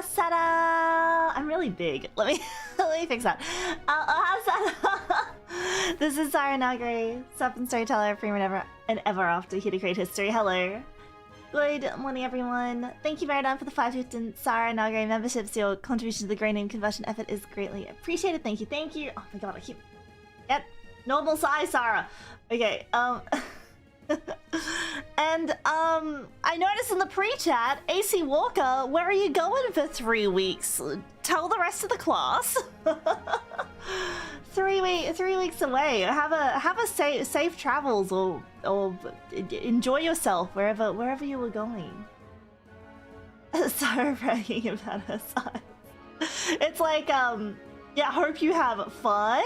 Sara! I'm really big. Let me fix that. Sara! This is Sara Nagare, sub and storyteller, freeman and EverAfter, here to create history. Hello. Good morning, everyone. Thank you very much for the 515 Sara Nagare memberships. Your contribution to the grey name conversion effort is greatly appreciated. Thank you, thank you. Oh my god, I keep... Yep, normal size, Sara. Okay, and I noticed in the pre-chat, AC Walker, where are you going for 3 weeks? Tell the rest of the class. 3 weeks away. Have a safe travels or enjoy yourself wherever you were going. Sorry bragging about her size. It's like yeah, hope you have fun.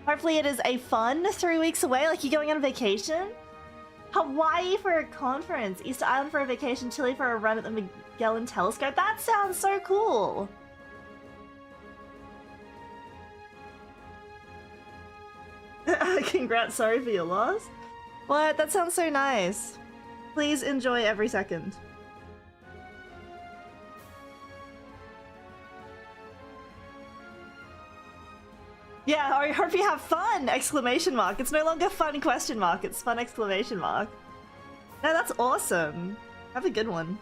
Hopefully it is a fun 3 weeks away, like you're going on vacation. Hawaii for a conference, Easter Island for a vacation, Chile for a run at the Magellan Telescope. That sounds so cool. Congrats, sorry for your loss. What? That sounds so nice. Please enjoy every second. Yeah, I hope you have fun! Exclamation mark. It's no longer fun question mark, it's fun exclamation mark. No, that's awesome. Have a good one.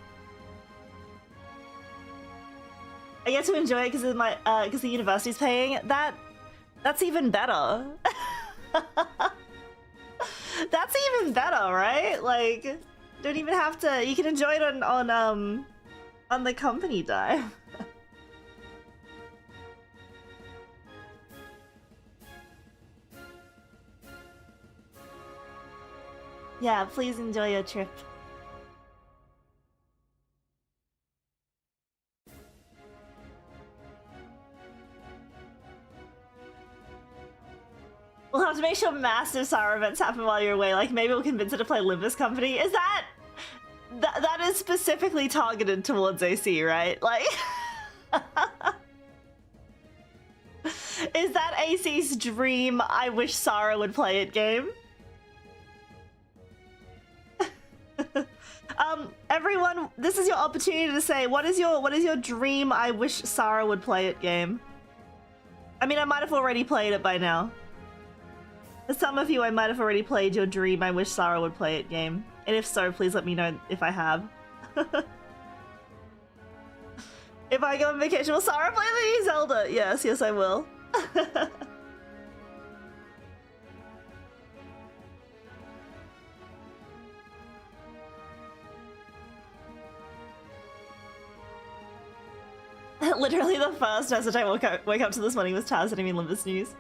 I get to enjoy it because of my because the university's paying. That's even better. That's even better, right? Like, don't even have to. You can enjoy it on the company dime. Yeah, please enjoy your trip. We'll have to make sure massive Sara events happen while you're away. Like, maybe we'll convince her to play Limbus Company. Is that... That is specifically targeted towards AC, right? Like... Is that AC's dream I wish Sara would play it game? Everyone, this is your opportunity to say, what is your dream I wish Sara would play it game? I mean, I might have already played it by now. For some of you, I might have already played your dream I wish Sara would play it game. And if so, please let me know if I have. If I go on vacation, will Sara play the new Zelda? Yes, yes I will. Literally the first message I woke up to this morning was Taz sending me Limbus news.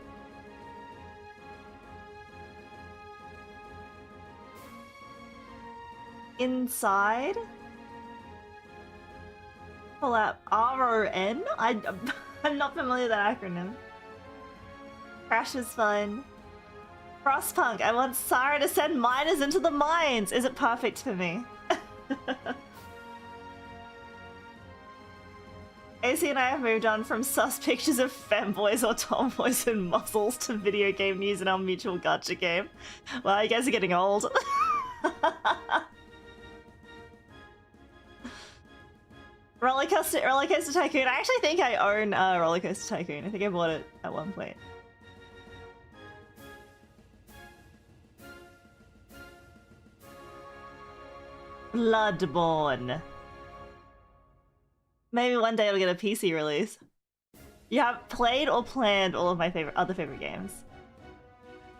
Inside? Pull out RON? I'm not familiar with that acronym. Crash is fun. Frostpunk, I want Sara to send miners into the mines! Is it perfect for me? AC and I have moved on from sus pictures of femboys or tomboys and muscles to video game news in our mutual gacha game. Well, you guys are getting old. Rollercoaster Tycoon. I actually think I own Rollercoaster Tycoon. I think I bought it at one point. Bloodborne. Maybe one day it'll get a PC release. You have played or planned all of my other favorite games.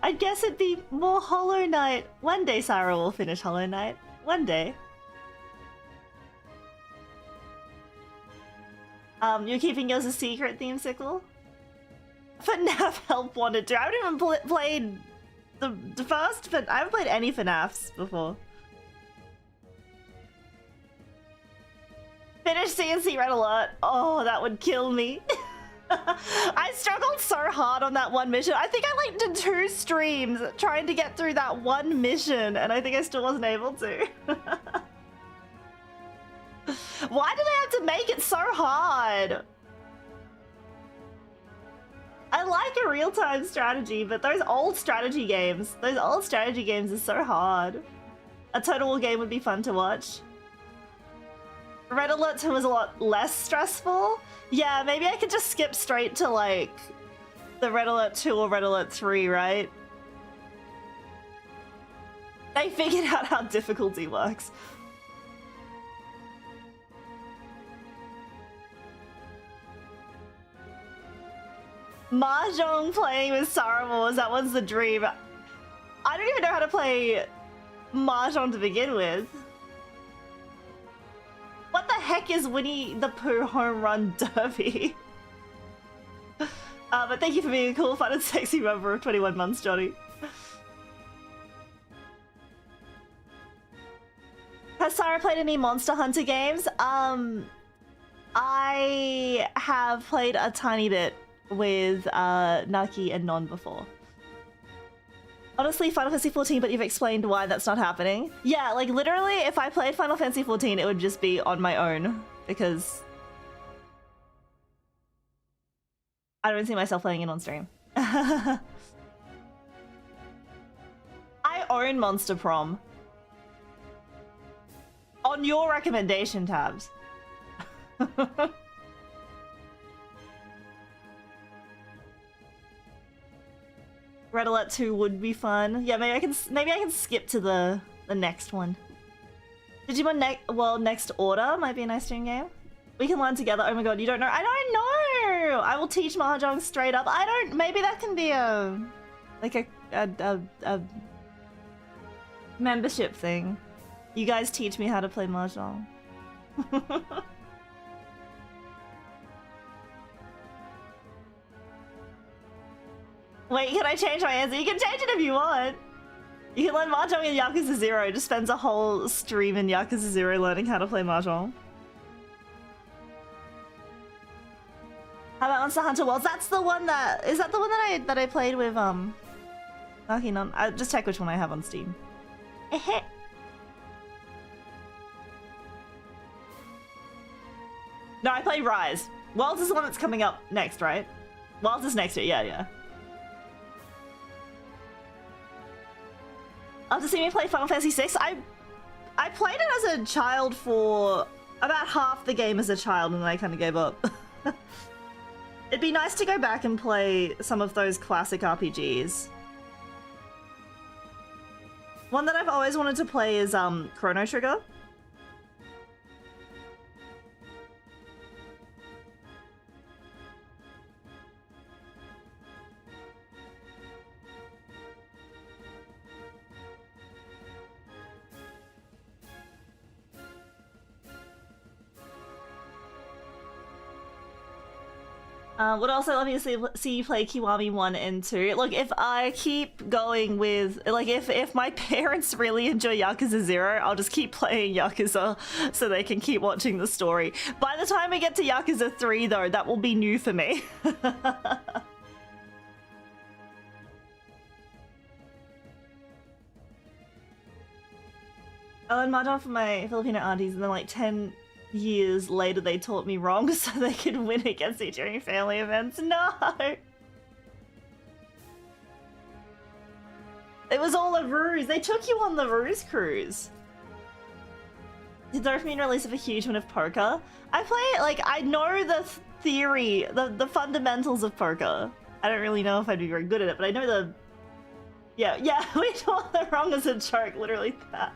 I'd guess it'd be more Hollow Knight. One day Sara will finish Hollow Knight. One day. You're keeping yours a secret, Themesicle? FNAF Help wanted to. I haven't even played the first, but I haven't played any FNAFs before. Finish CNC Red Alert. Oh, that would kill me. I struggled so hard on that one mission. I think I like did 2 streams trying to get through that one mission, and I think I still wasn't able to. Why did I have to make it so hard? I like a real-time strategy, but those old strategy games are so hard. A Total War game would be fun to watch. Red Alert 2 was a lot less stressful. Yeah, maybe I could just skip straight to, like, the Red Alert 2 or Red Alert 3, right? They figured out how difficulty works. Mahjong playing with Sara Wars, that one's the dream. I don't even know how to play Mahjong to begin with. What the heck is Winnie the Pooh Home Run Derby? But thank you for being a cool, fun, and sexy member of 21 months, Johnny. Has Sara played any Monster Hunter games? I have played a tiny bit with Naki and Non before. Honestly, Final Fantasy 14, but you've explained why that's not happening. Yeah, like literally, if I played Final Fantasy 14, it would just be on my own because I don't see myself playing it on stream. I own Monster Prom. On your recommendation, Tabs. Red Alert 2 would be fun. Yeah, maybe I can skip to the next one. Digimon Next Order might be a nice stream game. We can learn together. Oh my god, you don't know? I don't know! I will teach Mahjong straight up. I don't... Maybe that can be a membership thing. You guys teach me how to play Mahjong. Wait, can I change my answer? You can change it if you want. You can learn Mahjong in Yakuza 0. Just spends a whole stream in Yakuza 0 learning how to play Mahjong. How about Monster Hunter Worlds? That's the one that... Is that the one that I played with, Naki Non? I'll just check which one I have on Steam. No, I played Rise. Worlds is the one that's coming up next, right? Worlds is next to it, yeah. After seeing me play Final Fantasy VI, I played it as a child for about half the game as a child and then I kind of gave up. It'd be nice to go back and play some of those classic RPGs. One that I've always wanted to play is Chrono Trigger. Would also obviously see you play Kiwami 1 and 2. Look, if I keep going with... Like, if my parents really enjoy Yakuza 0, I'll just keep playing Yakuza so they can keep watching the story. By the time I get to Yakuza 3, though, that will be new for me. I learned Mahjong from my Filipino aunties and then like 10 years later they taught me wrong so they could win against me during family events. No! It was all a ruse. They took you on the ruse cruise. The dopamine release of a huge one of poker. I play, like, I know the theory, the fundamentals of poker. I don't really know if I'd be very good at it, but I know the... Yeah, we taught them wrong as a joke, literally that.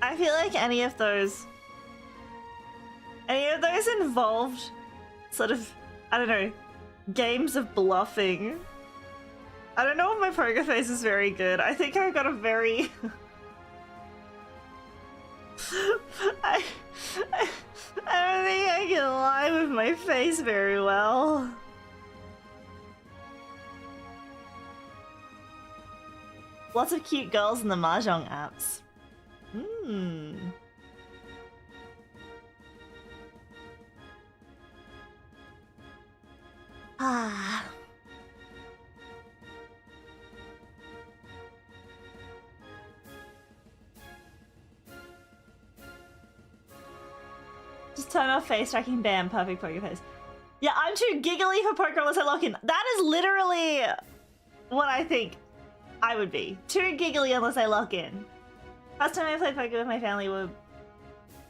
I feel like any of those involved sort of, I don't know, games of bluffing. I don't know if my poker face is very good. I think I got a very... I don't think I can lie with my face very well. Lots of cute girls in the mahjong apps. Ah. Just turn off face tracking, bam, perfect poker face. Yeah, I'm too giggly for poker unless I lock in. That is literally what I think I would be. Too giggly unless I lock in. Last time I played poker with my family were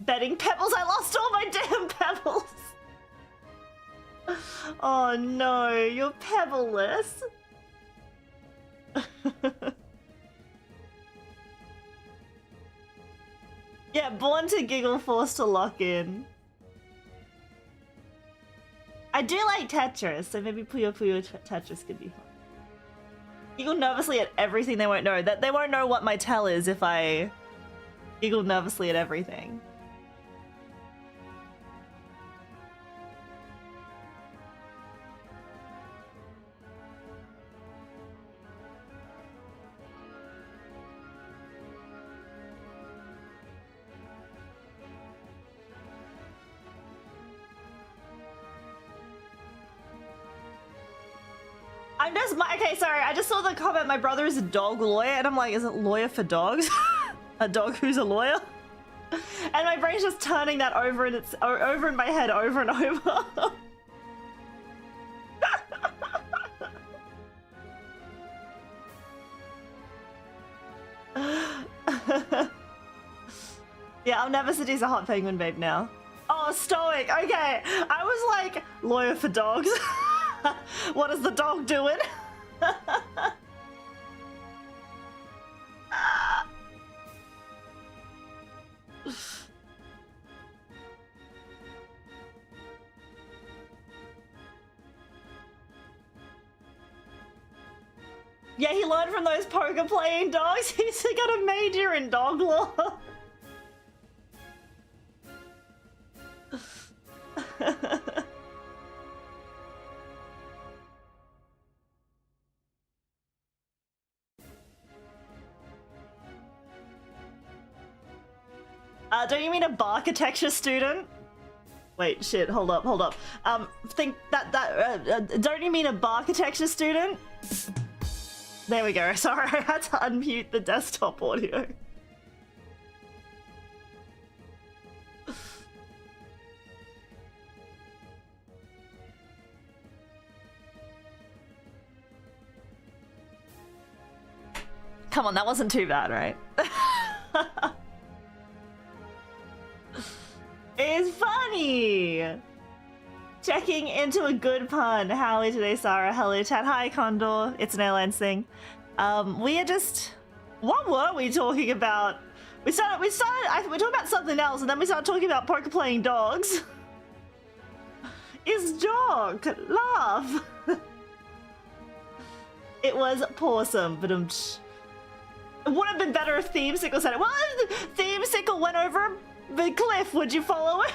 betting pebbles. I lost all my damn pebbles. Oh no, you're pebbleless. Yeah, born to giggle, forced to lock in. I do like Tetris, so maybe Puyo Puyo Tetris could be fun. Giggle nervously at everything they won't know. That they won't know what my tell is if I giggle nervously at everything. Okay, sorry, I just saw the comment, my brother is a dog lawyer, and I'm like, is it lawyer for dogs? A dog who's a lawyer? And my brain's just turning that over and it's over in my head over and over. Yeah, I'll never seduce a hot penguin babe now. Oh, stoic, okay. I was like, lawyer for dogs. What is the dog doing? Yeah, he learned from those poker playing dogs. He's got a major in dog law. Don't you mean a architecture student? Wait, shit, hold up. Think don't you mean a architecture student? There we go. Sorry, I had to unmute the desktop audio. Come on, that wasn't too bad, right? It's funny! Checking into a good pun. How are you today, Sara? Hello, chat. Hi, Condor. It's an airline thing. We are just... What were we talking we were talking about something else, and then we started talking about poker playing dogs. It's joke. Laugh. It was pawsome, but it would have been better if Theme Sickle said it. Well, if Theme Sickle went over the cliff, would you follow it?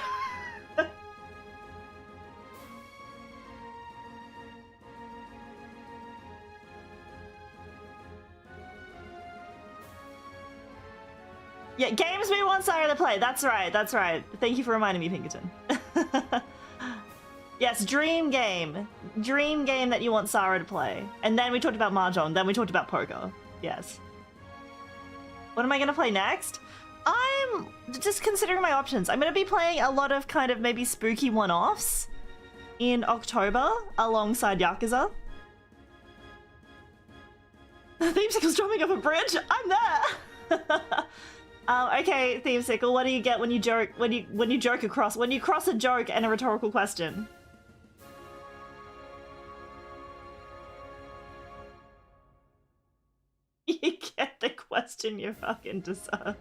Yeah, games we want Sara to play. That's right, that's right. Thank you for reminding me, Pinkerton. Yes, dream game. Dream game that you want Sara to play. And then we talked about Mahjong, then we talked about poker. Yes. What am I gonna play next? I'm just considering my options. I'm gonna be playing a lot of kind of maybe spooky one-offs in October alongside Yakuza. Themesicle's jumping off a bridge. I'm there. Okay, Themesicle, what do you get when you joke when you joke across when you cross a joke and a rhetorical question? You get the question you fucking deserve.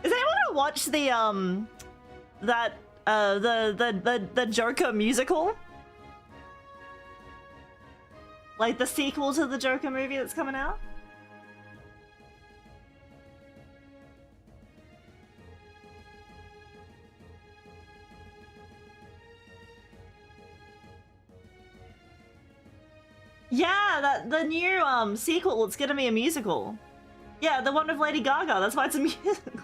Is anyone gonna watch the the Joker musical? Like the sequel to the Joker movie that's coming out? Yeah, the new sequel, it's gonna be a musical. Yeah, the one with Lady Gaga, that's why it's a musical.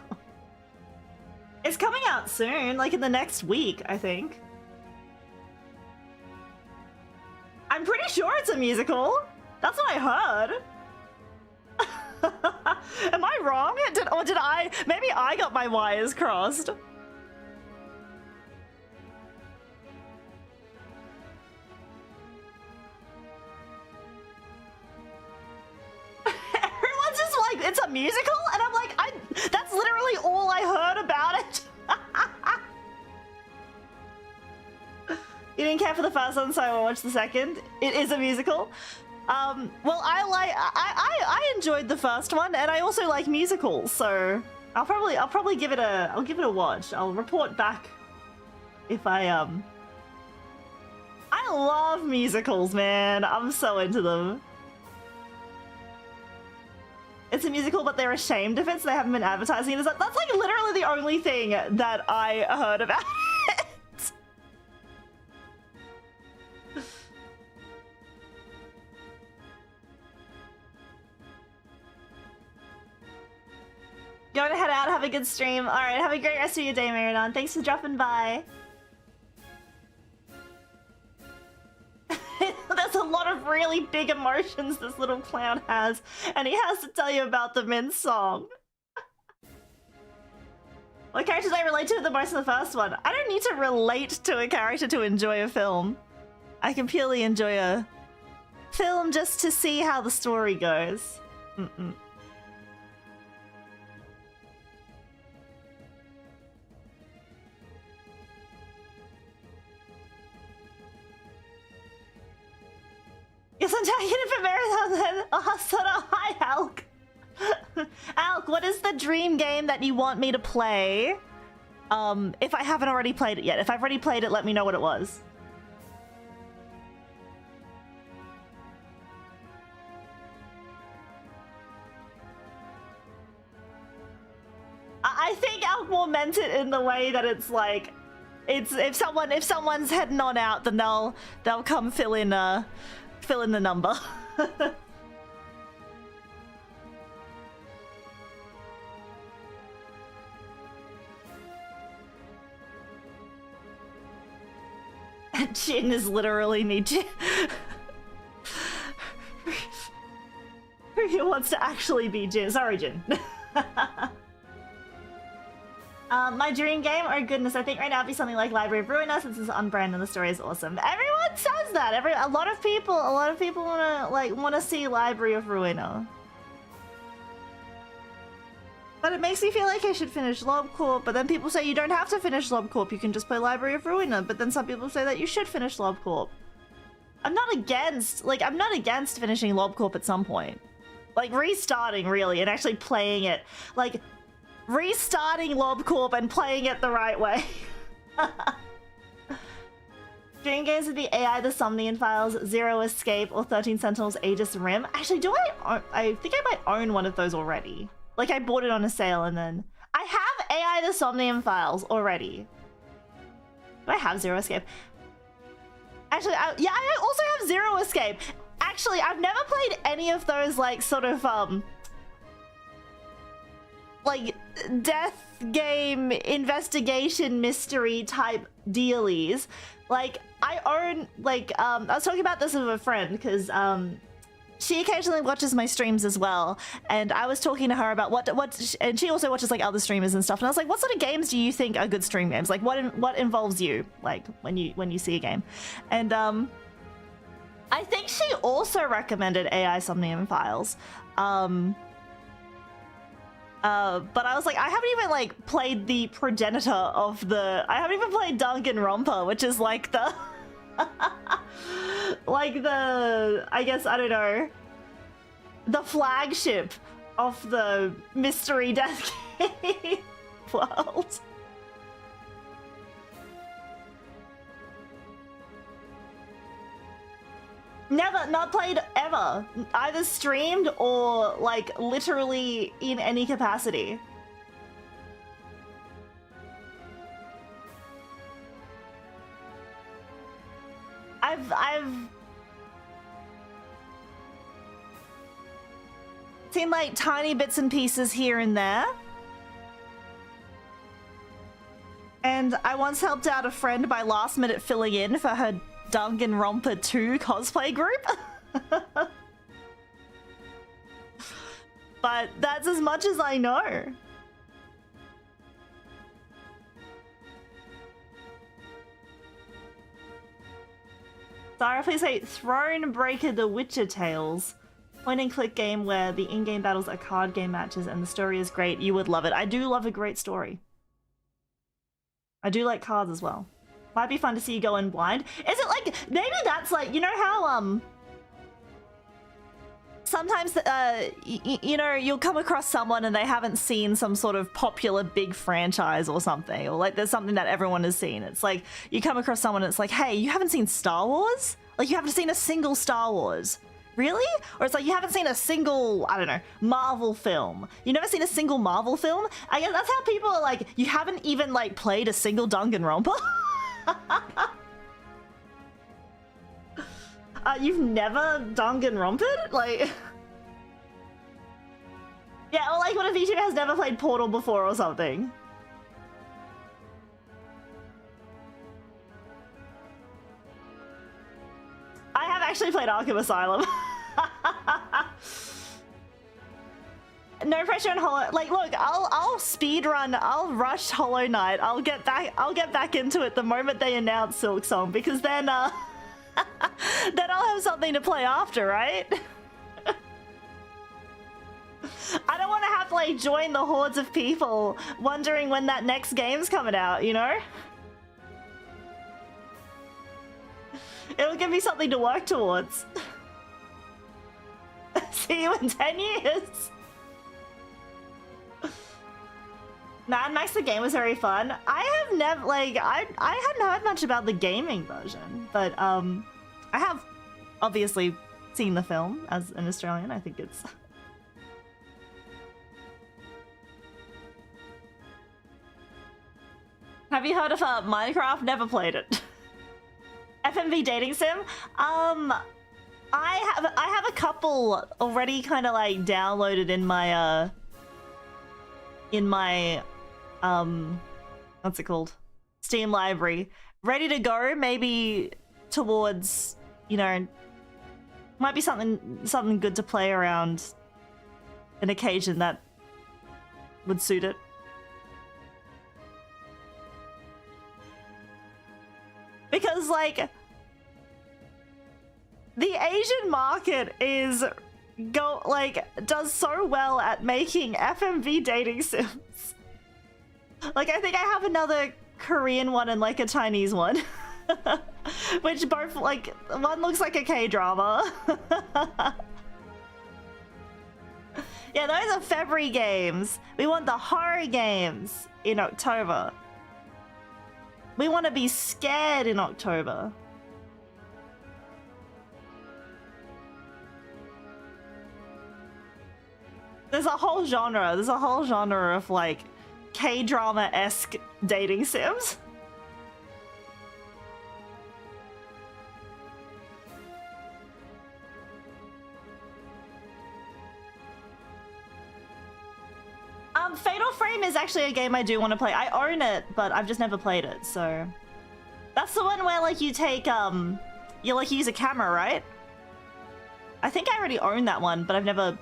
It's coming out soon, like in the next week, I think. I'm pretty sure it's a musical. That's what I heard. Am I wrong? Did I? Maybe I got my wires crossed. Everyone's just like, it's a musical? And I'm like, that's literally all I heard about it. You didn't care for the first one, so I watched the second. It is a musical. Well, I enjoyed the first one, and I also like musicals, so I'll probably give it a watch. I'll report back if I love musicals, man. I'm so into them. It's a musical, but they're ashamed of it, so they haven't been advertising it. That's like literally the only thing that I heard about it. Going to head out, have a good stream. Alright, have a great rest of your day, Maridon. Thanks for dropping by. There's a lot of really big emotions this little clown has, and he has to tell you about them in song. What characters I relate to the most in the first one? I don't need to relate to a character to enjoy a film. I can purely enjoy a film just to see how the story goes. Yes, I'm taking it for Marathon then. Oh, Sara, hi, Alk. Alk, what is the dream game that you want me to play? If I haven't already played it yet. If I've already played it, let me know what it was. I think Alk more meant it in the way that it's like, it's if someone's heading on out, then they'll come fill in the number. Jin is literally me. Jin. Who wants to actually be Jin? Sorry, Jin. My dream game, oh goodness, I think right now it'd be something like Library of Ruina, since it's on brand and the story is awesome. Everyone says that. A lot of people wanna see Library of Ruina. But it makes me feel like I should finish LobCorp, but then people say you don't have to finish LobCorp, you can just play Library of Ruina, but then some people say that you should finish LobCorp. I'm not against finishing LobCorp at some point. Like, restarting, really, and actually playing it. Like, restarting LobCorp and playing it the right way. Dream games would be AI The Somnian Files, Zero Escape, or 13 Sentinels Aegis Rim. Actually, I think I might own one of those already. Like, I bought it on a sale and then... I have AI The Somnian Files already. Do I have Zero Escape? Actually, yeah, I also have Zero Escape. Actually, I've never played any of those, like, sort of, like death game investigation mystery type dealies. Like I own like I was talking about this with a friend because she occasionally watches my streams as well, and I was talking to her about what and she also watches like other streamers and stuff, and I was like, what sort of games do you think are good stream games? Like what involves you, like when you see a game? And I think she also recommended AI Somnium Files. But I was like, I haven't even like played the progenitor of the, I haven't even played Dunan Romper, which is like the like the, I guess, I don't know, the flagship of the mystery death game world. Never, not played ever. Either streamed or like literally in any capacity. I've seen like tiny bits and pieces here and there. And I once helped out a friend by last minute filling in for her Dunan Romper 2 cosplay group. But that's as much as I know. Sara, please say Thronebreaker The Witcher Tales. Point and click game where the in-game battles are card game matches and the story is great. You would love it. I do love a great story. I do like cards as well. Might be fun to see you go in blind. Is it like, maybe that's like, you know how sometimes you know, you'll come across someone and they haven't seen some sort of popular big franchise or something, or like there's something that everyone has seen. It's like you come across someone and it's like, hey, you haven't seen Star Wars? Like you haven't seen a single Star Wars. Really? Or it's like you haven't seen a single, I don't know, Marvel film. You never seen a single Marvel film? I guess that's how people are like, you haven't even like played a single Dunan Romper? You've never Dunan Rompered? Like... Yeah, or like what if Vtuber has never played Portal before or something? I have actually played Arkham Asylum. No pressure on Hollow. Like, look, I'll speed run. I'll rush Hollow Knight. I'll get back into it the moment they announce Silksong, because then then I'll have something to play after, right? I don't want to have to like join the hordes of people wondering when that next game's coming out, you know? It'll give me something to work towards. See you in 10 years. Mad Max the game was very fun. I have never, like, I hadn't heard much about the gaming version, but I have obviously seen the film as an Australian. I think it's... Have you heard of Minecraft? Never played it. FMV dating sim? I have a couple already kind of like downloaded in my what's it called? Steam library. Ready to go, maybe towards, you know, might be something good to play around an occasion that would suit it. Because, like, the Asian market does so well at making FMV dating sims. Like, I think I have another Korean one and, like, a Chinese one. Which both, like, one looks like a K-drama. Yeah, those are February games. We want the horror games in October. We want to be scared in October. There's a whole genre. There's a whole genre of like K-drama-esque dating sims. Fatal Warframe is actually a game I do want to play. I own it, but I've just never played it, so... That's the one where, like, you take, you, like, use a camera, right? I think I already own that one, but I've never,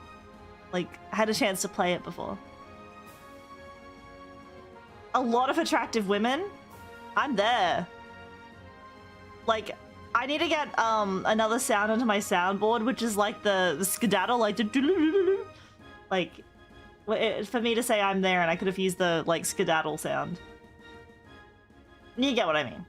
like, had a chance to play it before. A lot of attractive women? I'm there. Like, I need to get, another sound into my soundboard, which is, like, the Scadaddle, like, for me to say I'm there, and I could have used the, like, Scadaddle sound. You get what I mean.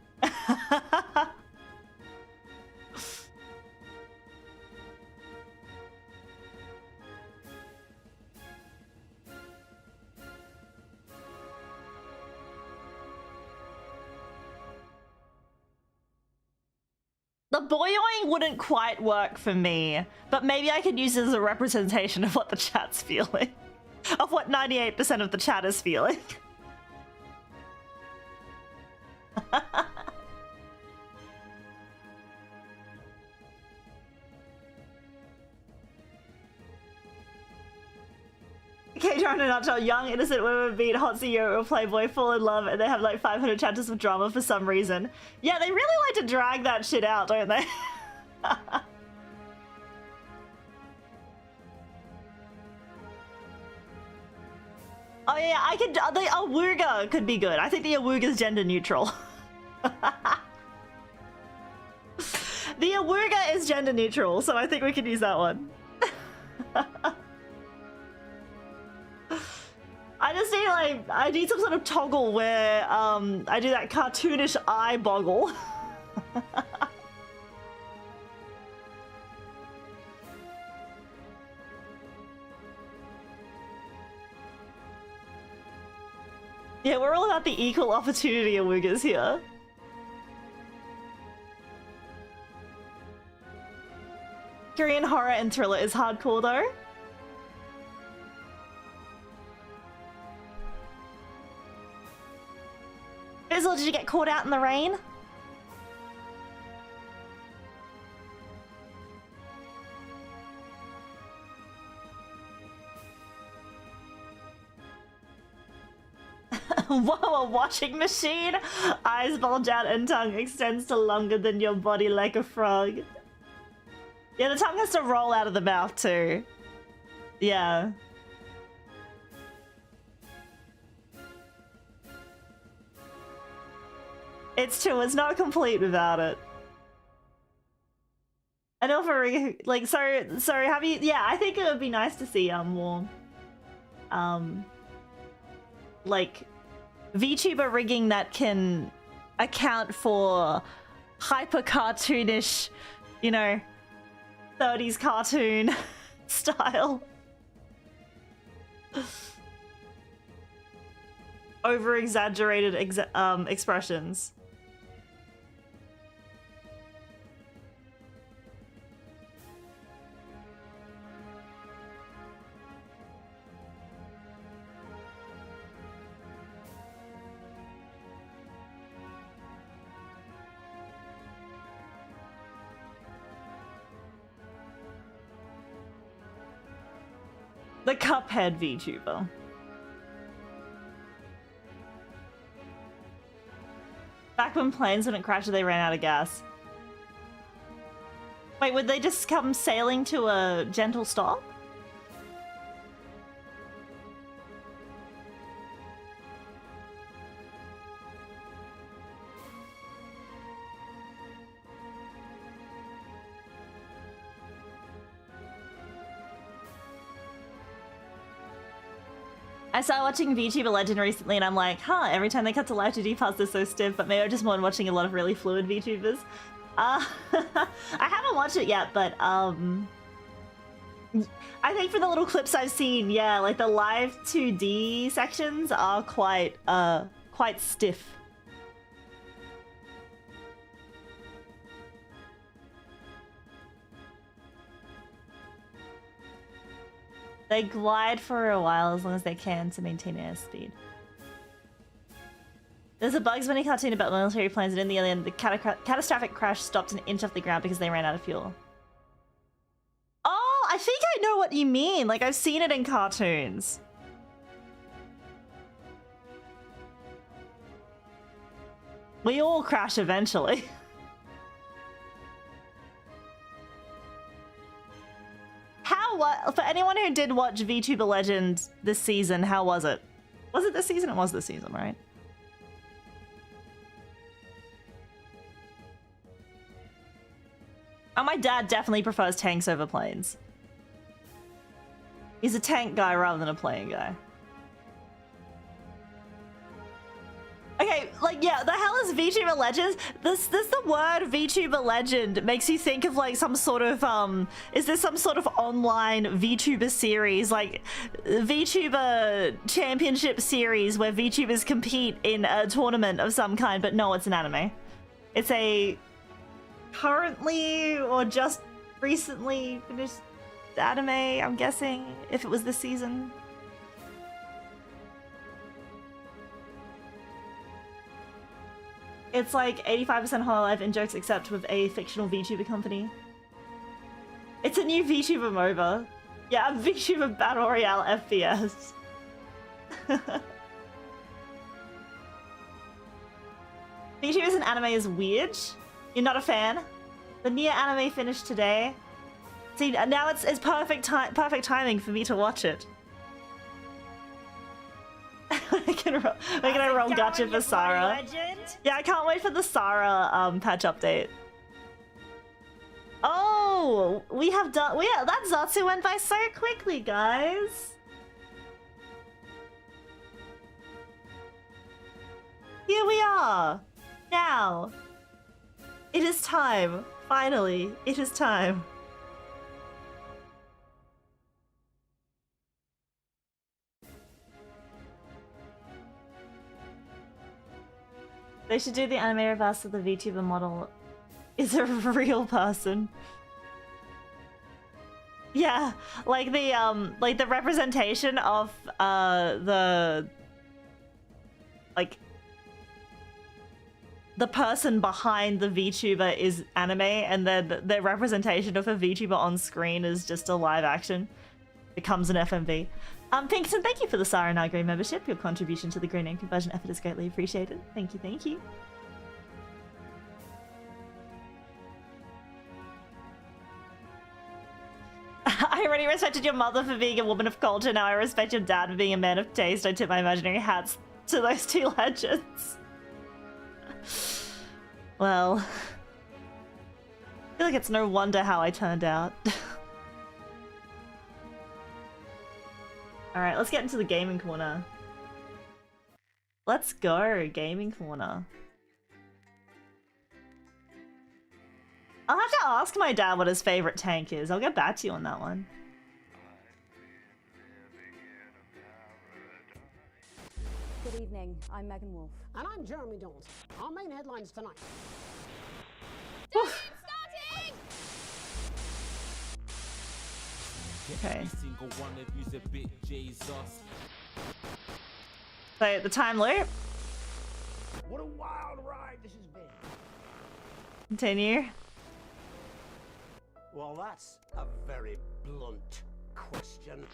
The boyoing wouldn't quite work for me, but maybe I could use it as a representation of what the chat's feeling. Of what 98% of the chat is feeling. Okay, John, in a nutshell, young, innocent women beat hot CEO or playboy, fall in love, and they have like 500 chapters of drama for some reason. Yeah, they really like to drag that shit out, don't they? Oh yeah, I could, the Auga could be good. I think the Awuga's gender neutral. The Auga is gender neutral, so I think we could use that one. I just need, like, I need some sort of toggle where, I do that cartoonish eye boggle. Yeah, we're all about the equal opportunity Awugas here. Korean horror and thriller is hardcore though. Fizzle, did you get caught out in the rain? Whoa, a washing machine? Eyes bulge out and tongue extends to longer than your body like a frog. Yeah, the tongue has to roll out of the mouth too. Yeah. It's true, it's not complete without it. I know for like, so have you, yeah, I think it would be nice to see more like VTuber rigging that can account for hyper cartoonish, you know, 30s cartoon style. Over exaggerated expressions. The Cuphead VTuber. Back when planes wouldn't crash, they ran out of gas. Wait, would they just come sailing to a gentle stop? I started watching VTuber Legend recently and I'm like, huh, every time they cut to live 2D parts they're so stiff, but maybe I just want watching a lot of really fluid VTubers. I haven't watched it yet, but I think for the little clips I've seen, yeah, like the live 2D sections are quite stiff. They glide for a while as long as they can to maintain airspeed. There's a Bugs Bunny cartoon about military planes, and in the end, the catastrophic crash stopped an inch off the ground because they ran out of fuel. Oh, I think I know what you mean. Like, I've seen it in cartoons. We all crash eventually. For anyone who did watch VTuber Legends this season, how was it? Was it this season? It was this season, right? Oh, my dad definitely prefers tanks over planes. He's a tank guy rather than a plane guy. Okay, like, yeah, the hell is VTuber Legends? This the word VTuber Legend makes you think of like some sort of, is this some sort of online VTuber series, like VTuber championship series where VTubers compete in a tournament of some kind, but no, it's an anime. It's a currently or just recently finished anime, I'm guessing, if it was this season. It's like 85% Hololive in jokes except with a fictional VTuber company. It's a new VTuber MOBA. Yeah, a VTuber Battle Royale FPS. VTubers in anime is weird. You're not a fan? The Nier anime finished today. See, now it's perfect timing for me to watch it. We're gonna roll gacha for Sara. Yeah, I can't wait for the Sara patch update. Oh, we have done. That Zatsu went by so quickly, guys. Here we are. Now, it is time. Finally, it is time. They should do the anime reverse of the VTuber model is a real person. Yeah, like the representation of the person behind the VTuber is anime, and then the representation of a VTuber on screen is just a live action. Becomes an FMV. Pinkston, thank you for the Sara Nagare membership. Your contribution to the green name conversion effort is greatly appreciated. Thank you, thank you. I already respected your mother for being a woman of culture. Now I respect your dad for being a man of taste. I tip my imaginary hats to those two legends. Well, I feel like it's no wonder how I turned out. Alright, let's get into the gaming corner. Let's go, gaming corner. I'll have to ask my dad what his favorite tank is. I'll get back to you on that one. Good evening, I'm Megan Wolf. And I'm Jeremy Donaldson. Our main headlines tonight. Starting! Okay. So, the time loop. What a wild ride this has been. Continue. Well, that's a very blunt question.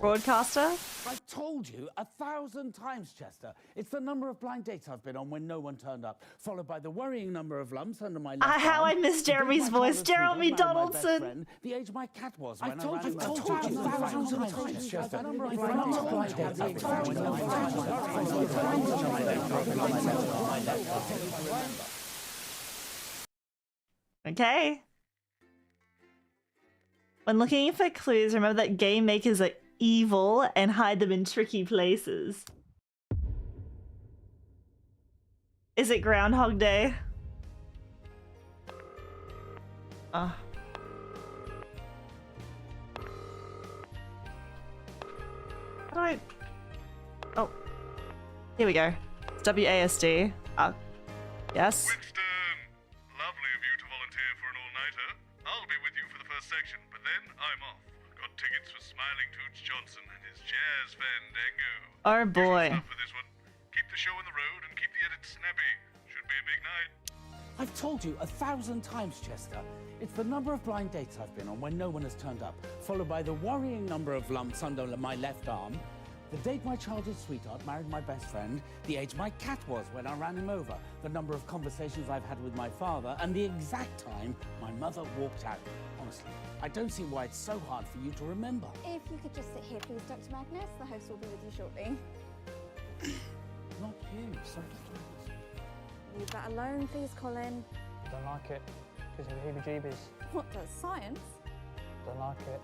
Broadcaster? I've told you 1,000 times, Chester. It's the number of blind dates I've been on when no one turned up, followed by the worrying number of lumps under my left How arm, I miss Jeremy's voice. Jeremy Donaldson. Friend, the age my cat was when I've told you 1,000 times, Chester. The number of blind dates I've been on when no one turned up. Okay. When looking for clues, remember that game makers are evil and hide them in tricky places. Is it Groundhog Day? How do I... Oh. Here we go. It's WASD. Yes. Lovely of you to volunteer for an all-nighter. I'll be with you for the first section, but then I'm off. Got tickets for Smiling Toots Johnson and his jazz fandango. Oh boy. Usual stuff for this one. Keep the show on the road and keep the edit snappy. Should be a big night. I've told you 1,000 times, Chester. It's the number of blind dates I've been on when no one has turned up, followed by the worrying number of lumps under my left arm, The date my childhood sweetheart married my best friend, the age my cat was when I ran him over, the number of conversations I've had with my father, and the exact time my mother walked out. Honestly, I don't see why it's so hard for you to remember. If you could just sit here, please, Dr. Magnus. The host will be with you shortly. Not you, sorry. Leave that alone, please, Colin. Don't like it. Gives me the heebie-jeebies. What does science? Don't like it.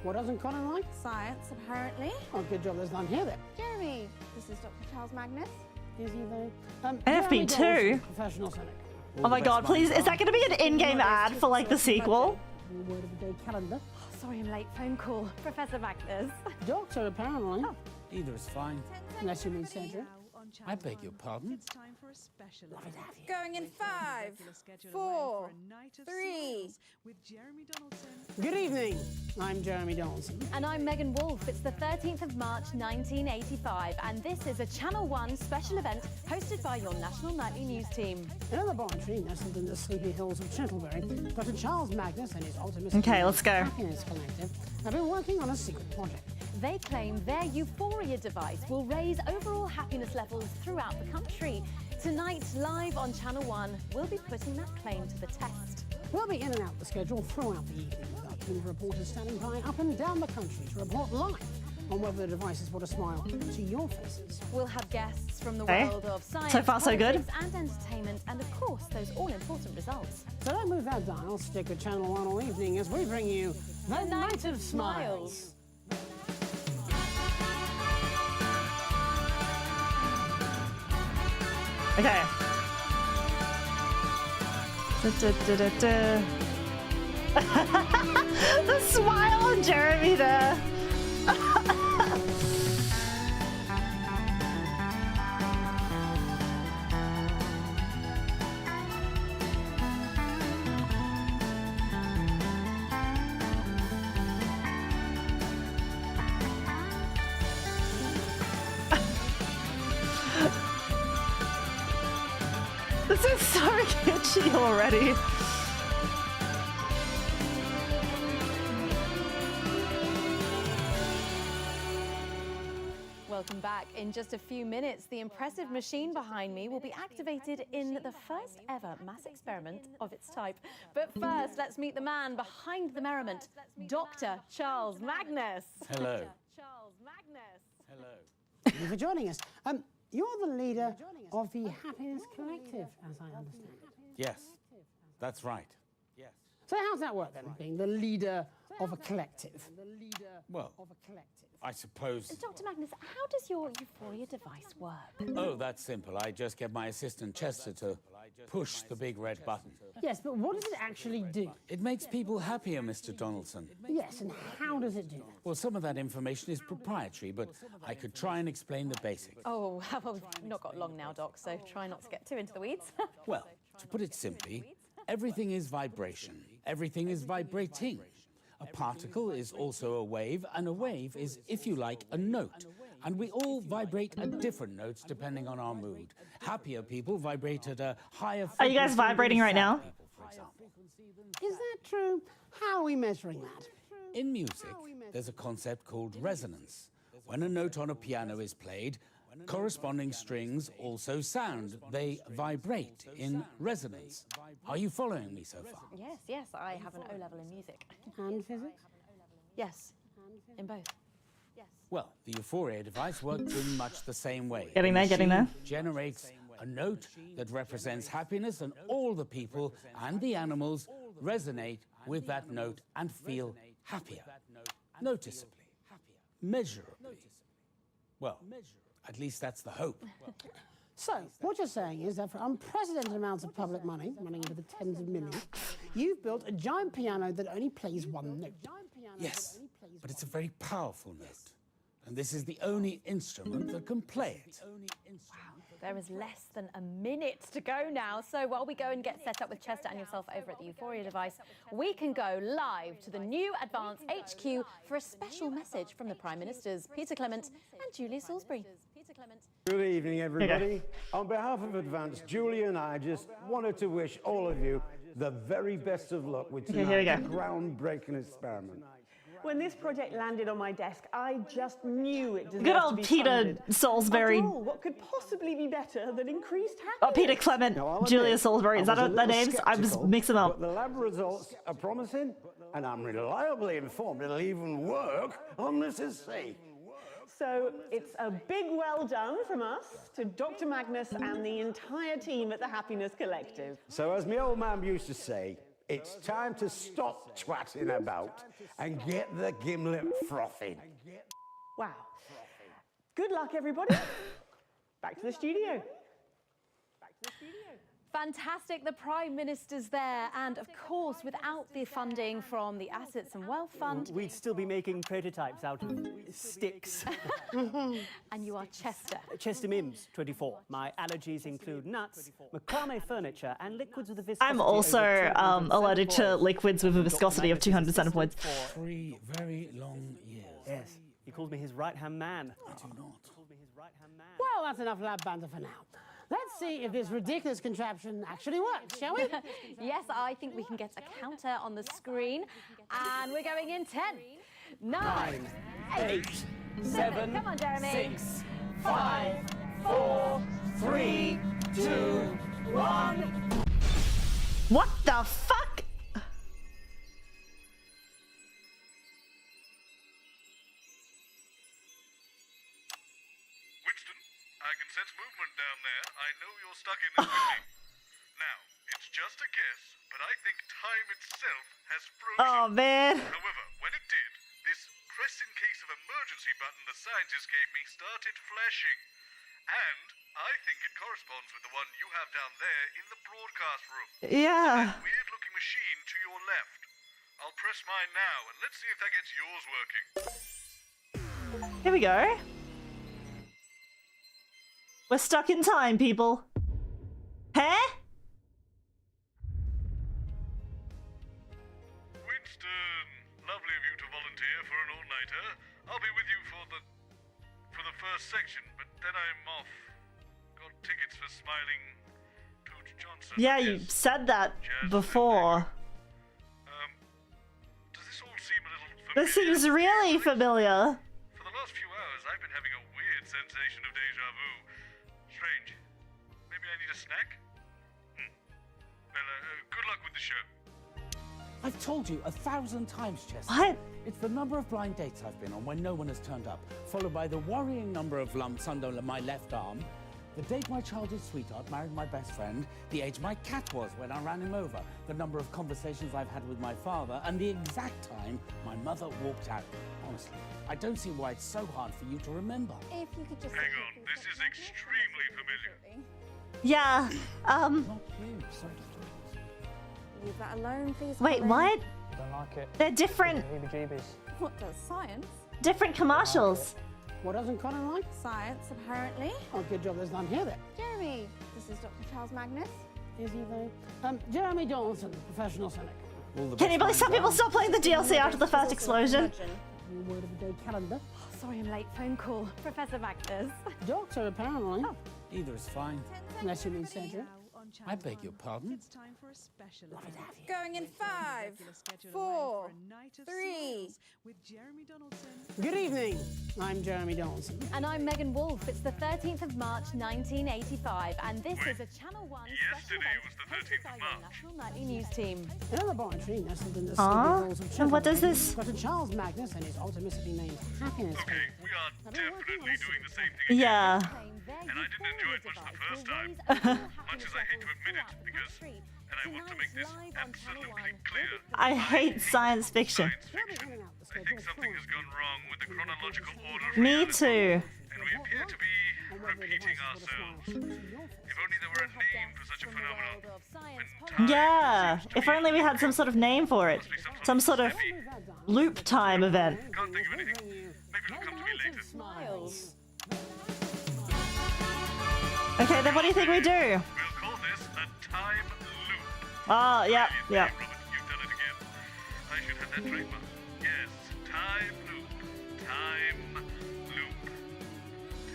What doesn't Colin like? Science, apparently. Oh, good job there's none here then. Jeremy, this is Dr. Charles Magnus. Is he though? NFB2? Jeremy Dawson, professional cynic. Oh my god, please, is that gonna be an in-game ad for like the sequel? Your word of the day calendar. Sorry, I'm late. Phone call. Professor Magnus. Doctor, apparently. Oh. Either is fine. Unless you need surgery. I beg your pardon? Going in 5, 4, 3. Good evening. I'm Jeremy Donaldson. And I'm Megan Wolf. It's the 13th of March 1985, and this is a Channel 1 special event hosted by your national nightly news team. In a laboratory nestled in the sleepy hills of Chettlebury, Dr. Charles Magnus and his optimistic Okay, let's go. Happiness Collective have been working on a secret project. They claim their Euphoria device will raise overall happiness levels throughout the country. Tonight, live on Channel 1, we'll be putting that claim to the test. We'll be in and out the schedule throughout the evening with our team of reporters standing by up and down the country to report live on whether the device has brought a smile to your faces. We'll have guests from the Okay. world of science, So far, so good. politics and entertainment, and of course, those all-important results. So don't move that dial, stick with Channel 1 all evening as we bring you The Night of Smiles. Okay. The smile on Jeremy there. This is so kitschy already. Welcome back. In just a few minutes, the impressive machine behind me will be activated in the first ever mass experiment of its type. But first, let's meet the man behind the merriment, Dr. Charles Magnus. Hello. Charles Magnus. Hello. Thank you for joining us. You're the leader of the Happiness Collective, as I understand. Yes, that's right. Yes. So how's that work then, being the leader of a collective? Well, I suppose... Dr. Magnus, how does your Euphoria device work? Oh, that's simple. I just get my assistant Chester to push the big red button. Yes, but what does it actually do? It makes people happier, Mr. Donaldson. Yes, and how does it do that? Well, some of that information is proprietary, but I could try and explain the basics. Oh, well, we've not got long now, Doc, so try not to get too into the weeds. Well, to put it simply, everything is vibration. Everything is vibrating. A particle is also a wave, and a wave is, if you like, a note. And we all vibrate at different notes depending on our mood. Happier people vibrate at a higher frequency. Are you guys vibrating than right now? sad people, for example. Is that true? How are we measuring that? In music, there's a concept called resonance. When a note on a piano is played, corresponding strings also sound. They vibrate in resonance. Are you following me so far? Yes, I have an O-level in music. And physics? Yes, in both. Well, the Euphoria device works in much the same way. Getting there, The getting there. machine generates a note that represents happiness, and all the people and the animals resonate with that note and feel happier. Noticeably. Measurably. Well, at least that's the hope. So, what you're saying is that for unprecedented amounts of public money, running into the tens of millions, you've built a giant piano that only plays one note. Yes, but it's a very powerful note. And this is the only instrument that can play it. There is less than a minute to go now, so while we go and get set up with Chester and yourself over at the Euphoria device, we can go live to the new Advanced HQ for a special message from the Prime Ministers, Peter Clement and Julia Salisbury. Good evening, everybody. On behalf of Advanced, Julia and I just wanted to wish all of you the very best of luck with Okay, here we tonight's go. groundbreaking experiment. When this project landed on my desk, I just knew it deserved Good to old be Peter funded. Salisbury. After all, what could possibly be better than increased happiness? Oh, Peter Clement, Now, I'll Julia admit, Salisbury. Is I that was a what their little names? I was sceptical, mixing them But up. the lab results are promising, and I'm reliably informed it'll even work on Mrs. C. So it's a big well done from us to Dr. Magnus and the entire team at the Happiness Collective. So as my old man used to say, it's time to stop twatting about and get the gimlet frothing. Wow. Good luck, everybody. Back to the studio. Fantastic, the Prime Minister's there, and of course, without the funding from the Assets and Wealth Fund. We'd still be making prototypes out of sticks. And you are Chester. Chester Mims, 24. My allergies include nuts, macrame furniture, and liquids with a viscosity I'm also over 200 allergic to centipoise. liquids with a viscosity of 200 centipoids. 3 very long years. Yes, he calls me his right-hand man. I do not. Well, that's enough lab banter for now. Let's see if this ridiculous contraption actually works, shall we? Yes, I think we can get a counter on the screen. And we're going in 10, 9, 8, 7. Come on, Jeremy. 6, 5, 4, 3, 2, 1. What the fuck? Winston, I can sense movement down there. I know you're stuck in this with me. Now, it's just a guess, but I think time itself has frozen. Oh, man. However, when it did, this press in case of emergency button the scientist gave me started flashing. And I think it corresponds with the one you have down there in the broadcast room. Yeah. That weird-looking machine to your left. I'll press mine now, and let's see if that gets yours working. Here we go. We're stuck in time, people. Huh? Winston, lovely of you to volunteer for an all-nighter. I'll be with you for the first section, but then I'm off. Got tickets for Smiling Toots Johnson. Yeah, you said that before. Does this all seem a little familiar? This seems really familiar. For the last few hours, I've been having a weird sensation of deja vu. Strange. Maybe I need a snack? Well, good luck with the show. I've told you 1,000 times, Chester. What? It's the number of blind dates I've been on when no one has turned up, followed by the worrying number of lumps under my left arm, the date my childhood sweetheart married my best friend, the age my cat was when I ran him over, the number of conversations I've had with my father, and the exact time my mother walked out. Honestly, I don't see why it's so hard for you to remember. If you could just Hang on, this is extremely familiar. Yeah, Not you, sorry. leave that alone, please. Wait, Colin. what? Don't like it. They're different, Heebie-jeebies. What does science? different commercials. What doesn't Colin like? Science, apparently. Oh, good job there's none here then. Jeremy, this is Dr. Charles Magnus. Is he though? Jeremy Donaldson, professional cynic. All the Can you best believe some minds people are. stop playing the DLC after the first explosion? Your word of the day calendar. Sorry, I'm late. Phone call. Professor Magnus. Doctor, apparently. Either is fine. Unless you need surgery. I beg your pardon? Going in 5, 4, 3. Good evening. I'm Jeremy Donaldson. And I'm Megan Wolfe. It's the 13th of March, 1985, and this is a Channel 1 special Yesterday event was the hosted 13th by of your March. National Nightly News team. In a laboratory nestled in the Aw, sleeping halls of and children, what does this- Dr. Charles Magnus and his optimistically named happiness. Okay, we are definitely doing the same thing again. Yeah. And I didn't enjoy it much the first time. Much as I hate to admit it, because, and I want to make this absolutely clear, I hate science fiction. science fiction. I think something has gone wrong with the chronological order of Me reality, too. and we appear to be repeating ourselves. If only there were a name for such a phenomenon. When time Yeah, seems to if be only we had some sort of name for it. Some sort of loop time event. Can't think of anything. Maybe it'll come to me later. Smiles. Okay, then what do you think we do? We'll call this a time loop. Oh, yeah, Brilliant yeah. name, Robert. You've done it again. I should have that trademark. Yes, time loop. Time loop.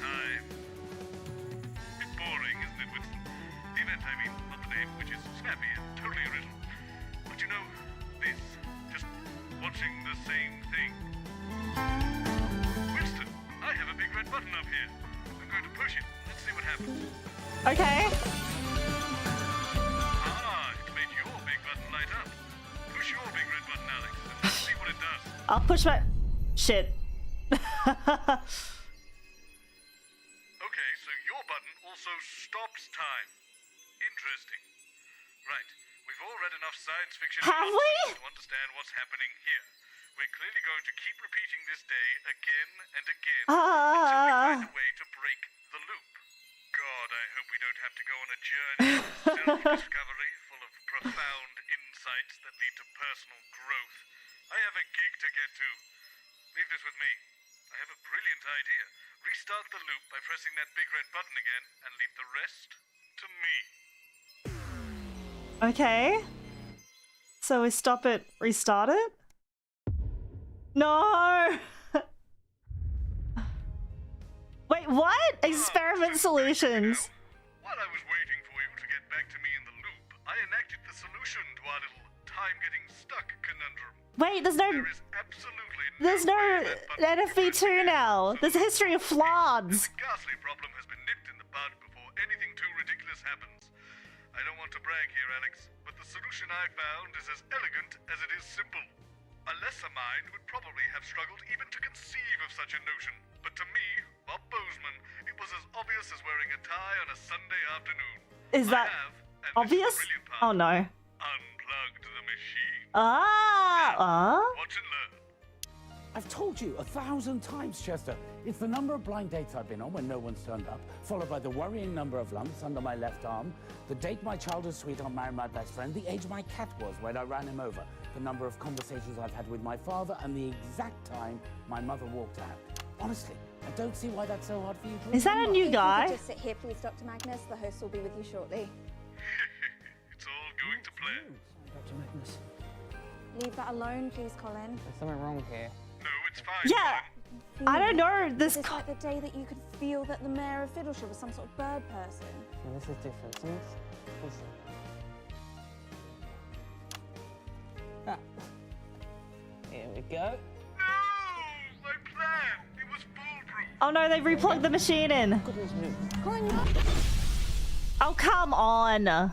Time. It's boring, isn't it, Winston? The event, I mean, not the name, which is snappy and totally original. But you know, this, just watching the same thing Rolling. Winston, I have a big red button up here. I'm going to push it. Let's see what happens. Okay. Ah, it made your big button light up. Push your big red button, Alex, and let's see what it does. I'll push my... Shit. Okay, so your button also stops time. Interesting. Right, we've all read enough science fiction Have we? to understand what's happening here. We're clearly going to keep repeating this day again and again until we find a way to break the loop. God, I hope we don't have to go on a journey of self-discovery full of profound insights that lead to personal growth. I have a gig to get to. Leave this with me. I have a brilliant idea. Restart the loop by pressing that big red button again and leave the rest to me. Okay. So we stop it, restart it? No! Wait, what? Experiment solutions. While I was waiting for you to get back to me in the loop, I enacted the solution to our little time-getting-stuck conundrum. Wait, there's no NFV2 now. There's a history of floods. The ghastly problem has been nipped in the bud before anything too ridiculous happens. I don't want to brag here, Alex, but the solution I found is as elegant as it is simple. A lesser mind would probably have struggled even to conceive of such a notion. But to me, Bob Bozeman, it was as obvious as wearing a tie on a Sunday afternoon. Is that obvious? Oh no. Unplugged the machine. Watch and learn. I've told you 1,000 times, Chester. It's the number of blind dates I've been on when no one's turned up, followed by the worrying number of lumps under my left arm, the date my childhood sweetheart married my best friend, the age my cat was when I ran him over, the number of conversations I've had with my father, and the exact time my mother walked out. Honestly, I don't see why that's so hard for you to remember. Is that a new guy? Just sit here, please, Dr. Magnus. The host will be with you shortly. It's all going to plan. Dr. Magnus. Leave that alone, please, Colin. There's something wrong here. No, it's fine. Yeah. I don't know. This is like the day that you could feel that the mayor of Fiddleshire was some sort of bird person. No, this is different. Listen. Ah. Here we go. No! My plan! It was foolproof! Oh no, they replugged the machine in. Goodness me. Colin, you're... Oh, come on. Well, I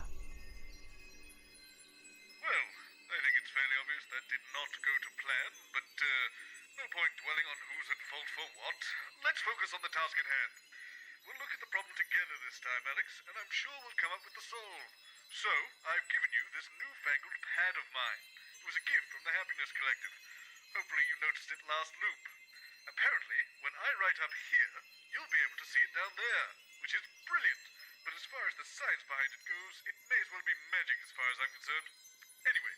think it's fairly obvious that did not go to plan, but no point dwelling on who's at fault for what. Let's focus on the task at hand. We'll look at the problem together this time, Alex, and I'm sure we'll come up with the solve. So, I've given you this newfangled pad of mine. It was a gift from the Happiness Collective. Hopefully you noticed it last loop. Apparently, when I write up here, you'll be able to see it down there, which is brilliant. But as far as the science behind it goes, it may as well be magic as far as I'm concerned. Anyway,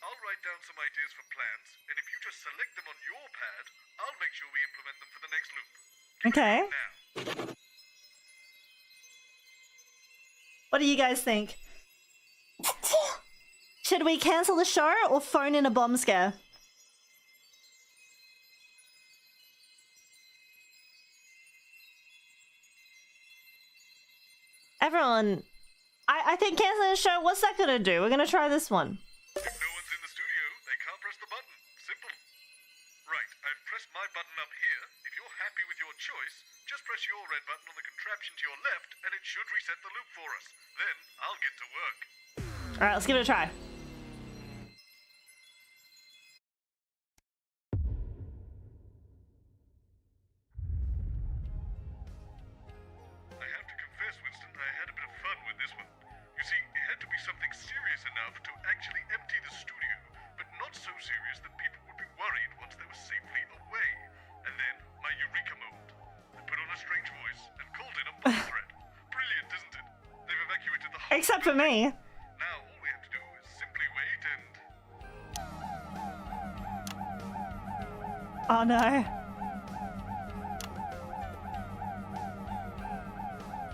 I'll write down some ideas for plans, and if you just select them on your pad, I'll make sure we implement them for the next loop. Okay. Now. What do you guys think? Should we cancel the show or phone in a bomb scare? Everyone, I think canceling the show, what's that gonna do? We're gonna try this one. If no one's in the studio, they can't press the button. Simple. Right, I've pressed my button up here. If you're happy with your choice, just press your red button on the contraption to your left and it should reset the loop for us. Then I'll get to work. Alright, let's give it a try. I have to confess, Winston, I had a bit of fun with this one. You see, it had to be something serious enough to actually empty the studio, but not so serious that people would be worried once they were safely away. And then, my eureka moment. I put on a strange voice and called in a bomb threat. Brilliant, isn't it? They've evacuated the whole Except for me. Now all we have to do is simply wait and... Oh no.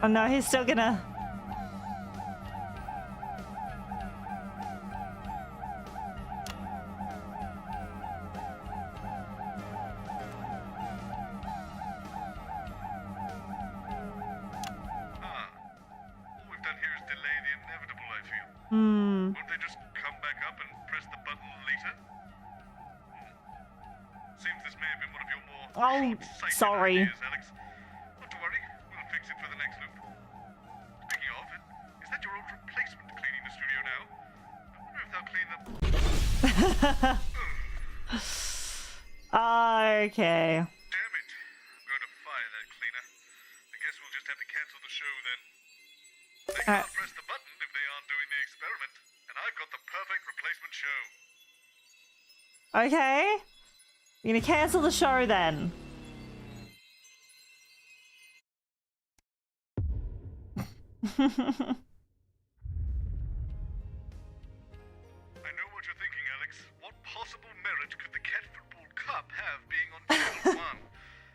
Oh no, he's still gonna... all we've done here is delay the inevitable, I feel. Won't they just come back up and press the button later? See Oh, sorry. Ideas, Alex. Not to worry, we'll fix it for the next loop. Speaking of, is that your old replacement cleaning the studio now? I wonder if they'll clean them. Okay. Damn it. I'm going to fire that cleaner. I guess we'll just have to cancel the show then. They can't press the button if they aren't doing the experiment. And I've got the perfect replacement show. Okay. You're gonna cancel the show then. I know what you're thinking, Alex. What possible merit could the Cat Football Cup have being on Channel 1?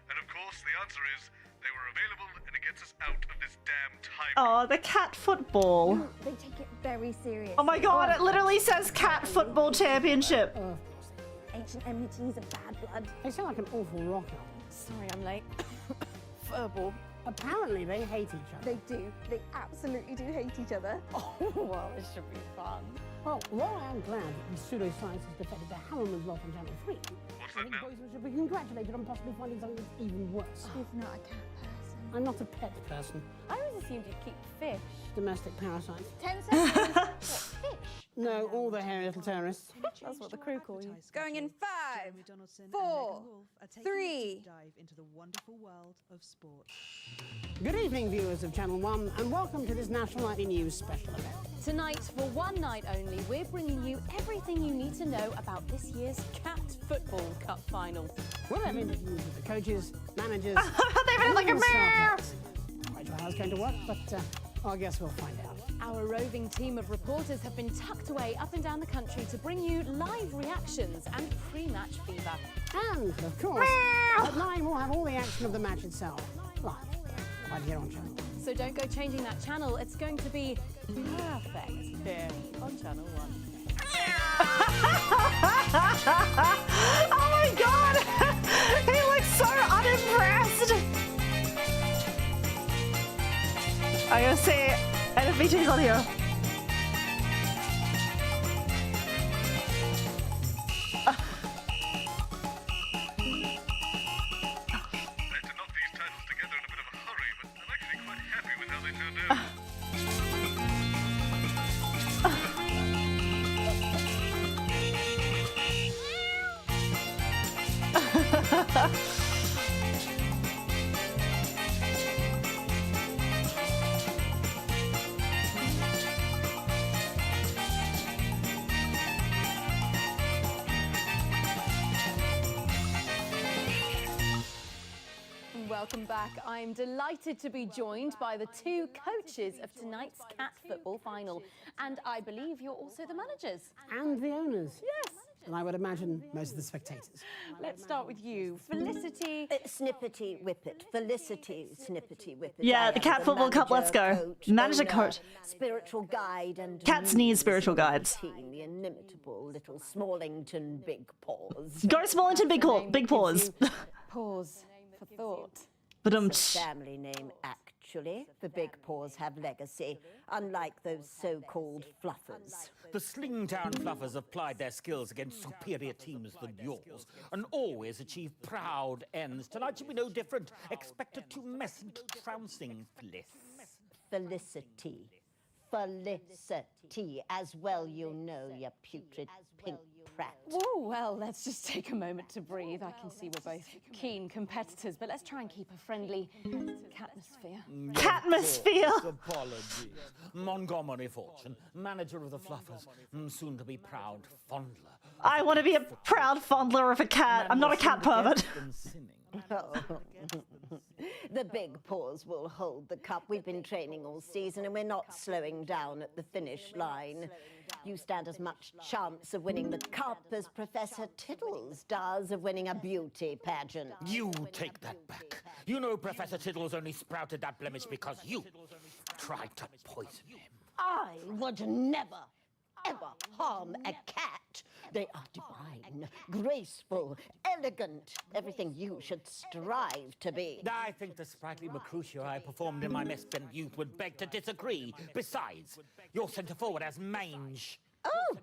And of course, the answer is they were available and it gets us out of this damn time. Oh, the cat football. They take it very seriously. Oh my god, it literally says Cat Football Championship. Ancient enmities of bad blood. They sound like an awful rock album. Sorry, I'm late. Furball. Apparently, they hate each other. They do. They absolutely do hate each other. Oh, well, this should be fun. Well, while I am glad that the pseudoscience has defended the Hammerman's lot on Channel 3, I think boys should be congratulated on possibly finding something that's even worse. She's not a cat person. I'm not a pet person. I always assumed you'd keep fish. Domestic parasites. 10 seconds. What, fish? No, all the hairy little terrorists. That's what the crew call you. Going in 5, 4, 3. Dive into the wonderful world of sport. Good evening, viewers of Channel 1, and welcome to this National Nightly News special event. Tonight, for one night only, we're bringing you everything you need to know about this year's Cat Football Cup final. We'll have interviews with the coaches, managers, They've been like a mare. Quite sure how it's going to work, but I guess we'll find out. Our roving team of reporters have been tucked away up and down the country to bring you live reactions and pre-match fever. And, of course, at 9 we'll have all the action of the match itself. Live, right here on Channel 1. So don't go changing that channel. It's going to be perfect here on Channel 1. Oh my god! He looks so unimpressed! I gotta say, VTU's on here. I had to knock these titles together in a bit of a hurry, but I'm actually quite happy with how they turned out. Welcome back. I'm delighted to be joined by the two coaches of tonight's Cat Football final. And I believe you're also the managers. And the owners. Yes. And I would imagine most of the spectators. Let's start with you. Felicity. Snippety Whippet. Felicity Snippety Whippet. Yeah, the Cat Football Cup, let's go. Manager, coach. Spiritual guide and... Cats need spiritual guides. The inimitable little Smallington Big Paws. Go Smallington Big Paws. Pause for thought. But It's a family name, actually. The Big Paws have legacy, unlike those so-called fluffers. The Slingtown Fluffers have plied their skills against superior teams than yours and always achieve proud ends. Tonight should be no different. Expect a tumescent trouncing, Felicity. Felicity, as well you know, you putrid pink prat. Oh, well, let's just take a moment to breathe. I can see we're both keen competitors, but let's try and keep a friendly catmosphere. Catmosphere! Apologies. Montgomery Fortune, manager of the Fluffers, soon to be proud fondler. I want to be a proud fondler of a cat. I'm not a cat pervert. The Big Paws will hold the cup. We've been training all season and we're not slowing down at the finish line. You stand as much chance of winning the cup as Professor Tittles does of winning a beauty pageant. You take that back. You know Professor Tittles only sprouted that blemish because you tried to poison him. I would never, ever harm a cat. They are divine, graceful, elegant, everything you should strive to be. I think the sprightly Mercutio I performed in my misspent youth would beg to disagree. Besides, your centre forward has mange. Oh,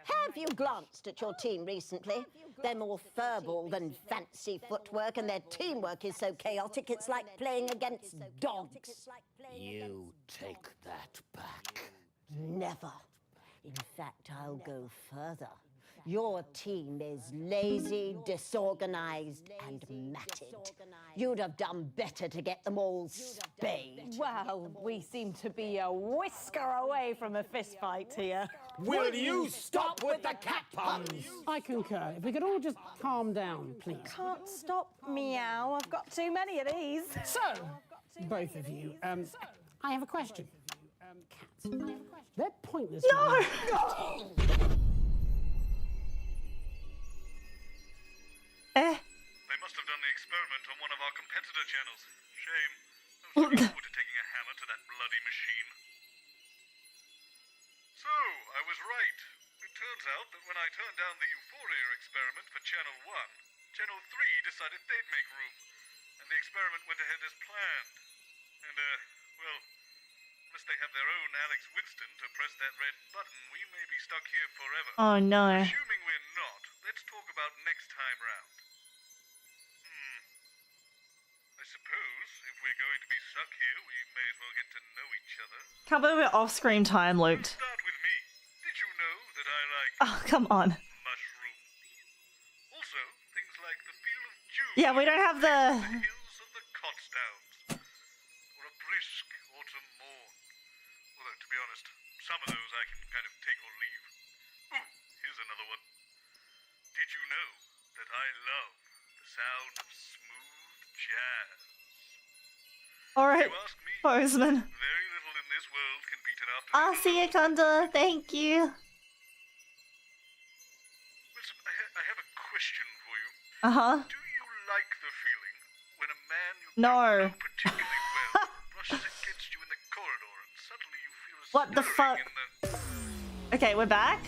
have you glanced at your team recently? They're more verbal than fancy footwork, and their teamwork is so chaotic it's like playing against dogs. You take that back. Never. In fact, I'll go further. Your team is lazy, disorganized, and matted. You'd have done better to get them all spayed. Well, we seem to be a whisker away from a fist fight here. Will you stop with the cat puns? I concur. If we could all just calm down, please. Can't stop meow. I've got too many of these. So, both of you, I have a question. Cats. They're pointless. No! They must have done the experiment on one of our competitor channels. Shame. I was looking forward to taking a hammer to that bloody machine. So, I was right. It turns out that when I turned down the Euphoria experiment for Channel 1, Channel 3 decided they'd make room, and the experiment went ahead as planned. And, well, unless they have their own Alex Winston to press that red button, we may be stuck here forever. Oh no. Assuming we're not, let's talk about next time round. I suppose if we're going to be stuck here, we may as well get to know each other. Can't believe we're off-screen time looped. Start with me. Did you know that I like Oh, come on. mushrooms? Also, things like the feel of June. Yeah, we don't have the... hills of the Cotsdowns. Or a brisk autumn morn. Although, to be honest, some of those I can kind of take or leave. Ooh, here's another one. Did you know that I love the sound of smooth jazz? Alright, Bozeman. Very little in this world can beat an afternoon. I'll see you, Conda. Thank you. Listen, I have a question for you. Uh-huh. Do you like the feeling when a man you No. don't know particularly well brushes against you in the corridor and suddenly you feel a What the fuck? stirring in the... Okay, we're back.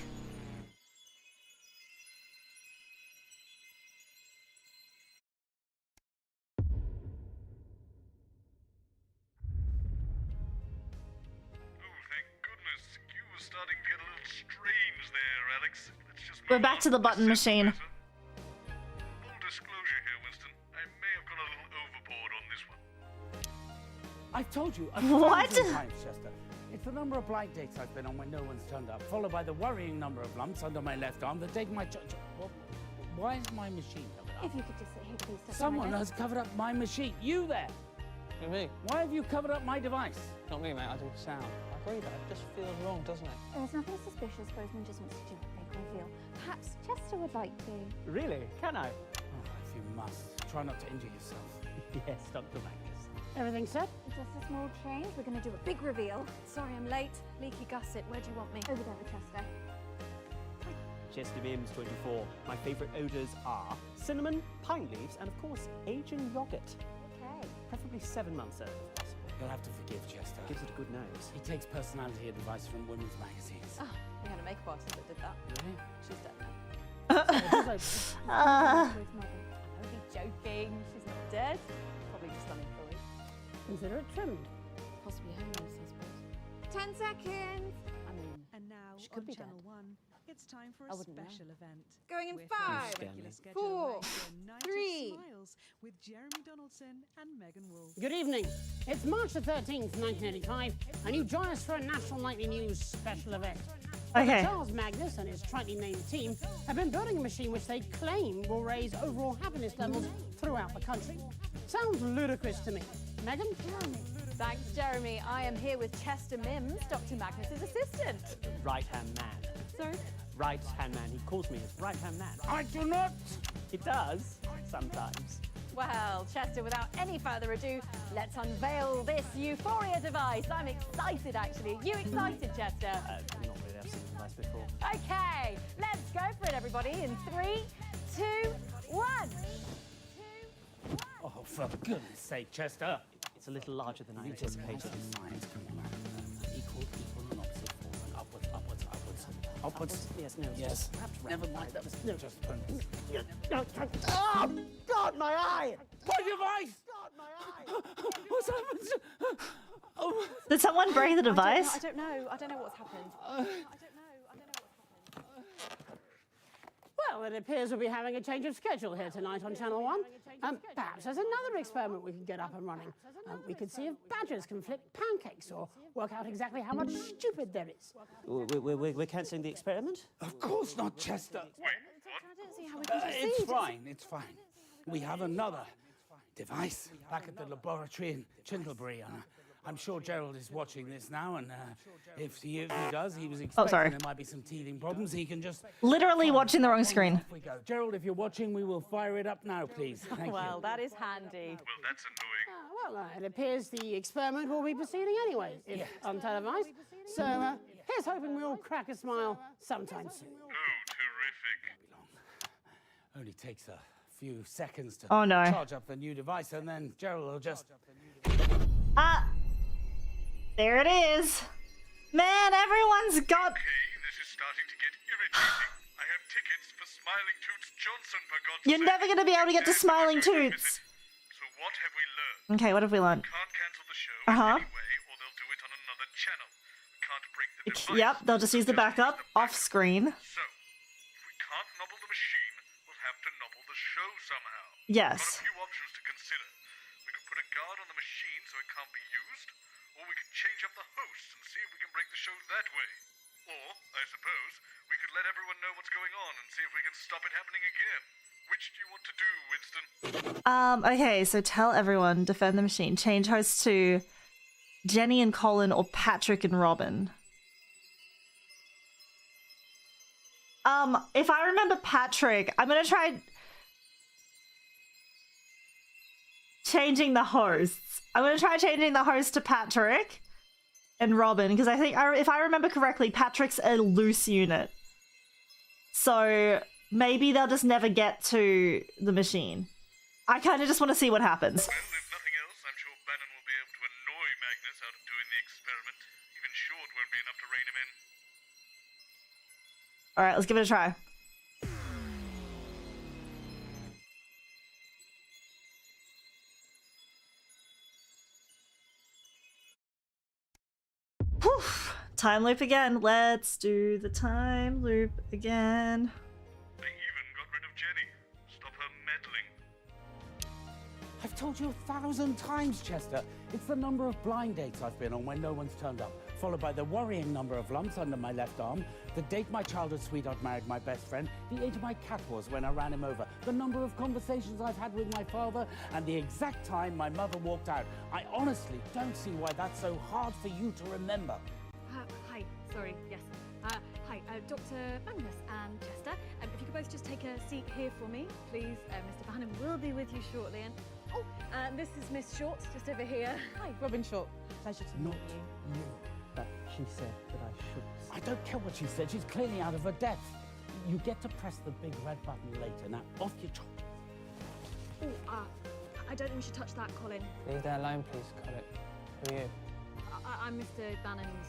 Starting to get a little strange there, Alex. Let's just We're back to the button machine. Full disclosure here, Winston. I may have gone a little overboard on this one. I've told you. What? Times, Chester. It's the number of blind dates I've been on when no one's turned up, followed by the worrying number of lumps under my left arm that take my... Well, why is my machine covered up? If you could just sit here, please. Dr. Someone Magnus. has covered up my machine. You there? Me? Why have you covered up my device? Not me, mate. I do sound. I agree, though. It just feels wrong, doesn't it? There's nothing suspicious. Bozeman just wants to do what they can feel. Perhaps Chester would like to. Really? Can I? Oh, if you must. Try not to injure yourself. Yes, Dr. Magnus. Everything set? Just a small change. We're going to do a big reveal. Sorry, I'm late. Leaky gusset. Where do you want me? Over there with Chester. Chester Mims 24. My favourite odours are cinnamon, pine leaves, and of course, aging yogurt. Okay. Preferably 7 months old if possible. You'll have to forgive Chester. Gives it a good nose. He takes personality advice from women's magazines. Oh, we had a makeup artist that did that. Really? She's dead now. With Megan. I'm only joking. She's not dead. Probably just unemployed. Consider it trimmed. Possibly homeless, I suppose. 10 seconds. I mean, And now She could on be Channel dead. 1, it's time for I a wouldn't know. special event. Going in We're 5, throwing regular Scary. schedule 4, away for a night of 3. smiles with Jeremy Donaldson and Megan Wolf. Good evening. It's March the 13th, 1985, and you join us for a National Nightly News special event. Okay. Charles Magnus and his tritely named team have been building a machine which they claim will raise overall happiness levels throughout the country. Sounds ludicrous to me. Megan? Thanks, Jeremy. I am here with Chester Mims, Dr. Magnus's assistant. Right-hand man. Sorry? Right-hand man. He calls me his right-hand man. I do not! He does, sometimes. Well, Chester, without any further ado, let's unveil this Euphoria device. I'm excited, actually. You excited, Chester? Not really, I've seen the device before. Okay, let's go for it, everybody. In 3, 2, 1. Oh, for goodness sake, Chester. It's a little larger than I You just make anticipated. some lines, come on. Equal, and opposite force, and upwards. Upwards. Yes, no. Yes. Perhaps Never mind, that was just... Oh, God, my eye! My device! God, my eye! What's happened? Oh. Did someone break the device? I don't know. I don't know what's happened. Well, it appears we'll be having a change of schedule here tonight on Channel 1. Perhaps there's another experiment we can get up and running. We could see if badgers can flip pancakes or work out exactly how much stupid there is. We're cancelling the experiment? Of course not, Chester. I don't see how we can proceed. It's fine, it's fine. We have another device back at the laboratory in Chindlebury. I'm sure Gerald is watching this now, and if he does, he was expecting there might be some teething problems. He can just... Literally watching the wrong screen. Off we go. Gerald, if you're watching, we will fire it up now, please. Thank Well, you. that is handy. Well, that's annoying. It appears the experiment will be proceeding anyway, if untelevised. So here's hoping we all crack a smile sometime soon. Oh, terrific. Only takes a few seconds to Oh, no. charge up the new device, and then Gerald will just... There it is. Man, everyone's got... Okay, this is starting to get irritating. I have tickets for Smiling Toots Johnson, for God's You're sake. never going to be able to get to Smiling Toots. So what have we learned? Okay, what have we learned? Can't cancel the show Uh-huh. anyway, or they'll do it on another channel. We can't break the device. Yep, they'll just use the backup off screen. So, if we can't nobble the machine, we'll have to nobble the show somehow. Yes. Got a few options to consider. We could put a guard on the machine so it can't be used, or we could change up the host and see if we can break the show that way. Or, I suppose, we could let everyone know what's going on and see if we can stop it happening again. Which do you want to do, Winston? Okay, so tell everyone, defend the machine. Change hosts to Jenny and Colin or Patrick and Robin. If I remember Patrick, I'm gonna try changing the hosts. I'm gonna try changing the host to Patrick and Robin, because I think, if I remember correctly, Patrick's a loose unit. So maybe they'll just never get to the machine. I kind of just want to see what happens. Well, if nothing else, I'm sure Bannon will be able to annoy Magnus out of doing the experiment. Even Short won't be enough to rein him in. Alright, let's give it a try. Whew. Time loop again. Let's do the time loop again. They even got rid of Jenny. Stop her meddling. I've told you 1,000 times, Chester. It's the number of blind dates I've been on when no one's turned up, followed by the worrying number of lumps under my left arm, the date my childhood sweetheart married my best friend, the age my cat was when I ran him over, the number of conversations I've had with my father, and the exact time my mother walked out. I honestly don't see why that's so hard for you to remember. Hi, sorry, yes. Hi, Dr. Magnus and Chester. If you could both just take a seat here for me, please. Mr. Bannon will be with you shortly. And this is Miss Short, just over here. Hi, Robin Short. Pleasure to meet you. You. But she said that I should. I don't care what she said. She's clearly out of her depth. You get to press the big red button later. Now, off you talk. I don't think we should touch that, Colin. Leave that alone, please, Colin. Who are you? I'm Mr. Bannon's...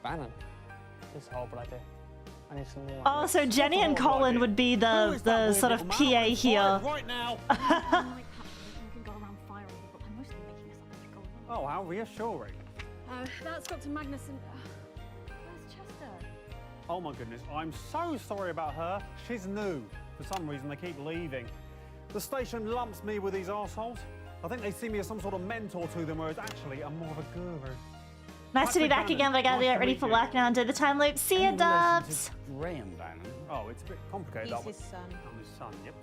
Bannon? This is a horrible idea. I need some more. Oh, so Jenny and Colin would be the sort of PA here. Right now. Oh, how reassuring. That's Dr. Magnus and... where's Chester? Oh my goodness, I'm so sorry about her. She's new. For some reason, they keep leaving. The station lumps me with these arseholes. I think they see me as some sort of mentor to them, whereas actually I'm more of a guru. Nice to be back again, but I gotta get ready for work now and do the time loop. See ya, Dubs! Graham Bannon. Oh, it's a bit complicated. He's his son. I'm his son, yep.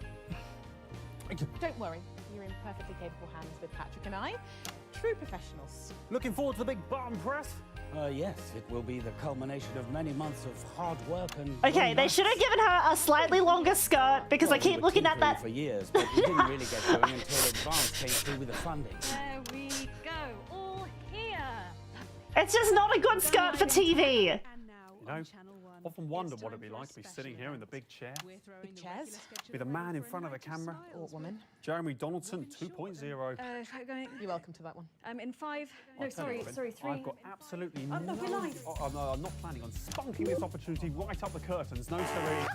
Don't worry, you're in perfectly capable hands with Patrick and I. True professionals. Looking forward to the big button press? Yes, it will be the culmination of many months of hard work and... Okay, they should have given her a slightly longer skirt because I keep looking at that. For years, but we didn't really get going until Advance came through with the funding. There we go, all here. It's just not a good skirt for TV. You know, often wondered what it'd be like to be sitting here in the big chair. Big chairs? With a man in front of a camera. Or woman. Jeremy Donaldson 2.0. You're welcome to that one. In 5... I'll No, tell you, sorry, Robin, 3... I've got absolutely Oh, no, we're live. I'm not planning on spunking this opportunity right up the curtains. No, sirree.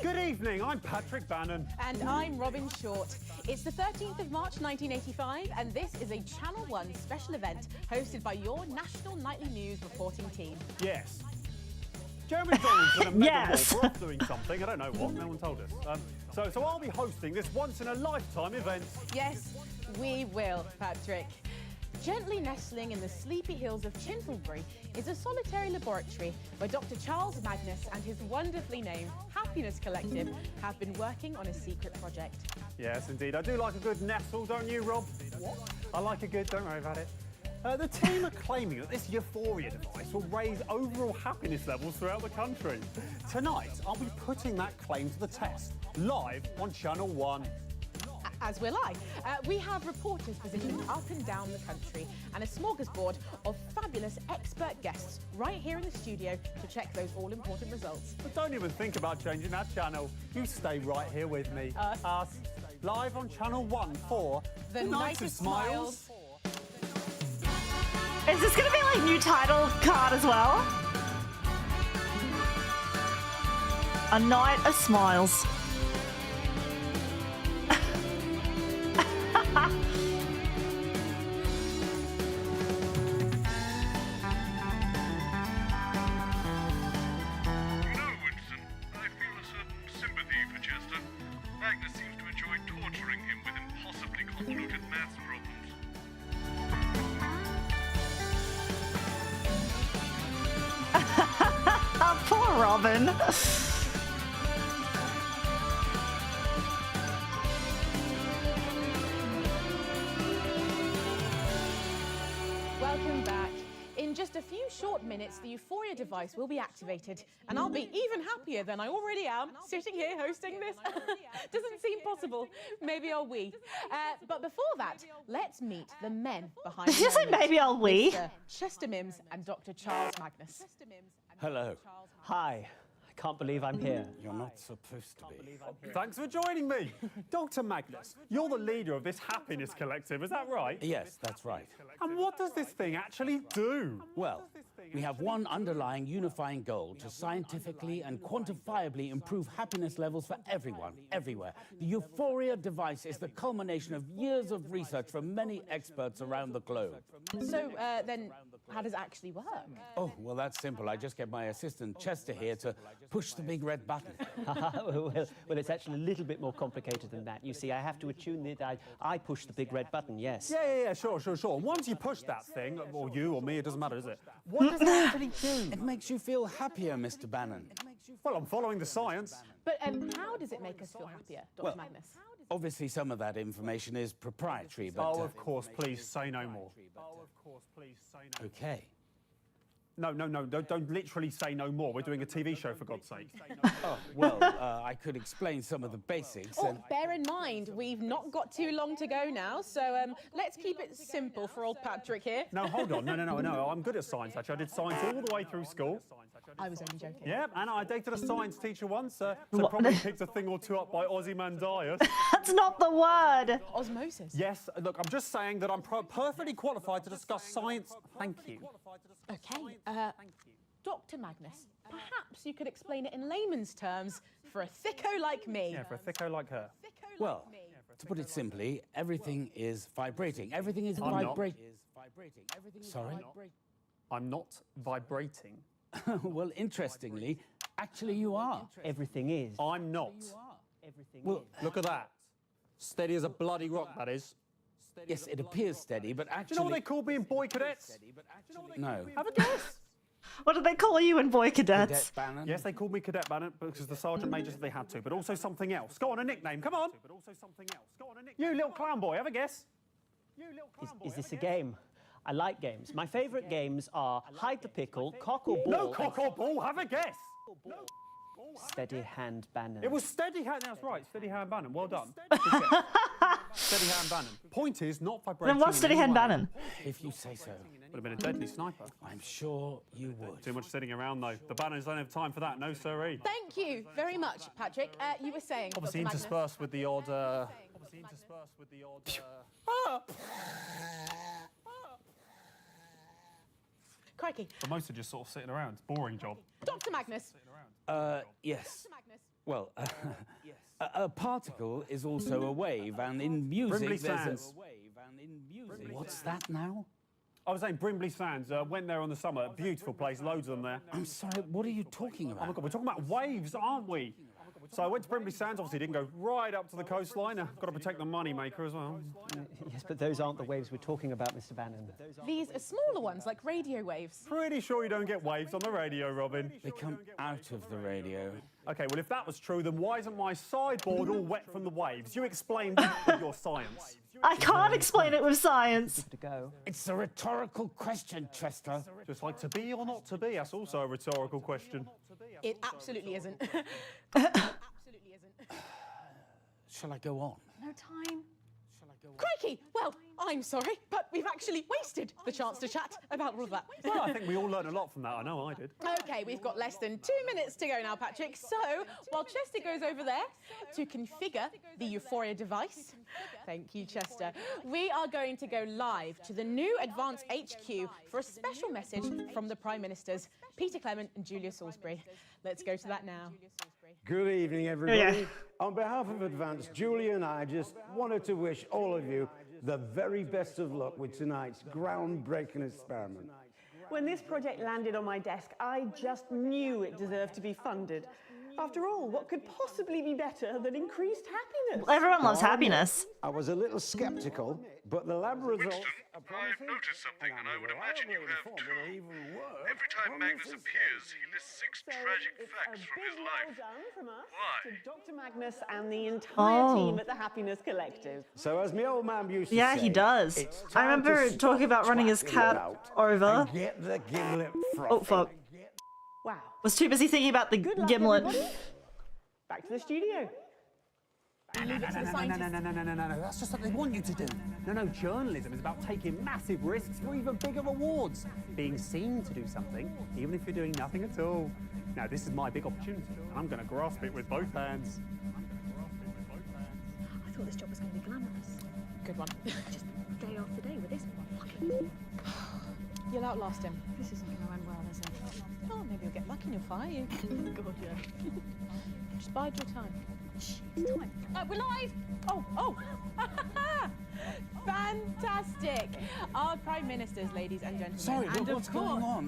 Good evening, I'm Patrick Bannon. And I'm Robin Short. It's the 13th of March 1985, and this is a Channel 1 special event hosted by your national nightly news reporting team. Yes. Jeremy Donaldson and Megan Yes. Wolf are off doing something. I don't know what. No one told us. So I'll be hosting this once-in-a-lifetime event. Yes, we will, Patrick. Gently nestling in the sleepy hills of Chintlebury is a solitary laboratory where Dr. Charles Magnus and his wonderfully named Happiness Collective have been working on a secret project. Yes, indeed. I do like a good nestle, don't you, Rob? What? I like a good, don't worry about it. The team are claiming that this Euphoria device will raise overall happiness levels throughout the country. Tonight, I'll be putting that claim to the test, live on Channel 1. As will I. We have reporters positioned up and down the country and a smorgasbord of fabulous expert guests right here in the studio to check those all-important results. But don't even think about changing that channel. You stay right here with me. Us. Live on Channel 1 for The Night of Smiles. Is this going to be like new title card as well? A Night of Smiles. Magnus seems to enjoy torturing him with impossibly convoluted maths problems. Poor Robin. Welcome back. In just a few short minutes, the Euphoria device will be activated, and I'll be even happier than I already am, sitting here hosting this. Doesn't seem possible. Maybe I'll wee. But before that, let's meet the men behind Did you say maybe I'll wee? Mr. Chester Mims and Dr. Charles Magnus. Hello. Hi. I can't believe I'm here. You're not supposed to be. Thanks for joining me. Dr. Magnus, you're the leader of this Happiness Collective, is that right? Yes, that's right. And what does this thing actually do? Well, we have one underlying unifying goal to scientifically and quantifiably improve happiness levels for everyone, everywhere. The Euphoria device is the culmination of years of research from many experts around the globe. So, then, how does it actually work? Oh, well, that's simple. I just get my assistant, Chester, here to push the big red button. well, it's actually a little bit more complicated than that. You see, I have to attune it. I push the big red button, yes. Yeah, sure. And once you push that thing, or you or me, it doesn't matter, does it? What does it actually do? It makes you feel happier, Mr. Bannon. Well, I'm following the science. But how does it make us feel happier, Dr. Magnus? Obviously, some of that information is proprietary, but... Oh, of course, please say no more. Okay. No, don't literally say no more. We're doing a TV show, for God's sake. Oh, well, I could explain some of the basics. Oh, bear in mind, we've not got too long to go now, so let's keep it simple for old Patrick here. No, hold on. No. I'm good at science, actually. I did science all the way through school. I was only joking. Yeah, and I dated a science teacher once, so probably picked a thing or two up by Ozymandias. That's not the word. Osmosis. Yes, look, I'm just saying that I'm perfectly qualified to discuss science. Thank you. Okay, Dr. Magnus, perhaps you could explain it in layman's terms for a thicko like me. Yeah, for a thicko like her. Well, to put it simply, everything is vibrating. Everything is vibrating. Sorry? I'm not vibrating. Well, interestingly, actually you are. Everything is. I'm not. Everything Well, look at that. Steady as a bloody rock, that is. Yes, it appears steady, but actually... Do you know what they called me in Boy Cadets? No. Have a guess. What did they call you in Boy Cadets? Cadet Bannon? Yes, they called me Cadet Bannon because the Sergeant Major said they had to, but also something else. Go on, a nickname, come on. You little clown boy, have a guess. Is this a game? I like games. My favourite games are hide the pickle, cock or ball. No cock or ball, have a guess. Steady hand Bannon. It was steady hand, that's right, steady hand Bannon, well done. Steady hand Bannon. Point is, not vibrating. Then what's steady hand Bannon? If you say so. Would have been a deadly sniper. I'm sure you would. Too much sitting aroround, though. The Bannons don't have time for that, no siree. Thank you very much, Patrick. You were saying, Obviously Dr. Magnus. interspersed with the odd... Crikey. But most are just sort of sitting around. Boring job. Dr. Magnus. Yes. Well, a particle is also a wave, and in music Brimley there's Sands. What's that now? I was saying Brimley Sands. Went there on the summer. Beautiful place, loads of them there. I'm sorry, what are you talking about? Oh my God, we're talking about waves, aren't we? So I went to Brimley Sands, obviously didn't go right up to the coastline. Got to protect the money maker as well. Yes, but those aren't the waves we're talking about, Mr. Bannon. These are smaller ones, like radio waves. Pretty sure you don't get waves on the radio, Robin. They come out of the radio. Okay, well, if that was true, then why isn't my sideboard all wet from the waves? You explain that with your science. I can't explain it with science. It's a rhetorical question, Chester. Just like to be or not to be, that's also a rhetorical question. It absolutely isn't. Shall I go on? No time. Crikey! Well, I'm sorry, but we've actually wasted the chance to chat about all of that. Well, I think we all learned a lot from that. I know I did. Okay, we've got less than 2 minutes to go now, Patrick. So, while Chester goes over there to configure the Euphoria device, thank you, Chester, we are going to go live to the new Advanced HQ for a special message from the Prime Ministers, Peter Clement and Julia Salisbury. Let's go to that now. Good evening, everybody. On behalf of Advance, Julia and I just wanted to wish all of you the very best of luck with tonight's groundbreaking experiment. When this project landed on my desk, I just knew it deserved to be funded. After all, what could possibly be better than increased happiness? Everyone loves happiness. I was a little skeptical, but the lab results... I've noticed something, and I would imagine you have too. Every time Magnus appears, he lists 6 tragic facts from his life. Why? To Dr. Magnus and the entire team Oh. at the Happiness Collective. So as my old man used to Yeah, say, he does. it's I time to remember stop talking about running his twatting cat about over. and get the gimlet frothy. Oh, fuck. Wow. Was too busy thinking about the luck, gimlet. everybody. Back to the studio. No, that's just what they want you to do. No, journalism is about taking massive risks for even bigger rewards. Being seen to do something, even if you're doing nothing at all. Now, this is my big opportunity, and I'm going to grasp it with both hands. I thought this job was going to be glamorous. Good one. Just day after day with this fucking... You'll outlast him. This isn't going to end well, is it? Oh, maybe you'll get lucky and he'll fire you. God, yeah. Just bide your time. Time. We're live! Oh! Fantastic! Our Prime Ministers, ladies and gentlemen. Sorry, and what's going on?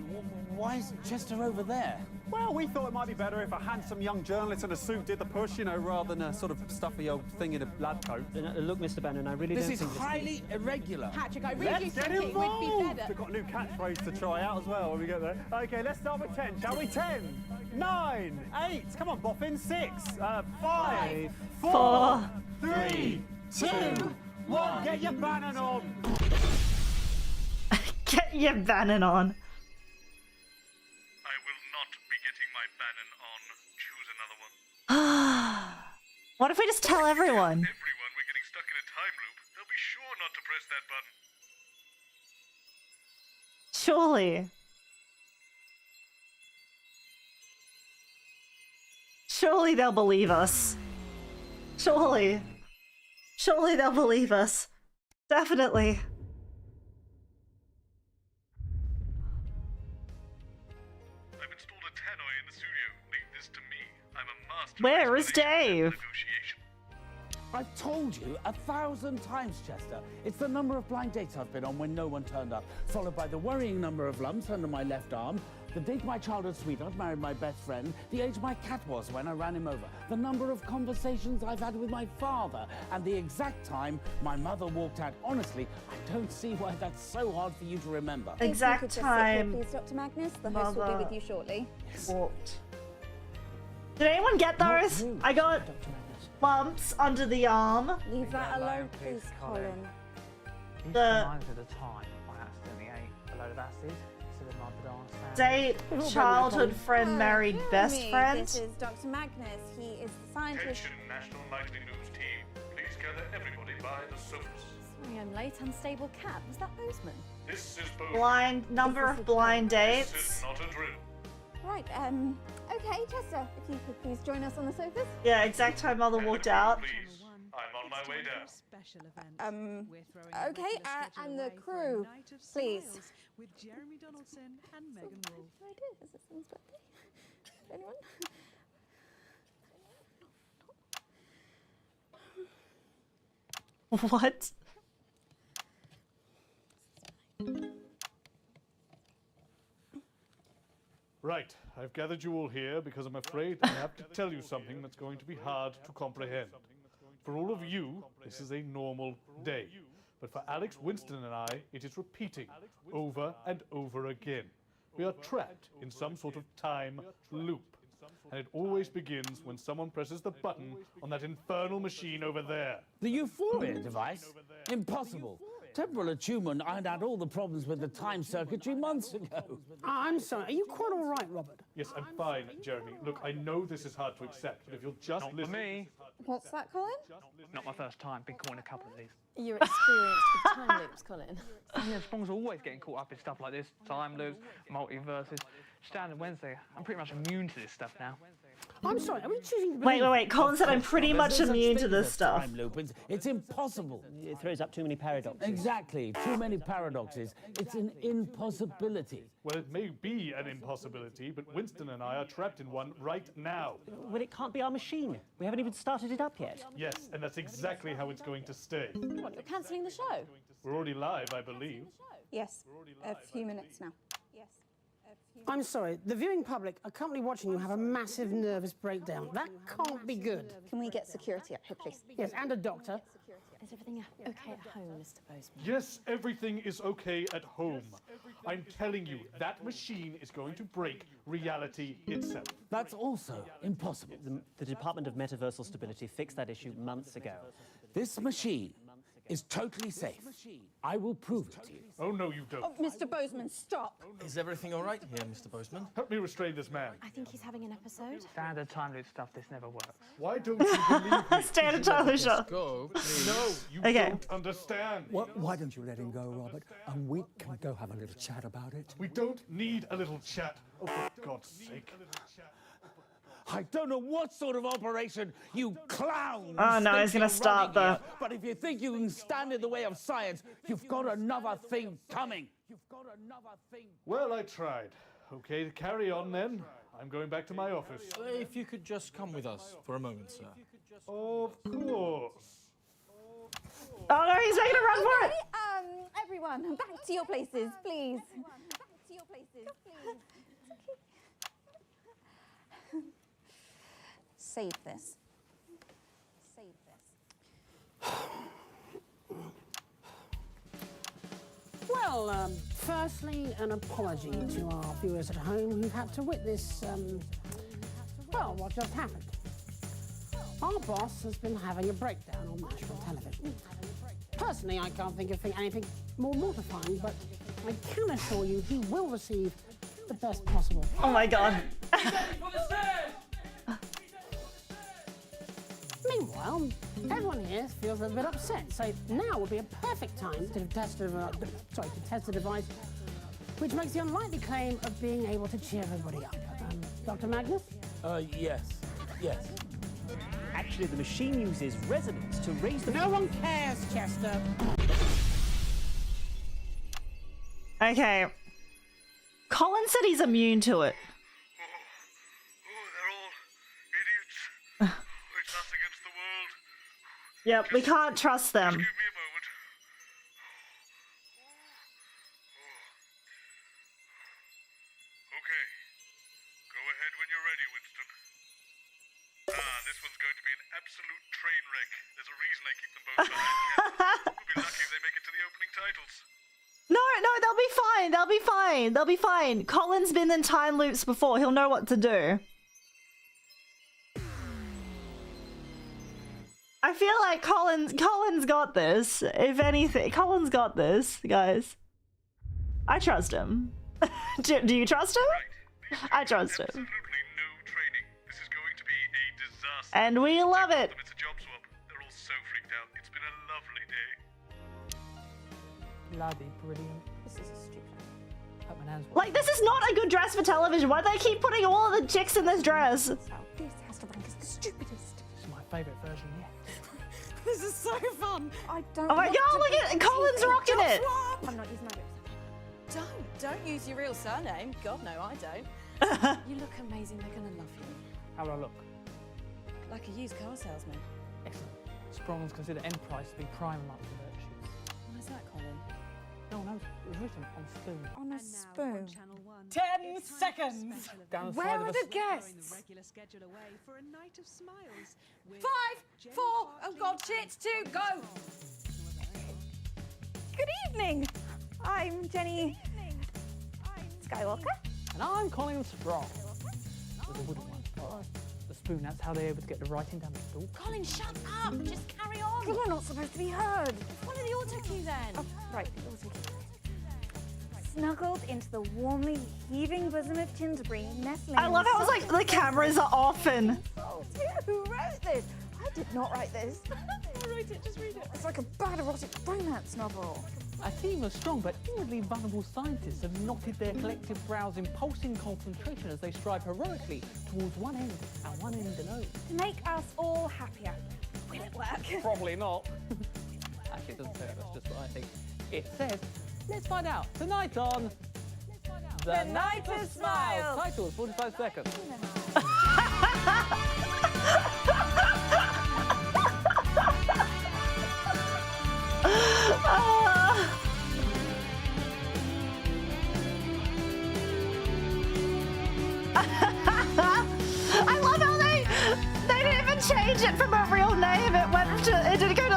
Why is Chester over there? Well, we thought it might be better if a handsome young journalist in a suit did the push, you know, rather than a sort of stuffy old thing in a lab coat. Look, Mr. Bannon, I really This don't is think highly irregular. Patrick, I really Let's get think it would be involved! better. We've got a new catchphrase to try out as well when we get there. Okay, let's start with 10, shall we? 10, 9, 8, come on, Boffin, 6, 5, 4, 3, 2, 1, get your Bannon on! Get your Bannon on. I will not be getting my Bannon on. Choose another one. What if we just tell everyone? Everyone, we're getting stuck in a time loop. They'll be sure not to press that button. Surely. Surely they'll believe us. Surely. Surely they'll believe us. Definitely. I've installed a tannoy in the studio. Leave this to me. I'm a master. Where is Dave? I've told you 1,000 times, Chester. It's the number of blind dates I've been on when no one turned up, followed by the worrying number of lumps under my left arm, the date my childhood sweetheart married my best friend, the age my cat was when I ran him over, the number of conversations I've had with my father, and the exact time my mother walked out. Honestly, I don't see why that's so hard for you to remember. Exact time. Please, Dr. Magnus. The host will be Mother with you shortly. walked. Did anyone get those? I got bumps under the arm. Leave that alone, please, Colin. The reminds me of the time I accidentally ate a load of acid instead of my banana sandwich. date, childhood friend, married Hear best me. friend. This is Dr. Magnus. He is the scientist. Attention, National Nightly News team. Please gather everybody by the sofas. Sorry, I'm late. Unstable cat. Was that Bozeman? This is Bozeman. Blind number of blind This dates. is not a drill. Right, okay, Chester, if you could please join us on the sofas. Yeah, exact time mother walked out. Please, I'm on my way down. Special event. Okay, and the crew, please. With Jeremy Donaldson and Megan Wolf. Is it someone's birthday? Anyone? What? Right, I've gathered you all here because I'm afraid I have to tell you something that's going to be hard to comprehend. For all of you, this is a normal day. But for Alex, Winston and I, it is repeating over and over again. We are trapped in some sort of time loop. And it always begins when someone presses the button on that infernal machine over there. The Euphoria device? Impossible. Temporal attunement ironed out all the problems with the time circuitry months ago. I'm sorry, are you quite all right, Robert? Yes, I'm fine, Jeremy. Look, I know this is hard to accept, but if you'll just listen... For me. What's that, Colin? Not my first time. Been caught in a couple of these. You're experienced with time loops, Colin. Yeah, Sprong's always getting caught up in stuff like this. Time loops, multiverses. Standard Wednesday. I'm pretty much immune to this stuff now. I'm sorry, are we choosing to believe... Wait. Colin said I'm pretty much immune to this stuff. Time loop. It's impossible. It throws up too many paradoxes. Exactly. Too many paradoxes. It's an impossibility. Well, it may be an impossibility, but Winston and I are trapped in one right now. Well, it can't be our machine. We haven't even started it up yet. Yes, and that's exactly how it's going to stay. What, you're cancelling the show? We're already live, I believe. Yes, a few minutes now. Yes. I'm sorry, the viewing public are currently watching you have a massive nervous breakdown. That can't be good. Can we get security up here, please? Yes, and a doctor. Is everything okay at home, Mr. Bozeman? Yes, everything is okay at home. I'm telling you, that machine is going to break reality itself. That's also impossible. The Department of Metaversal Stability fixed that issue months ago. This machine is totally safe. I will prove it to you. Oh, no, you don't. Oh, Mr. Bozeman, stop! Is everything all right here, Mr. Bozeman? Help me restrain this man. I think he's having an episode. Standard time loop stuff, this never works. Why don't you believe me? Standard time loop stuff. Go, please. No, you Okay. don't understand. Why don't you let him go, Robert, and we can go have a little chat about it? We don't need a little chat. Oh, for God's sake. I don't know what sort of operation you clowns Oh, no, think he's gonna you're start running the- here, but if you think you can stand in the way of science, you've got another thing coming. You've got another thing. Well, I tried. Okay, carry on then. I'm going back to my office. If you could just come with us for a moment, sir. Of course. Oh no, he's making a run for it! Everyone, back to your places, please. Back to your places, please. Save this. Save this. Well, firstly, an apology to our viewers at home who've had to witness, well, what just happened. Our boss has been having a breakdown on national television. Personally, I can't think of anything more mortifying, but I can assure you he will receive the best possible. Oh my God. Meanwhile, everyone here feels a bit upset, so now would be a perfect time to test the device, which makes the unlikely claim of being able to cheer everybody up. Dr. Magnus? Yes. Actually, the machine uses resonance to raise the... No one cares, Chester. Okay. Colin said he's immune to it. Yep, we can't trust them. Give me a moment. Okay. Go ahead when you're ready, Winston. This one's going to be an absolute train wreck. There's a reason I keep them both behind camera. We'll be lucky if they make it to the opening titles. No, they'll be fine. They'll be fine. They'll be fine. Colin's been in time loops before. He'll know what to do. I feel like Colin's got this. If anything, Colin's got this, guys. I trust him. Do you trust him? I trust him. Absolutely no training. This is going to be a disaster. And we love it. It's a job swap. They're all so freaked out. It's been a lovely day. Bloody brilliant. This is stupid. Hope my nan's Like, this is not a good dress for television. Why do they keep putting all of the chicks in this dress? This has to rank as the stupidest. This is my favourite version yet. This is so fun. I don't. Oh my God! Look at Colin's rocking it. I'm not using my lips. Don't use your real surname. God, no, I don't. You look amazing. They're gonna love you. How do I look? Like a used car salesman. Excellent. Sprong's consider end price to be prime amongst the virtues. Why's that, Colin? No one knows. It was written on spoon. On a spoon. 10 seconds. Down the Where side are of the us. guests? Regular schedule away for a night of smiles. 5, 4, oh God, shit, 2, go. Good evening. I'm Jenny Skywalker. And I'm Colin Strong. With a wooden one. Oh, the spoon, that's how they're able to get the writing down the stool. Colin, shut up. Just carry on. You're not supposed to be heard. Follow the auto cue then. Oh, right, the auto cue. Snuggled into the warmly heaving bosom of Tinderbury, nestling. I love how it's like the cameras are off and. Oh dear, who wrote this? I did not write this. I wrote it, just read it. It's like a bad erotic romance novel. A team of strong but inwardly vulnerable scientists have knotted their collective brows in pulsing concentration as they strive heroically towards one end and one end alone. To make us all happier. Will it work? Probably not. Actually, it doesn't say that, that's just what I think. It says, let's find out. Tonight on The Night of Smiles. Title, 45 seconds. I love how they didn't even change it from a real name. It didn't go to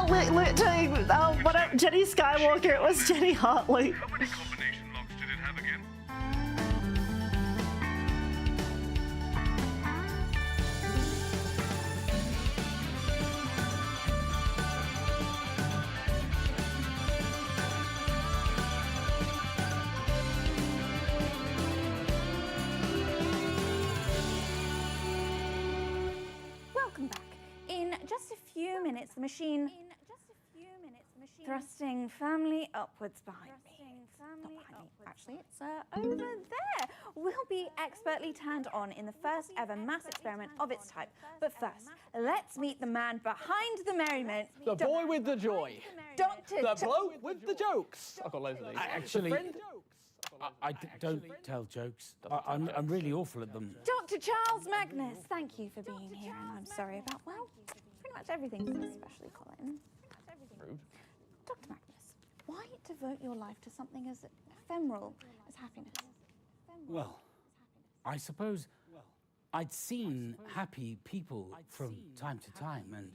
Jenny Skywalker. It was Jenny Hartley. How many combination locks did it have again? Welcome back. In just a few minutes, the machine thrusting firmly upwards behind me. Not behind me, actually, it's over there. Will be expertly turned on in the first ever mass experiment of its type. But first, let's meet the man behind the merriment. The boy with the joy. Dr. The bloke with the jokes. I've got loads of these. Actually, The friend- don't tell jokes. I'm really awful at them. Dr. Charles Magnus, thank you for being here, and I'm sorry about, well, pretty much everything, especially Colin. Rude. Dr. Magnus, why devote your life to something as ephemeral as happiness? Well, I suppose I'd seen happy people from time to time, and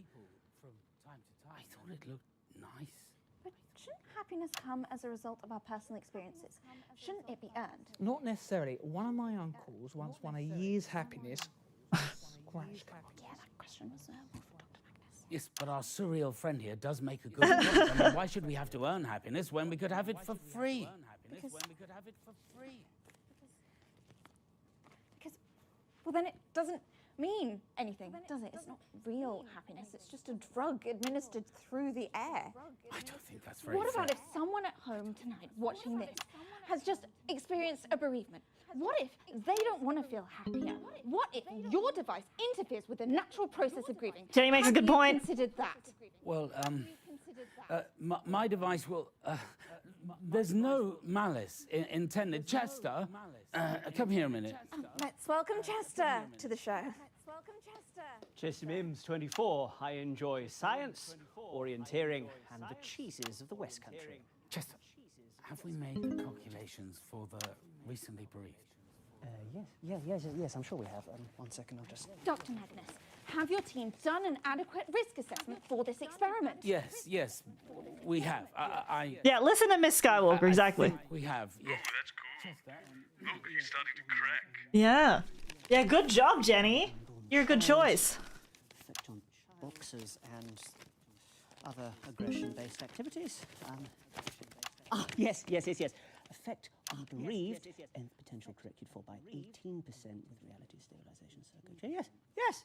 I thought it looked nice. But shouldn't happiness come as a result of our personal experiences? Shouldn't it be earned? Not necessarily. One of my uncles once won a year's happiness. Scratch card. Yeah, that question was more for Dr. Magnus. Yes, but our surreal friend here does make a good point. I mean, why should we have to earn happiness when we could have it for free? Because, well, then it doesn't mean anything, does it? It's not real happiness. It's just a drug administered through the air. I don't think that's very What about fair. if someone at home tonight watching this has just experienced a bereavement? What if they don't want to feel happier? What if your device interferes with the natural process of grieving? Jenny makes a good point. Have you considered that? Well, my device will. There's no malice intended. Chester, come here a minute. Let's welcome Chester to the show. Chester Mims, 24. I enjoy science, orienteering, and the cheeses of the West Country. Chester, have we made the calculations for the recently bereaved? Yes, I'm sure we have. 1 second, I'll just... Dr. Magnus, have your team done an adequate risk assessment for this experiment? Yes, we have. Yeah, listen to Miss Skywalker, exactly. I think we have, yes. Oh, that's cool. Look, he's starting to crack. Yeah. Yeah, good job, Jenny. You're a good choice. Effect on boxers and other aggression-based activities. Yes. Effect on bereaved and potential corrected for by 18% with reality stabilization circuitry.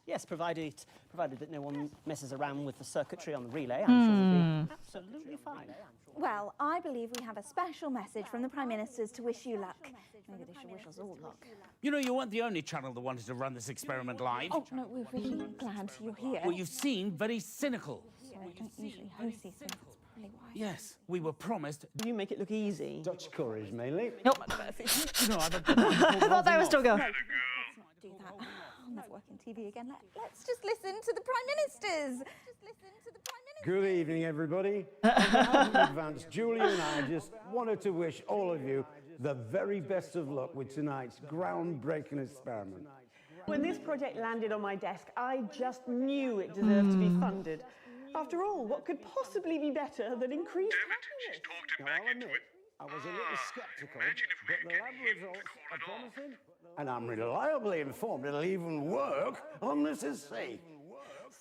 Yes. Provided that no one messes around with the circuitry on the relay, I'm sure it'll be absolutely fine. Well, I believe we have a special message from the Prime Ministers to wish you luck. Maybe they should wish us all luck. You know, you weren't the only channel that wanted to run this experiment live. Oh, no, we're really glad you're here. Well, you seem very cynical. Sorry, I don't usually host these things. That's probably why. Yes, we were promised. You make it look easy. Dutch courage, mainly. Nope. You know, I thought that was still go. Let's not do that. I'll never work in TV again. Let's just listen to the Prime Ministers. Good evening, everybody. On behalf of Advance, Julie and I just wanted to wish all of you the very best of luck with tonight's groundbreaking experiment. When this project landed on my desk, I just knew it deserved to be funded. After all, what could possibly be better than increased happiness? I'll admit, I was a little skeptical, but the lab results are promising, and I'm reliably informed it'll even work on Mrs. C.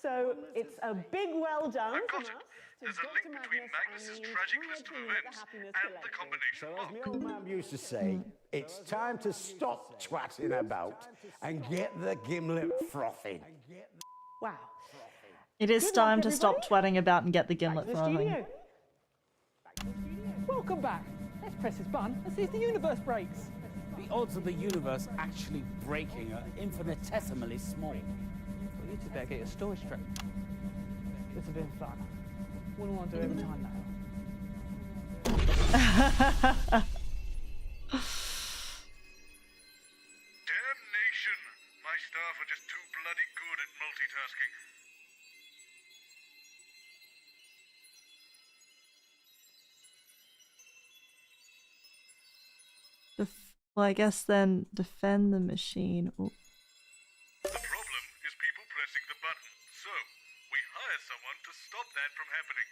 So it's a big well done from us. There's a link between Magnus's tragic list of events and the combination So as lock. my old man used to say, it's time to stop twatting about and get the gimlet frothing. Wow. It is Good time luck, to stop everybody. twatting about and get the gimlet To the frothing. studio. Welcome back. Let's press this button and see if the universe breaks. The odds of the universe actually breaking are infinitesimally small. Well, you two better get your story straight. This has been fun. Wouldn't want to do it every time now. Damnation! My staff are just too bloody good at multitasking. Well, I guess then defend the machine. Ooh. The problem is people pressing the button, so we hire someone to stop that from happening.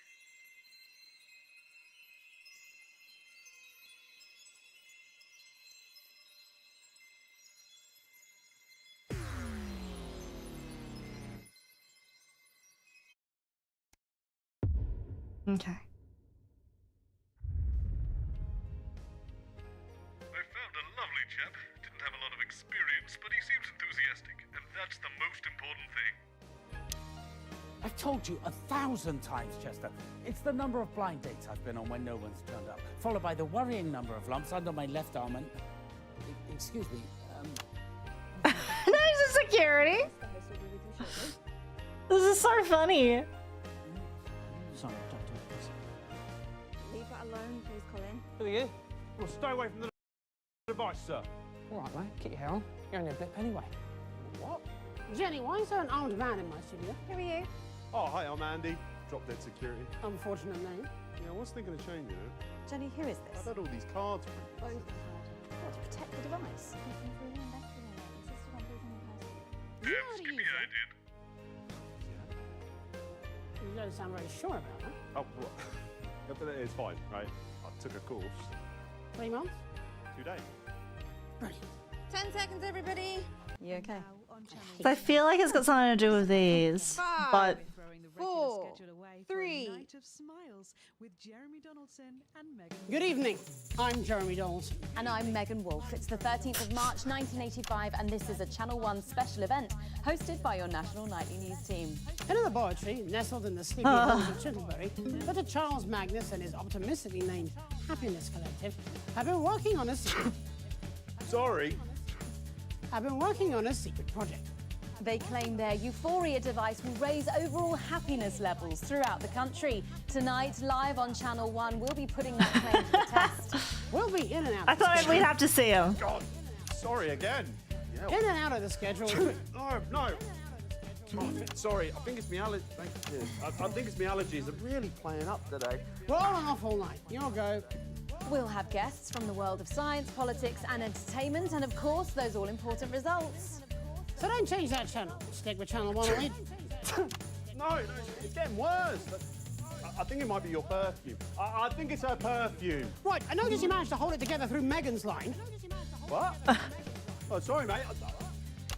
Okay. I found a lovely chap. Didn't have a lot of experience, but he seems enthusiastic, and that's the most important thing. I've told you 1,000 times, Chester. It's the number of blind dates I've been on when no one's turned up, followed by the worrying number of lumps under my left arm and... Excuse me, There's a security! This is so funny! Sorry, don't do this. Leave that alone, please, Colin. Who are you? Well, stay away from the device, sir. All right, mate, keep your hair on. You're only a blip anyway. What? Jenny, why is there an armed man in my studio? Who are you? Oh, hi, I'm Andy. Drop dead security. Unfortunate name. Yeah, I was thinking of changing it. Jenny, who is this? I've had all these cards printed. What, to protect the device? Damn skippy I did. You don't sound very sure about that. Oh, what? Yeah, but it's fine, right? I took a course. 3 months? 2 days. Brilliant. 10 seconds, everybody. You okay? So I feel like it's got something to do with these, but 4, 3. Night of Smiles with Jeremy Donaldson and Megan. Good evening. I'm Jeremy Donaldson. And I'm Megan Wolfe. It's the 13th of March 1985 and this is a Channel 1 special event hosted by your national nightly news team. In a laboratory nestled in the sleepy hills of Chittlebury, Dr. Charles Magnus and his optimistically named Happiness Collective have been working on a secret project. They claim their Euphoria device will raise overall happiness levels throughout the country. Tonight, live on Channel 1, we'll be putting that claim to the test. We'll be in and out. I thought we'd have to see him. God, sorry again. In and out of the schedule. No. Oh, sorry, I think it's my allergies. I think it's my allergies. I'm really playing up today. We're on and off all night. You'll go. We'll have guests from the world of science, politics and entertainment and, of course, those all-important results. So don't change that channel. Stick with Channel 1 only. No, it's getting worse. I think it might be your perfume. I think it's her perfume. Right, I noticed you managed to hold it together through Megan's line. What? Oh, sorry, mate.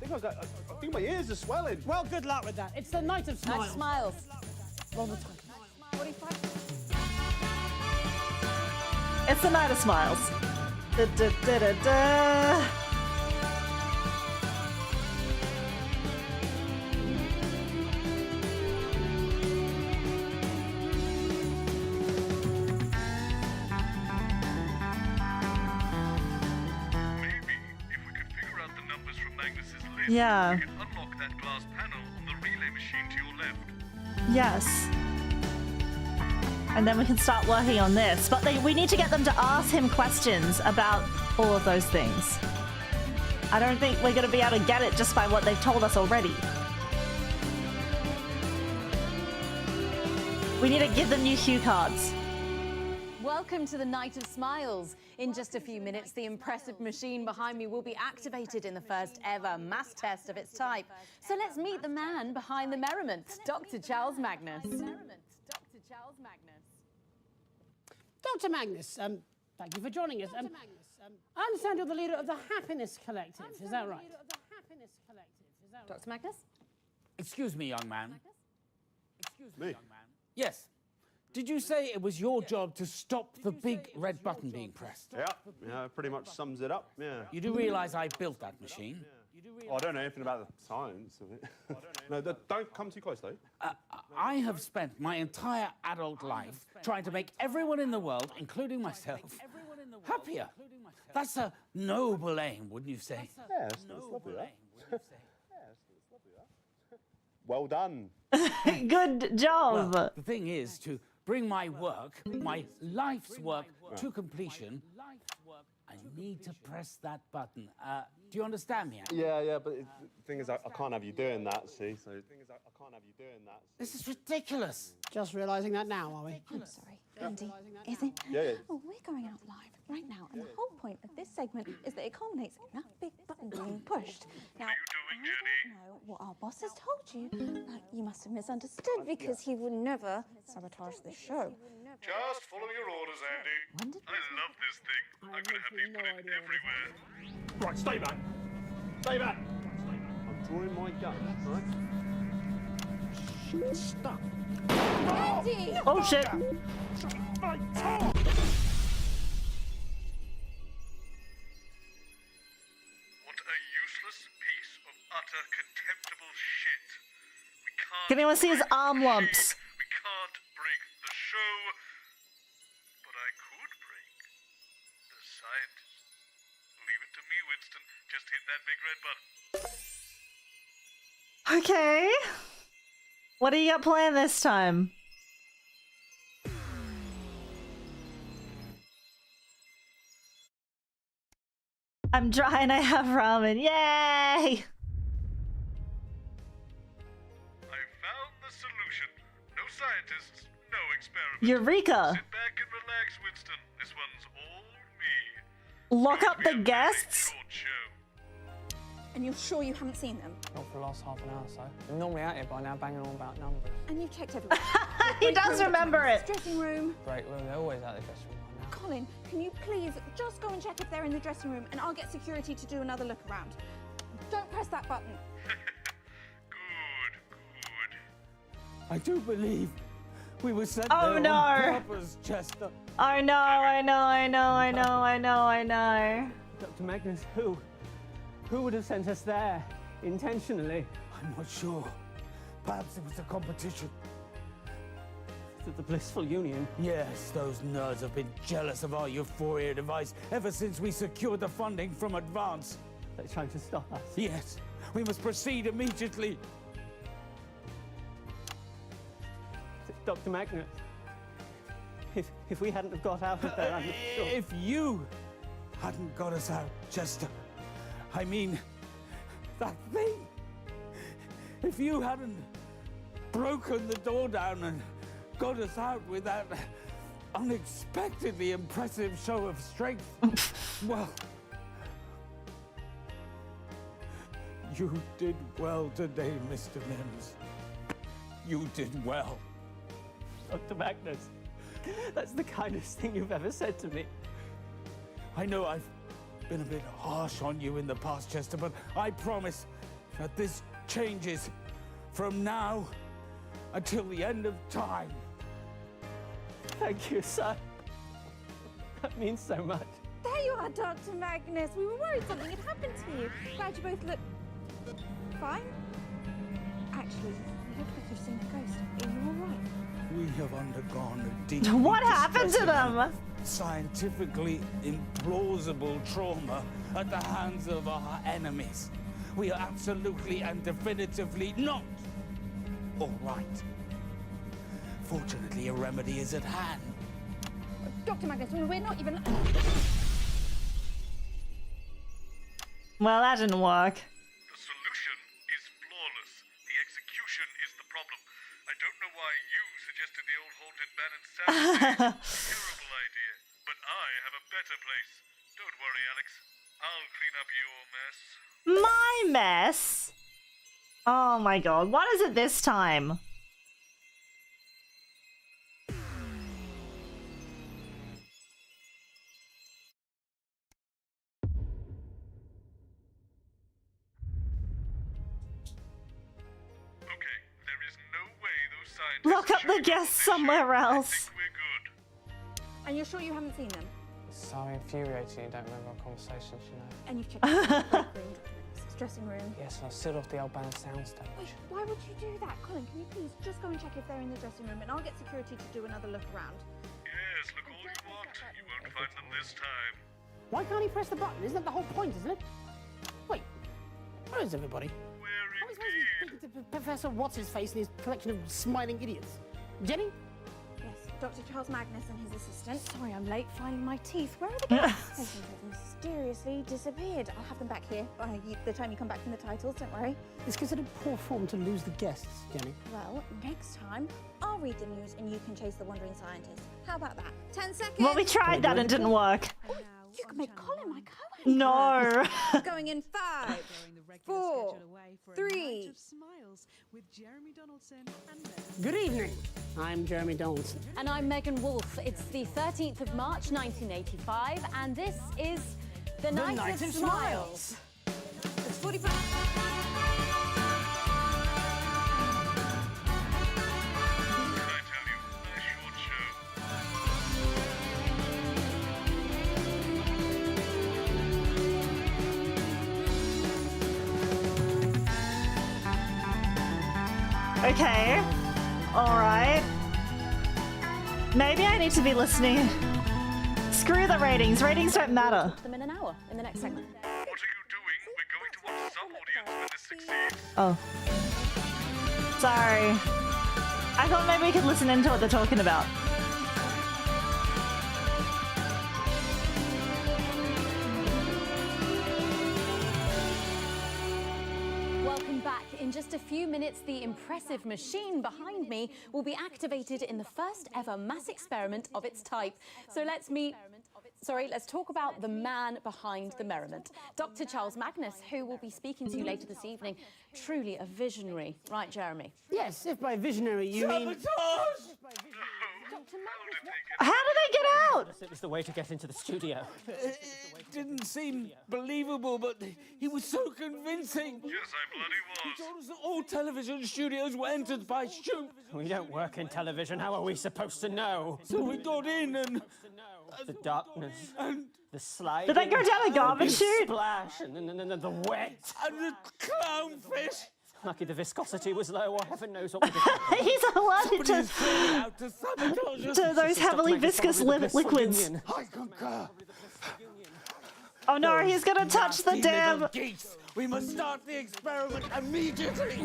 I think my ears are swelling. Well, good luck with that. It's the Night of Smiles. Nice smiles. Roll the time. 45. It's the Night of Smiles. Da, da, da, da, da. Yeah. You can unlock that glass panel on the relay machine to your left. Yes. And then we can start working on this. But we need to get them to ask him questions about all of those things. I don't think we're going to be able to get it just by what they've told us already. We need to give them new cue cards. Welcome to the Night of Smiles. In just a few minutes, the impressive machine behind me will be activated in the first ever mass test of its type. So let's meet the man behind the merriment, Dr. Charles Magnus. Dr. Magnus, thank you for joining us. I understand you're the leader of the Happiness Collective, is that right? Dr. Magnus? Excuse me, young man. Excuse me, young man. Yes. Did you say it was your job to stop the big red button being pressed? Yeah, pretty much sums it up, yeah. You do realize I built that machine? Oh, I don't know anything about the science of it. No, don't come too close, though. I have spent my entire adult life trying to make everyone in the world, including myself, happier. That's a noble aim, wouldn't you say? Yeah, it's lovely, that. Well done. Good job. Well, the thing is, to bring my work, my life's work, to completion, I need to press that button. Do you understand me? Yeah, but the thing is, I can't have you doing that, see? So, This is ridiculous. Just realising that now, are we? I'm sorry, Andy. Is it? Yeah. Oh, we're going out live right now, and the whole point of this segment is that it culminates in a big button being pushed. Now, I don't know what our boss has told you, but you must have misunderstood because he would never sabotage the show. Just follow your orders, Andy. I love this thing. I'm gonna have these put in everywhere. Right, stay back. Stay back. I'm drawing my gun, right? Stop. Andy! Oh, shit. What a useless piece of utter contemptible shit. We can't. Can anyone see his arm lumps? We can't break the show, but I could break the scientist. Leave it to me, Winston. Just hit that big red button. Okay. What do you got planned this time? I'm dry and I have ramen. Yay! I found the solution. No scientists, no experiments. Eureka! Sit back and relax, Winston. This one's all me. Lock up the guests? Short show. And you're sure you haven't seen them? Not for the last half an hour or so. I'm normally out here by now banging on about numbers. And you've checked everywhere. He does remember it. Dressing room. Break room, they're always out of the dressing room by now. Colin, can you please just go and check if they're in the dressing room, and I'll get security to do another look around. Don't press that button. I do believe we were sent Oh, there no. on purpose, Chester. I know. Dr. Magnus, who? Who would have sent us there intentionally? I'm not sure. Perhaps it was a competition. Is it the Blissful Union? Yes, those nerds have been jealous of our Euphoria device ever since we secured the funding from Advance. They're trying to stop us. Yes, we must proceed immediately. Dr. Magnus, if we hadn't have got out of there, I'm not sure. If you hadn't got us out, Chester, I mean, that thing. If you hadn't broken the door down and got us out with that unexpectedly impressive show of strength, well, you did well today, Mr. Mims. You did well. Dr. Magnus, that's the kindest thing you've ever said to me. I know I've been a bit harsh on you in the past, Chester, but I promise that this changes from now until the end of time. Thank you, sir. That means so much. There you are, Dr. Magnus. We were worried something had happened to you. Glad you both look fine. Actually, you look like you've seen a ghost. Are you all right? We have undergone a deep. What happened to them? Scientifically implausible trauma at the hands of our enemies. We are absolutely and definitively not all right. Fortunately, a remedy is at hand. Dr. Magnus, we're not even... Well, that didn't work. The solution is flawless. The execution is the problem. I don't know why you suggested the old haunted man in Saturday. Terrible idea. But I have a better place. Don't worry, Alex. I'll clean up your mess. My mess? Oh my god, what is it this time? Okay, there is no way those scientists Lock up the guests somewhere else. we're good. And you're sure you haven't seen them? So infuriating you don't remember our conversations, you know. And you've checked the backroom, dressing room. Yes, and I stood off the old band soundstage. Wait, why would you do that? Colin, can you please just go and check if they're in the dressing room and I'll get security to do another look around. Yes, look all you want. You won't find them this time. Why can't he press the button? Isn't that the whole point, isn't it? Wait, where is everybody? Professor What's-His-Face and his collection of smiling idiots. Jenny? Yes, Dr. Charles Magnus and his assistant. Sorry, I'm late filing my teeth. Where are the guests? They seem to have mysteriously disappeared. I'll have them back here by the time you come back from the titles, don't worry. It's considered poor form to lose the guests, Jenny. Well, next time, I'll read the news and you can chase the wandering scientist. How about that? 10 seconds! Well, we tried that and didn't work. Oh, you can make Colin my co-host. No. Going in 5, 4, 3. Good evening. I'm Jeremy Donaldson. And I'm Megan Wolfe. It's the 13th of March, 1985, and this is The Night of Smiles. It's 45. Okay. Alright. Maybe I need to be listening. Screw the ratings. Ratings don't matter. Them in an hour in the next segment. What are you doing? We're going to want some audience when this succeeds. Oh. Sorry. I thought maybe we could listen into what they're talking about. Welcome back. In just a few minutes, the impressive machine behind me will be activated in the first ever mass experiment of its type. So let's talk about the man behind the merriment, Dr. Charles Magnus, who will be speaking to you later this evening. Truly a visionary, right, Jeremy? Yes, if by visionary you mean... How did they get out? It was the way to get into the studio. It didn't seem believable, but he was so convincing. Yes, I bloody was. He told us that all television studios were entered by Shoop. We don't work in television. How are we supposed to know? So we got in and... The darkness, the slide. Did they go down a garbage chute? Splash, and then the wet. And the clownfish. Lucky the viscosity was low, or heaven knows what would have He's allergic to those heavily viscous liquids. I concur. Oh no, he's gonna touch the damn... Geese. We must start the experiment immediately.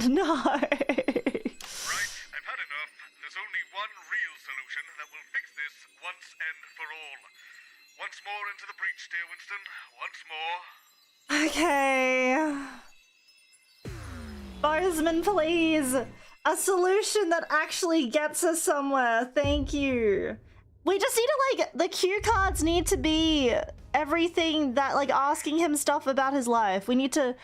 No. Right, I've had enough. There's only one real solution that will fix this once and for all. Once more into the breach, dear Okay. Winston. Once more. Bozeman, please. A solution that actually gets us somewhere. Thank you. We just need to, like, the cue cards need to be everything that, like, asking him stuff about his life. We need to...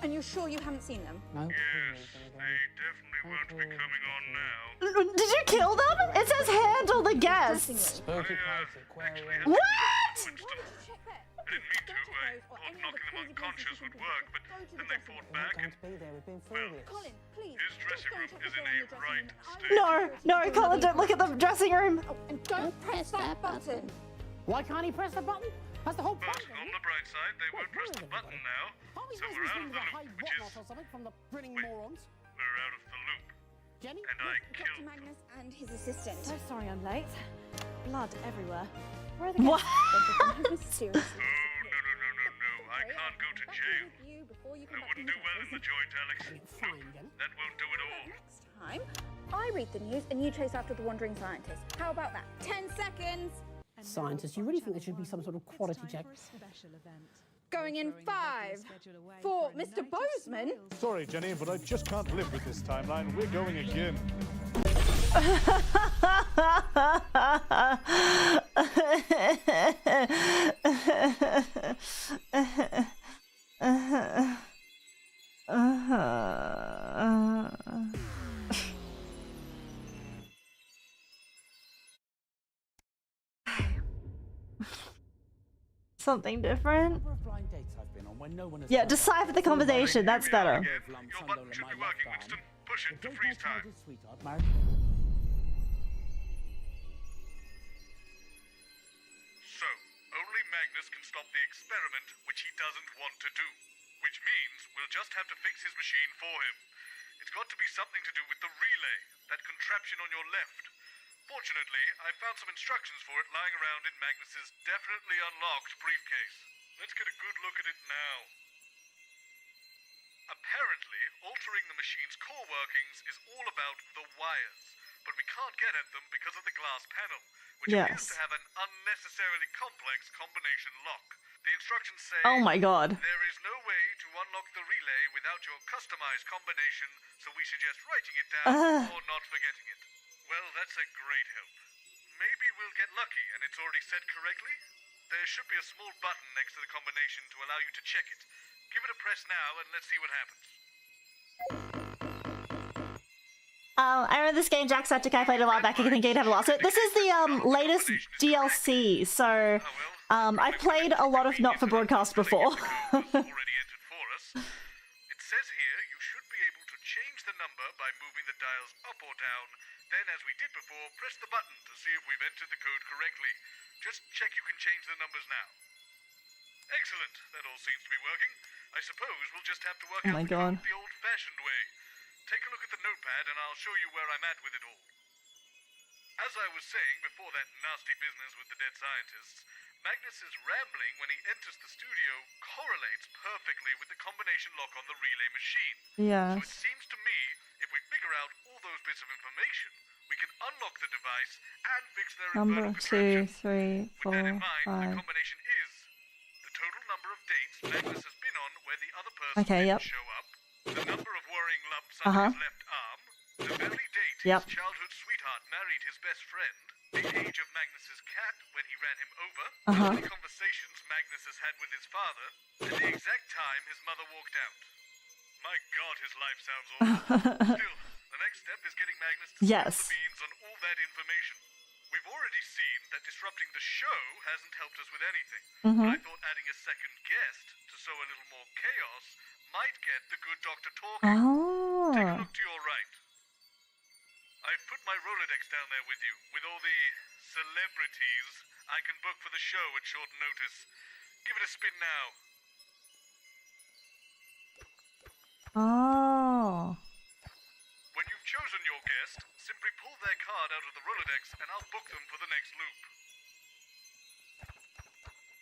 And you're sure you haven't seen them? No. Yes, they definitely won't be coming on now. Did you kill them? It says handle the guests. What? Spooky place, aquarium. What? I didn't mean to. I thought knocking them unconscious would work, but then they fought back and... Colin, please. His dressing room is in a right state. No, Colin, don't look at the dressing room. Oh, and don't press that button. Why can't he press the button? That's the whole But point. on the bright side, they won't press the button now, so we're out of the loop, which is... Or something from the grinning morons. We're out of the loop. Jenny? And I Dr. killed them. Magnus and his assistant. So sorry I'm late. Blood everywhere. Where are the What? Seriously. Oh, no. I can't go to jail. I wouldn't do well in the joint, Alex. That won't do it all. Next time, I read the news and you chase after the wandering scientist. How about that? 10 seconds. Scientists, you really think there should be some sort of quality check? Going in 5, 4, Mr. Bozeman. Sorry, Jenny, but I just can't live with this timeline. We're going again. Something different. Number of blind dates I've been on when no one has Yeah, decipher the combination. That's better. Your button should be working, Winston. Push it to freeze time. So, only Magnus can stop the experiment, which he doesn't want to do. Which means we'll just have to fix his machine for him. It's got to be something to do with the relay, that contraption on your left. Fortunately, I found some instructions for it lying around in Magnus's definitely unlocked briefcase. Let's get a good look at it now. Apparently, altering the machine's core workings is all about the wires, but we can't get at them because of the glass panel, which appears to have an unnecessarily complex combination lock. The instructions say, oh my god. There is no way to unlock the relay without your customized combination, so we suggest writing it down or not forgetting it. Well, that's a great help. Maybe we'll get lucky and it's already set correctly? There should be a small button next to the combination to allow you to check it. Give it a press now and let's see what happens. I remember this game, Jacksepticeye, I played a while back. I think you'd have lost it. This is the latest DLC, so I've played a lot of Not for Broadcast before. It says here you should be able to change the number by moving the dials up or down. Then, as we did before, press the button to see if we've entered the code correctly. Just check you can change the numbers now. Excellent. That all seems to be working. I suppose we'll just have to work out the code the old-fashioned way. Take a look at the notepad and I'll show you where I'm at with it all. As I was saying before that nasty business with the dead scientists, Magnus's rambling when he enters the studio correlates perfectly with the combination lock on the relay machine. Yeah. So it seems to me, if we figure out all those bits of information, we can unlock the device and fix their Number infernal 2, 3, 4, 5. the combination is the total number of dates Magnus has been on where the other person didn't show up, the number of worrying lumps on his left arm, the very date his childhood sweetheart married his best friend, the age of Magnus's cat when he ran him over, how many conversations Magnus has had with his father, and the exact time his mother walked out. My God, his life sounds awful. Still, the next step is getting Magnus to spill the beans on all that information. We've already seen that disrupting the show hasn't helped us with anything. But I thought adding a second guest to sow a little more chaos might get the good doctor talking. Take a look to your right. I've put my Rolodex down there with you, with all the celebrities I can book for the show at short notice. Give it a spin now. Oh. When you've chosen your guest, simply pull their card out of the Rolodex and I'll book them for the next loop.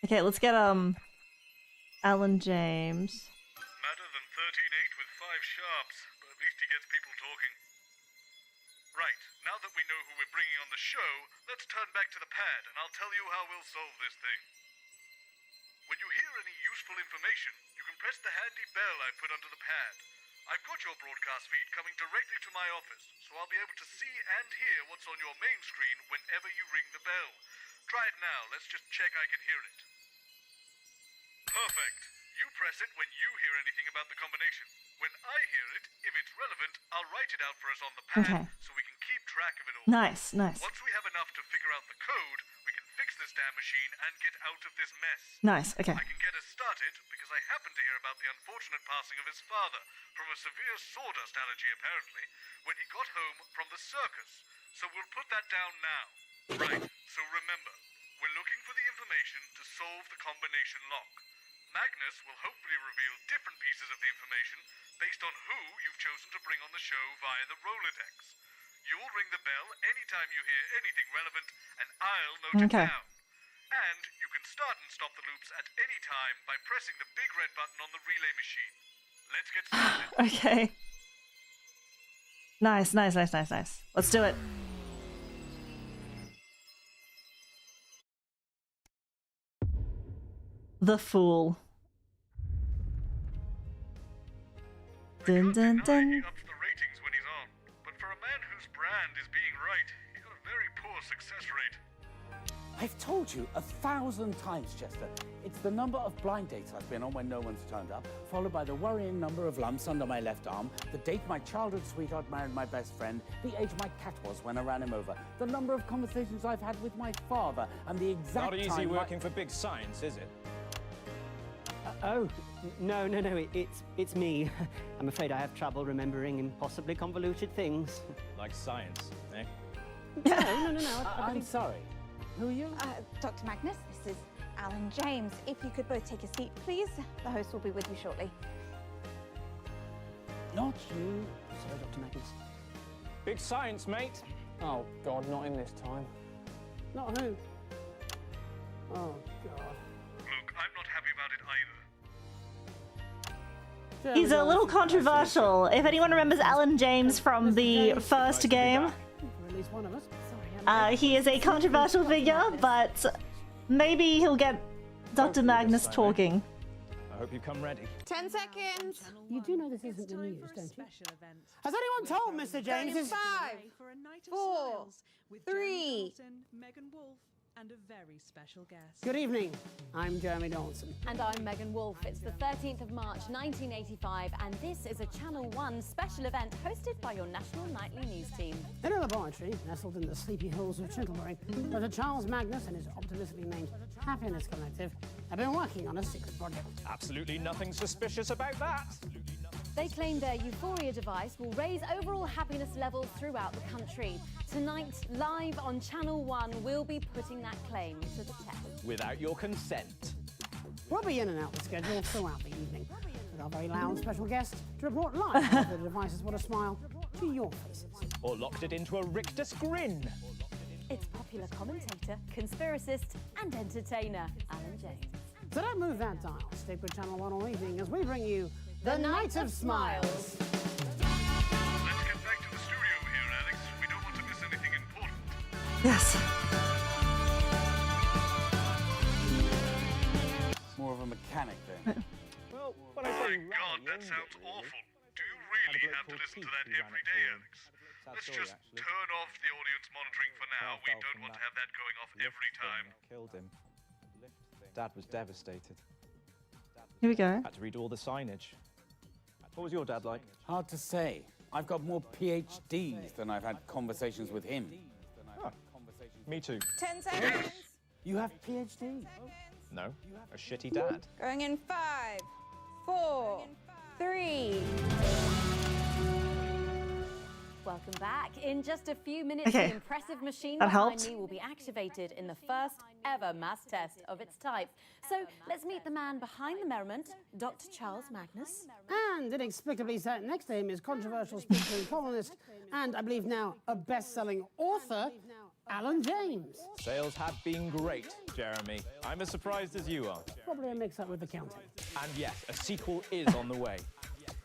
Okay, let's get Alan James. Madder than 13-8 with 5 sharps, but at least he gets people talking. Right, now that we know who we're bringing on the show, let's turn back to the pad and I'll tell you how we'll solve this thing. When you hear any useful information, you can press the handy bell I put under the pad. I've got your broadcast feed coming directly to my office, so I'll be able to see and hear what's on your main screen whenever you ring the bell. Try it now, let's just check I can hear it. Perfect. You press it when you hear anything about the combination. When I hear it, if it's relevant, I'll write it out for us on the pad so we can keep track of it all. Nice, nice. Once we have enough to figure out the code, we can fix this damn machine and get out of this mess. Nice, okay. I can get us started because I happen to hear about the unfortunate passing of his father from a severe sawdust allergy, apparently, when he got home from the circus. So we'll put that down now. Right, so remember, we're looking for the information to solve the combination lock. Magnus will hopefully reveal different pieces of the information based on who you've chosen to bring on the show via the Rolodex. You'll ring the bell anytime you hear anything relevant, and I'll note it down. And you can start and stop the loops at any time by pressing the big red button on the relay machine. Let's get started. Okay. Nice, nice, nice, nice, nice. Let's do it. The Fool. Dun dun dun. He ups the ratings when he's on, but for a man whose brand is being right, he's got a very poor success rate. I've told you 1,000 times, Chester. It's the number of blind dates I've been on when no one's turned up, followed by the worrying number of lumps under my left arm, the date my childhood sweetheart married my best friend, the age my cat was when I ran him over, the number of conversations I've had with my father, and the exact Not easy working for big science, is it? No, it's me. I'm afraid I have trouble remembering impossibly convoluted things. Like science, eh? No. I'm sorry. Who are you? Dr. Magnus, this is Alan James. If you could both take a seat, please. The host will be with you shortly. Not you. Sorry, Dr. Magnus. Big science, mate. Oh, God, not in this time. Not who? Oh, God. Look, I'm not happy about it either. He's a little controversial. If anyone remembers Alan James from the first game, At least one of us. he is a controversial figure, but maybe he'll get Dr. Magnus talking. I hope you come ready. 10 seconds. You do know this isn't the news, don't you? Has anyone told Mr. James? 5, 4, 3. Megan Wolf, and a very special guest. Good evening. I'm Jeremy Donaldson. And I'm Megan Wolf. It's the 13th of March 1985, and this is a Channel 1 special event hosted by your national nightly news team. In a laboratory nestled in the sleepy hills of Chintlebury, Dr. Charles Magnus and his optimistically named Happiness Collective have been working on a secret project. Absolutely nothing suspicious about that. They claim their Euphoria device will raise overall happiness levels throughout the country. Tonight, live on Channel 1, we'll be putting that claim to the test. Without your consent. We'll be in and out the schedule throughout the evening, with our very loud special guest to report live whether the device has brought a smile to your faces. Or locked it into a rictus grin. It's popular commentator, conspiracist, and entertainer, Alan James. So don't move that dial. Stick with Channel 1 all evening as we bring you The Night of Smiles. Let's get back to the studio here, Alex. We don't want to miss anything important. Yes. More of a mechanic then. Well, when Oh I my say God, that sounds awful. Do you really have to listen to that every day, Alex? Let's just turn off the audience monitoring for now. We don't want to have that going off every time. Killed him. Dad was devastated. Here we go. Had to read all the signage. What was your dad like? Hard to say. I've got more PhDs than I've had conversations with him. Oh, me too. 10 seconds. You have PhD? No, a shitty dad. Going in 5, 4, 3. Welcome back. In just a few minutes, Okay. the impressive machine That behind helped. me will be activated in the first ever mass test of its type. So let's meet the man behind the merriment, Dr. Charles Magnus. And inexplicably sat next to him is controversial speaker and columnist, and I believe now a best-selling author, Alan James. Sales have been great, Jeremy. I'm as surprised as you are. Probably a mix-up with the counting. And yes, a sequel is on the way.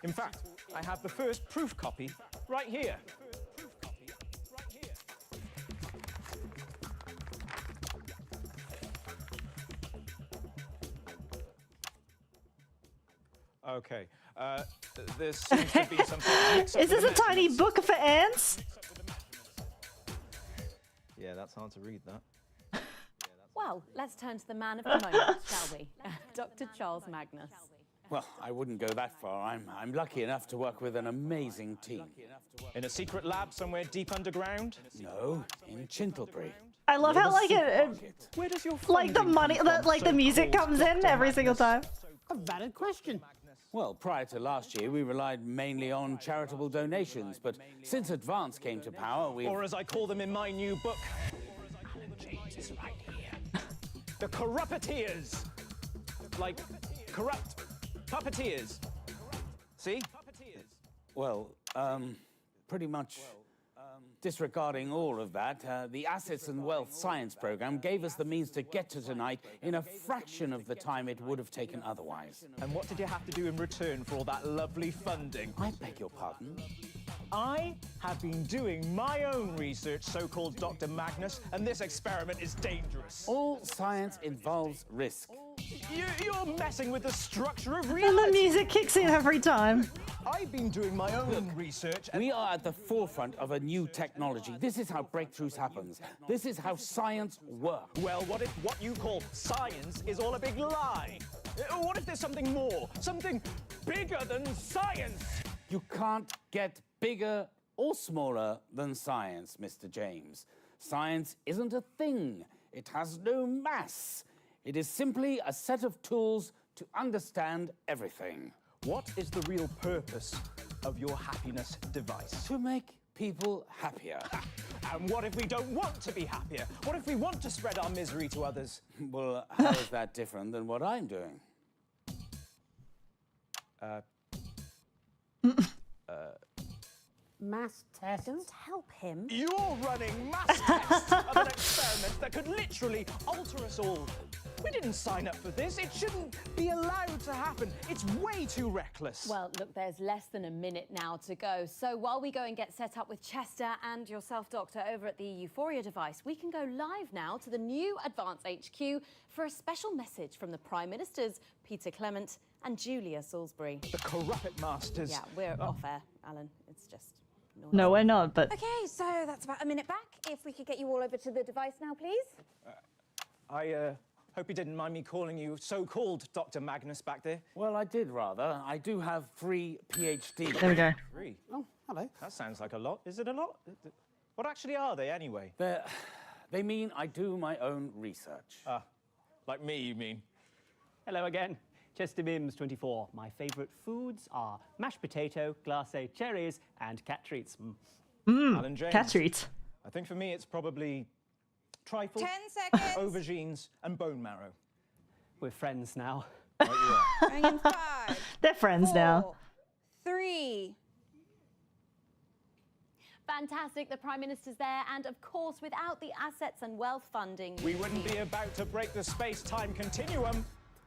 In fact, I have the first proof copy right here. Okay, there seems to be some sort of mix-up Is with this the a tiny measurements. book for ants? Yeah, that's hard to read, that. Well, let's turn to the man of the moment, shall we? Dr. Charles Magnus. Well, I wouldn't go that far. I'm lucky enough to work with an amazing team. In a secret lab somewhere deep underground? No, in Chintlebury. I love how like Where does your like the funding money, come from, like the music so-called comes in Dr. every single time. A valid question. Well, prior to last year, we relied mainly on charitable donations, but since Advance came to power, we... Or as I call them in my new book, Alan James is right here. The corrupteers! Like, corrupt puppeteers. See? Well, pretty much disregarding all of that, the Assets and Wealth Science program gave us the means to get to tonight in a fraction of the time it would have taken otherwise. And what did you have to do in return for all that lovely funding? I beg your pardon? I have been doing my own research, so-called Dr. Magnus, and this experiment is dangerous. All science involves risk. You're messing with the structure of And reality. the music kicks in every time. I've been doing my own research. We are at the forefront of a new technology. This is how breakthroughs happen. This is how science works. Well, what if what you call science is all a big lie? What if there's something more? Something bigger than science? You can't get bigger or smaller than science, Mr. James. Science isn't a thing. It has no mass. It is simply a set of tools to understand everything. What is the real purpose of your happiness device? To make people happier. And what if we don't want to be happier? What if we want to spread our misery to others? Well, how is that different than what I'm doing? Mass tests. Don't help him. You're running mass tests of an experiment that could literally alter us all. We didn't sign up for this. It shouldn't be allowed to happen. It's way too reckless. Well, look, there's less than a minute now to go. So while we go and get set up with Chester and yourself, Doctor, over at the Euphoria device, we can go live now to the new Advance HQ for a special message from the Prime Ministers, Peter Clement and Julia Salisbury. The corrupt masters. Yeah, we're off air, Alan. It's just... No, we're not, but... Okay, so that's about a minute back. If we could get you all over to the device now, please. I hope you didn't mind me calling you so-called Dr. Magnus back there. Well, I did rather. I do have 3 PhDs. There we go. 3? Oh, hello. That sounds like a lot. Is it a lot? What actually are they, anyway? They mean I do my own research. Like me, you mean? Hello again. Chester Mims, 24. My favourite foods are mashed potato, glacé cherries, and cat treats. Alan James. Cat treats. I think for me it's probably trifle, 10 seconds. aubergines, and bone marrow. We're friends now. Right you are. Going in 5. They're friends 4, now. 3. Fantastic, the Prime Minister's there, and of course, without the assets and wealth funding... We wouldn't be about to break the space-time continuum.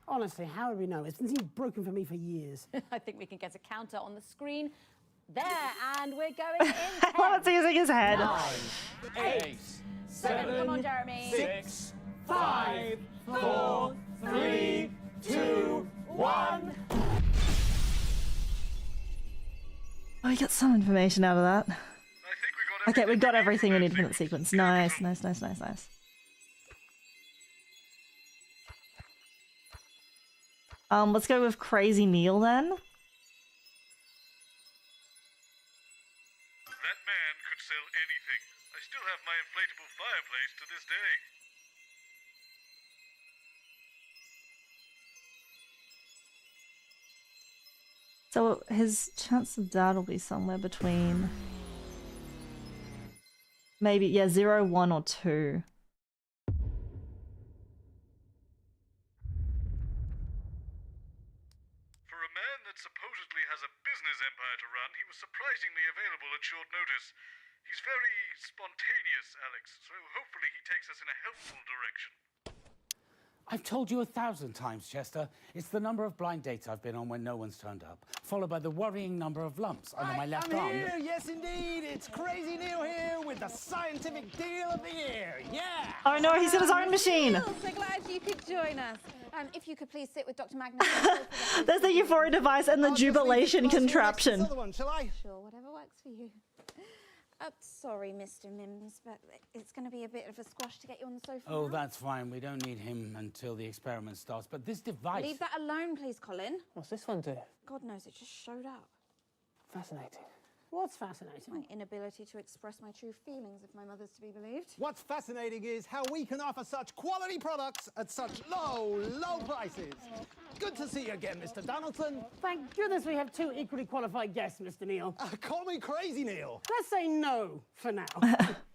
Honestly, how would we know? It's been broken for me for years. I think we can get a counter on the screen. There, and we're going in 10, Let's using his head. 9, 8, 7, come on, Jeremy. 6, 5, 4, 3, 2, 1. Oh, we got some information out of that. Okay, we got everything we need from the sequence. Nice, nice, nice, nice, nice. Let's go with Crazy Neil then. That man could sell anything. I still have my inflatable fireplace to this day. So his chance of dad will be somewhere between maybe, yeah, 0, 1, or 2. For a man that supposedly has a business empire to run, he was surprisingly available at short notice. He's very spontaneous, Alex, so hopefully he takes us in a helpful direction. I've told you 1,000 times, Chester. It's the number of blind dates I've been on when no one's turned up, followed by the worrying number of lumps under my left arm. I'm here, yes indeed. It's Crazy Neil here with the scientific deal of the year. Yeah! Oh no, he's got his own machine! So glad you could join us. If you could please sit with Dr. Magnus. There's the Euphoria device and the jubilation contraption. Sure, whatever works for you. Sorry, Mr. Mims, but it's going to be a bit of a squash to get you on the sofa. Oh, now. that's fine. We don't need him until the experiment starts. But this device... Leave that alone, please, Colin. What's this one do? God knows, it just showed up. Fascinating. What's fascinating? My inability to express my true feelings, if my mother's to be believed. What's fascinating is how we can offer such quality products at such low, low prices. Good to see you again, Mr. Donaldson. Thank goodness we have 2 equally qualified guests, Mr. Neil. Call me Crazy Neil. Let's say no for now.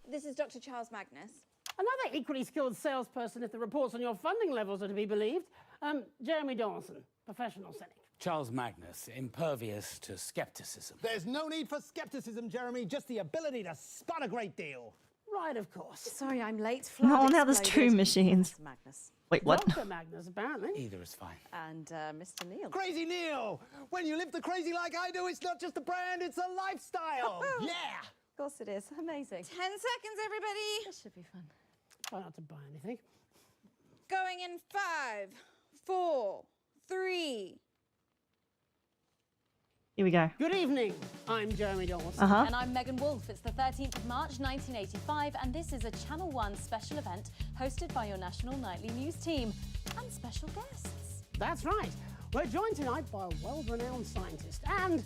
This is Dr. Charles Magnus. Another equally skilled salesperson, if the reports on your funding levels are to be believed. Jeremy Dawson, professional cynic. Charles Magnus, impervious to skepticism. There's no need for skepticism, Jeremy, just the ability to spot a great deal. Right, of course. Sorry, I'm late. No, now there's 2 machines. Magnus. Wait, what? Dr. Magnus, apparently. Either is fine. And Mr. Neil. Crazy Neil! When you live the crazy like I do, it's not just a brand, it's a lifestyle. Yeah! Of course it is. Amazing. 10 seconds, everybody. This should be fun. Try not to buy anything. Going in 5, 4, 3. Here we go. Good evening. I'm Jeremy Donaldson. And I'm Megan Wolfe. It's the 13th of March 1985, and this is a Channel 1 special event hosted by your national nightly news team and special guests. That's right. We're joined tonight by a world-renowned scientist and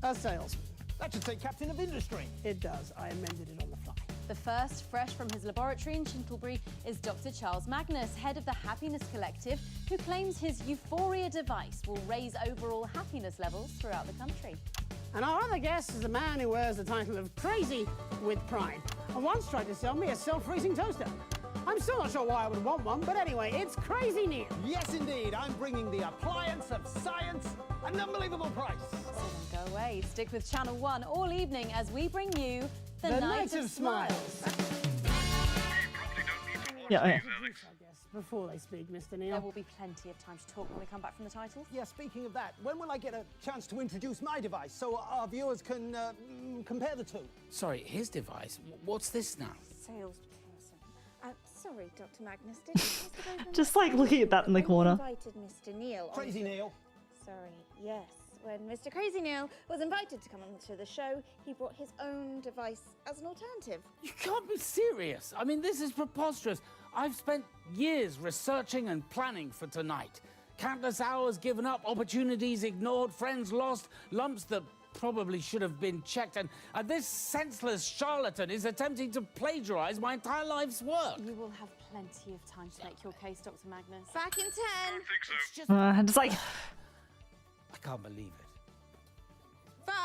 a salesman. That should say captain of industry. It does. I amended it on the fly. The first, fresh from his laboratory in Chintlebury, is Dr. Charles Magnus, head of the Happiness Collective, who claims his Euphoria device will raise overall happiness levels throughout the country. And our other guest is a man who wears the title of Crazy with Pride, and once tried to sell me a self-freezing toaster. I'm still not sure why I would want one, but anyway, it's Crazy Neil. Yes, indeed. I'm bringing the appliance of science at an unbelievable price. So don't go away. Stick with Channel 1 all evening as we bring you the Night of Smiles. Yeah, okay. I guess, before they speak, Mr. Neil. There will be plenty of time to talk when we come back from the titles. Yeah, speaking of that, when will I get a chance to introduce my device so our viewers can compare the two? Sorry, his device? What's this now? Salesperson. Sorry, Dr. Magnus, did you pass it over? Just like looking at that in the corner. Invited Mr. Neil. Crazy Neil. Sorry, yes. When Mr. Crazy Neil was invited to come onto the show, he brought his own device as an alternative. You can't be serious. I mean, this is preposterous. I've spent years researching and planning for tonight. Countless hours given up, opportunities ignored, friends lost, lumps that probably should have been checked, and this senseless charlatan is attempting to plagiarize my entire life's work. You will have plenty of time to make your case, Dr. Magnus. Back in 10. Just like, I can't believe it. 5.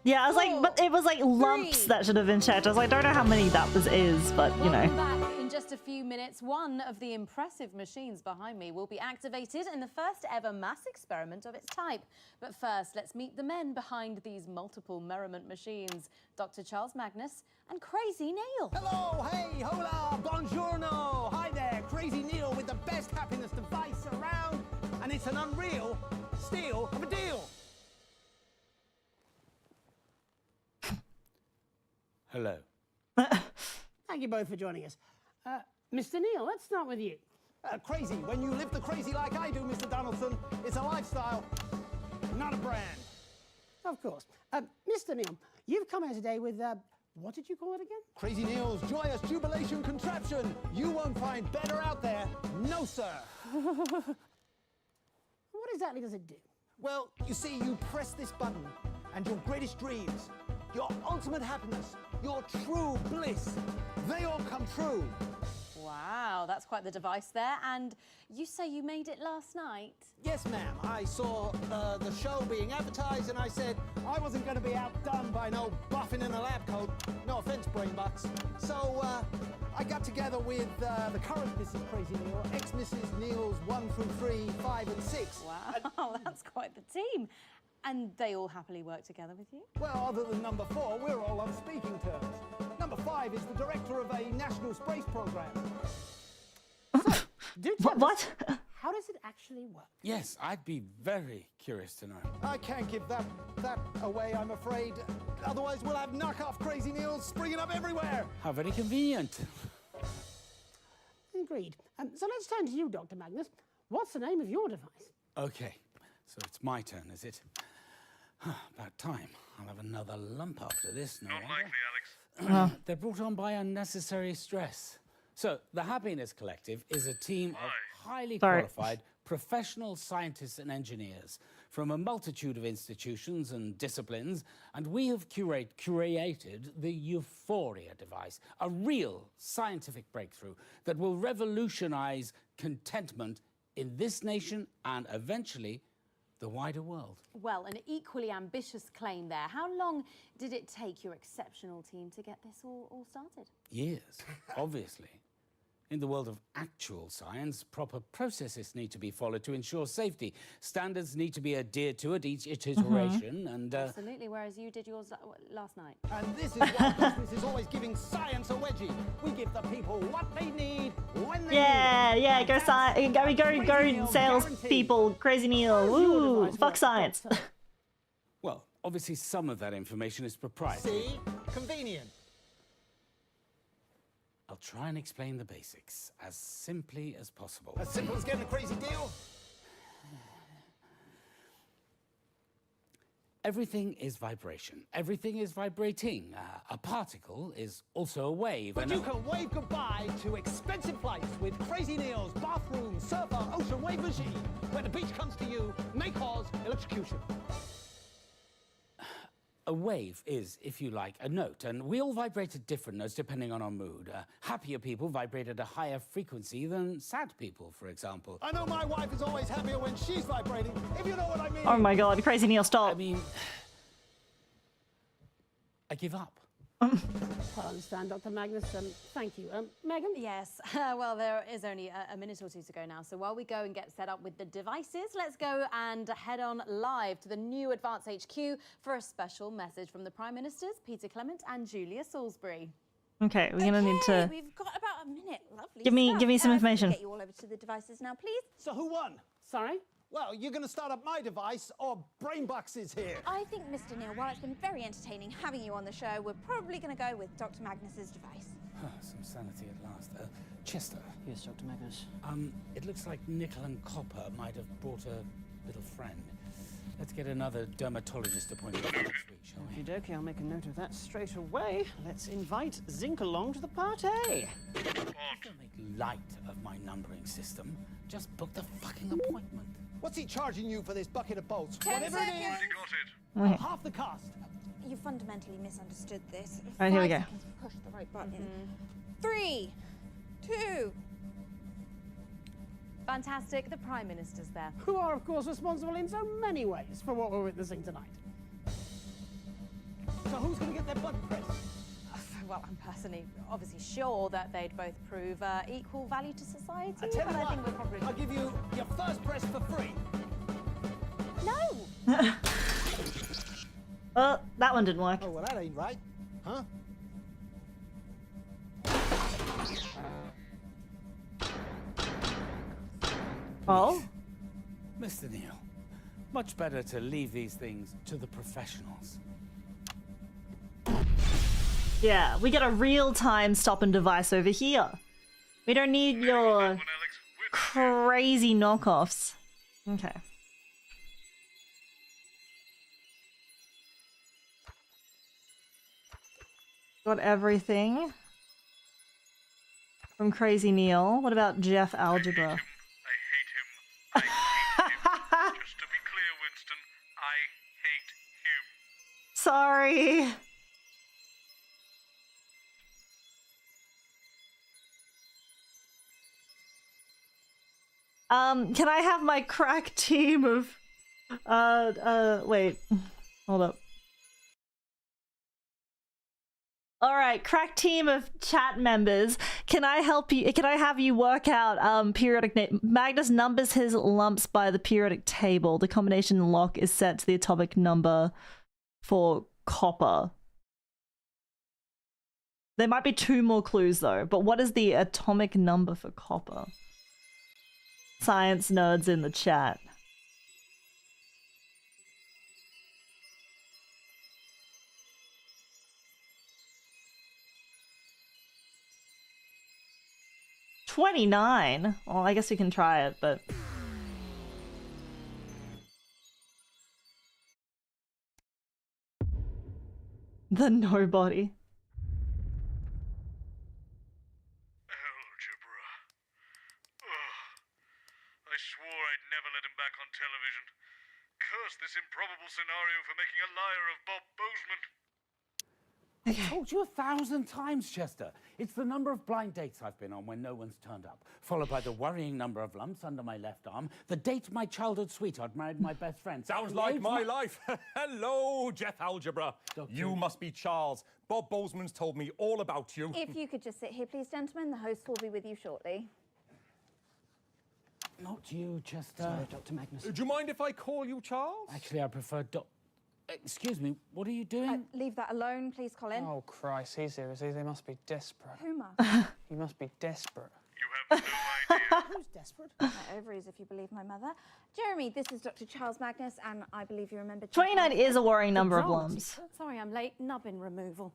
yeah, I was like, but it was like lumps that should have been checked. I was like, I don't know how many that is, but you know. Welcome back. In just a few minutes, one of the impressive machines behind me will be activated in the first ever mass experiment of its type. But first, let's meet the men behind these multiple merriment machines, Dr. Charles Magnus and Crazy Neil. Hello, hey, hola, buongiorno. Hi there, Crazy Neil with the best happiness device around, and it's an unreal steal of a deal. Hello. Thank you both for joining us. Mr. Neil, let's start with you. Crazy. When you live the crazy like I do, Mr. Donaldson, it's a lifestyle, not a brand. Of course. Mr. Neil, you've come here today with, what did you call it again? Crazy Neil's joyous jubilation contraption. You won't find better out there. No, sir. What exactly does it do? Well, you see, you press this button and your greatest dreams, your ultimate happiness, your true bliss, they all come true. Wow, that's quite the device there. And you say you made it last night? Yes, ma'am. I saw the show being advertised and I said I wasn't going to be outdone by no buffing in a lab coat. No offense, brainbox. So I got together with the current Mrs. Crazy Neil, ex-Mrs. Neil's 1 through 3, 5 and 6. Wow, that's quite the team. And they all happily work together with you? Well, other than number 4, we're all on speaking terms. Number 5 is the director of a national space program. Do tell what? us, how does it actually work? Yes, I'd be very curious to know. I can't give that away, I'm afraid. Otherwise, we'll have knockoff Crazy Neils springing up everywhere. How very convenient. Agreed. So let's turn to you, Dr. Magnus. What's the name of your device? Okay, so it's my turn, is it? About time. I'll have another lump after this, no Not wonder. likely, Alex. They're brought on by unnecessary stress. So, the Happiness Collective is a team of highly qualified professional scientists and engineers from a multitude of institutions and disciplines, and we have curated the Euphoria device, a real scientific breakthrough that will revolutionize contentment in this nation and eventually the wider world. Well, an equally ambitious claim there. How long did it take your exceptional team to get this all started? Years, obviously. In the world of actual science, proper processes need to be followed to ensure safety. Standards need to be adhered to at each iteration, and... Absolutely, whereas you did yours last night. And this is why business is always giving science a wedgie. We give the people what they need when they need it. Yeah, go sales people, Crazy Neil, woo, fuck science. Well, obviously some of that information is proprietary. See? Convenient. I'll try and explain the basics as simply as possible. As simple as getting a crazy deal? Everything is vibration. Everything is vibrating. A particle is also a wave. But and you can wave goodbye to expensive flights with Crazy Neil's bathroom, surfer, ocean wave machine. When the beach comes to you, may cause electrocution. A wave is, if you like, a note, and we all vibrate at different notes depending on our mood. Happier people vibrate at a higher frequency than sad people, for example. I know my wife is always happier when she's vibrating, if you know what I mean. Oh my god, Crazy Neil, stop. I mean, I give up. I understand, Dr. Magnus. Thank you. Megan? Yes. Well, there is only a minute or two to go now. So while we go and get set up with the devices, let's go and head on live to the new Advance HQ for a special message from the Prime Ministers, Peter Clement and Julia Salisbury. Okay, we're gonna need to. We've got about a minute. Lovely. Give me some information. Get you all over to the devices now, please. So who won? Sorry? Well, you're going to start up my device, or Brainbucks is here. I think, Mr. Neil, while it's been very entertaining having you on the show, we're probably going to go with Dr. Magnus's device. Some sanity at last. Chester. Yes, Dr. Magnus. It looks like nickel and copper might have brought a little friend. Let's get another dermatologist appointed for next week, shall we? Okie dokie, I'll make a note of that straight away. Let's invite Zinc along to the party. Don't make light of my numbering system. Just book the fucking appointment. What's he charging you for this bucket of bolts? 10 Whatever seconds. it is. Already got it. Half the cost. You fundamentally misunderstood this. All right, here we 5 go. seconds, push the right button. 3, 2. Fantastic. The Prime Minister's there. Who are, of course, responsible in so many ways for what we're witnessing tonight. So who's going to get their button pressed? Well, I'm personally obviously sure that they'd both prove equal value to society. I tell but you I think what, we're probably... I'll give you your first press for free. No! Oh, that one didn't work. Oh, well, that ain't right. Huh? Oh? Mr. Neil, much better to leave these things to the professionals. Yeah, we get a real-time stopping device over here. We don't need your crazy knockoffs. Okay. Got everything from Crazy Neil. What about Jeff Algebra? Just to be clear, Winston, I hate him. Sorry. Can I have my crack team of wait. Hold up. All right, crack team of chat members. Can I help you? Can I have you work out periodic name? Magnus numbers his lumps by the periodic table. The combination lock is set to the atomic number for copper. There might be 2 more clues though, but what is the atomic number for copper? Science nerds in the chat. $29. Well, I guess we can try it, but the nobody. I swore I'd never let him back on television. Curse this improbable scenario for making a liar of Bob Bozeman. I told you 1,000 times, Chester. It's the number of blind dates I've been on when no one's turned up, followed by the worrying number of lumps under my left arm, the date my childhood sweetheart married my best friend. Sounds the like age my life. Hello, Jeff Algebra. Doctor. You must be Charles. Bob Bozeman's told me all about you. If you could just sit here, please, gentlemen. The host will be with you shortly. Not you, Chester. Sorry, Dr. Magnus. Do you mind if I call you Charles? Actually, I prefer Excuse me, what are you doing? Leave that alone, please, Colin. Oh, Christ, he's here, is he? They must be desperate. Who must? He must be desperate. Who's desperate? My ovaries, if you believe my mother. Jeremy, this is Dr. Charles Magnus, and I believe you remember... 29 is a worrying number of lumps. Sorry, I'm late. Nubbin removal.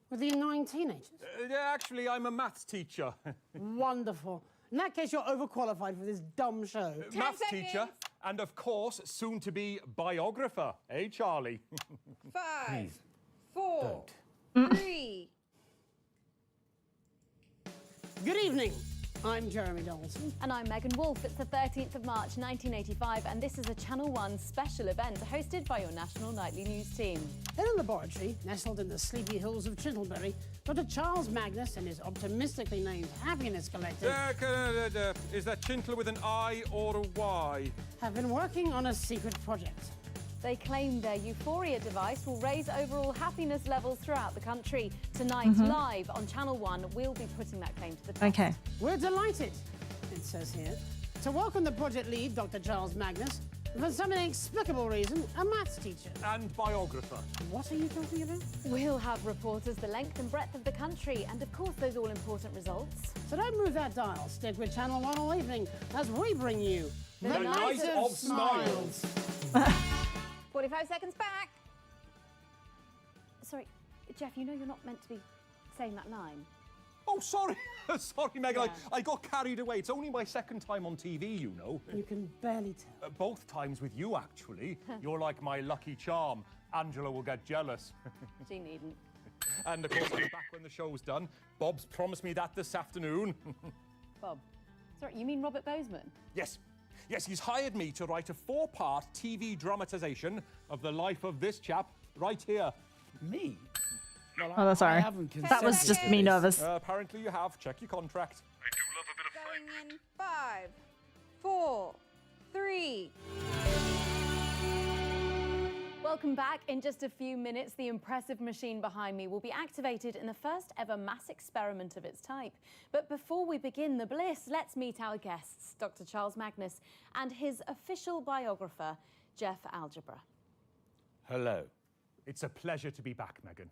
With the annoying teenagers? Yeah, actually, I'm a maths teacher. Wonderful. In that case, you're overqualified for this dumb show. Maths teacher, and of course, soon to be biographer. Eh, Charlie? 5, 4, 3. Good evening. I'm Jeremy Donaldson. And I'm Megan Wolfe. It's the 13th of March 1985, and this is a Channel 1 special event hosted by your national nightly news team. In a laboratory, nestled in the sleepy hills of Chintleberry, Dr. Charles Magnus and his optimistically named Happiness Collective Is that Chintle with an I or a Y? have been working on a secret project. They claim their Euphoria device will raise overall happiness levels throughout the country. Tonight, live on Channel 1, we'll be putting that claim to the test. Okay. We're delighted, it says here, to welcome the project lead, Dr. Charles Magnus, and for some inexplicable reason, a maths teacher. And biographer. What are you talking about? We'll have reporters the length and breadth of the country, and of course those all-important results. So don't move that dial. Stick with Channel 1 all evening as we bring you The Night of Smiles. 45 seconds back. Sorry, Jeff, you know you're not meant to be saying that line. Oh, sorry. Sorry, Megan. I got carried away. It's only my second time on TV, you know. You can barely tell. Both times with you, actually. You're like my lucky charm. Angela will get jealous. She needn't. And, of course, I'll be back when the show's done. Bob's promised me that this afternoon. Bob. Sorry, you mean Robert Bozeman? Yes. Yes, he's hired me to write a 4-part TV dramatisation of the life of this chap right here. Me? Well, Oh, sorry. That was just me nervous. Apparently you have. Check your contract. I do love a bit of Going in 5, 4, 3. Welcome back. In just a few minutes, the impressive machine behind me will be activated in the first ever mass experiment of its type. But before we begin the bliss, let's meet our guests, Dr. Charles Magnus and his official biographer, Jeff Algebra. Hello. It's a pleasure to be back, Megan.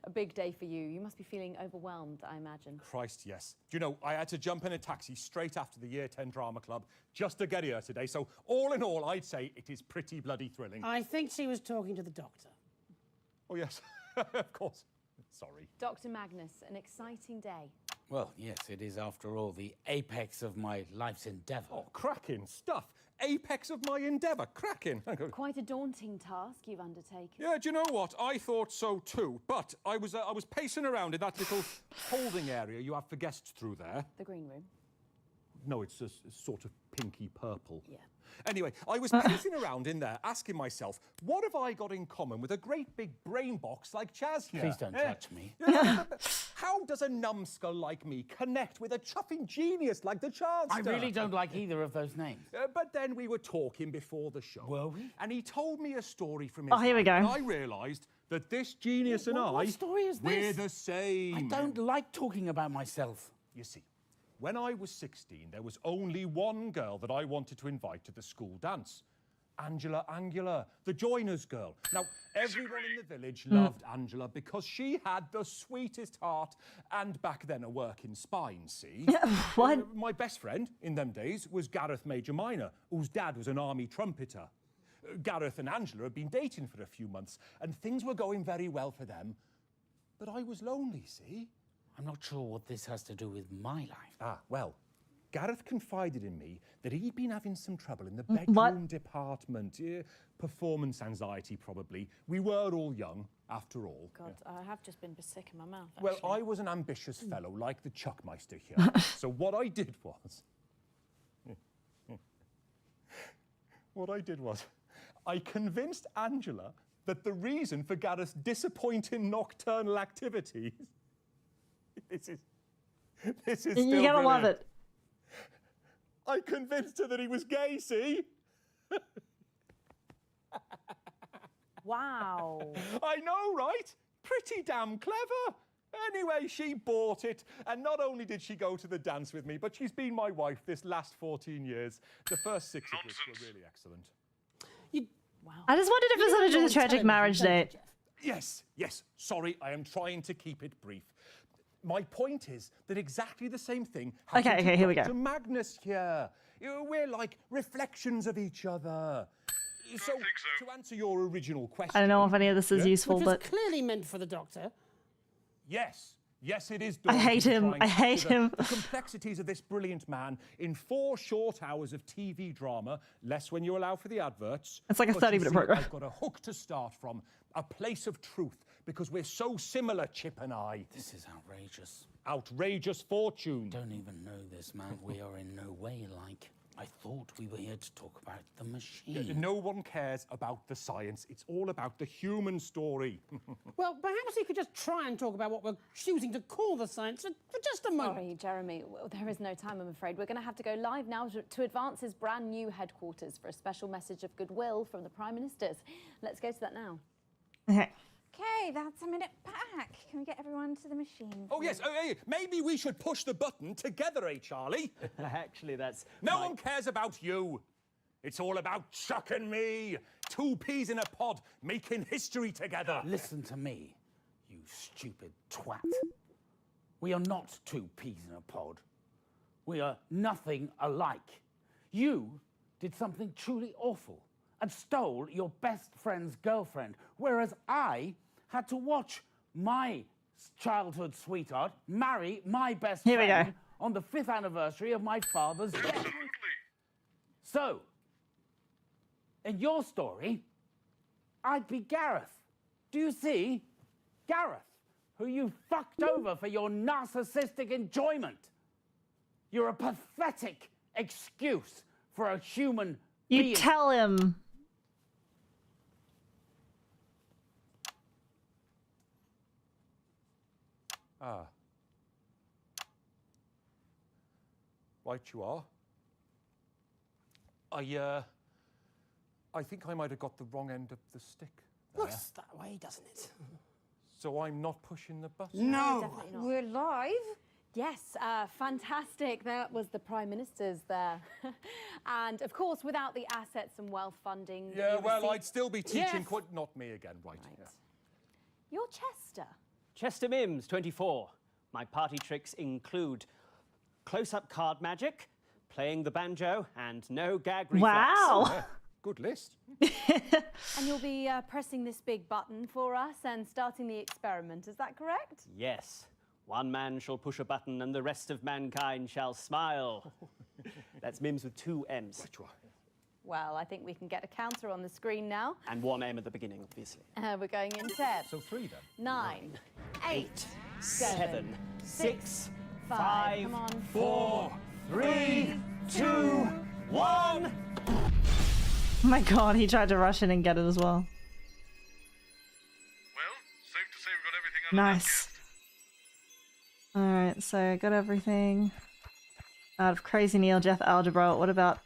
A big day for you. You must be feeling overwhelmed, I imagine. Christ, yes. Do you know, I had to jump in a taxi straight after the Year 10 Drama Club just to get here today. So all in all, I'd say it is pretty bloody thrilling. I think she was talking to the doctor. Oh, yes. Of course. Sorry. Dr. Magnus, an exciting day. Well, yes, it is, after all, the apex of my life's endeavour. Oh, cracking stuff. Apex of my endeavour. Cracking. Quite a daunting task you've undertaken. Yeah, do you know what? I thought so too. But I was pacing around in that little holding area you have for guests through there. The green room. No, it's a sort of pinky purple. Yeah. Anyway, I was pacing around in there asking myself, what have I got in common with a great big brain box like Chaz here? Please don't touch me. How does a numbskull like me connect with a chuffing genius like the Charleston? I really don't like either of those names. But then we were talking before the show. Were we? And he told me a story from his Oh, here we go. life, and I realised that this genius and I... What story is this? We're the same. I don't like talking about myself. You see, when I was 16, there was only one girl that I wanted to invite to the school dance. Angela Angular, the joiner's girl. Now, everyone in the village loved Angela because she had the sweetest heart and back then a working spine, see? What? My best friend in them days was Gareth Major Minor, whose dad was an army trumpeter. Gareth and Angela had been dating for a few months and things were going very well for them. But I was lonely, see? I'm not sure what this has to do with my life. Ah, well, Gareth confided in me that he'd been having some trouble in the bedroom department. Performance anxiety, probably. We were all young, after all. God, I have just been sick in my mouth, Well, actually. I was an ambitious fellow, like the Chuckmeister here. So what I did was... I convinced Angela that the reason for Gareth's disappointing nocturnal activities... This is still You're gonna love brilliant. it. I convinced her that he was gay, see? Wow. I know, right? Pretty damn clever. Anyway, she bought it, and not only did she go to the dance with me, but she's been my wife this last 14 years, the first 6 of which were really excellent. Wow. I just wondered if it was something to do with the tragic marriage date. Yes, yes. Sorry, I am trying to keep it brief. My point is that exactly the same thing happened Okay, here we go. to Magnus here. We're like reflections of each other. So, to answer your original question... I don't know if any of this is useful, Which but... was clearly meant for the doctor. Yes, Yes, it is I daunting hate to him. try and I hate capture him. The complexities of this brilliant man in 4 short hours of TV drama, less when you allow for the adverts. It's like a But you 30-minute see, program. I've got a hook to start from, a place of truth, because we're so similar, Chip and I. This is outrageous. Outrageous fortune. Don't even know this, man. We are in no way like. I thought we were here to talk about the machine. No one cares about the science. It's all about the human story. Well, perhaps you could just try and talk about what we're choosing to call the science for just a moment. Sorry, Jeremy. Well, there is no time, I'm afraid. We're going to have to go live now to Advance's brand new headquarters for a special message of goodwill from the Prime Ministers. Let's go to that now. Okay. Okay, that's a minute back. Can we get everyone to the machine? Oh, yes. Oh, hey, maybe we should push the button together, Charlie? Actually, that's... No one cares about you. It's all about Chuck and me. 2 peas in a pod, making history together. Listen to me, you stupid twat. We are not 2 peas in a pod. We are nothing alike. You did something truly awful and stole your best friend's girlfriend, whereas I had to watch my childhood sweetheart marry my best Here we go. friend on the 5th anniversary of my father's death. So, in your story, I'd be Gareth. Do you see? Gareth, who you fucked over for your narcissistic enjoyment. You're a pathetic excuse for a human being. You tell him. Ah. Right you are. I think I might have got the wrong end of the stick there. Looks that way, doesn't it? So I'm not pushing the button? No. Definitely not. We're live. Yes, fantastic. That was the Prime Minister's there. And, of course, without the assets and wealth funding... Yeah, you well, received- I'd still be teaching Yes. quite... Not me again, right. Yeah. You're Chester. Chester Mims, 24. My party tricks include close-up card magic, playing the banjo, and no gag reflex. Wow. Yeah, good list. And you'll be pressing this big button for us and starting the experiment. Is that correct? Yes. One man shall push a button and the rest of mankind shall smile. That's Mims with 2 M's. Well, I think we can get a counter on the screen now. And 1 M at the beginning, obviously. We're going in 10. So 3 then. 9, 8, 7, 6, 5, Come on. 4, 3, 2, 1. Oh my god, he tried to rush in and get it as well. Well, safe to say we've got everything under Nice. Alright, so got everything. Out of Crazy Neil, Jeff Algebra. What about...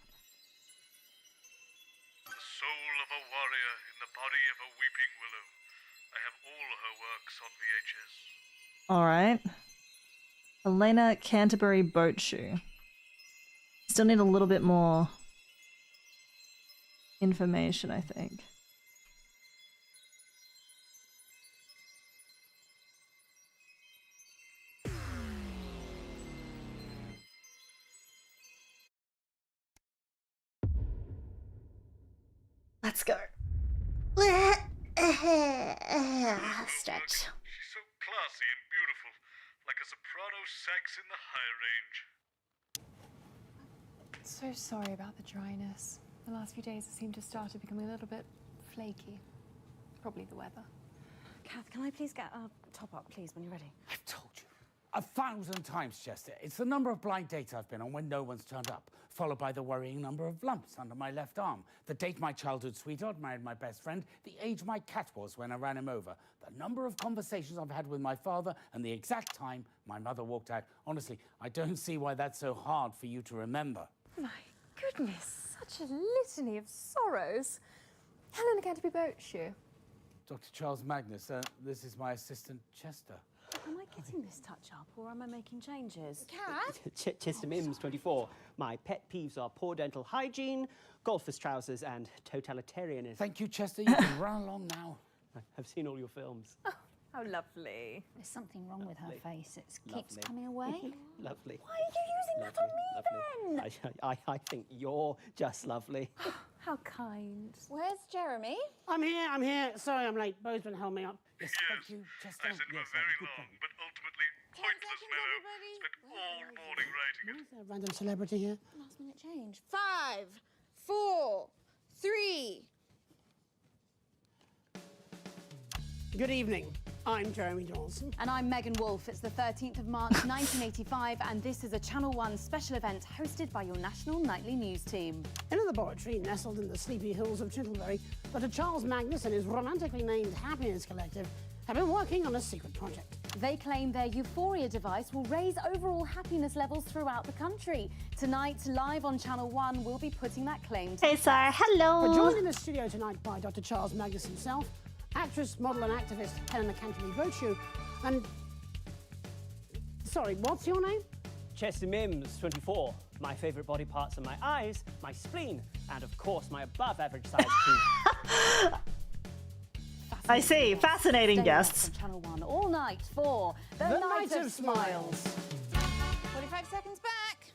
The soul of a warrior in the body of a weeping willow. I have all her works on VHS. Alright. Elena Canterbury Boat Shoe. Still need a little bit more information, I think. Let's go. Stretch. She's so classy and beautiful, like a soprano sax in the high range. So sorry about the dryness. The last few days it seemed to have started becoming a little bit flaky. Probably the weather. Kath, can I please get a top up, please, when you're ready? I've told you 1,000 times, Chester. It's the number of blind dates I've been on when no one's turned up, followed by the worrying number of lumps under my left arm, the date my childhood sweetheart married my best friend, the age my cat was when I ran him over, the number of conversations I've had with my father, and the exact time my mother walked out. Honestly, I don't see why that's so hard for you to remember. My goodness, such a litany of sorrows. Helena Canterbury Boat Shoe. Dr. Charles Magnus, this is my assistant, Chester. Am I getting this touch up or am I making changes? Kath? Chester Mims, 24. My pet peeves are poor dental hygiene, golfer's trousers, and totalitarianism. Thank you, Chester. You can run along now. I've seen all your films. How lovely. There's something wrong with her face. It keeps Lovely. coming away. Lovely. Why are you using that on me then? I think you're just lovely. How kind. Where's Jeremy? I'm here. Sorry I'm late. Bozeman held me up. Yes, thank you, Chester. I said we're very long, but ultimately Pointless mellow. Spent all morning writing it. Is there a random celebrity here? Last minute change. 5, 4, 3. Good evening. I'm Jeremy Donaldson. And I'm Megan Wolfe. It's the 13th of March 1985, and this is a Channel 1 special event hosted by your national nightly news team. In a laboratory nestled in the sleepy hills of Chittlebury, Dr. Charles Magnus and his romantically named Happiness Collective have been working on a secret project. They claim their Euphoria device will raise overall happiness levels throughout the country. Tonight, live on Channel 1, we'll be putting that claim to Hey, Sara, hello. We're joined in the studio tonight by Dr. Charles Magnus himself, actress, model and activist Helena Canterbury-Vochu, and... Sorry, what's your name? Chester Mims, 24. My favourite body parts are my eyes, my spleen, and of course my above-average size tooth. I see. Fascinating guests. On Channel 1 all night for the Night of Smiles. 45 seconds back.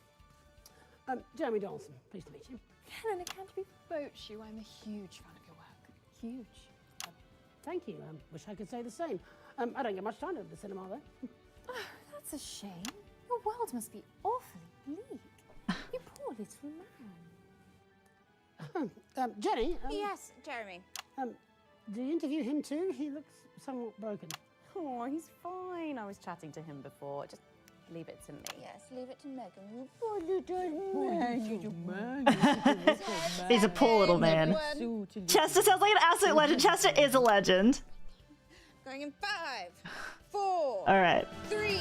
Jeremy Donaldson, pleased to meet you. Helena Canterbury-Vochu, I'm a huge fan of your work. Huge. Thank you. Wish I could say the same. I don't get much time at the cinema, though. Oh, that's a shame. Your world must be awfully bleak. You poor little man. Jenny? Yes, Jeremy. Do you interview him too? He looks somewhat broken. Oh, he's fine. I was chatting to him before. Just leave it to me. Yes, leave it to Megan. You poor little man. He's a poor little man. Chester sounds like an absolute legend. Chester is a legend. Going in 5, 4, All right. 3.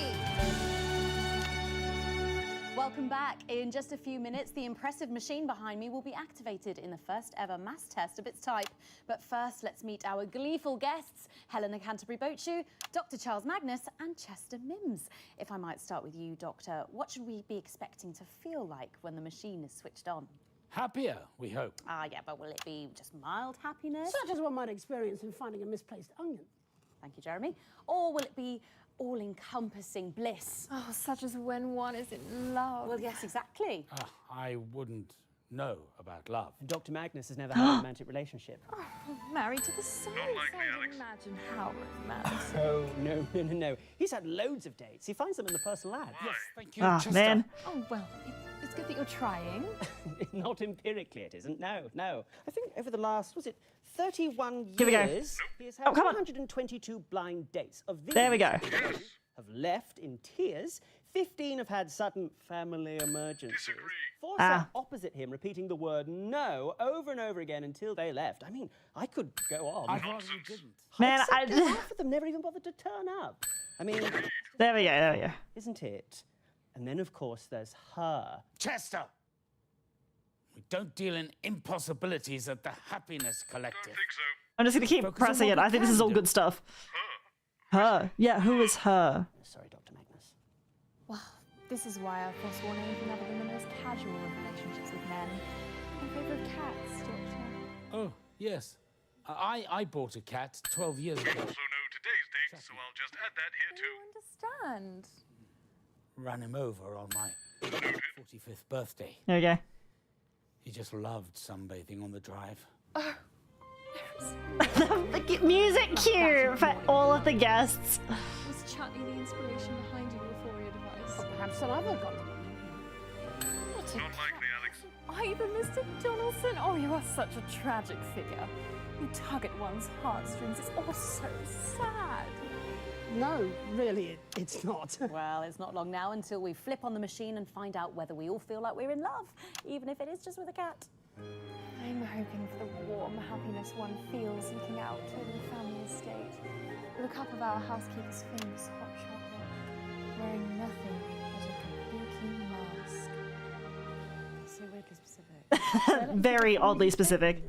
Welcome back. In just a few minutes, the impressive machine behind me will be activated in the first ever mass test of its type. But first, let's meet our gleeful guests, Helena Canterbury-Vochu, Dr. Charles Magnus, and Chester Mims. If I might start with you, Doctor, what should we be expecting to feel like when the machine is switched on? Happier, we hope. Yeah, but will it be just mild happiness? Such as one might experience in finding a misplaced onion. Thank you, Jeremy. Or will it be all-encompassing bliss? Oh, such as when one is in love. Well, yes, exactly. I wouldn't know about love. Dr. Magnus has never had a romantic relationship. Oh, married to the sun. Imagine how romantic. Oh, no. He's had loads of dates. He finds them in the personal ad. Yes, thank you, Oh, man. Oh, well, it's good that you're trying. Not empirically, it isn't. No. I think over the last, 31 Here we go. years, he has had Oh, come on. 122 blind dates. Of these, There we go. have left in tears. 15 have had sudden family emergencies. 4 Ah. sat opposite him, repeating the word no over and over again until they left. I mean, I could go on. I'd rather you didn't. Man, Except that half of them never even bothered to turn up. I mean, There we go. isn't it? And then, of course, there's her. Chester! We don't deal in impossibilities at the Happiness Collective. I'm just gonna keep Focus on pressing what it. we I think this can is all do. good stuff. Her? Yeah, who is her? Sorry, Dr. Magnus. Well, this is why I've forsworn anything other than the most casual of relationships with men. In favour of cats, Doctor. Oh, yes. I bought a cat 12 years ago. Also know today's date, so I'll just add that here too. Understand. Ran him over on my 45th birthday. There we go. He just loved sunbathing on the drive. The music cue for all of the guests. Was Chutney the inspiration behind your Euphoria device? Or perhaps some other content. What a Not likely, Alex. either, Mr. Donaldson. Oh, you are such a tragic figure. You tug at one's heartstrings. It's all so sad. No, really, it's not. Well, it's not long now until we flip on the machine and find out whether we all feel like we're in love, even if it is just with a cat. I'm hoping for the warm happiness one feels looking out over the family estate, with a cup of our housekeeper's famous hot chocolate, wearing nothing but a kabuki mask. So weirdly specific. Very oddly specific.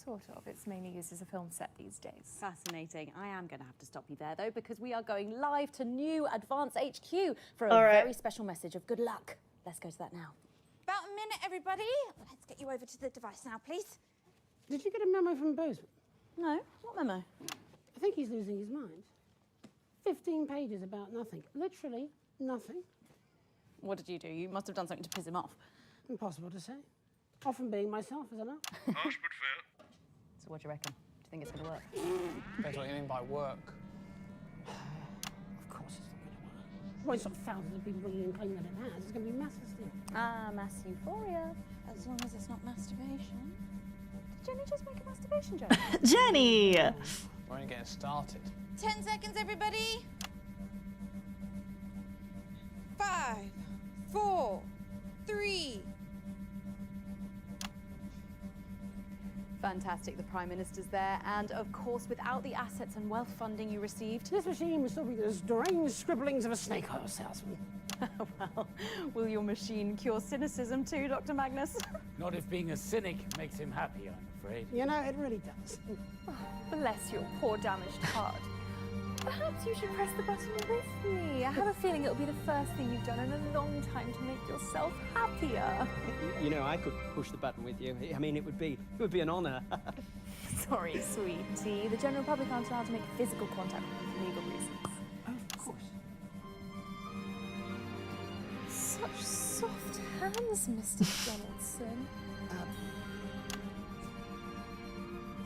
Sort of. It's mainly used as a film set these days. Fascinating. I am going to have to stop you there, though, because we are going live to new Advance HQ for a All right. very special message of good luck. Let's go to that now. About a minute, everybody. Let's get you over to the device now, please. Did you get a memo from Bozeman? No, what memo? I think he's losing his mind. 15 pages about nothing. Literally nothing. What did you do? You must have done something to piss him off. Impossible to say. Often being myself is enough. Harsh but fair. So what do you reckon? Do you think it's going to work? Depends what you mean by work. Of course it's not going to Well, it's not thousands of people ringing and claiming that it has. It's going to be mass hysteria. Ah, mass euphoria. As long as it's not masturbation. Did Jenny just make a masturbation joke? Jenny! We're only getting started. 10 seconds, everybody. 5, 4, 3. Fantastic, the Prime Minister's there, and of course, without the assets and wealth funding you received... This machine was still be the deranged scribblings of a snake oil salesman. Well, will your machine cure cynicism too, Dr. Magnus? Not if being a cynic makes him happy, I'm afraid. You know, it really does. Oh, bless your poor damaged heart. Perhaps you should press the button with me. I have a feeling it'll be the first thing you've done in a long time to make yourself happier. You know, I could push the button with you. I mean, it would be an honour. Sorry, sweetie. The general public aren't allowed to make physical contact with you for legal reasons. Of course. Such soft hands, Mr. Donaldson.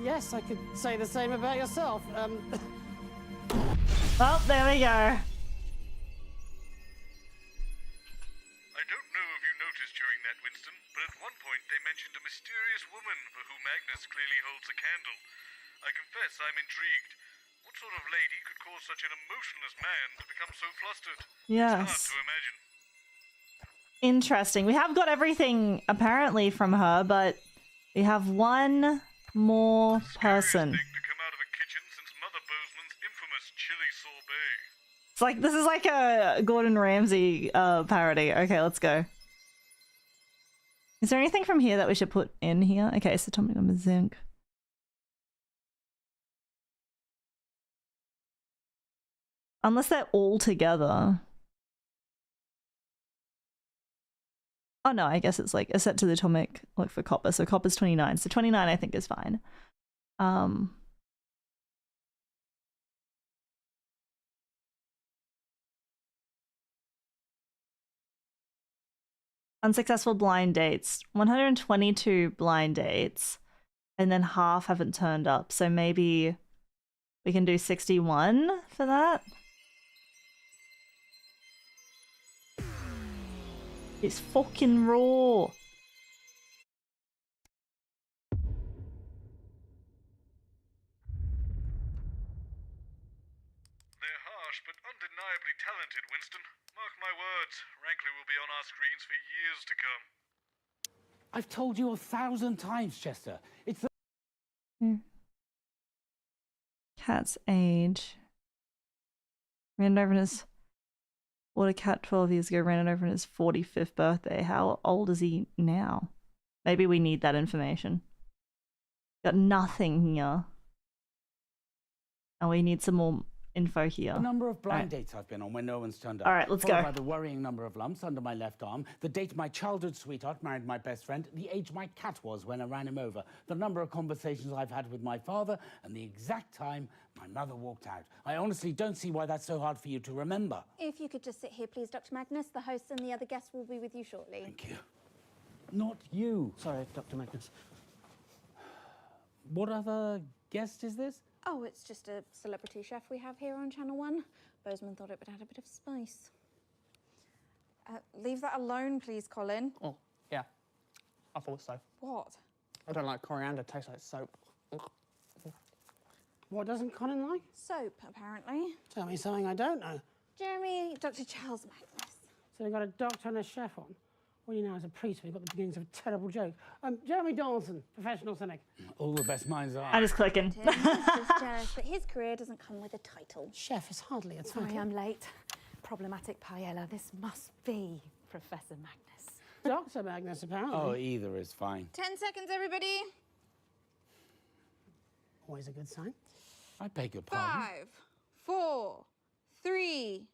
Yes, I could say the same about yourself. Oh, there we go. I don't know if you noticed during that, Winston, but at one point they mentioned a mysterious woman for whom Magnus clearly holds a candle. I confess I'm intrigued. What sort of lady could cause such an emotionless man to become so flustered? Yes. It's hard to imagine. Interesting. We have got everything apparently from her, but we have one more person. It's like, this is like a Gordon Ramsay parody. Okay, let's go. Is there anything from here that we should put in here? Okay, so atomic number zinc. Unless they're all together. Oh no, I guess it's like a set to the atomic, like for copper. So copper's 29. So 29 I think is fine. Unsuccessful blind dates. 122 blind dates. And then half haven't turned up. So maybe we can do 61 for that. It's fucking raw. They're harsh, but undeniably talented, Winston. Mark my words, Rankly will be on our screens for years to come. I've told you 1,000 times, Chester. It's the... Cat's age. Ran it over in his... Bought a cat 12 years ago, ran it over in his 45th birthday. How old is he now? Maybe we need that information. Got nothing here. And we need some more info here. The number of blind dates I've been on when no one's turned up. All right, let's Followed go. by the worrying number of lumps under my left arm, the date my childhood sweetheart married my best friend, the age my cat was when I ran him over, the number of conversations I've had with my father, and the exact time my mother walked out. I honestly don't see why that's so hard for you to remember. If you could just sit here, please, Dr. Magnus. The host and the other guests will be with you shortly. Thank you. Not you. Sorry, Dr. Magnus. What other guest is this? Oh, it's just a celebrity chef we have here on Channel 1. Bozeman thought it would add a bit of spice. Leave that alone, please, Colin. Oh, yeah. I thought so. What? I don't like coriander. It tastes like soap. What doesn't Colin like? Soap, apparently. Tell me something I don't know. Jeremy, Dr. Charles Magnus. So they've got a doctor and a chef on. Well, you know, as a priest, we've got the beginnings of a terrible joke. Jeremy Donaldson, professional cynic. All the best minds are. I'm just clicking. He's just jealous that his career doesn't come with a title. Chef is hardly a title. Sorry, I'm late. Problematic paella. This must be Professor Magnus. Dr. Magnus, apparently. Oh, either is fine. 10 seconds, everybody. Always a good sign. I beg your pardon. 5, 4, 3.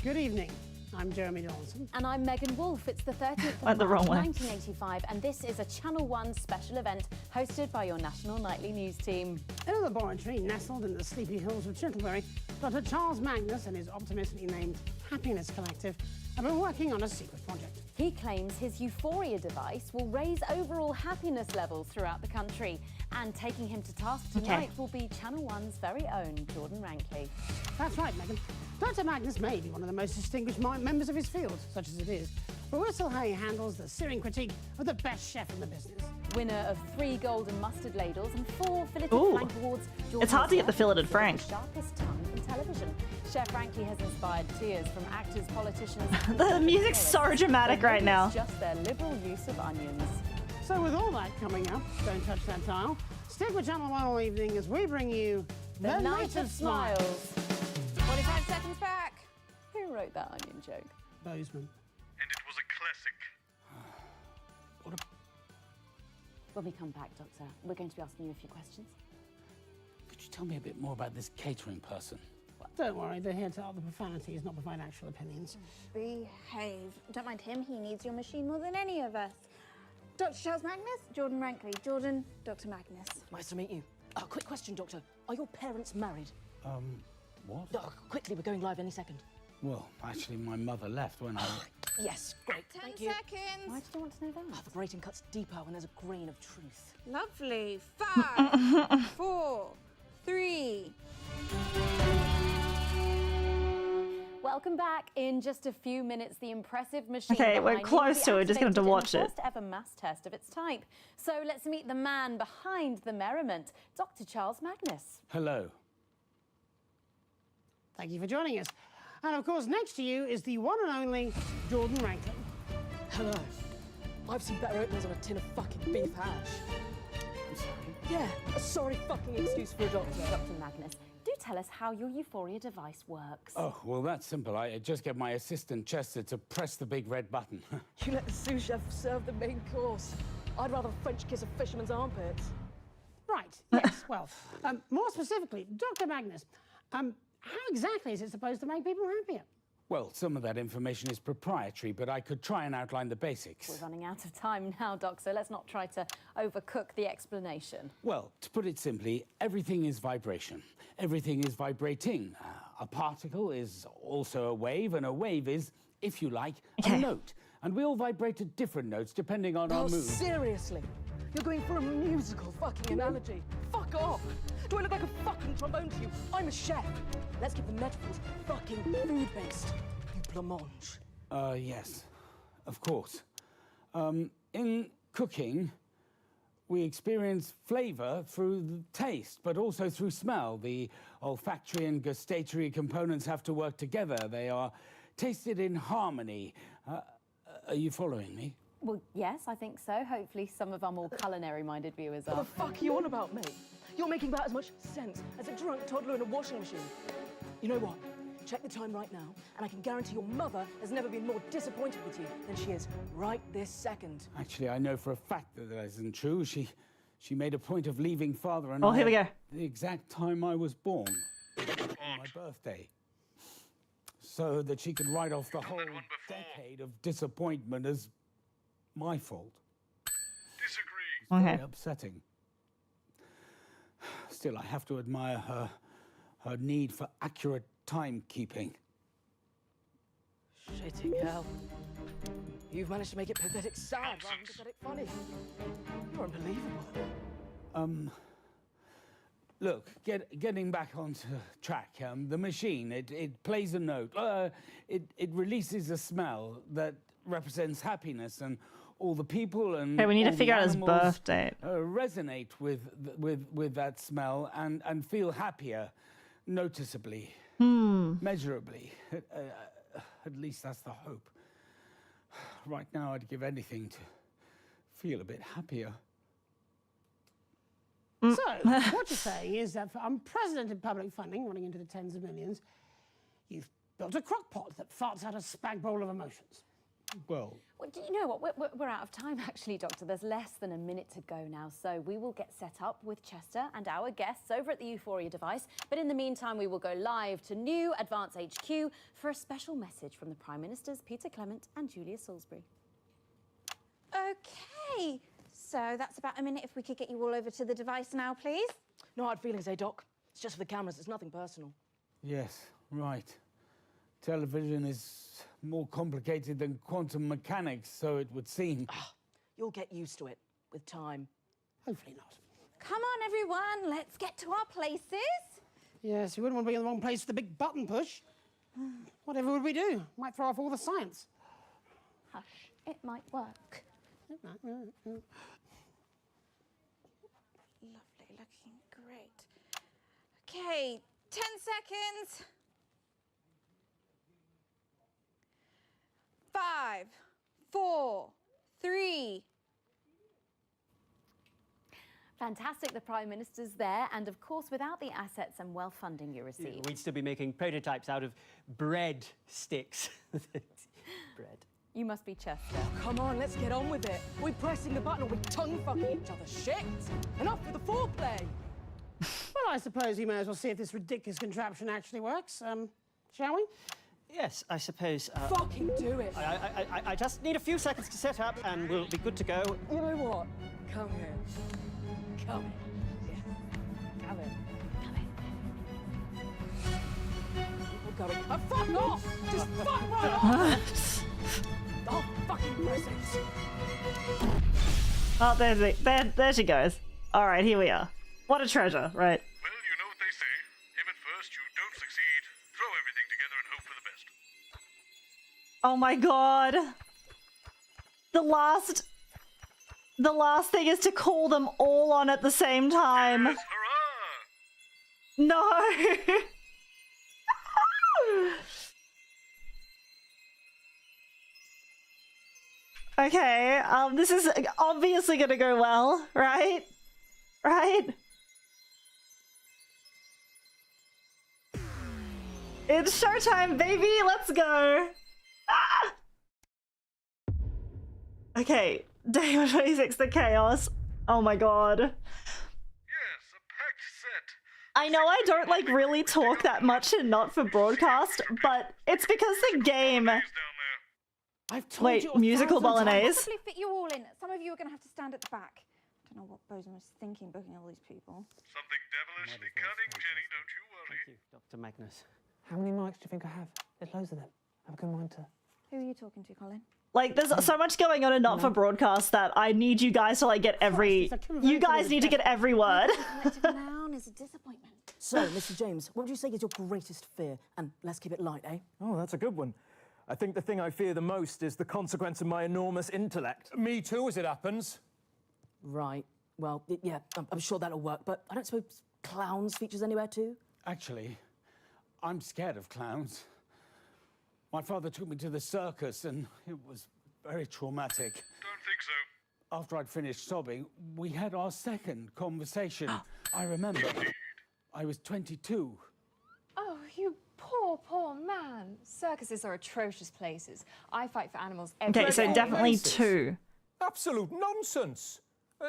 Good evening. I'm Jeremy Donaldson. And I'm Megan Wolfe. It's the 30th of Went the March, wrong way. 1985, and this is a Channel 1 special event hosted by your national nightly news team. In a laboratory nestled in the sleepy hills of Chittlebury, Dr. Charles Magnus and his optimistically named Happiness Collective have been working on a secret project. He claims his Euphoria device will raise overall happiness levels throughout the country. And taking him to task tonight will be Channel 1's very own Jordan Rankley. That's right, Megan. Dr. Magnus may be one of the most distinguished members of his field, such as it is, but Whistle Hay handles the searing critique of the best chef in the business. Winner of 3 golden mustard ladles and 4 filleted Ooh. frank awards. It's hard to get the filleted frank. Sharpest tongue in television. Chef Rankley has inspired tears from actors, politicians. The music's so dramatic right now. It's just their liberal use of onions. So with all that coming up, don't touch that dial. Stick with Channel 1 all evening as we bring you The Night of Smiles. 45 seconds back. Who wrote that onion joke? Bozeman. And it was a classic. When we come back, Doctor, we're going to be asking you a few questions. Could you tell me a bit more about this catering person? Don't worry, they're here to utter the profanities, not provide actual opinions. Behave. Don't mind him, he needs your machine more than any of us. Dr. Charles Magnus, Jordan Rankley. Jordan, Dr. Magnus. Nice to meet you. Quick question, Doctor. Are your parents married? What? Quickly, we're going live any second. Well, actually, my mother left when I... Yes, great. 10 Thank you. seconds. Why did you want to know that? The grating cuts deeper when there's a grain of truth. Lovely. 5, 4, 3. Welcome back. In just a few minutes, the impressive machine. Okay, we're behind close you to will it, be just gonna have to activated in watch the it. First ever mass test of its type. So let's meet the man behind the merriment, Dr. Charles Magnus. Hello. Thank you for joining us. And of course, next to you is the one and only Jordan Rankley. Hello. I've seen better openers on a tin of fucking beef hash. I'm sorry. Yeah, a sorry fucking excuse for a doctor. Dr. Magnus, do tell us how your Euphoria device works. Oh, well, that's simple. I just get my assistant, Chester, to press the big red button. You let the sous chef serve the main course. I'd rather French kiss a fisherman's armpits. Right, yes, well, more specifically, Dr. Magnus, how exactly is it supposed to make people happier? Well, some of that information is proprietary, but I could try and outline the basics. We're running out of time now, Doc, so let's not try to overcook the explanation. Well, to put it simply, everything is vibration. Everything is vibrating. A particle is also a wave, and a wave is, if you like, a note. And we all vibrate at different notes depending on our mood. Seriously? You're going for a musical fucking analogy? Fuck off! Do I look like a fucking trombone to you? I'm a chef. Let's keep the metaphors fucking food-based. You blancmange. Yes, of course. In cooking, we experience flavour through the taste, but also through smell. The olfactory and gustatory components have to work together. They are tasted in harmony. Are you following me? Well, yes, I think so. Hopefully some of our more culinary-minded viewers are. What the fuck are you on about, mate? You're making about as much sense as a drunk toddler in a washing machine. You know what? Check the time right now, and I can guarantee your mother has never been more disappointed with you than she is right this second. Actually, I know for a fact that that isn't true. She made a point of leaving father and Oh, I here we at go. the exact time I was born, on my birthday, so that she could write off the whole decade of disappointment as my fault. Disagree. It's very upsetting. Still, I have to admire her need for accurate timekeeping. Shitting hell. You've managed to make it pathetic sad rather than pathetic funny. You're unbelievable. Look, getting back onto track, the machine, it plays a note. It releases a smell that represents happiness, and all the people and Okay, we need to all the figure out his animals, birth date. resonate with that smell and feel happier, noticeably, measurably. At least that's the hope. Right now, I'd give anything to feel a bit happier. So, what you're saying is that for unprecedented public funding running into the tens of millions, you've built a crock-pot that farts out a spag bowl of emotions. Well, Do you know what? We're out of time, actually, Doctor. There's less than a minute to go now, so we will get set up with Chester and our guests over at the Euphoria device. But in the meantime, we will go live to new Advance HQ for a special message from the Prime Ministers Peter Clement and Julia Salisbury. Okay, so that's about a minute. If we could get you all over to the device now, please. No hard feelings, eh, Doc? It's just for the cameras, it's nothing personal. yes, right. Television is more complicated than quantum mechanics, so it would seem. You'll get used to it with time. Hopefully not. Come on, everyone, let's get to our places. Yes, you wouldn't want to be in the wrong place for the big button push. Whatever would we do? Might throw off all the science. Hush, it might work. Lovely, looking great. Okay, 10 seconds. 5, 4, 3. Fantastic, the Prime Minister's there, and of course, without the assets and well-funding you receive. We'd still be making prototypes out of bread sticks. Bread. You must be Chester. Come on, let's get on with it. We're pressing the button or we're tongue-fucking each other. Shit! Enough with the foreplay! Well, I suppose we may as well see if this ridiculous contraption actually works. Shall we? Yes, I suppose. Fucking do it! I just need a few seconds to set up and we'll be good to go. You know what? Come here. Come here. Yeah. Come here. We're going. Oh, fuck off! Just fuck right off! Oh, fucking presents! Oh, there she goes. All right, here we are. What a treasure, right? Well, you know what they say. If at first you don't succeed, throw everything together and hope for the best. Oh my god. The last thing is to call them all on at the same time. Yes, hurrah! No. Okay, this is obviously gonna go well, right? Right? It's showtime, baby! Let's go! Ah! Okay, day 26, the chaos. Oh my god. Yes, a packed set. I know I don't like really talk that much and not for broadcast, but it's because the game... I've told Wait, you musical bolognese? Probably fit you all in. Some of you are going to have to stand at the back. I don't know what Bozeman was thinking booking all these people. Something devilishly cunning, Jenny, don't you worry. Thank you, Dr. Magnus. How many mics do you think I have? There's loads of them. Have a good mind to. Who are you talking to, Colin? Like, there's so much going on and not for broadcast that I need you guys to, like, get every... You guys need to get every word. Collective noun is a disappointment. So, Mr. James, what would you say is your greatest fear? And let's keep it light, eh? Oh, that's a good one. I think the thing I fear the most is the consequence of my enormous intellect. Me too, as it happens. Right. Well, yeah, I'm sure that'll work, but I don't suppose clowns features anywhere too? Actually, I'm scared of clowns. My father took me to the circus and it was very traumatic. Don't think so. After I'd finished sobbing, we had our second conversation. I remember. I was 22. Oh, you poor man. Circuses are atrocious places. I fight for animals every Okay, so day. definitely 2. Absolute nonsense.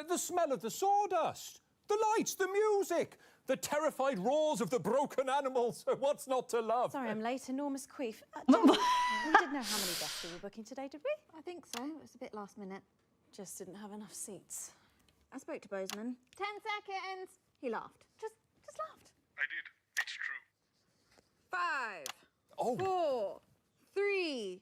The smell of the sawdust, the lights, the music, the terrified roars of the broken animals. What's not to love? Sorry, I'm late. Enormous queef. We didn't know how many guests we were booking today, did we? I think so. It was a bit last minute. Just didn't have enough seats. I spoke to Bozeman. 10 seconds. He laughed. Just laughed. I did. It's true. 5, 4, 3.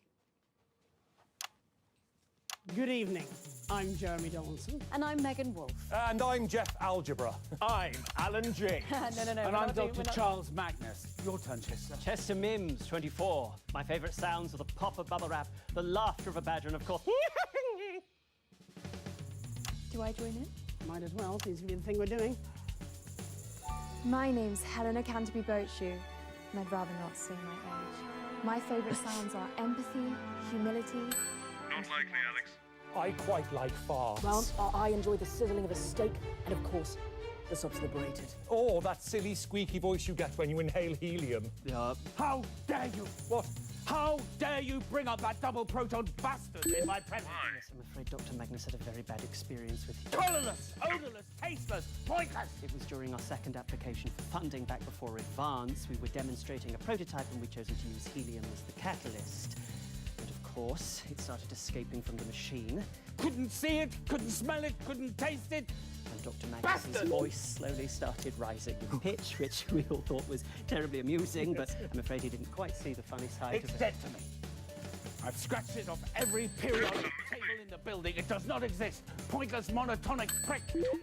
Good evening. I'm Jeremy Donaldson. And I'm Megan Wolfe. And I'm Jeff Algebra. I'm Alan J. No, And I'm Dr. Charles Magnus. Your turn, Chester. Chester Mims, 24. My favourite sounds are the pop of bubble wrap, the laughter of a badger, and of course... Do I join in? Might as well, seems to be the thing we're doing. My name's Helena Canterbury Boatshoe, and I'd rather not say my age. My favourite sounds are empathy, humility... Not likely, Alex. I quite like farts. Well, I enjoy the sizzling of a steak, and of course, the subs liberated. Oh, that silly squeaky voice you get when you inhale helium. Yeah. How dare you? What? How dare you bring up that double proton bastard in my presence? I'm afraid Dr. Magnus had a very bad experience with you. Colourless, odourless, tasteless, pointless! It was during our second application for funding back before Advance. We were demonstrating a prototype and we'd chosen to use helium as the catalyst. And of course, it started escaping from the machine. Couldn't see it, couldn't smell it, couldn't taste it. And Dr. Magnus's voice slowly started rising in pitch, which we all thought was terribly amusing, but I'm afraid he didn't quite see the funny side It's of it. dead to me. I've scratched it off every periodic table in the building. It does not exist. Pointless monotonic prick. It all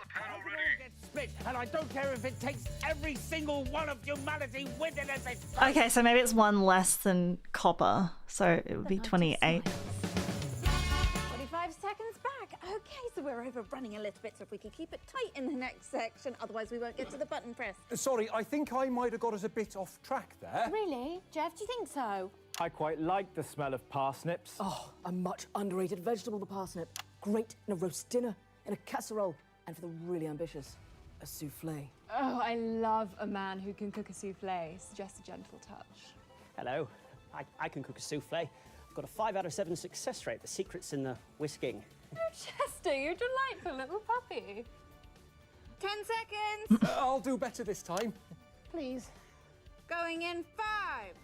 gets split, and I don't care if it takes every single one of humanity with it as it. Okay, so maybe it's one less than copper, so it would be 28. 45 seconds back. Okay, so we're overrunning a little bit, so if we can keep it tight in the next section, otherwise we won't get to the button press. Sorry, I think I might have got us a bit off track there. Really? Jeff, do you think so? I quite like the smell of parsnips. Oh, a much underrated vegetable, the parsnip. Great in a roast dinner, in a casserole, and for the really ambitious, a souffle. Oh, I love a man who can cook a souffle. Suggest a gentle touch. Hello, I can cook a souffle. I've got a 5 out of 7 success rate. The secret's in the whisking. Oh, Chester, you're a delightful little puppy. 10 seconds. I'll do better this time. Please. Going in 5,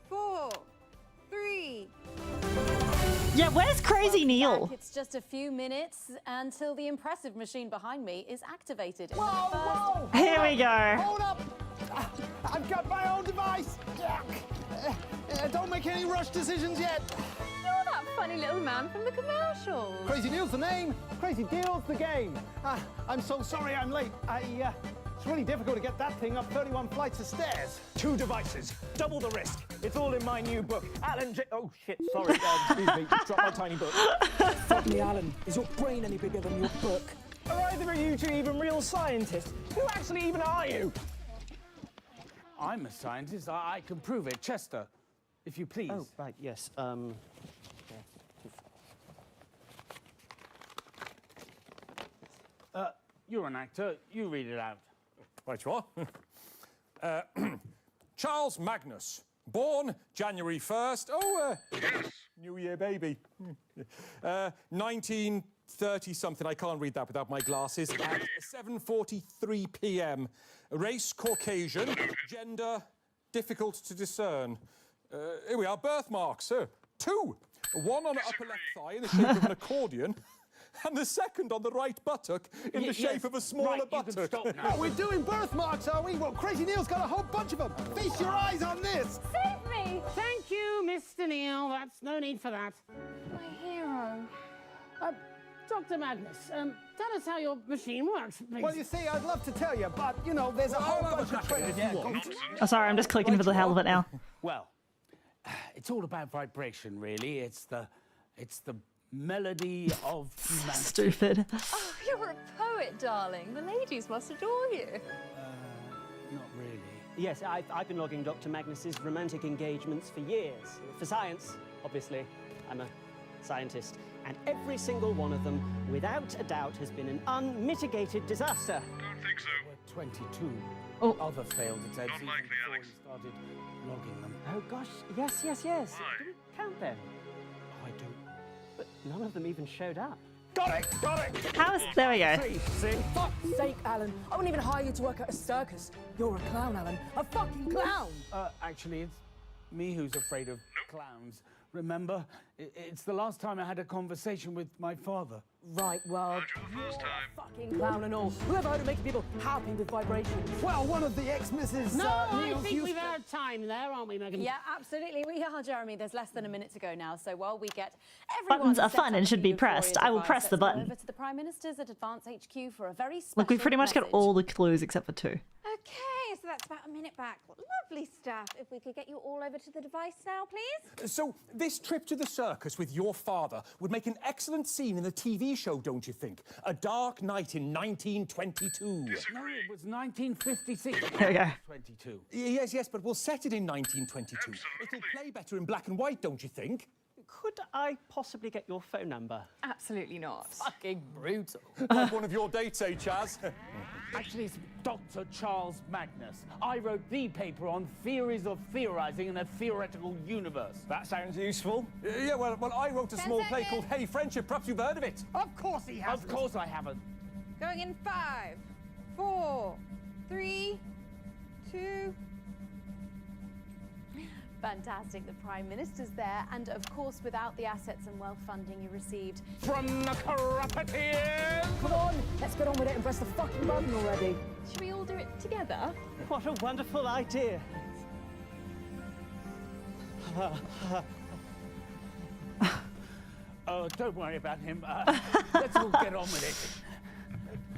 4, 3. Yeah, where's Crazy Neil? It's just a few minutes until the impressive machine behind me is activated. Whoa! Here we go. Hold up! I've got my own device. Don't make any rush decisions yet. You're that funny little man from the commercials. Crazy Neil's the name. Crazy Deal's the game. I'm so sorry I'm late. It's really difficult to get that thing up 31 flights of stairs. 2 devices, double the risk. It's all in my new book. Oh shit, sorry, excuse me, dropped my tiny book. Fuck me, Alan. Is your brain any bigger than your book? Are either of you two even real scientists? Who actually even are you? I'm a scientist. I can prove it. Chester, if you please. Oh, right, yes. You're an actor. You read it out. Right you are. Charles Magnus, born January 1st. Oh, New Year baby. 1930-something. I can't read that without my glasses. At 7:43 p.m. Race, Caucasian. Gender, difficult to discern. Here we are, birthmarks. 2. One on the upper left thigh in the shape of an accordion. And the second on the right buttock in the shape of a smaller buttock. Oh, we're doing birthmarks, are we? Well, Crazy Neil's got a whole bunch of them. Feast your eyes on this. Save me! Thank you, Mr. Neil. That's no need for that. My hero. Dr. Magnus, tell us how your machine works, please. Well, you see, I'd love to tell you, but, you know, there's a whole bunch of tricks. Oh, sorry, I'm just clicking for the hell of it now. Well, it's all about vibration, really. It's the melody of humanity. Stupid. Oh, you're a poet, darling. The ladies must adore you. Not really. Yes, I've been logging Dr. Magnus's romantic engagements for years. For science, obviously. I'm a scientist. And every single one of them, without a doubt, has been an unmitigated disaster. Don't think so. 22 other failed attempts Not likely, before Alex. we started logging them. Oh, gosh, yes. Why? Do we count them? I do. But none of them even showed up. Got it! How's... There we go. See? Fuck's sake, Alan. I wouldn't even hire you to work at a circus. You're a clown, Alan. A fucking clown! Actually, it's me who's afraid of clowns. Remember? It's the last time I had a conversation with my father. Right, well... Heard you the first time. Fucking clown and all. Whoever heard of making people happy with vibrations? Well, one of the ex-Mrs. No, I Neil's think used we've had time there, aren't we, Megan? Yeah, absolutely. We are, Jeremy. There's less than a minute to go now, so while we get everyone Buttons are set fun up and should be for pressed. your I will device, press the let's go button. over to the Prime Ministers at Advance HQ for a very special Look, we've pretty much got message. all the clues except for 2. Okay, so that's about a minute back. Lovely stuff. If we could get you all over to the device now, please. So, this trip to the circus with your father would make an excellent scene in the TV show, don't you think? A Dark Night in 1922. No, it was 1956. There we go. 22. Yes, but we'll set it in 1922. Absolutely. It'll play better in black and white, don't you think? Could I possibly get your phone number? Absolutely not. Fucking brutal. Like one of your dates, eh, Chaz? Actually, it's Dr. Charles Magnus. I wrote the paper on theories of theorizing in a theoretical universe. That sounds useful. Yeah, well, I wrote a small play called Hey Friendship. Perhaps you've heard of it. Of course he has. Of course I haven't. Going in 5, 4, 3, 2... Fantastic. The Prime Minister's there, and of course, without the assets and wealth funding you received From the corrupted! Come on, let's get on with it and press the fucking button already. Should we all do it together? What a wonderful idea. Oh, don't worry about him. Let's all get on with it.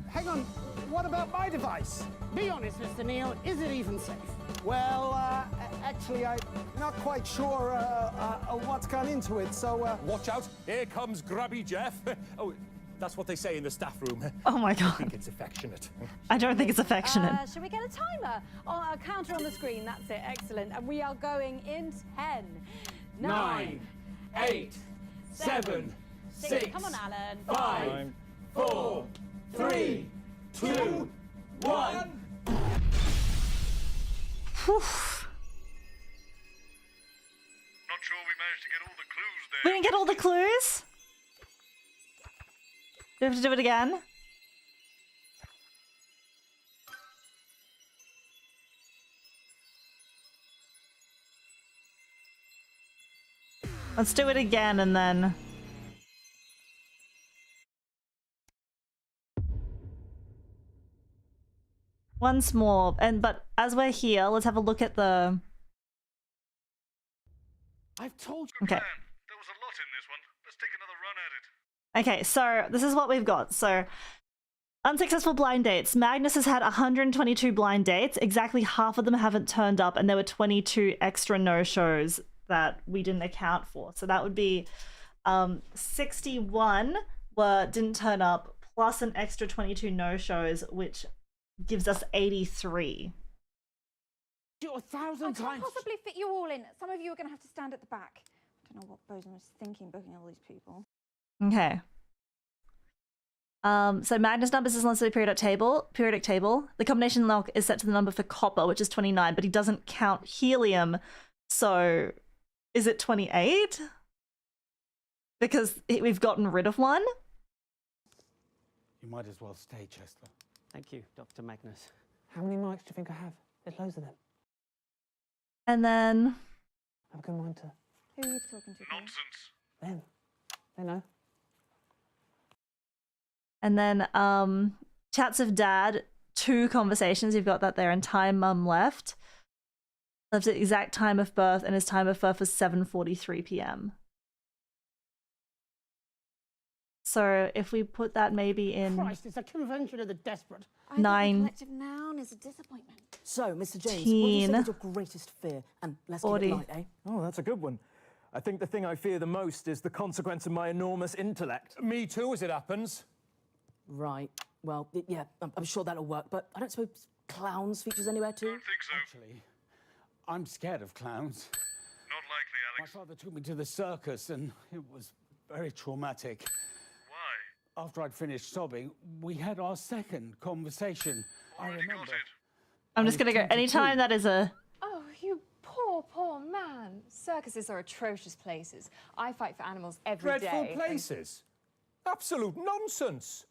Hang on, what about my device? Be honest, Mr. Neal, is it even safe? Well, actually, I'm not quite sure what's gone into it, so... Watch out, here comes Grubby Jeff. Oh, that's what they say in the staff room. Oh my God. I think it's affectionate. I don't think it's affectionate. Shall we get a timer? Oh, a counter on the screen. That's it. Excellent. And we are going in 10, 9, 8, 7, 6. Come on, Alan. 5, 4, 3, 2, 1. Whew. Not sure we managed to get all the clues there. We didn't get all the clues? Do we have to do it again? Let's do it again and then... Once more, but as we're here, let's have a look at the... I've told you. Okay. There was a lot in this one. Let's take another run at it. Okay, so this is what we've got. So, unsuccessful blind dates. Magnus has had 122 blind dates. Exactly half of them haven't turned up, and there were 22 extra no-shows that we didn't account for. So that would be 61 didn't turn up, plus an extra 22 no-shows, which gives us 83. You're 1,000 I can't times. possibly fit you all in. Some of you are going to have to stand at the back. I don't know what Bozeman was thinking, booking all these people. Okay. So Magnus numbers is listed periodic table. The combination lock is set to the number for copper, which is 29, but he doesn't count helium. So is it 28? Because we've gotten rid of one? You might as well stay, Chester. Thank you, Dr. Magnus. How many mics do you think I have? There's loads of them. And then... Have a good monitor. Who are you talking to? Nonsense. Them. They know. And then chats of dad, 2 conversations. You've got that there, and time mum left. Left at exact time of birth, and his time of birth was 7:43 p.m. So if we put that maybe in... Christ, it's a convention of the desperate. I think 9. the collective noun is a disappointment. So, Mr. James, what do you Teen. think is your greatest fear? And let's keep 40. it light, eh? Oh, that's a good one. I think the thing I fear the most is the consequence of my enormous intellect. Me too, as it happens. Right. Well, yeah, I'm sure that'll work, but I don't suppose clowns features anywhere too? Don't think so. Actually, I'm scared of clowns. Not likely, Alex. My father took me to the circus and it was very traumatic. Why? After I'd finished sobbing, we had our second conversation. I Already remember. got it. I'm just gonna go 22. anytime that is a... Oh, you poor, poor man. Circuses are atrocious places. I fight for animals every day. Dreadful places. Absolute nonsense.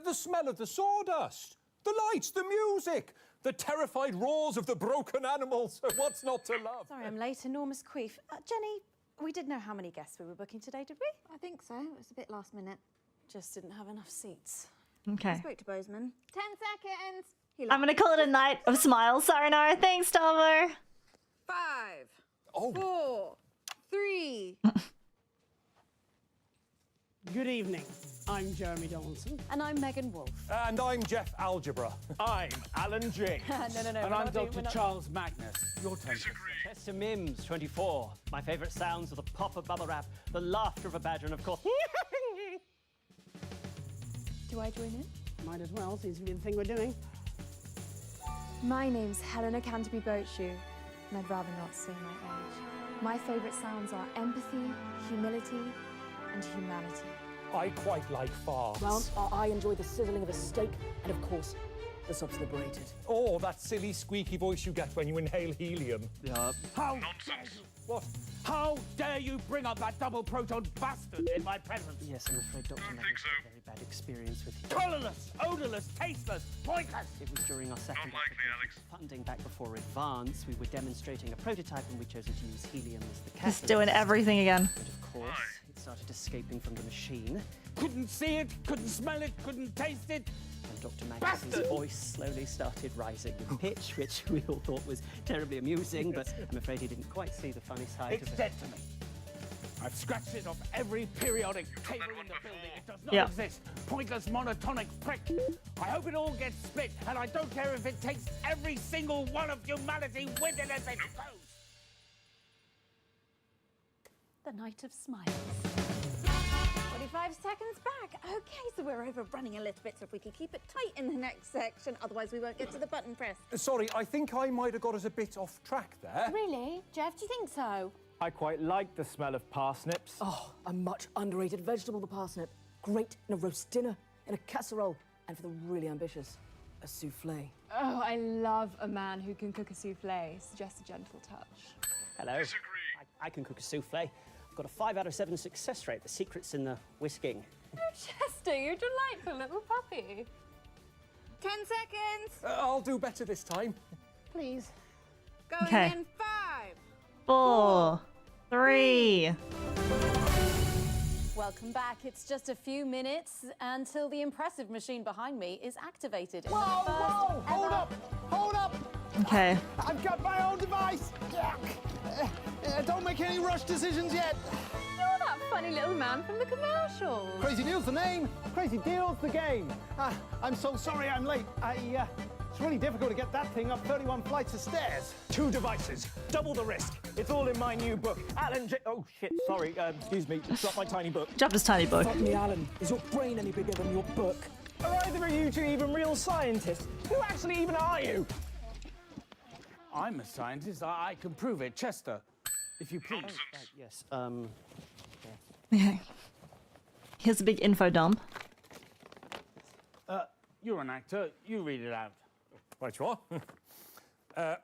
The smell of the sawdust, the lights, the music, the terrified roars of the broken animals. What's not to love? Sorry, I'm late. Enormous queef. Jenny, we did know how many guests we were booking today, did we? I think so. It was a bit last minute. Just didn't have enough seats. Okay. I spoke to Bozeman. 10 seconds. He I'm gonna call it a night of smiles. Sayonara. Thanks, Tavo. 5, Oh. 4, 3. Good evening. I'm Jeremy Donaldson. And I'm Megan Wolfe. And I'm Jeff Algebra. I'm Alan James. no. And I'm Dr. Charles Magnus. Your turn. Chester Mims, 24. My favourite sounds are the pop of bubble wrap, the laughter of a badger, and of course... Do I join in? Might as well, seems to be the thing we're doing. My name's Helena Canterbury Boatshoe, and I'd rather not say my age. My favourite sounds are empathy, humility, and humanity. I quite like farts. Well, I enjoy the sizzling of a steak, and of course, the subs liberated. Oh, that silly squeaky voice you get when you inhale helium. How Nonsense. What? How dare you bring up that double proton bastard in my presence? Yes, I'm afraid Dr. Magnus think so. had a very bad experience with him. Colorless, odorless, tasteless, pointless. It was during our second Not likely, application for funding back before Advance. We were demonstrating a prototype and we chose to use helium as the Just catalyst. doing everything again. But of course, it started escaping from the machine, Couldn't see it, couldn't smell it, couldn't taste it. and Dr. Magnus's voice slowly started rising in pitch, which we all thought was terribly amusing, but I'm afraid he didn't quite see the funny side It's of it. dead to me. I've scratched it off every periodic table in the building. It does not Yeah. exist. Pointless monotonic prick. I hope it all gets split, and I don't care if it takes every single one of humanity with it as it goes. The Night of Smiles. 25 seconds back. Okay, so we're overrunning a little bit, so if we could keep it tight in the next section, otherwise we won't get to the button press. Sorry, I think I might have got us a bit off track there. Really? Jeff, do you think so? I quite like the smell of parsnips. Oh, a much underrated vegetable, the parsnip. Great in a roast dinner, in a casserole, and for the really ambitious, a soufflé. Oh, I love a man who can cook a soufflé. Suggest a gentle touch. Hello. I can cook a soufflé. I've got a 5 out of 7 success rate. The secret's in the whisking. Oh, Chester, you're a delightful little puppy. 10 seconds. I'll do better this time. Please. Going Okay. in 5. 4, 3. Welcome back. It's just a few minutes until the impressive machine behind me is activated. in the Whoa, first whoa! Hold ever- up! Hold up! Okay. I've got my own device! Don't make any rush decisions yet! You're that funny little man from the commercials. Crazy Deal's the name, Crazy Deal's the game. I'm so sorry I'm late. It's really difficult to get that thing up 31 flights of stairs. 2 devices, double the risk. It's all in my new book. Oh shit, sorry, excuse me, dropped my tiny book. Dropped his tiny book. Fuck me, Alan. Is your brain any bigger than your book? Are either of you two even real scientists? Who actually even are you? I'm a scientist. I can prove it. Chester, if you please. Right, yes, Okay. Here's a big info dump. You're an actor. You read it out. Right you are.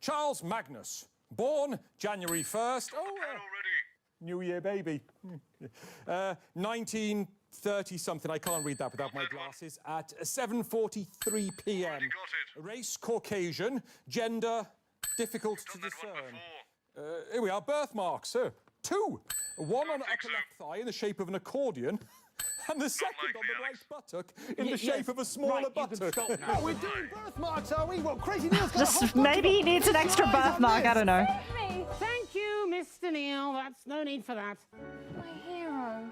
Charles Magnus, born January 1st. Oh, New Year baby. 1930-something, I can't read that without my glasses, at 7:43 p.m. Race, Caucasian. Gender, difficult to discern. Here we are, birthmarks, 2. One on the upper left thigh in the shape of an accordion, and the second on the right buttock in the shape of a smaller buttock. Oh, we're doing birthmarks, are we? Well, Crazy Neil's got a whole Just bunch maybe of he needs an extra slides on birthmark. I this. don't know. Thank you, Mr. Neil. That's no need for that. My hero.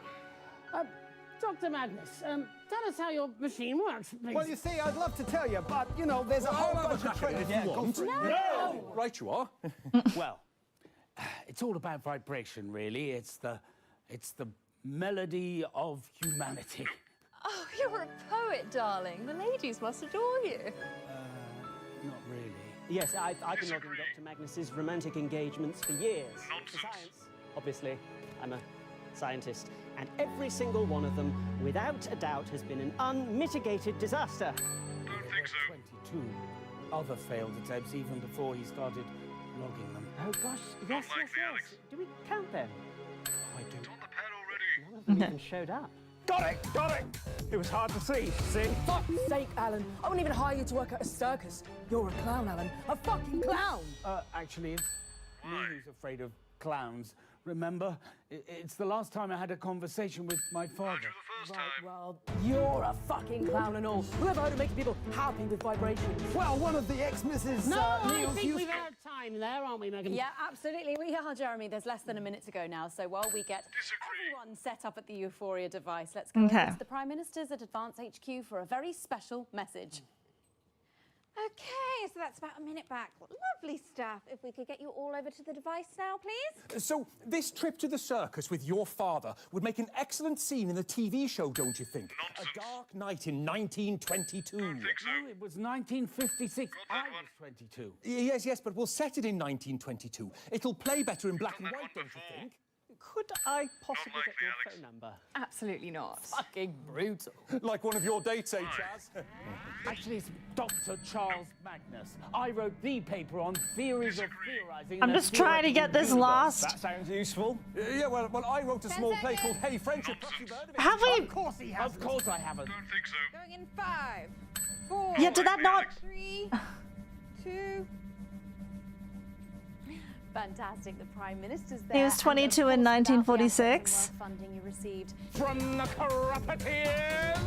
Dr. Magnus, tell us how your machine works, please. Well, you see, I'd love to tell you, but, you know, there's a whole bunch of tricks. if you want. No! Right you are. Well, it's all about vibration, really. It's the melody of humanity. Oh, you're a poet, darling. The ladies must adore you. Not really. Yes, I've been logging Dr. Magnus's romantic engagements for years. For science, obviously. I'm a scientist. And every single one of them, without a doubt, has been an unmitigated disaster. Don't think so. 22 other failed attempts even before he started logging them. Oh gosh, yes, like yes, the yes. Alex. Do we count them? I do. It's on the pad already. None of them even showed up. Got it, got it. It was hard to see, see? Fuck's sake, Alan. I wouldn't even hire you to work at a circus. You're a clown, Alan. A fucking clown. Actually, it's me who's afraid of clowns. Remember, it's the last time I had a conversation with my father. Well, you're a fucking clown and all. Whoever heard of making people happy with vibrations? Well, one of the ex-Misses No, I Neil's think used... we've had time there, aren't we, Megan? Yeah, absolutely. We are, Jeremy. There's less than a minute to go now. So while we get everyone set up at the Euphoria device, let's go over to the Prime Ministers at Advance HQ for a very special message. Okay, so that's about a minute back. Lovely stuff. If we could get you all over to the device now, please. So, this trip to the circus with your father would make an excellent scene in the TV show, don't you think? Nonsense. A dark night in 1922. Don't think so. No, it was 1956. I was 22. Yes, but we'll set it in 1922. It'll play better in black and that white, one don't you before. think? Could I possibly Not get likely, your Alex. phone number? Absolutely not. Fucking brutal. Like one of your dates, eh, Chaz? Actually, it's Dr. Charles Magnus. I wrote the paper on theories of theorizing. I'm in a just trying to get this theoretical last. That sounds useful. Yeah, well, I wrote a small play called Hey Friendship. Perhaps you've heard of it. Have we? Of course he has. Of course I haven't. Don't think so. Going in 5, 4, Yeah, did that not? 3, 2. Fantastic. The Prime Minister's there. He was 22 in 1946. Funding you received. From the corrupted.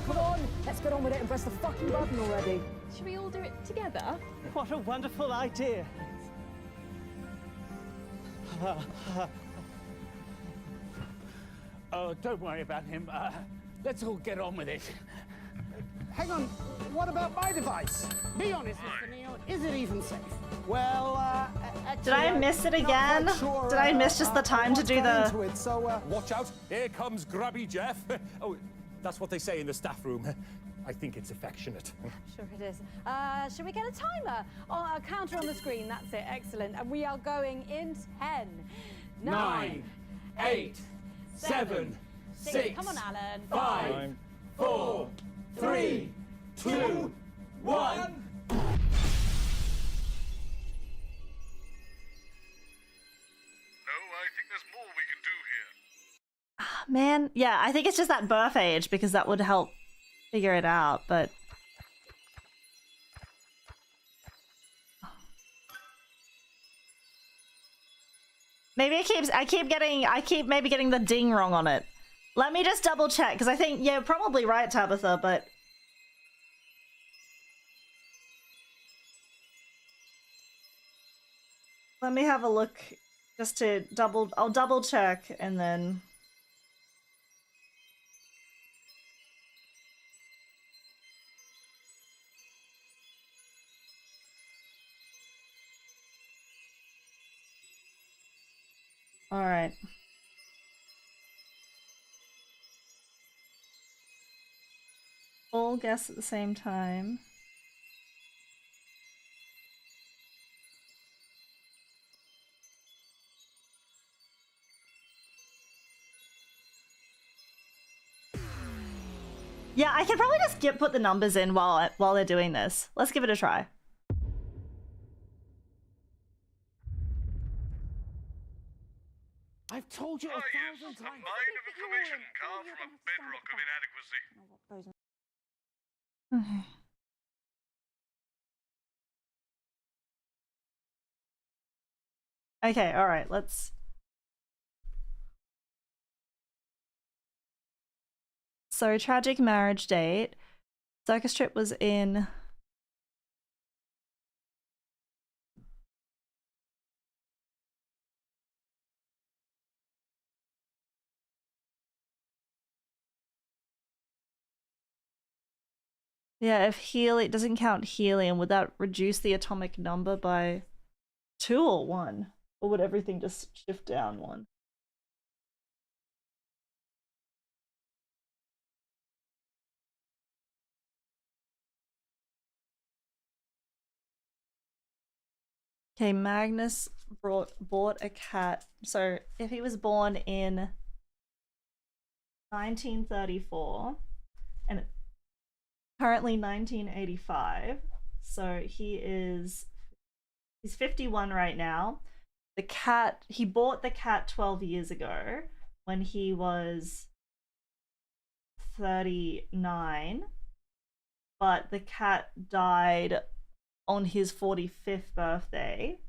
Come on, let's get on with it and press the fucking button already. Should we all do it together? What a wonderful idea. Oh, don't worry about him. Let's all get on with it. Hang on, what about my device? Be honest, Mr. Neil, is it even safe? Well, Did I miss it again? Did I miss just the time to do the... Watch out, here comes Grubby Jeff. Oh, that's what they say in the staff room. I think it's affectionate. Sure it is. Should we get a timer? Oh, a counter on the screen, that's it, excellent. And we are going in 10, 9, 8, 7, 6, Come on, Alan. 5, 4, 3, 2, 1. Man, yeah, I think it's just that birth age because that would help figure it out, but... Maybe I keep maybe getting the ding wrong on it. Let me just double check, because I think, yeah, you're probably right, Tabitha, but... Let me have a look just to I'll double check and then... All right. All guess at the same time. Yeah, I can probably just put the numbers in while they're doing this. Let's give it a try. I've told you a thousand times. Mine of information carved from a bedrock of inadequacy. Okay. Okay, all right, let's... So, tragic marriage date. Circus trip was in... Yeah, if helium doesn't count helium, would that reduce the atomic number by 2 or 1? Or would everything just shift down 1? Okay, Magnus bought a cat. So if he was born in 1934 and currently 1985, so he's 51 right now. The cat, he bought the cat 12 years ago when he was 39, but the cat died on his 45th birthday.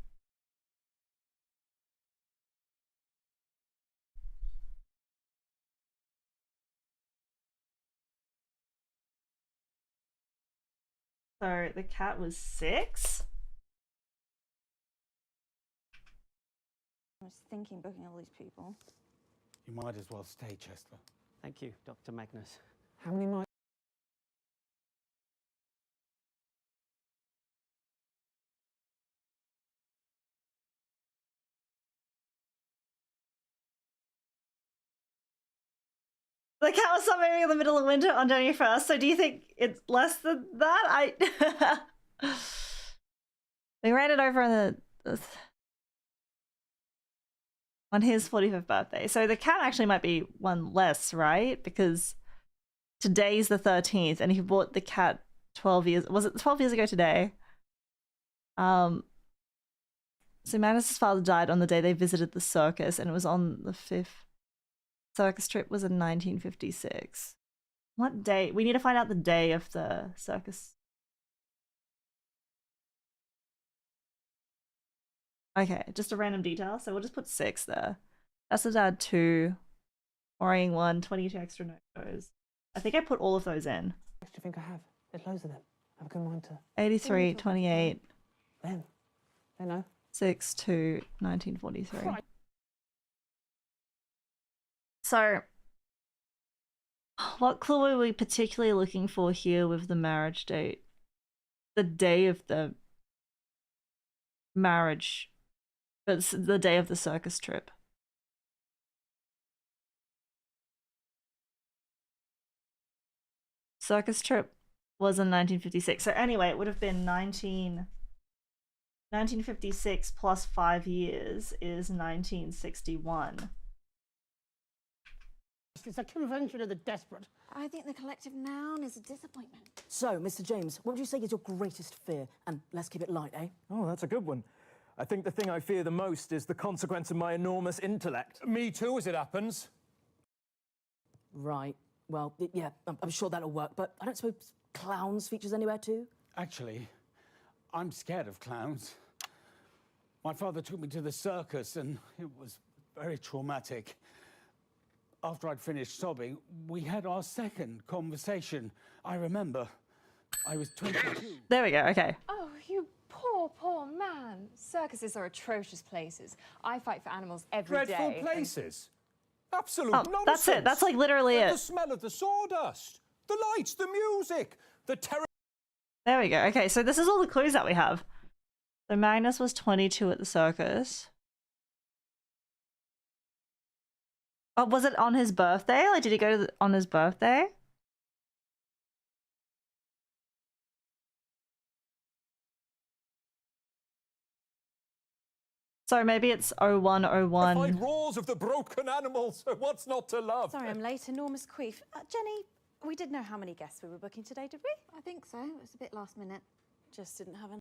So the cat was 6. I was thinking booking all these people. You might as well stay, Chester. Thank you, Dr. Magnus. How many might? The cat was not moving in the middle of winter on January 1st, so do you think it's less than that? We ran it over on on his 45th birthday. So the cat actually might be one less, right? Because today's the 13th and he bought the cat 12 years... Was it 12 years ago today? So Magnus's father died on the day they visited the circus and it was on the 5th. Circus trip was in 1956. What day? We need to find out the day of the circus. Okay, just a random detail. So we'll just put 6 there. That's to add 2. Worrying 1, 22 extra no-shows. I think I put all of those in. What do you think I have? There's loads of them. Have a good mind to. 83, 28. Them. They know. 6 to 1943. So What clue are we particularly looking for here with the marriage date? The day of the marriage. It's the day of the circus trip. Circus trip was in 1956. So anyway, it would have been 1956 plus 5 years is 1961. It's a convention of the desperate. I think the collective noun is a disappointment. So, Mr. James, what would you say is your greatest fear? And let's keep it light, eh? Oh, that's a good one. I think the thing I fear the most is the consequence of my enormous intellect. Me too, as it happens. Right. Well, yeah, I'm sure that'll work, but I don't suppose clowns features anywhere too? Actually, I'm scared of clowns. My father took me to the circus and it was very traumatic. After I'd finished sobbing, we had our second conversation. I remember I was 22. There we go, okay. Oh, you poor, poor man. Circuses are atrocious places. I fight for animals every day. Dreadful places. Absolute Oh, nonsense. that's it. That's like literally it. The smell of the sawdust, the lights, the music, the terror. There we go. Okay, so this is all the clues that we have. So Magnus was 22 at the circus. Oh, was it on his birthday? Like, did he go to on his birthday? So maybe it's 0101. The roars of the broken animals. What's not to love? Sorry, I'm late. Enormous queef. Jenny, we did know how many guests we were booking today, did we? I think so. It was a bit last minute. Just didn't have enough.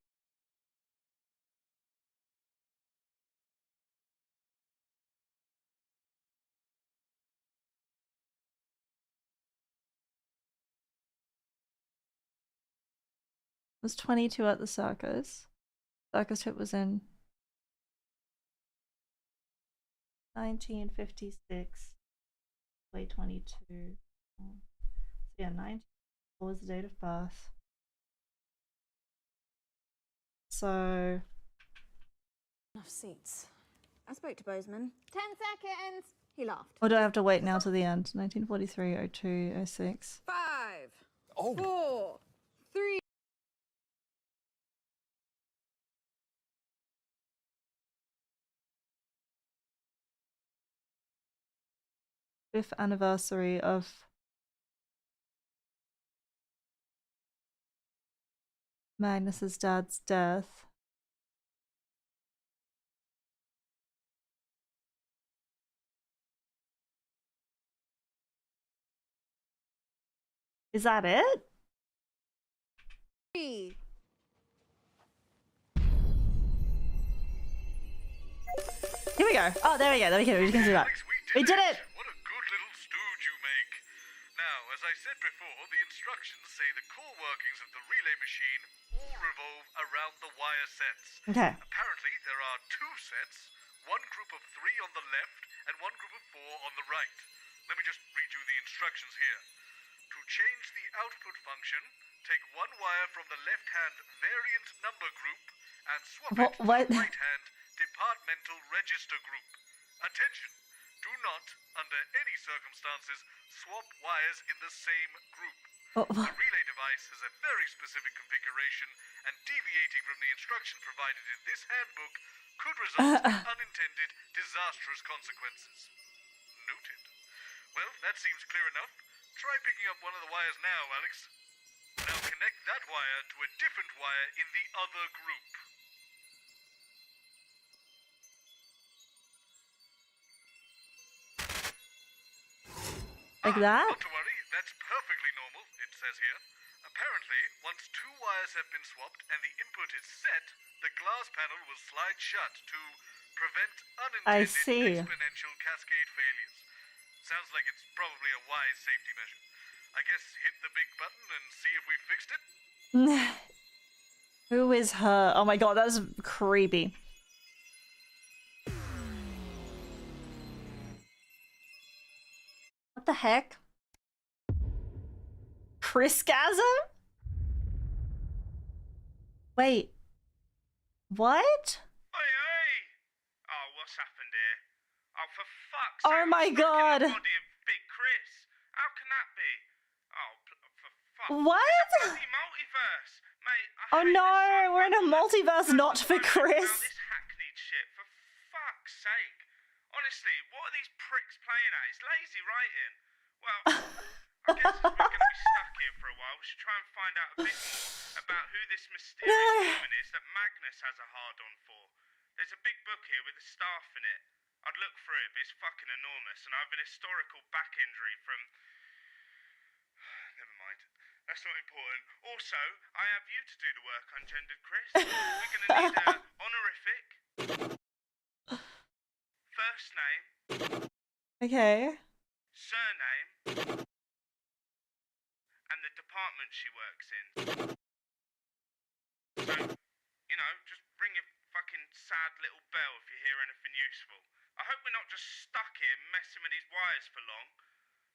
Was 22 at the circus. Circus trip was in 1956. Wait, 22. Yeah, 19. What was the date of birth? So Enough seats. I spoke to Bozeman. 10 seconds. He laughed. or do I have to wait now to the end? 1943, 02, 06. 5, Oh. 4, 3. Fifth anniversary of Magnus's dad's death. Is that it? 3. Here we go. Oh, there we go. There we go. We can see that. We did it. What a good little stooge you make. Now, as I said before, the instructions say the core workings of the relay machine all revolve around the wire sets. Okay. Apparently, there are 2 sets, one group of 3 on the left and one group of 4 on the right. Let me just read you the instructions here. To change the output function, take one wire from the left-hand variant number group and swap it to What? the right-hand departmental register group. Attention! Do not, under any circumstances, swap wires in the same group. The relay device has a very specific configuration, and deviating from the instruction provided in this handbook could result in unintended, disastrous consequences. Noted. Well, that seems clear enough. Try picking up one of the wires now, Alex. Now connect that wire to a different wire in the other group. Like that? Not to worry, that's perfectly normal, it says here. Apparently, once 2 wires have been swapped and the input is set, the glass panel will slide shut to prevent I unintended see. exponential cascade failures. Sounds like it's probably a wise safety measure. I guess hit the big button and see if we fixed it? Who is her? Oh my god, that's creepy. What the heck? Chrisgasm? Wait. What? Oh, what's happened here? Oh, for fuck's sake. Oh my god. Body of Big Chris. How can that be? What? Multiverse, mate. Oh no, we're in a multiverse not for Chris. This hackneyed shit, for fuck's sake. Honestly, what are these pricks playing at? It's lazy writing. Well, I guess if we're going to be stuck here for a while, we should try and find out a bit more about who this mysterious woman is that Magnus has a hard-on for. There's a big book here with the staff in it. I'd look through it, but it's fucking enormous, and I have an historical back injury from... Never mind. That's not important. Also, I have you to do the work, ungendered Chris. We're going to need a honorific, first name, Okay. surname, and the department she works in. So, you know, just ring your fucking sad little bell if you hear anything useful. I hope we're not just stuck here messing with these wires for long.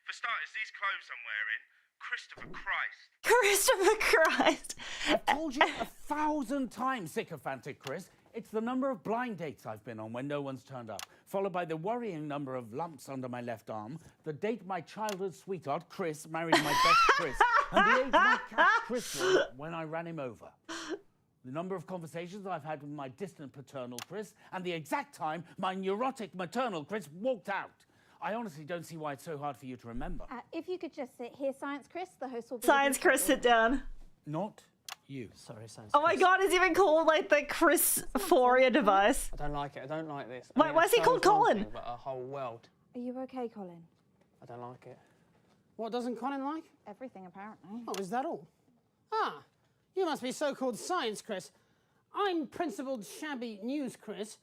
For starters, these clothes I'm wearing, Christopher Christ. Christopher Christ. I've told you 1,000 times, sycophantic Chris. It's the number of blind dates I've been on when no one's turned up, followed by the worrying number of lumps under my left arm, the date my childhood sweetheart, Chris, married my best Chris, and the age my cat, Chris, was when I ran him over. The number of conversations I've had with my distant paternal Chris, and the exact time my neurotic maternal Chris walked out. I honestly don't see why it's so hard for you to remember. If you could just sit here, Science Chris, the host will be... Science Chris, sit down. Not you. Sorry, Science Oh my god, it's even called like the Chris-phoria device. I don't like it. I don't like this. Why is he called Colin? But a whole world. Are you okay, Colin? I don't like it. What doesn't Colin like? Everything, apparently. Oh, is that all? Ah, you must be so-called Science Chris. I'm Principled Shabby News Chris.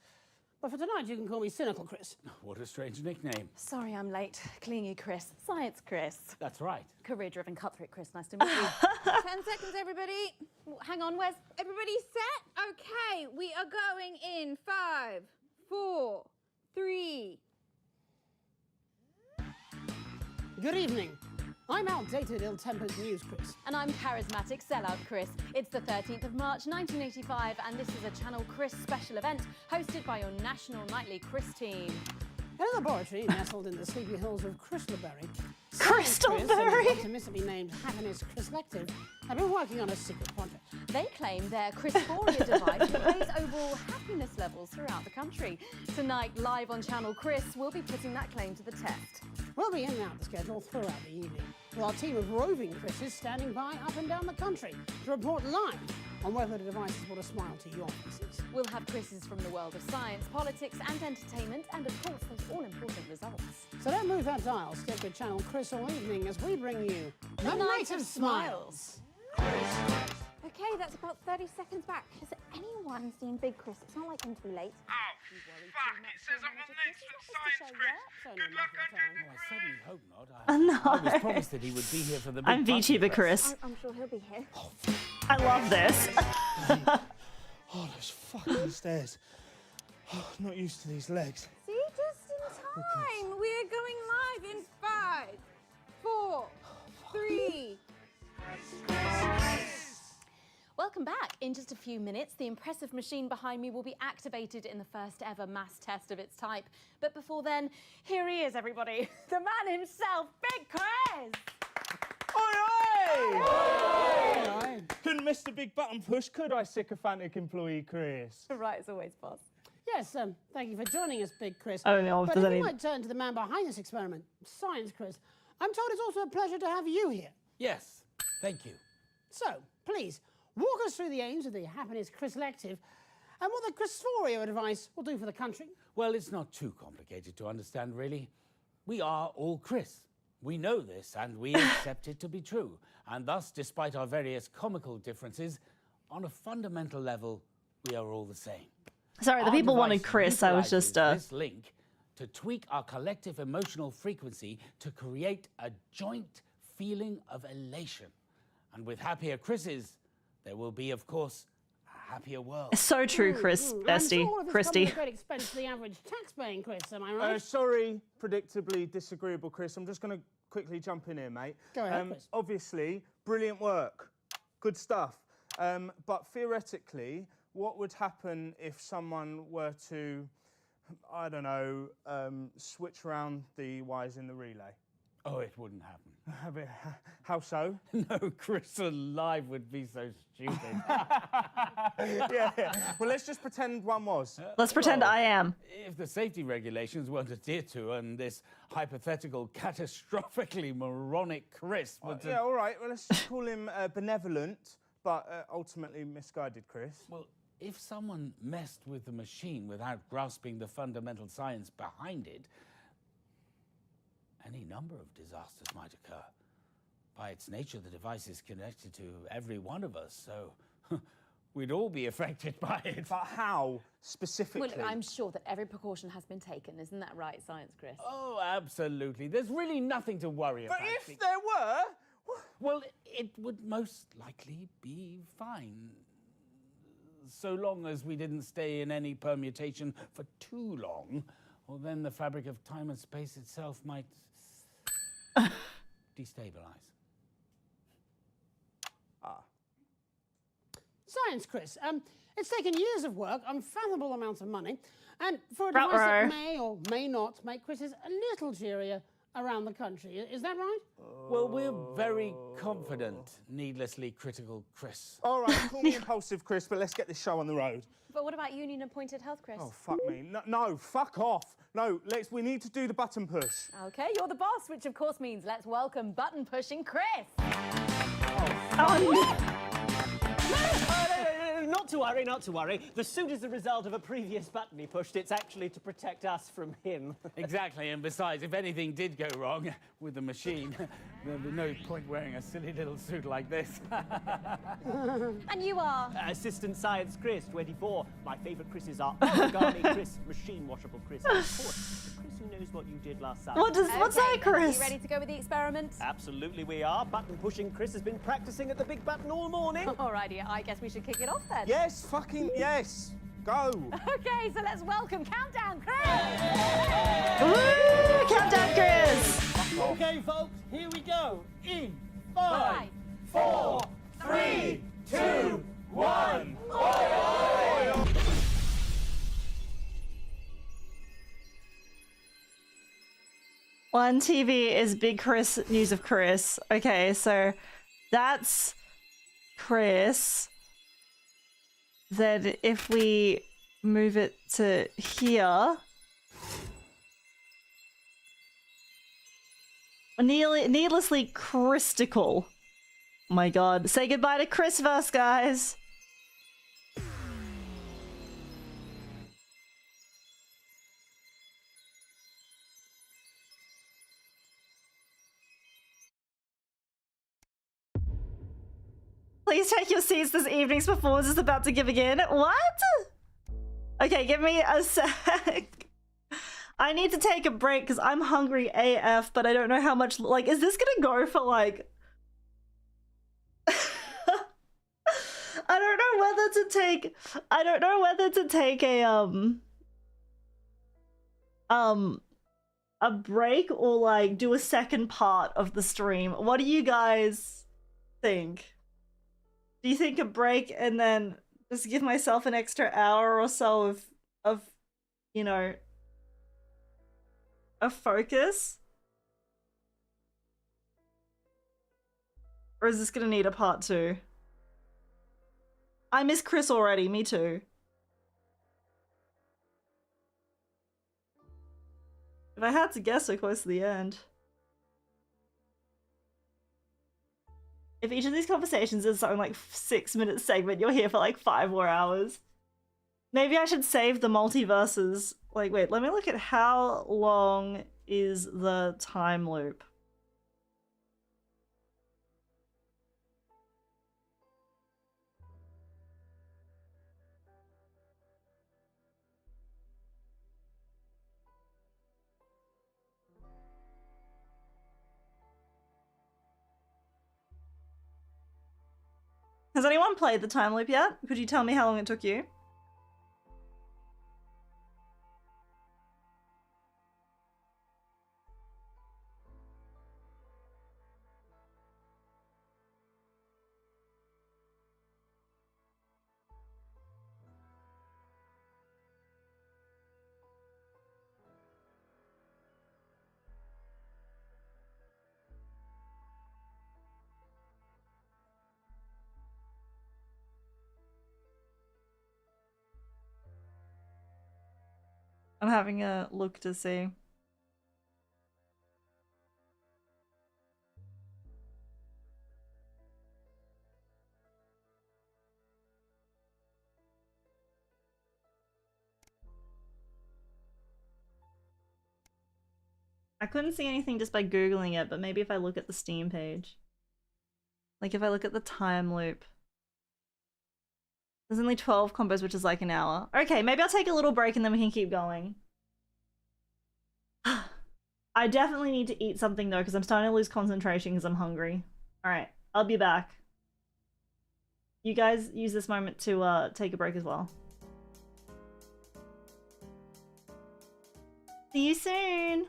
But for tonight, you can call me Cynical Chris. What a strange nickname. Sorry I'm late. Clingy Chris. Science Chris. That's right. Career-driven cutthroat Chris. Nice to meet you. 10 seconds, everybody. Hang on, where's... Everybody set? Okay, we are going in 5, 4, 3. Good evening. I'm outdated, ill-tempered News Chris. And I'm charismatic sellout Chris. It's the 13th of March 1985 and this is a Channel Chris special event hosted by your national nightly Chris team. In a laboratory nestled in the sleepy hills of Crystalberry, Crystalberry? optimistically named Happiness Chrislective, have been working on a secret project. They claim their Chrisphoria device will raise overall happiness levels throughout the country. Tonight, live on Channel Chris, we'll be putting that claim to the test. We'll be in and out the schedule throughout the evening, with our team of roving Chris's standing by up and down the country to report live on whether the device has brought a smile to your faces. We'll have Chris's from the world of science, politics and entertainment, and of course those all-important results. So don't move that dial, stick with Channel Chris all evening as we bring you The Night of Smiles. Okay, that's about 30 seconds back. Has anyone seen Big Chris? It's not like him to be late. Oh, fuck. It says I'm on next for Science Chris. Good luck, ungendered I certainly hope not. No. I was promised that he would be here for the big I'm VTuber party. Chris. I'm sure he'll be here. I love this. Oh, those fucking stairs. Oh, not used to these legs. See, just in time. We're going live in 5, 4, 3. Welcome back. In just a few minutes, the impressive machine behind me will be activated in the first ever mass test of its type. But before then, here he is, everybody. The man himself, Big Chris! Oi! Couldn't miss the big button push, could I, sycophantic employee Chris? Right as always, boss. Yes, thank you for joining us, Big Chris. I don't know if but there's if any... you might turn to the man behind this experiment, Science Chris, I'm told it's also a pleasure to have you here. Yes, thank you. So, please, walk us through the aims of the Happiness Chrislective and what the Chrisphoria device will do for the country. Well, it's not too complicated to understand, really. We are all Chris. We know this, and we accept it to be true. And thus, despite our various comical differences, on a fundamental level, we are all the same. Sorry, the Our people wanted device Chris. I was just utilizes this link to tweak our collective emotional frequency to create a joint feeling of elation. And with happier Chris's, there will be, of course, a happier world. So true, Chris, bestie, Christy. It's a great expense to the average tax-paying Chris, am I right? Sorry, predictably disagreeable Chris. I'm just going to quickly jump in here, mate. Go ahead, Chris. Obviously, brilliant work. Good stuff. But theoretically, what would happen if someone were to, I don't know, switch around the wires in the relay? Oh, it wouldn't happen. How so? No, Chris alive would be so stupid. Yeah. Well, let's just pretend one was. Let's pretend I am. If the safety regulations weren't adhered to and this hypothetical catastrophically moronic Chris was... Yeah, all right. Well, let's just call him benevolent, but ultimately misguided Chris. Well, if someone messed with the machine without grasping the fundamental science behind it, any number of disasters might occur. By its nature, the device is connected to every one of us, so we'd all be affected by it. But how, specifically? Well, I'm sure that every precaution has been taken. Isn't that right, Science Chris? Oh, absolutely. There's really nothing to worry about. But if there were... Well, it would most likely be fine. So long as we didn't stay in any permutation for too long, or then the fabric of time and space itself might destabilize. Science, Chris. It's taken years of work, unfathomable amounts of money, and for a device that may or may not make Chris's a little cheerier around the country. Is that right? Well, we're very confident, needlessly critical Chris. All right, call me impulsive, Chris, but let's get this show on the road. But what about union-appointed health, Chris? Oh, fuck me. No, fuck off. No, we need to do the button push. Okay, you're the boss, which of course means let's welcome button-pushing Chris. Not to worry, not to worry. The suit is the result of a previous button he pushed. It's actually to protect us from him. Exactly, and besides, if anything did go wrong with the machine, there'd be no point wearing a silly little suit like this. And you are? Assistant Science Chris, 24. My favourite Chris's are origami Chris, machine washable Chris, and of course, the Chris who knows what you did last summer. What's that, Chris? Are you ready to go with the experiment? Absolutely we are. Button pushing Chris has been practicing at the big button all morning. Alrighty, I guess we should kick it off then. Yes, fucking yes. Go. Okay, so let's welcome Countdown Chris. Woo! Countdown Chris. Okay, folks, here we go. In 5, 4, 3, 2, 1. One TV is Big Chris News of Chris. Okay, so that's Chris. Then if we move it to here, needlessly Christical. Oh my god. Say goodbye to Chrisverse, guys. Please take your seats. This evening's performance is about to give again. What? Okay, give me a sec. I need to take a break because I'm hungry AF, but I don't know how much. Like, is this gonna go for like? I don't know whether to take. I don't know whether to take a break or like do a second part of the stream. What do you guys think? Do you think a break and then just give myself an extra hour or so of you know, a focus? Or is this gonna need a part 2? I miss Chris already, me too. If I had to guess, so close to the end. If each of these conversations is something like 6-minute segment, you're here for like 5 more hours. Maybe I should save the multiverses. Like, wait, let me look at how long is the time loop. Has anyone played the time loop yet? Could you tell me how long it took you? I'm having a look to see. I couldn't see anything just by Googling it, but maybe if I look at the Steam page. Like if I look at the time loop. There's only 12 combos, which is like an hour. Okay, maybe I'll take a little break and then we can keep going. I definitely need to eat something though, because I'm starting to lose concentration because I'm hungry. Alright, I'll be back. You guys use this moment to take a break as well. See you soon!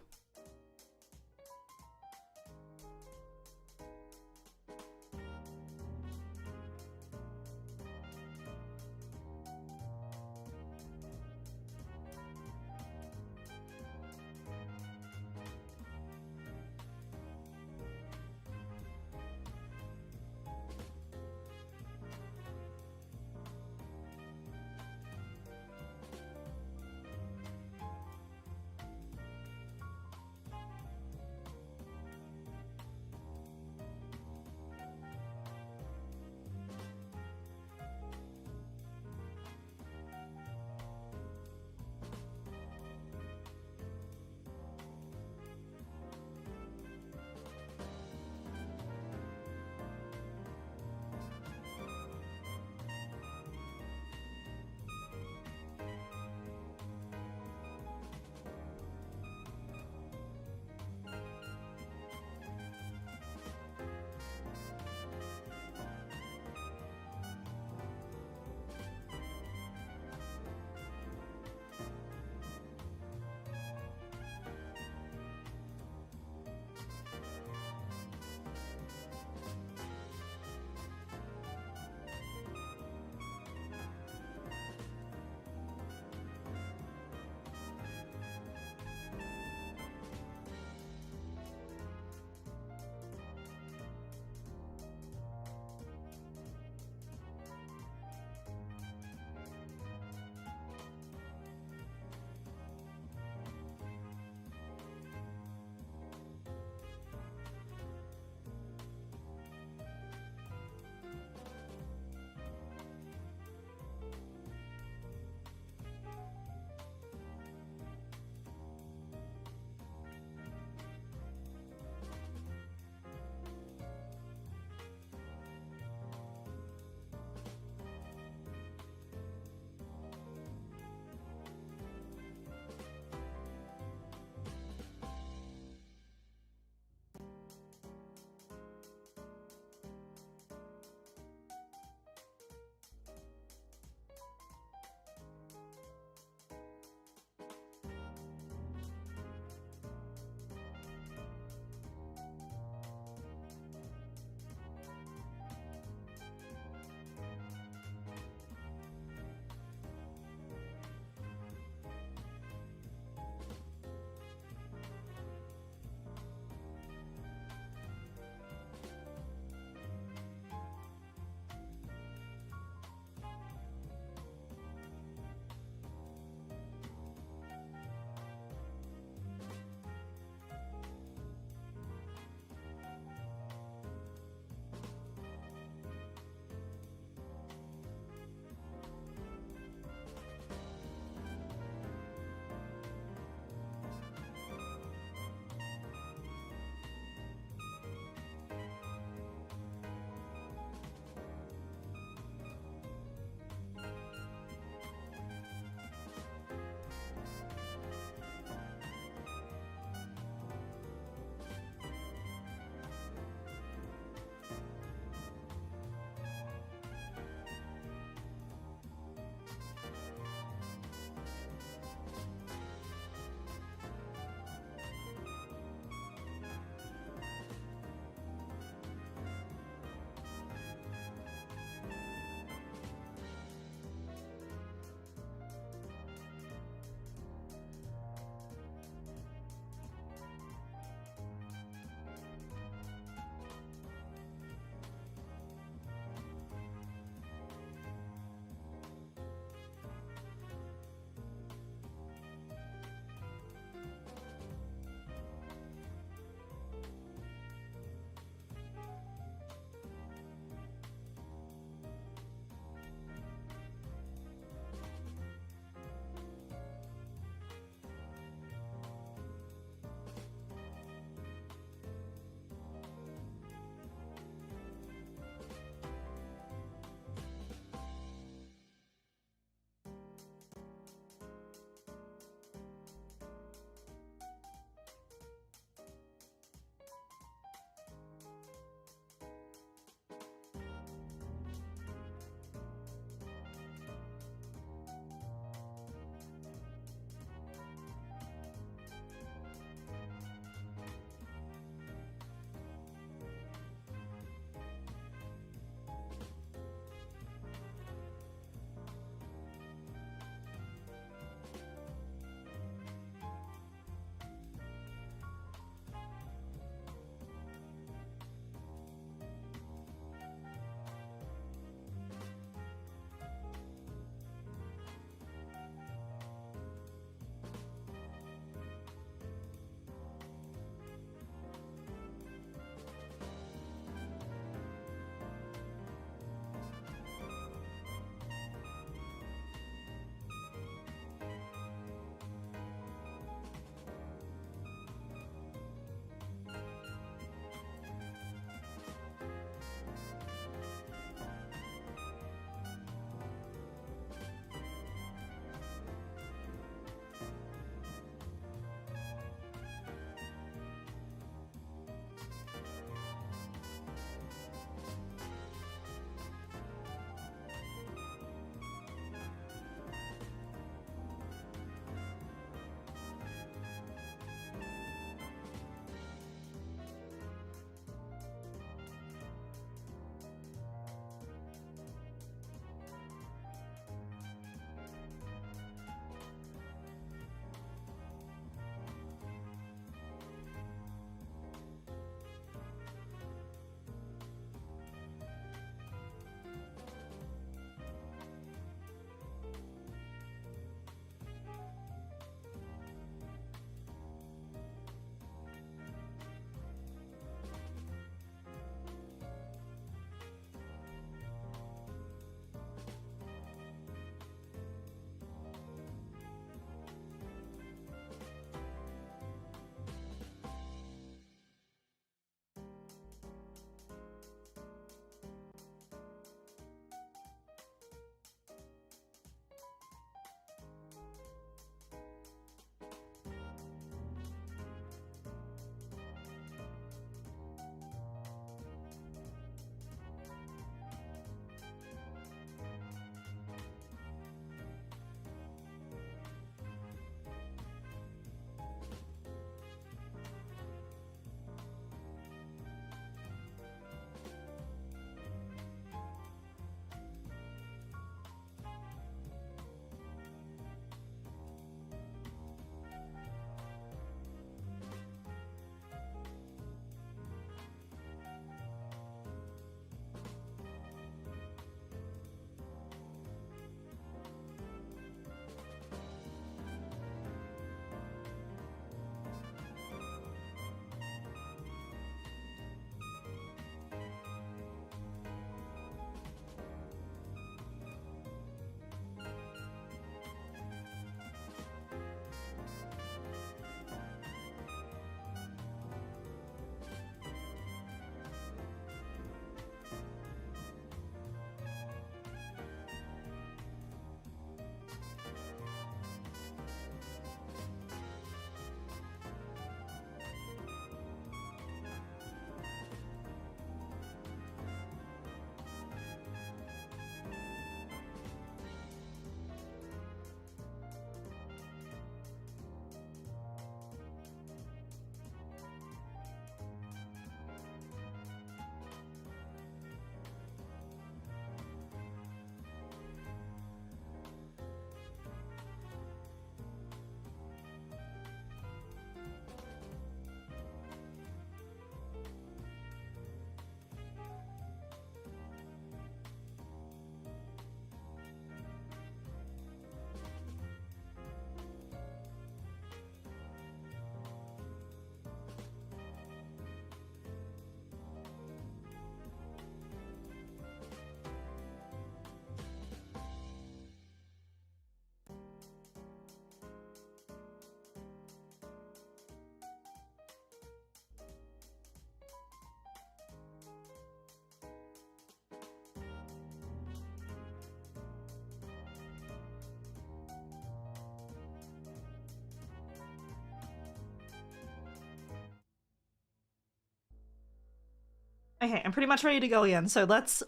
Okay, I'm pretty much ready to go again, so let's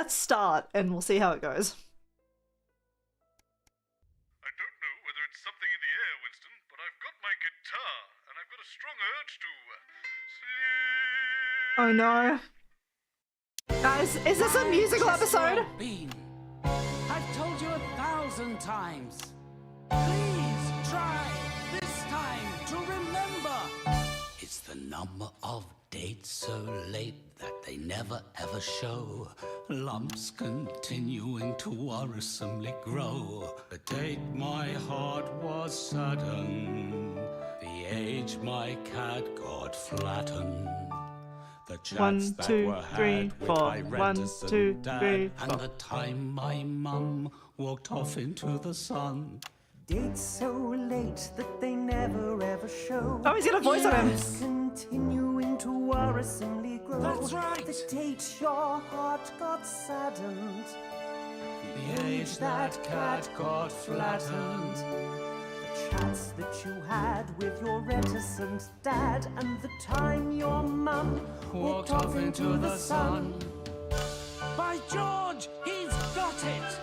start and we'll see how it goes. I don't know whether it's something in the air, Winston, but I've got my guitar, and I've got a strong urge to Oh no. Guys, is this a musical episode? Bean, I've told you 1,000 times. Please try this time to remember. It's the number of dates so late that they never ever show. Lumps continuing to worrisomely grow. The date my heart was saddened. The age my cat got flattened. The chats 1, that 2, were 3, had with 4. my 1, reticent 2, dad, 3, 4. and the time my mum walked off into the sun. Dates so late that they never ever show. Oh, he's got a voice on him. Continuing to worrisomely grow. That's right. The date your heart got saddened. The age that cat got flattened. The chats that you had with your reticent dad, and the time your mum walked off into the sun. By George, he's got it!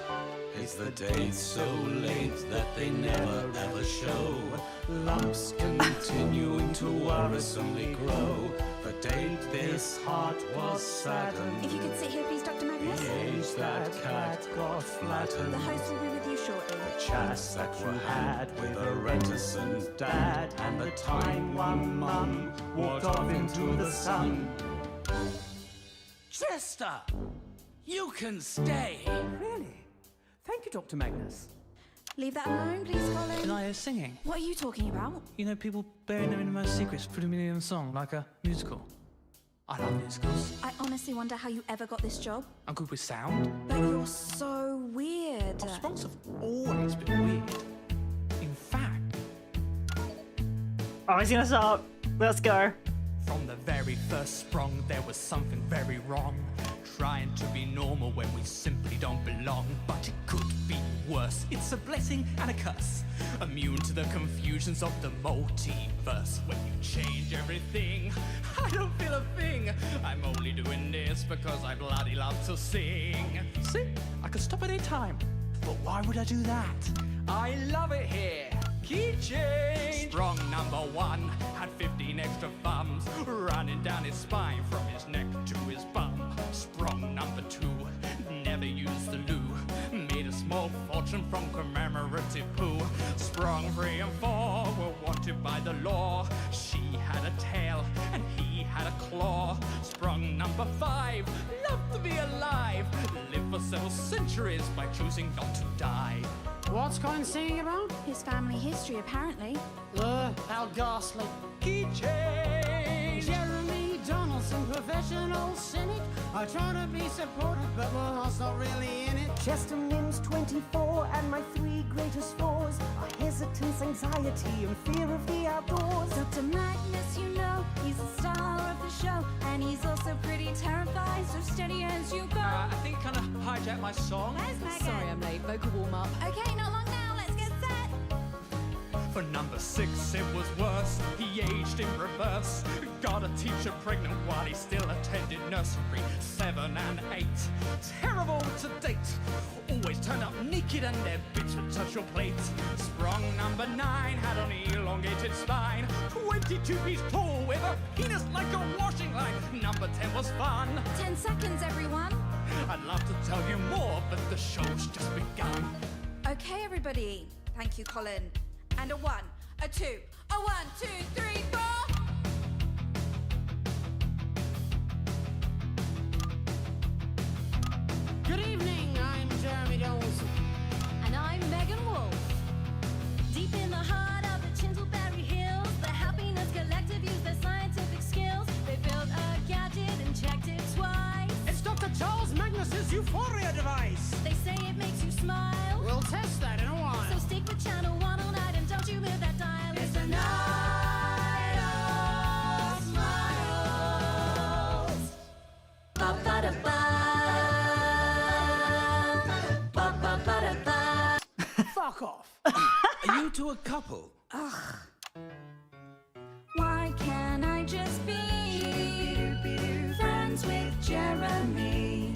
Is the date so late that they never ever show? Lumps continuing to worrisomely grow. The date this heart was saddened. If you could sit here, please, Dr. Magnus. The age that cat got flattened. The host will be with you shortly. The chats that you had with a reticent dad, and the time one mum walked off into the sun. Chester! You can stay! Really? Thank you, Dr. Magnus. Leave that alone, please, Colin. Can I hear singing? What are you talking about? You know, people burying their innermost secrets, putting them in a song, like a musical. I love musicals. I honestly wonder how you ever got this job. I'm good with sound. But you're so weird. Sprongs have always been weird. In fact... Oh, he's gonna stop. Let's go. From the very first sprung, there was something very wrong. Trying to be normal when we simply don't belong. But it could be worse. It's a blessing and a curse. Immune to the confusions of the multiverse. When you change everything, I don't feel a thing. I'm only doing this because I bloody love to sing. See, I could stop at any time. But why would I do that? I love it here. Key change. Sprung number 1 had 15 extra thumbs running down his spine from his neck to his bum. Sprung number 2 never used the loo. Made a small fortune from commemorative poo. Sprung 3 and 4 were wanted by the law. She had a tail and he had a claw. Sprung number 5 loved to be alive. Lived for several centuries by choosing not to die. What's Colin singing about? His family history, apparently. How ghastly. Key change. Jeremy Donaldson, professional cynic. I try to be supportive, but my heart's not really in it. Chester Mims 24, and my 3 greatest fours are hesitance, anxiety, and fear of the outdoors. Dr. Magnus, you know, he's the star of the show, and he's also pretty terrified, so steady as you go. I think kind of hijacked my song. Where's Megan? Sorry, I'm late. Vocal warm-up. Okay, not long now, let's get set. For number 6, it was worse. He aged in reverse. Got a teacher pregnant while he still attended nursery. 7 and 8, terrible to date. Always turned up naked and their bits would touch your plate. Sprung number 9 had an elongated spine. 22 feet tall with a penis like a washing line. Number 10 was fun. 10 seconds, everyone. I'd love to tell you more, but the show's just begun. Okay, everybody. Thank you, Colin. And a 1, a 2, a 1, 2, 3, 4. Good evening, I'm Jeremy Donaldson. And I'm Megan Wolf. Deep in the heart of the Chinselberry Hills, the Happiness Collective use their scientific skills. They built a gadget and checked it twice. It's Dr. Charles Magnus's Euphoria device. They say it makes you smile. We'll test that in a while. So stick with channel 1 all night and don't you move that dial. It's the night of smiles. Ba-ba-da-ba. Ba-ba-ba-da-ba. Fuck off! Are you two a couple? Ugh. Why can't I just be friends friends with Jeremy.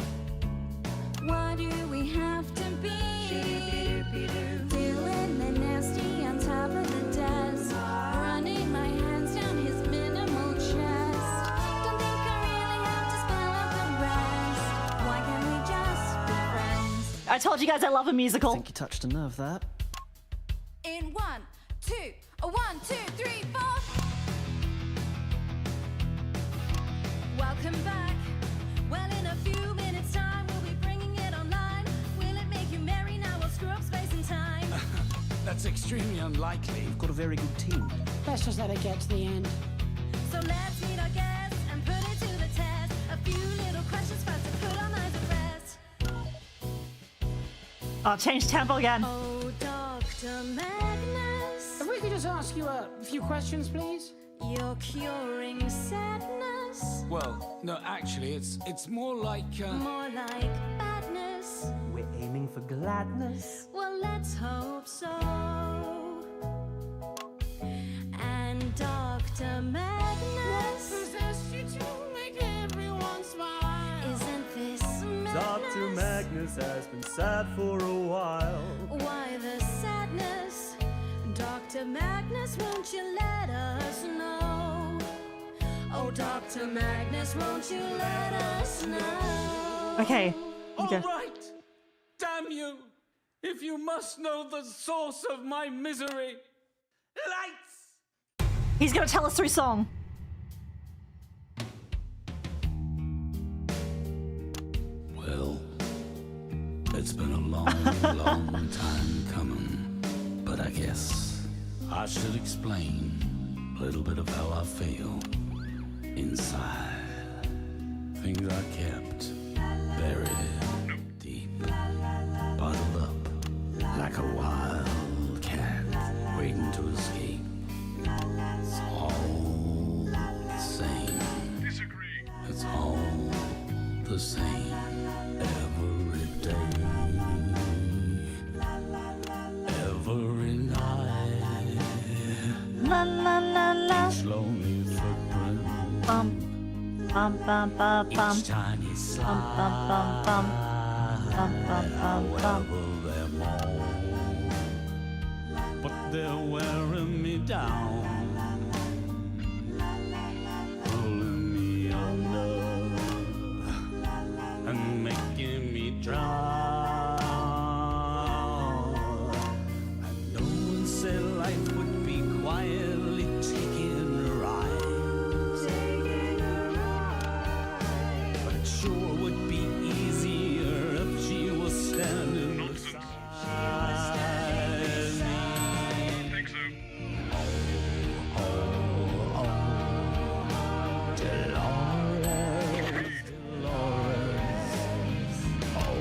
Why do we have to be doing the nasty on top of the desk, running my hands down his minimal chest? Don't think I really have to spell out the rest. Why can't we just be friends? I told you guys I love a musical. I think you touched a nerve there. In 1, 2, 1, 2, 3, 4. Welcome back. Well, in a few minutes' time, we'll be bringing it online. Will it make you merry? Now we'll screw up space and time. That's extremely unlikely. You've got a very good team. Let's just let it get to the end. So let's meet our guests and put it to the test. A few little questions first to put our minds at rest. I'll change tempo again. Oh, Dr. Magnus. If we could just ask you a few questions, please. You're curing sadness. Well, no, actually, it's more like. More like badness. We're aiming for gladness. Well, let's hope so. And Dr. Magnus. What possessed you to make everyone smile? Isn't this madness? Dr. Magnus has been sad for a while. Why the sadness? Dr. Magnus, won't you let us know? Oh, Dr. Magnus, won't you let us know? Okay. All right! Damn you! If you must know the source of my misery, lights! He's gonna tell us through song. Well, it's been a long, long time coming, but I guess I should explain a little bit of how I feel inside. Things I kept buried deep, bottled up like a wild cat waiting to escape. It's all the same. Disagree. It's all the same every day, every night. La la la la. Each lonely footprint, Bum bum bum bum bum. each tiny slide, Bum bum bum bum. Bum bum bum bum. however they're mold, but they're wearing me down, pulling me under and making me drown. And no one said life would be quietly taking a ride, but it sure would be easier if she was standing beside me. Think so? Oh, oh, Dolores, Dolores. Oh,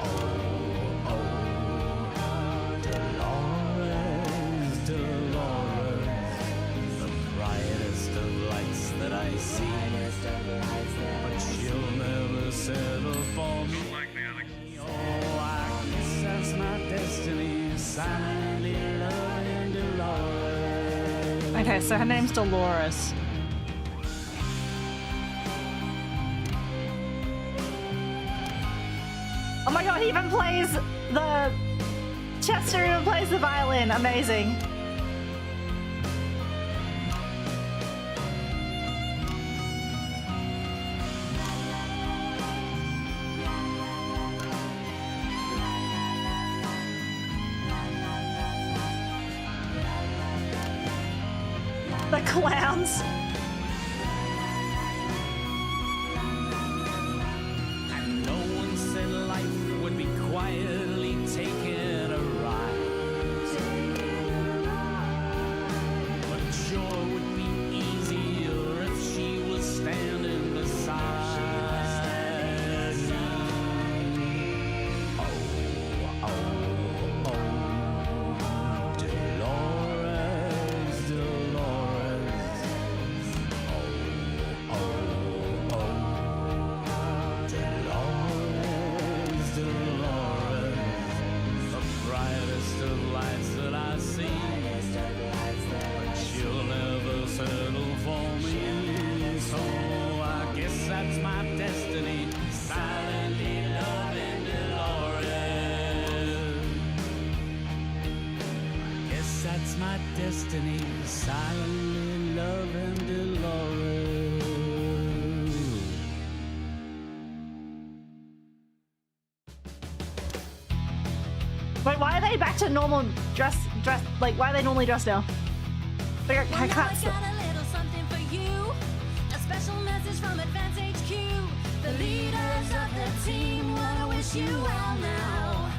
oh, oh, Dolores, Dolores. The brightest of lights that I see, but she'll never settle for me. Likely, Alex. Oh, I guess that's my destiny, silently loving Dolores. Okay, so her name's Dolores. Oh my god, he even plays the... Chester even plays the violin. Amazing. The clowns. And no one said life would be quietly taking a ride, but it sure would be easier if she was standing beside me. Oh, oh, oh, Dolores, Dolores. It's my destiny, silently loving Dolores. Wait, why are they back to normal dress? Like, why are they normally dressed now? They got Well, now I haircuts. got a little something for you. A special message from Advance HQ. The leaders of the team wanna wish you well now.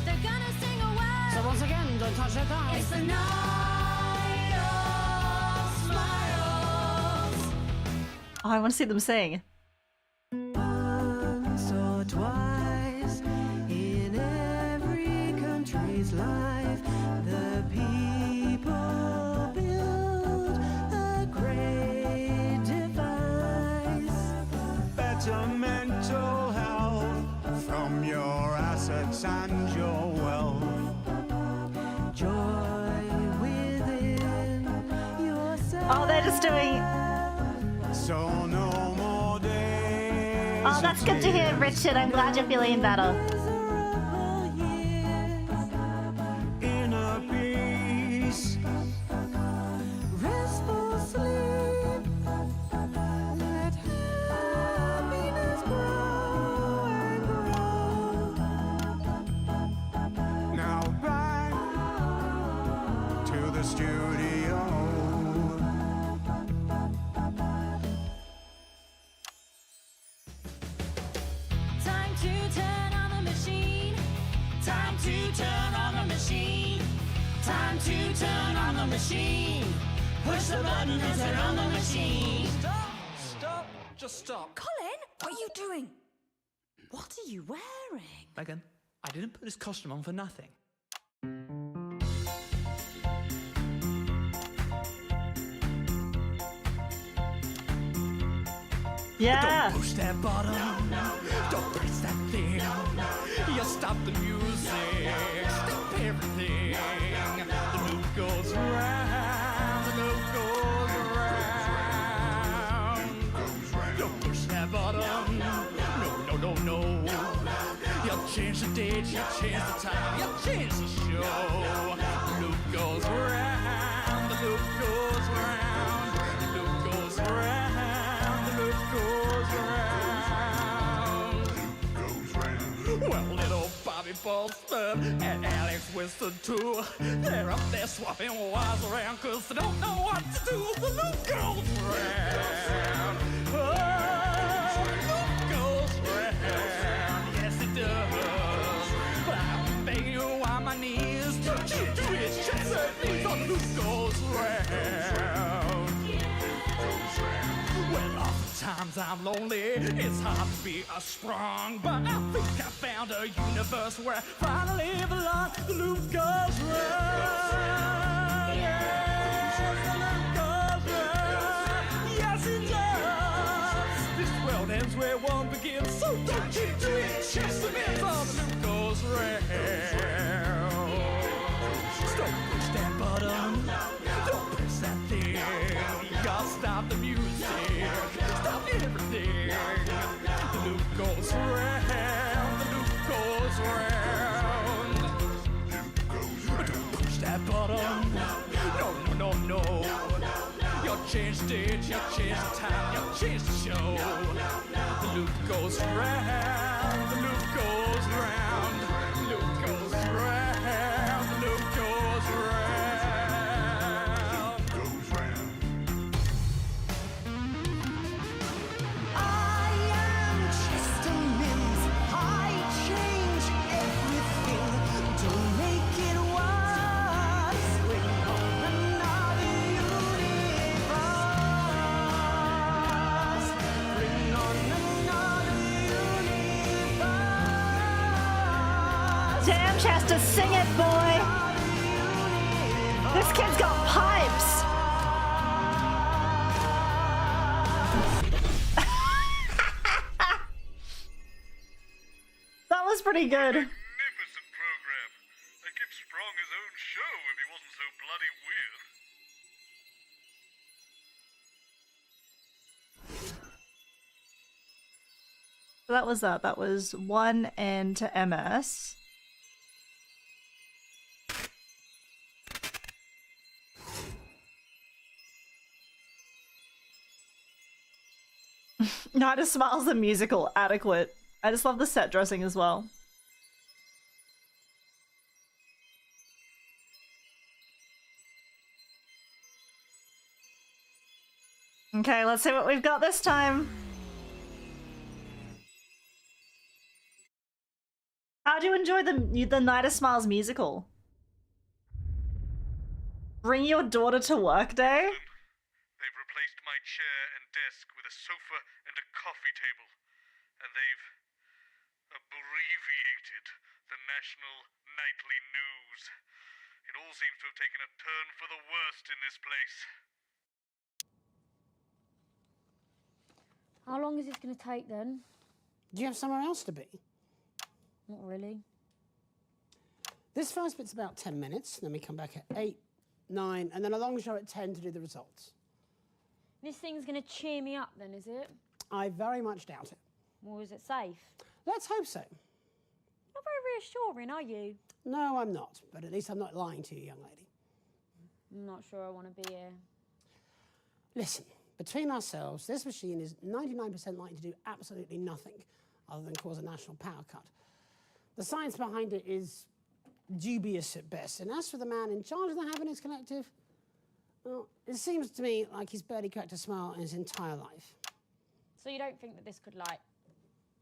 They're gonna sing a word. So once again, don't touch your thighs. It's the night of smiles. Oh, I want to see them sing. Once or twice in every country's life, the people build a great device. Better mental health from your assets and your wealth. Joy within yourself. Oh, they're just doing. So no more days. Oh, that's good to hear, Richard. I'm glad you're feeling better. Inner peace. Restful sleep. Let happiness grow and grow. Now back to the studio. Time to turn on the machine. Time to turn on the machine. Time to turn on the machine. Push the button and turn on the machine. Stop! Just stop. Colin, what are you doing? What are you wearing? Megan, I didn't put this costume on for nothing. Yeah. Don't push that button. Don't press that thing. You stop the music. Stop everything. The loop goes round. The loop goes round. Don't push that button. No. You change the date. You change the time. You change the show. The loop goes round. The loop goes round. The loop goes round. The loop goes round. Well, little Bobby Bolster and Alex Winston too. They're up there swapping wires around cause they don't know what to do. The loop goes round. Oh, the loop goes round. Yes, it does. But I'm begging you on my knees to twitch, chest and knees on the loop goes round. Well, oftentimes I'm lonely. It's hard to be a strong, but I think I found a universe where I finally belong. The loop goes round. Yes, the loop goes round. Yes, it does. This world ends where one begins, so don't keep doing chest and knees on the loop goes round. Don't push that button. Don't press that thing. You gotta stop the music. Stop everything. The loop goes round. The loop goes round. Don't push that button. No. You change the date. You change the time. You change the show. The loop goes round. The loop goes round. The loop goes round. The loop goes round. I am Chester Mims. I change everything. Don't make it worse. Bring on another universe. Bring on another universe. Damn, Chester, sing it, boy. This kid's got pipes. That was pretty good. Magnificent program. I'd give Sprong his own show if he wasn't so bloody weird. So that was that. That was 1 N to MS. Nida Smiles the musical, adequate. I just love the set dressing as well. Okay, let's see what we've got this time. How do you enjoy the Nida Smiles musical? Bring your daughter to work day? They've replaced my chair and desk with a sofa and a coffee table. And they've abbreviated the national nightly news. It all seems to have taken a turn for the worst in this place. How long is this going to take then? Do you have somewhere else to be? Not really. This first bit's about 10 minutes, then we come back at 8, 9, and then a long show at 10 to do the results. This thing's going to cheer me up then, is it? I very much doubt it. Or is it safe? Let's hope so. Not very reassuring, are you? No, I'm not, but at least I'm not lying to you, young lady. I'm not sure I want to be here. Listen, between ourselves, this machine is 99% likely to do absolutely nothing other than cause a national power cut. The science behind it is dubious at best, and as for the man in charge of the Happiness Collective, well, it seems to me like he's barely cracked a smile in his entire life. So you don't think that this could, like,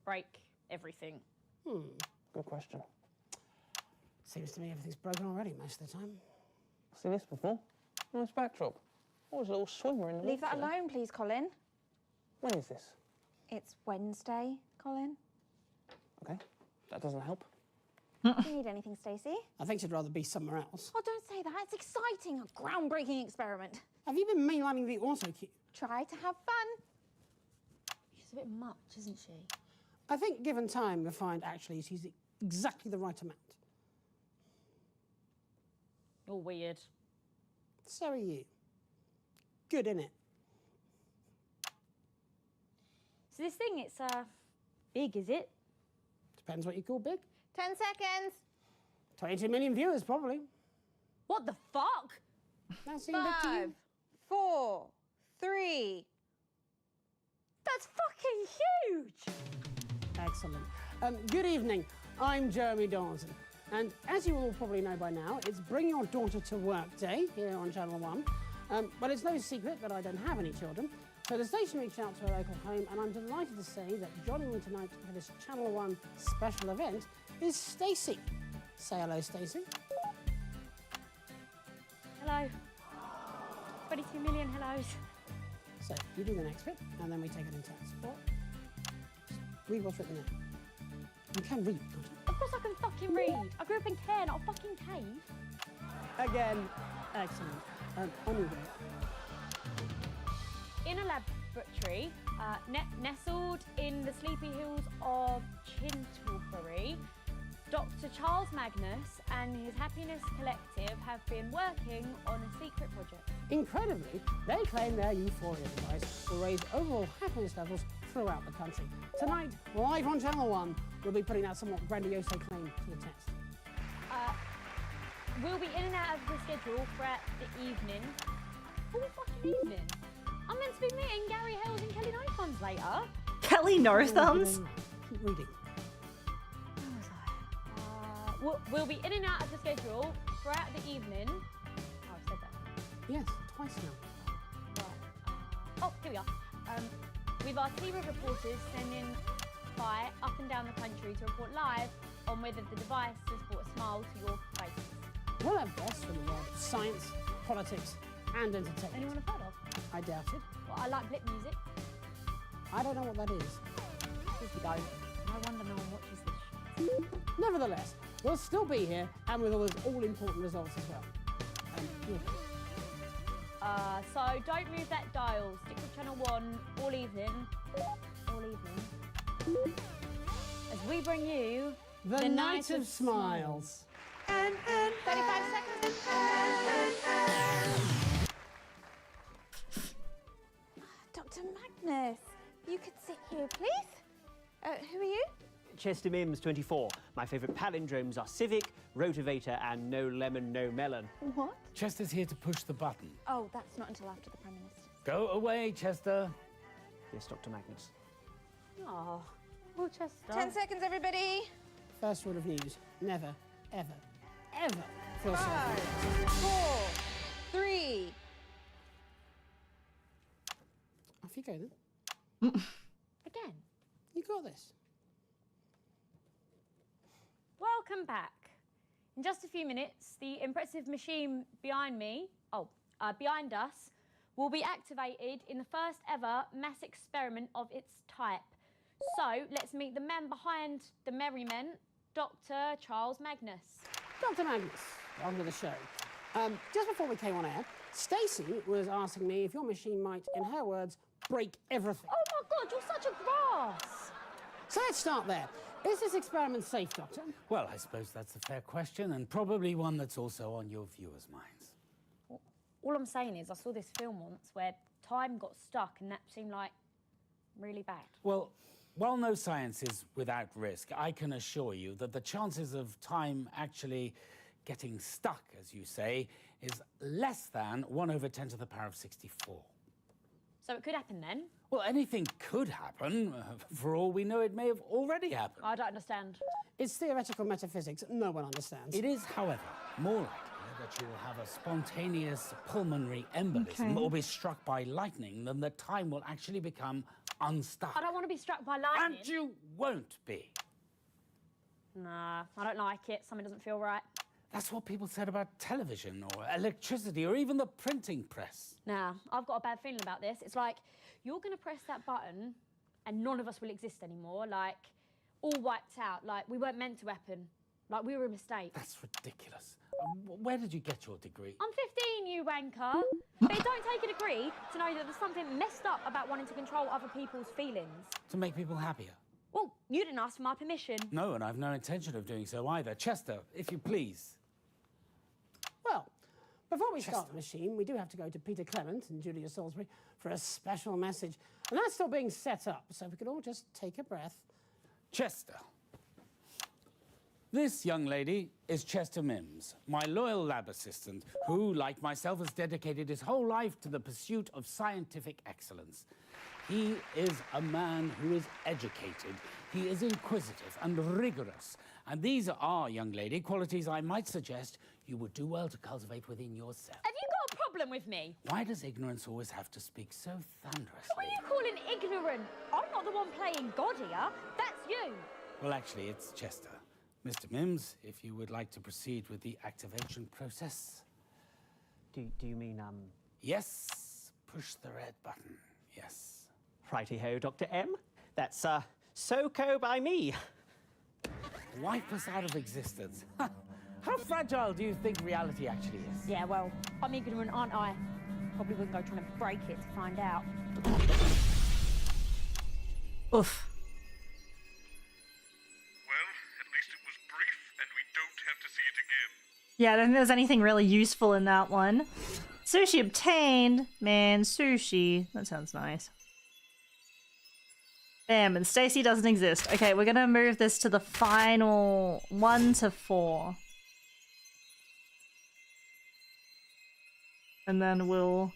break everything? Good question. Seems to me everything's broken already most of the time. Seen this before? Nice backdrop. Oh, there's a little swimmer in the Leave that water. alone, please, Colin. When is this? It's Wednesday, Colin. Okay, that doesn't help. Do you need anything, Stacey? I think she'd rather be somewhere else. Oh, don't say that. It's exciting. A groundbreaking experiment. Have you been mainlining the auto cue? Try to have fun. She's a bit much, isn't she? I think given time, you'll find actually she's exactly the right amount. You're weird. So are you. Good, innit? So this thing, it's, big, is it? Depends what you call big. 10 seconds. 22 million viewers, probably. What the fuck? That seemed big to you? 5, 4, 3. That's fucking huge! Excellent. Good evening. I'm Jeremy Dawson. And as you all probably know by now, it's Bring Your Daughter to Work Day here on Channel 1. But it's no secret that I don't have any children. So the station reached out to a local home, and I'm delighted to say that joining me tonight for this Channel 1 special event is Stacey. Say hello, Stacey. Hello. 22 million hellos. So you do the next bit, and then we take it in turns. Read what's written there. You can read, can't you? Of course I can fucking read. I grew up in care, not a fucking cave. Again, excellent. On your way. In a laboratory, nestled in the sleepy hills of Chintlebury, Dr. Charles Magnus and his Happiness Collective have been working on a secret project. Incredibly, they claim their Euphoria device will raise overall happiness levels throughout the country. Tonight, live on Channel 1, we'll be putting that somewhat grandiose claim to the test. We'll be in and out of the schedule throughout the evening. All fucking evening. I'm meant to be meeting Gary Hells and Kelly No Thumbs later. Kelly No Thumbs? Keep reading. We'll be in and out of the schedule throughout the evening. Oh, I've said that. Yes, twice now. Right. Oh, here we are. With our team of reporters sending by up and down the country to report live on whether the device has brought a smile to your faces. We'll have guests from the world of science, politics, and entertainment. Anyone I've heard of? I doubt it. Well, I like blip music. I don't know what that is. If you don't, no wonder no one watches this shit. Nevertheless, we'll still be here, and with all those all-important results as well. So don't move that dial. Stick with Channel 1 all evening. All evening. As we bring you The Night of Smiles. And 35 seconds. Dr. Magnus, you could sit here, please. Who are you? Chester Mims, 24. My favourite palindromes are civic, rotivator, and no lemon, no melon. What? Chester's here to push the button. Oh, that's not until after the Prime Minister. Go away, Chester. Yes, Dr. Magnus. Oh, well, Chester. 10 seconds, everybody. First rule of news: never, ever, ever feel sorry. 5, 4, 3. Off you go then. Again. You got this. Welcome back. In just a few minutes, the impressive machine behind us, will be activated in the first ever mass experiment of its type. So let's meet the man behind the merriment, Dr. Charles Magnus. Dr. Magnus, welcome to the show. Just before we came on air, Stacey was asking me if your machine might, in her words, break everything. Oh my God, you're such a grass. So let's start there. Is this experiment safe, Doctor? Well, I suppose that's a fair question, and probably one that's also on your viewers' minds. All I'm saying is I saw this film once where time got stuck and that seemed like really bad. Well, while no science is without risk, I can assure you that the chances of time actually getting stuck, as you say, is less than 1/10 to the power of 64. So it could happen then? Well, anything could happen. For all we know, it may have already happened. I don't understand. It's theoretical metaphysics. No one understands. It is, however, more likely that you will have a spontaneous pulmonary embolism or be struck by lightning than that time will actually become unstuck. I don't want to be struck by lightning. And you won't be. Nah, I don't like it. Something doesn't feel right. That's what people said about television or electricity or even the printing press. Nah, I've got a bad feeling about this. It's like, you're going to press that button and none of us will exist anymore. Like, all wiped out. Like, we weren't meant to happen. Like, we were a mistake. That's ridiculous. Where did you get your degree? I'm 15, you wanker. But it don't take a degree to know that there's something messed up about wanting to control other people's feelings. To make people happier. Well, you didn't ask for my permission. No, and I've no intention of doing so either. Chester, if you please. Well, before we start the machine, we do have to go to Peter Clement and Julia Salisbury for a special message. And that's still being set up, so we can all just take a breath. Chester. This young lady is Chester Mims, my loyal lab assistant, who, like myself, has dedicated his whole life to the pursuit of scientific excellence. He is a man who is educated. He is inquisitive and rigorous. And these are, young lady, qualities I might suggest you would do well to cultivate within yourself. Have you got a problem with me? Why does ignorance always have to speak so thunderously? What are you calling ignorant? I'm not the one playing God here. That's you. Well, actually, it's Chester. Mr. Mims, if you would like to proceed with the activation process. Do you mean, Yes. Push the red button. Yes. Righty-ho, Dr. M. That's, so-co by me. Wipe us out of existence. How fragile do you think reality actually is? Yeah, well, I'm ignorant, aren't I? Probably wouldn't go trying to break it to find out. Oof. Well, at least it was brief, and we don't have to see it again. Yeah, I don't think there's anything really useful in that one. Sushi obtained. Man, sushi. That sounds nice. Bam, and Stacey doesn't exist. Okay, we're gonna move this to the final 1 to 4. And then we'll...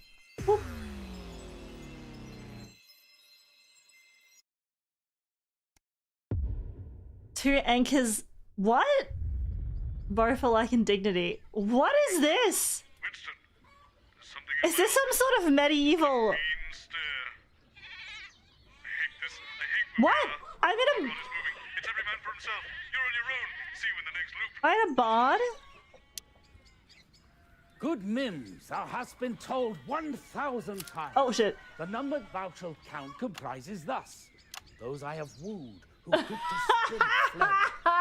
Whoop. Two anchors... What? Both are like indignity. What is this? Winston, there's something Is this some sort of medieval... What? I'm in a... It's every man for himself. You're on your own. See you in the next loop. I'm in a bard? Good Mims, thou hast been told 1,000 times. Oh, shit. The number thou shalt count comprises thus. Those I have wooed, who quick to still fled.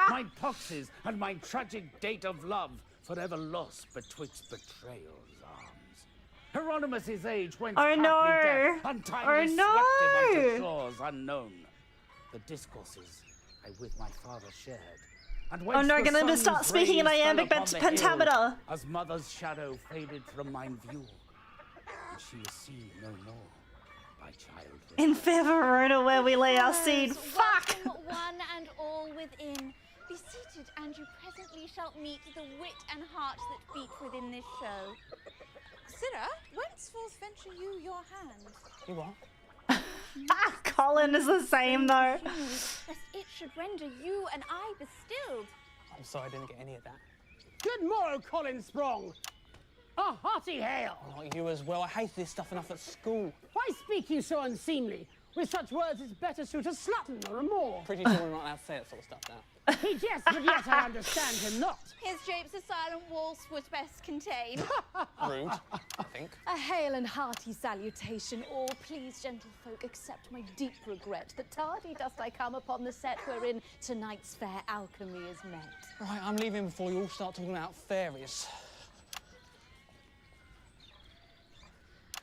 Mine poxes and my tragic date of love, forever lost betwixt betrayal's arms. Hieronymus' age went death, untimely swept him unto shores unknown. The discourses I with my father shared. And Oh no, I'm gonna start speaking in iambic pentameter. As mother's shadow faded from mine view, and she was seen no more by childhood. In fair Verona where we lay our seed. Fuck! Welcome one and all within. Be seated, and you presently shall meet the wit and heart that beat within this show. Sara, whenceforth venture you your hand? You what? Colin is the same though. Lest it should render you and I bestilled. I'm sorry I didn't get any of that. Good morrow, Colin Sprong. A hearty hail. Not you as well. I hated this stuff enough at school. Why speak you so unseemly? With such words, it's better suit a slutton or a moor. Pretty sure we're not allowed to say that sort of stuff now. He jests, but yet I understand him not. His japes a silent waltz would best contain. Rude, I think. A hail and hearty salutation, all. Please, gentlefolk, accept my deep regret that tardy dost I come upon the set wherein tonight's fair alchemy is met. Right, I'm leaving before you all start talking about fairies.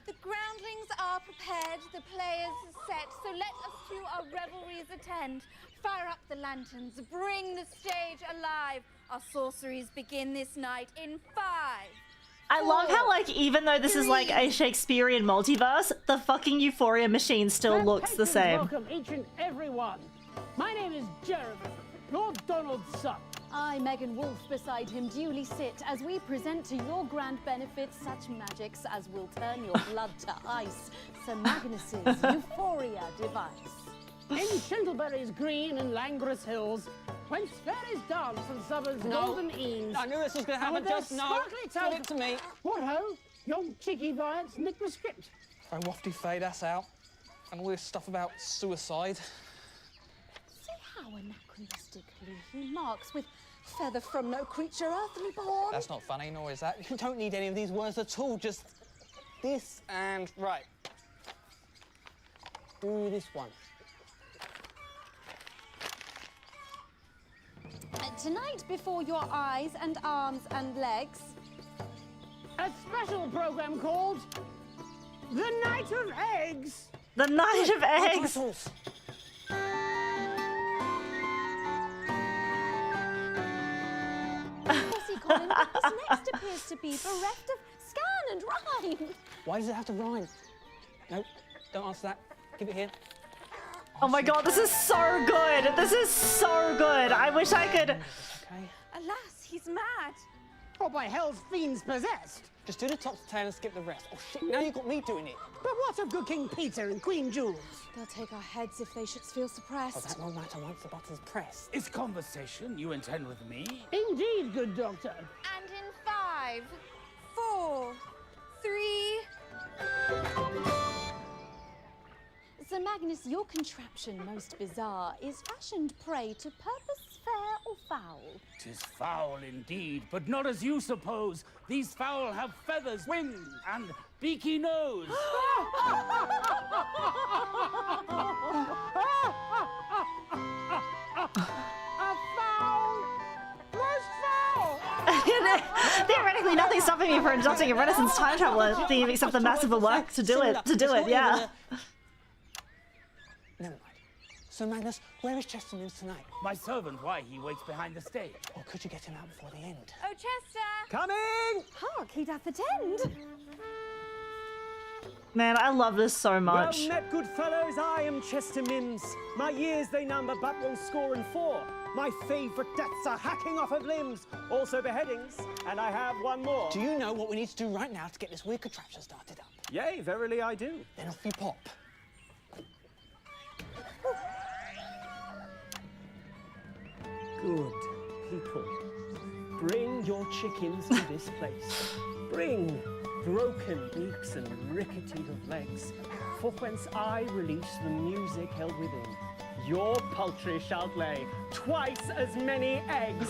The groundlings are prepared, the players set, so let us to our revelries attend. Fire up the lanterns, bring the stage alive. Our sorceries begin this night in 5. I love how, like, even though this is like a Shakespearean multiverse, the fucking Euphoria machine still looks the same. Welcome each and every one. My name is Jeremy, Lord Donald's son. I, Megan Wolf, beside him duly sit as we present to your grand benefit such magics as will turn your blood to ice. Sir Magnus's Euphoria device. In Shindleberry's green and languorous hills, whence fairies dance and suburbs golden eaves. I knew this was going to happen. Just no. Give it to me. What ho? Young cheeky violets nick the script. Very wafty fade us out. And all this stuff about suicide. See how anachronistically he marks with feather from no creature earthly born. That's not funny, nor is that. You don't need any of these words at all. Just this and right. Do this one. Tonight, before your eyes and arms and legs, a special program called The Night of Eggs. The Night of Eggs. Bessie Colin, this next appears to be bereft of scan and rhyme. Why does it have to rhyme? No, don't answer that. Give it here. Oh my god, this is so good. This is so good. I wish I could. Okay. Alas, he's mad. Or by hell's fiends possessed. Just do the top to tail and skip the rest. Oh shit, now you've got me doing it. But what of good King Peter and Queen Jules? They'll take our heads if they should feel suppressed. Oh, that won't matter once the button's pressed. Is conversation you intend with me? Indeed, good doctor. And in 5, 4, 3. Sir Magnus, your contraption, most bizarre, is fashioned prey to purpose fair or foul. 'Tis foul indeed, but not as you suppose. These fowl have feathers, wings, and beaky nose. Theoretically, nothing's stopping me from adopting a Renaissance time traveler theme except the massive work to do it. Yeah. Never mind. So Magnus, where is Chester Mims tonight? My servant, why? He waits behind the stage. Or could you get him out before the end? Oh, Chester! Coming! Hark, he doth attend. Man, I love this so much. Well met, good fellows, I am Chester Mims. My years they number but 104. My favourite deaths are hacking off of limbs, also beheadings, and I have one more. Do you know what we need to do right now to get this weird contraption started up? Yea, verily I do. Then off you pop. Good people, bring your chickens to this place. Bring broken beaks and rickety of legs, for whence I release the music held within. Your poultry shall lay twice as many eggs.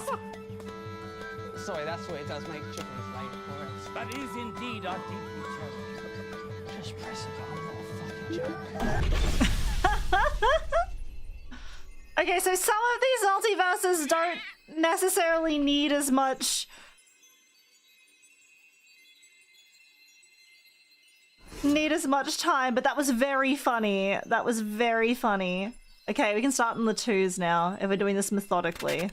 Sorry, that's what it does make chickens lay more eggs. That is indeed our deeply cherished. Just press it, I'm not a fucking joke. Okay, so some of these multiverses don't necessarily need as much time, but that was very funny. That was very funny. Okay, we can start in the 2s now if we're doing this methodically.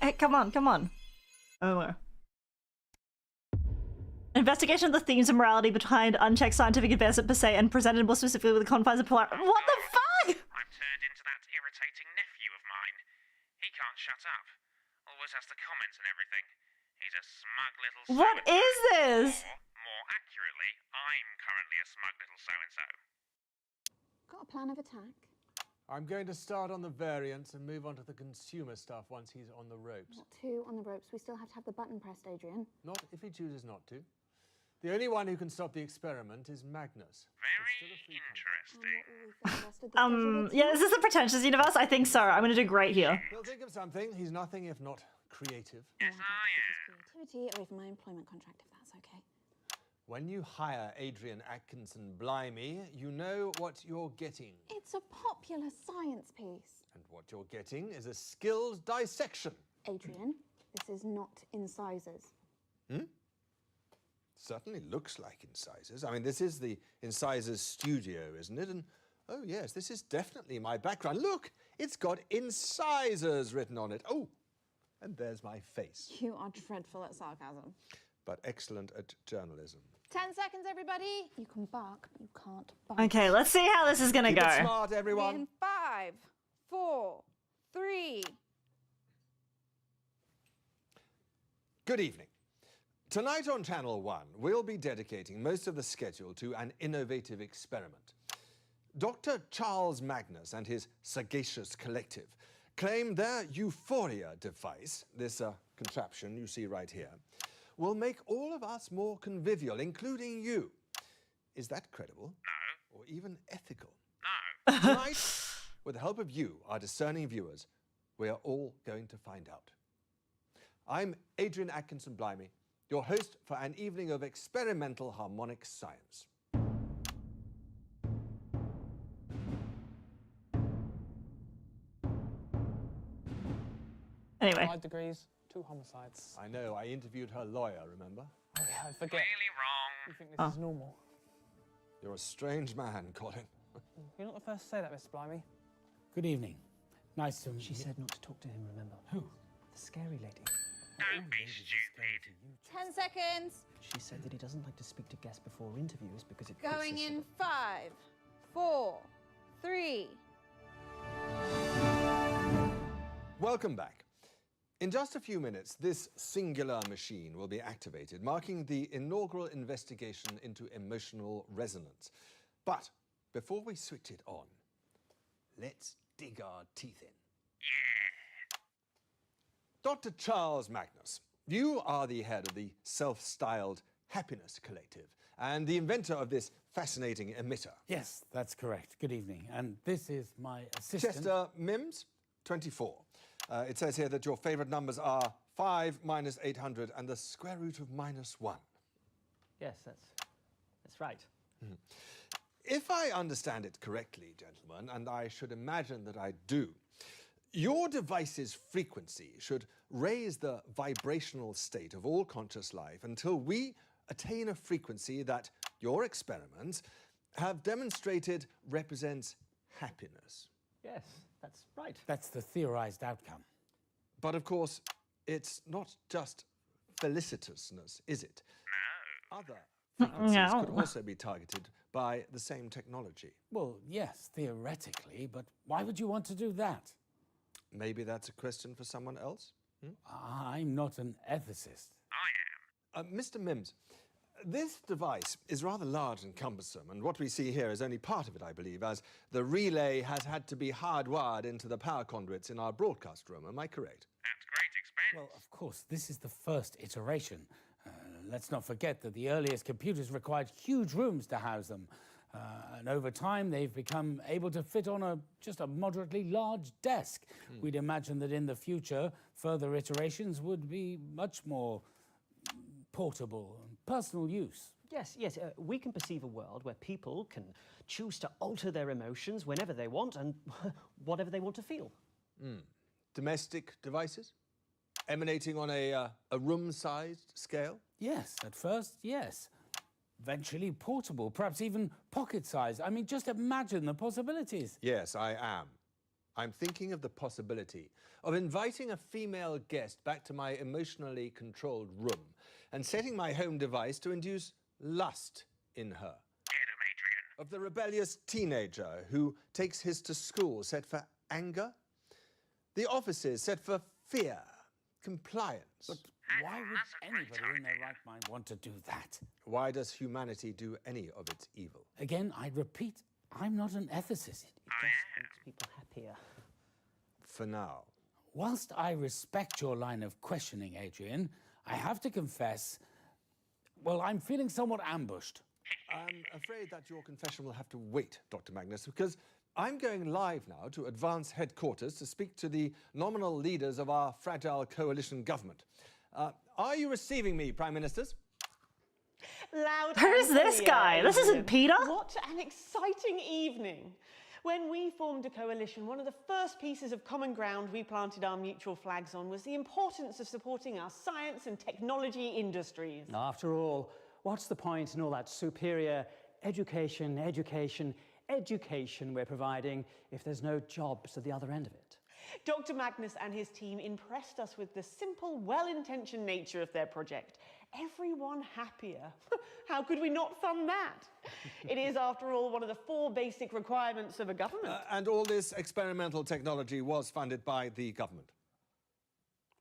Hey, come on, come on. Oh, Investigation of the themes of morality behind unchecked scientific advancement per se and presented more specifically with the confines of polar. What the fuck? I'm turned into that irritating nephew of mine. He can't shut up. Always has to comment and everything. He's a smug little so-and-so. What is this? Or, more accurately, I'm currently a smug little so-and-so. Got a plan of attack? I'm going to start on the variants and move on to the consumer stuff once he's on the ropes. Not two on the ropes. We still have to have the button pressed, Adrian. Not if he chooses not to. The only one who can stop the experiment is Magnus. Very interesting. Yeah, is this a pretentious universe? I think so. I'm gonna do great here. He'll think of something. He's nothing if not creative. Yes, I am. Creativity away from my employment contract, if that's okay. When you hire Adrian Atkinson Blimey, you know what you're getting. It's a popular science piece. And what you're getting is a skilled dissection. Adrian, this is not incisors. Hmm? Certainly looks like incisors. I mean, this is the incisors studio, isn't it? And oh yes, this is definitely my background. Look, it's got incisors written on it. Oh, and there's my face. You are dreadful at sarcasm. But excellent at journalism. 10 seconds, everybody. You can bark, but you can't bite. Okay, let's see how this is gonna Keep go. it smart, everyone. In 5, 4, 3. Good evening. Tonight on Channel 1, we'll be dedicating most of the schedule to an innovative experiment. Dr. Charles Magnus and his sagacious collective claim their Euphoria device, this contraption you see right here, will make all of us more convivial, including you. Is that credible? No. Or even ethical? No. Tonight, with the help of you, our discerning viewers, we are all going to find out. I'm Adrian Atkinson Blimey, your host for an evening of experimental harmonic science. Anyway. 5 degrees, 2 homicides. I know, I interviewed her lawyer, remember? Oh yeah, I forget. Really wrong. You think this is normal? You're a strange man, Colin. You're not the first to say that, Mr. Blimey. Good evening. Nice to meet She you. said not to talk to him, remember? Who? The scary lady. Don't be stupid. 10 seconds. She said that he doesn't like to speak to guests before interviews because it Going puts us in 5, 4, 3. Welcome back. In just a few minutes, this singular machine will be activated, marking the inaugural investigation into emotional resonance. But before we switch it on, let's dig our teeth in. Dr. Charles Magnus, you are the head of the self-styled Happiness Collective and the inventor of this fascinating emitter. Yes, that's correct. Good evening. And this is my assistant. Chester Mims, 24. It says here that your favorite numbers are 5 minus 800 and the square root of -1. Yes, that's right. If I understand it correctly, gentlemen, and I should imagine that I do, your device's frequency should raise the vibrational state of all conscious life until we attain a frequency that your experiments have demonstrated represents happiness. Yes, that's right. That's the theorized outcome. But of course, it's not just felicitousness, is it? No. Other frequencies No. could also be targeted by the same technology. Well, yes, theoretically, but why would you want to do that? Maybe that's a question for someone else? I'm not an ethicist. I am. Mr. Mims, this device is rather large and cumbersome, and what we see here is only part of it, I believe, as the relay has had to be hardwired into the power conduits in our broadcast room. Am I correct? At great expense. Well, of course, this is the first iteration. Let's not forget that the earliest computers required huge rooms to house them. And over time, they've become able to fit on just a moderately large desk. We'd imagine that in the future, further iterations would be much more portable and personal use. Yes, we can perceive a world where people can choose to alter their emotions whenever they want and whatever they want to feel. Domestic devices? Emanating on a room-sized scale? Yes, at first, yes. Eventually portable, perhaps even pocket-sized. I mean, just imagine the possibilities. Yes, I am. I'm thinking of the possibility of inviting a female guest back to my emotionally controlled room and setting my home device to induce lust in her. Of the rebellious teenager who takes his to school set for anger. The offices set for fear, compliance. But why would anybody in their right mind want to do that? Why does humanity do any of its evil? Again, I repeat, I'm not an ethicist. It just makes people happier. For now. Whilst I respect your line of questioning, Adrian, I have to confess, well, I'm feeling somewhat ambushed. I'm afraid that your confession will have to wait, Dr. Magnus, because I'm going live now to Advance Headquarters to speak to the nominal leaders of our fragile coalition government. Are you receiving me, Prime Ministers? Loud Who's and this clear, guy? This isn't Peter? What an exciting evening. When we formed a coalition, one of the first pieces of common ground we planted our mutual flags on was the importance of supporting our science and technology industries. After all, what's the point in all that superior education we're providing if there's no jobs at the other end of it? Dr. Magnus and his team impressed us with the simple, well-intentioned nature of their project. Everyone happier. How could we not fund that? It is, after all, one of the 4 basic requirements of a government. And all this experimental technology was funded by the government?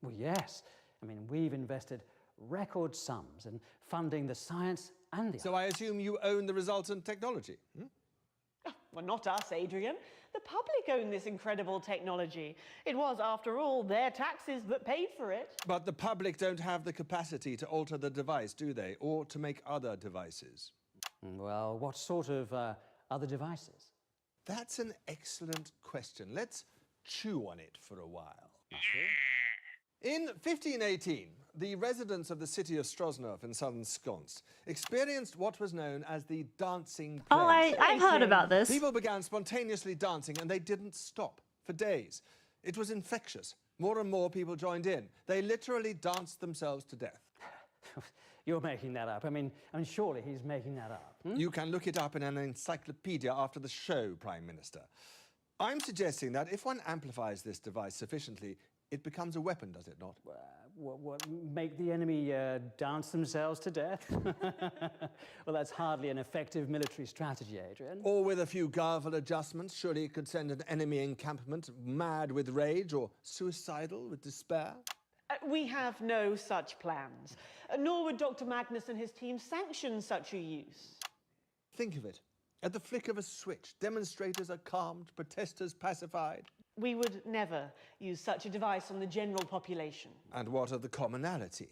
Well, yes. I mean, we've invested record sums in funding the science and the... So I assume you own the resultant technology? Well, not us, Adrian. The public own this incredible technology. It was, after all, their taxes that paid for it. But the public don't have the capacity to alter the device, do they? Or to make other devices? Well, what sort of other devices? That's an excellent question. Let's chew on it for a while. In 1518, the residents of the city of Strosnov in southern Skonsk experienced what was known as the dancing plague. Oh, I've heard about this. People began spontaneously dancing and they didn't stop for days. It was infectious. More and more people joined in. They literally danced themselves to death. You're making that up. I mean, surely he's making that up. You can look it up in an encyclopedia after the show, Prime Minister. I'm suggesting that if one amplifies this device sufficiently, it becomes a weapon, does it not? What, make the enemy dance themselves to death? Well, that's hardly an effective military strategy, Adrian. Or with a few garble adjustments, surely it could send an enemy encampment mad with rage or suicidal with despair? We have no such plans, nor would Dr. Magnus and his team sanction such a use. Think of it. At the flick of a switch, demonstrators are calmed, protesters pacified. We would never use such a device on the general population. And what of the commonality?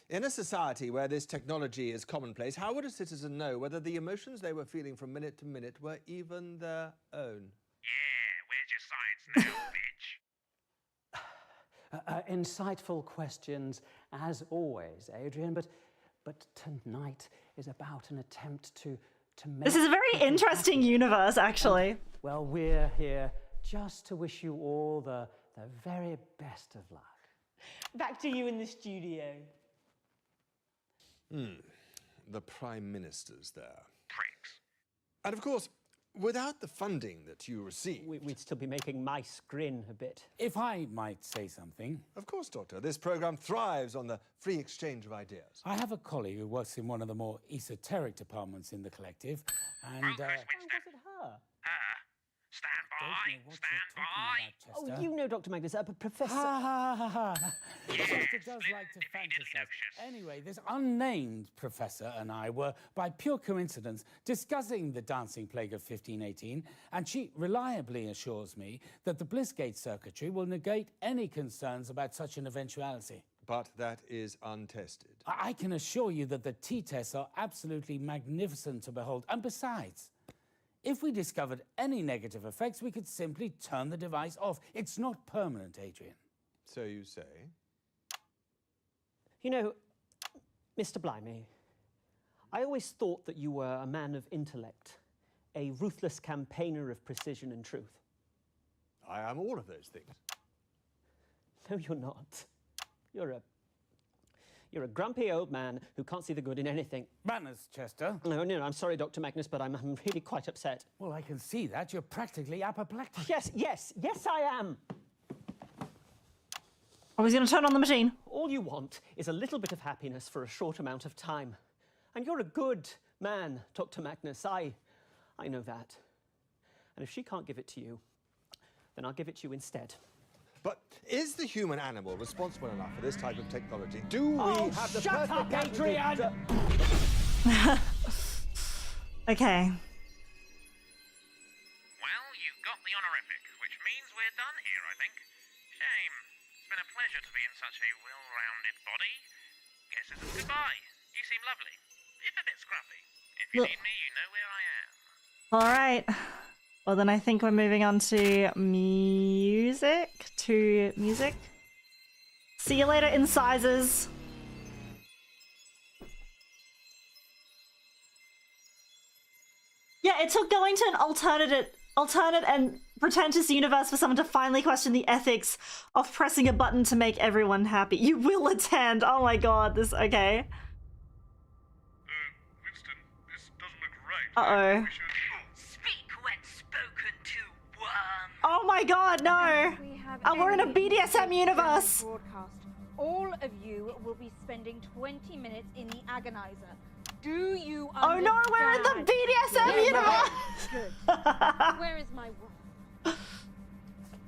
In a society where this technology is commonplace, how would a citizen know whether the emotions they were feeling from minute to minute were even their own? Yeah, where's your science now, bitch? Insightful questions, as always, Adrian, but tonight is about an attempt to make... This is a very interesting universe, actually. Well, we're here just to wish you all the very best of luck. Back to you in the studio. The Prime Minister's there. Pricks. And of course, without the funding that you receive... We'd still be making mice grin a bit. If I might say something. Of course, Doctor. This program thrives on the free exchange of ideas. I have a colleague who works in one of the more esoteric departments in the collective, and... Was it her? Stand by. Oh, you know, Dr. Magnus, Professor... Ha ha ha ha. Chester does like to fantasize. Anyway, this unnamed professor and I were, by pure coincidence, discussing the dancing plague of 1518, and she reliably assures me that the Blissgate circuitry will negate any concerns about such an eventuality. But that is untested. I can assure you that the T-tests are absolutely magnificent to behold, and besides, if we discovered any negative effects, we could simply turn the device off. It's not permanent, Adrian. So you say? You know, Mr. Blimey, I always thought that you were a man of intellect, a ruthless campaigner of precision and truth. I am all of those things. No, you're not. You're a grumpy old man who can't see the good in anything. Manners, Chester. No, I'm sorry, Dr. Magnus, but I'm really quite upset. Well, I can see that. You're practically apoplectic. Yes, I am. Oh, he's gonna turn on the machine. All you want is a little bit of happiness for a short amount of time. And you're a good man, Dr. Magnus. I know that. And if she can't give it to you, then I'll give it to you instead. But is the human animal responsible enough for this type of technology? Do we have the shut up, Adrian! Okay. Well, you got the honorific, which means we're done here, I think. Shame. It's been a pleasure to be in such a well-rounded body. Guess it's a goodbye. You seem lovely, if a bit scruffy. If you need me, you know where I am. All right. Well, then I think we're moving on to music. See you later, incisors. Yeah, it took going to an alternate and pretentious universe for someone to finally question the ethics of pressing a button to make everyone happy. You will attend. Oh my god, this okay. Winston, this doesn't look right. Uh-oh. Speak when spoken to, worm. Oh my god, no! We're in a BDSM universe! Broadcast. All of you will be spending 20 minutes in the agonizer. Do you Oh no, we're in the BDSM universe! Good. Where is my worm?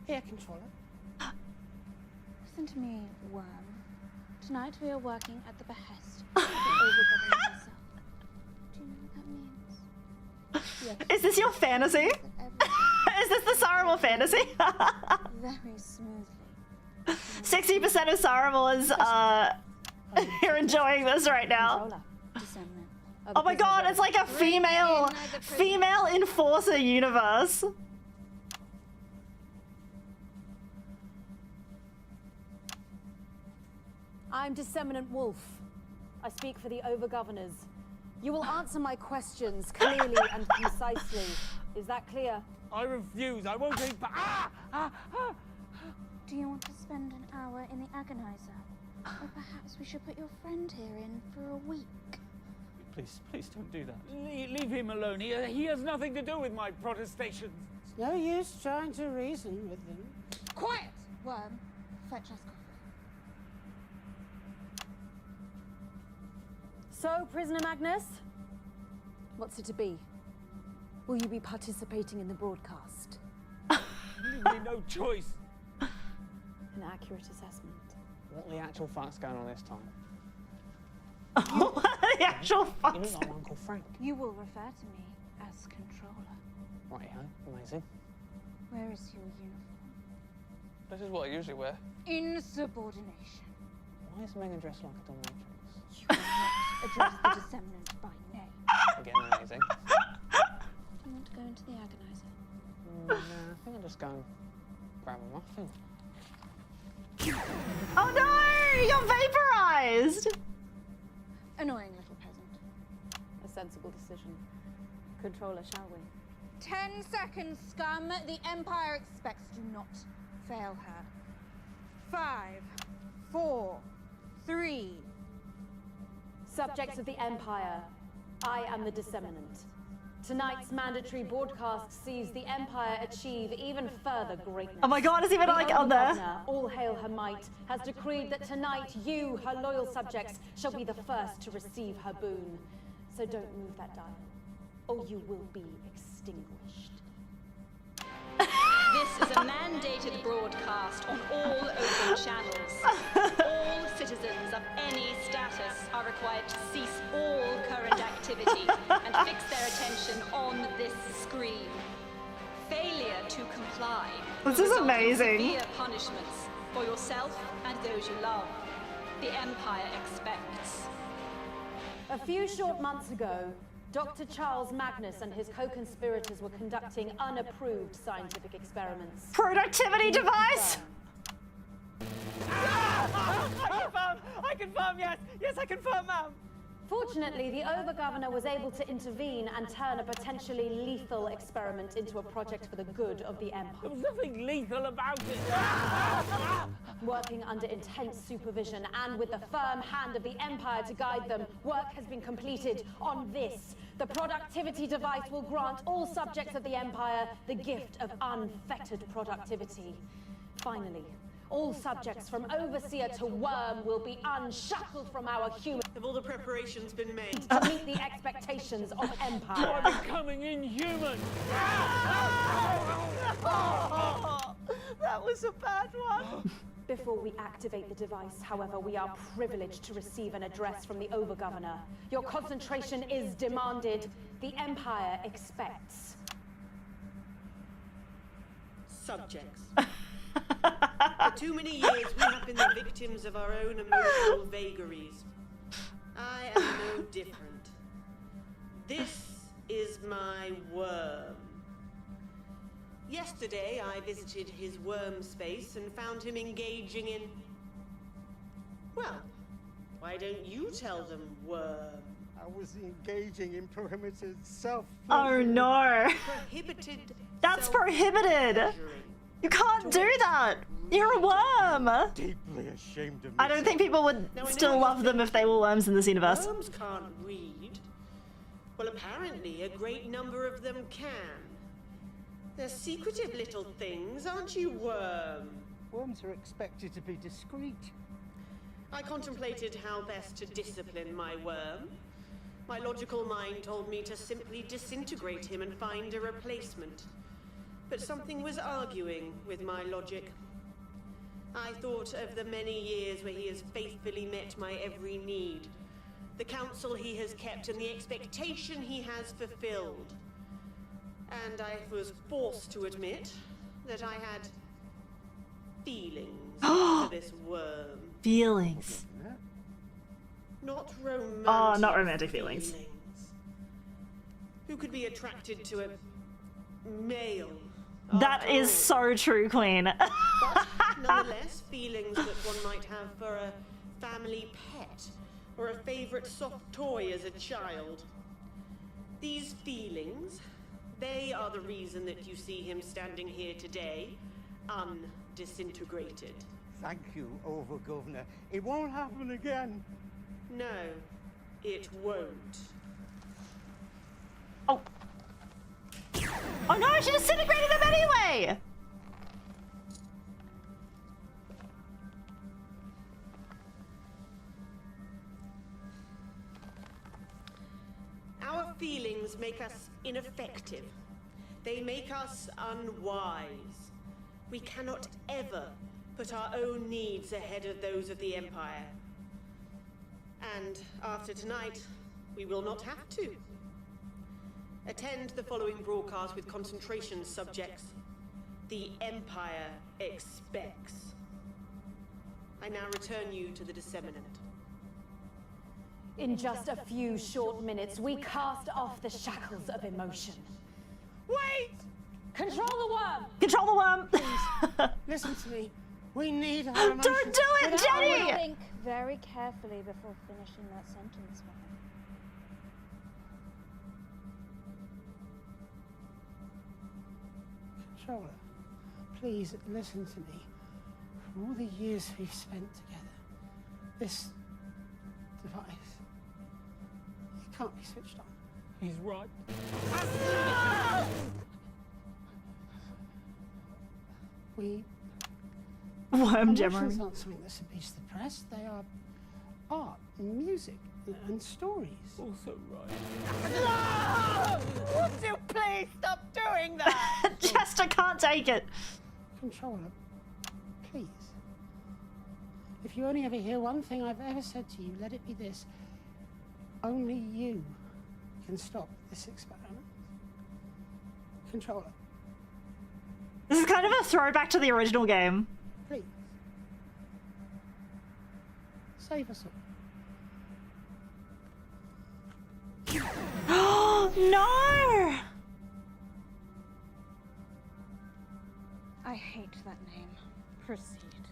Here, controller. Listen to me, worm. Tonight we are working at the behest of the overgovernor herself. Do you know what that means? Yes. Is this your fantasy? Is this the Saramel fantasy? Very smoothly. 60% of Saramel is, you're enjoying this right now. Oh my god, it's like a female enforcer universe. I'm Disseminant Wolf. I speak for the Overgovernors. You will answer my questions clearly and concisely. Is that clear? I refuse. I won't take. Do you want to spend an hour in the agonizer? Or perhaps we should put your friend here in for a week. Please don't do that. Leave him alone. He has nothing to do with my protestations. It's no use trying to reason with them. Quiet! Worm, fetch us coffee. So, Prisoner Magnus, what's it to be? Will you be participating in the broadcast? Leave me no choice. An accurate assessment. What the actual fuck's going on this time? What the actual fuck? You look like Uncle Frank. You will refer to me as controller. Righty-ho, amazing. Where is your uniform? This is what I usually wear. Insubordination. Why is Megan dressed like a dominatrix? You will not address the disseminant by name. Again, amazing. Do you want to go into the agonizer? No, I think I'll just go and grab a muffin. Oh no! You're vaporized! Annoying little peasant. A sensible decision. Controller, shall we? 10 seconds, scum. The Empire expects. Do not fail her. 5, 4, 3. Subjects of the Empire, I am the Disseminant. Tonight's mandatory broadcast sees the Empire achieve even further greatness. Oh my god, it's even like on there. Governor, all hail her might, has decreed that tonight you, her loyal subjects, shall be the first to receive her boon. So don't move that dial, or you will be extinguished. This is a mandated broadcast on all open channels. All citizens of any status are required to cease all current activity and fix their attention on this screen. Failure to comply. This is amazing. Severe punishments for yourself and those you love. The Empire expects. A few short months ago, Dr. Charles Magnus and his co-conspirators were conducting unapproved scientific experiments. Productivity device? I confirm, yes. Yes, I confirm, ma'am. Fortunately, the Overgovernor was able to intervene and turn a potentially lethal experiment into a project for the good of the Empire. There was nothing lethal about it. Working under intense supervision and with the firm hand of the Empire to guide them, work has been completed on this. The productivity device will grant all subjects of the Empire the gift of unfettered productivity. Finally, All subjects from Overseer to Worm will be unshackled from our human... Have all the preparations been made? ...to meet the expectations of Empire. I'm becoming inhuman! That was a bad one. Before we activate the device, however, we are privileged to receive an address from the Over-Governor. Your concentration is demanded. The Empire expects. Subjects. For too many years, we have been the victims of our own emotional vagaries. I am no different. This is my worm. Yesterday, I visited his worm space and found him engaging in... Well, why don't you tell them, worm? I was engaging in perimeter self. Oh no! Prohibited. That's prohibited! You can't do that! You're a worm! Deeply ashamed of I don't think people would still love them if they were worms in this universe. Worms can't read. Well, apparently a great number of them can. They're secretive little things, aren't you, worm? Worms are expected to be discreet. I contemplated how best to discipline my worm. My logical mind told me to simply disintegrate him and find a replacement. But something was arguing with my logic. I thought of the many years where he has faithfully met my every need, the counsel he has kept and the expectation he has fulfilled. And I was forced to admit that I had feelings for this worm. Feelings. Not romantic. Oh, not romantic feelings. Who could be attracted to a male? That is so true, Queen. But nonetheless, feelings that one might have for a family pet or a favorite soft toy as a child. These feelings, they are the reason that you see him standing here today, undisintegrated. Thank you, Over-Governor. It won't happen again. No, it won't. Oh. Oh no, she disintegrated them anyway! Our feelings make us ineffective. They make us unwise. We cannot ever put our own needs ahead of those of the Empire. And after tonight, we will not have to. Attend the following broadcast with concentration subjects. The Empire expects. I now return you to the disseminant. In just a few short minutes, we cast off the shackles of emotion. Wait! Control the worm! Control the worm! Please, listen to me. We need our emotions. Don't do it, Jenny! Think very carefully before finishing that sentence, man. Controller, please listen to me. For all the years we've spent together, this device, it can't be switched on. He's right. Worm emotions Gemmer. aren't something that should be suppressed. They are art, music, and stories. Also right. No! Would you please stop doing that? Chester can't take it. Controller, please. If you only ever hear one thing I've ever said to you, let it be this. Only you can stop this experiment. Controller. This is kind of a throwback to the original game. Please. Save us all. No! I hate that name. Proceed.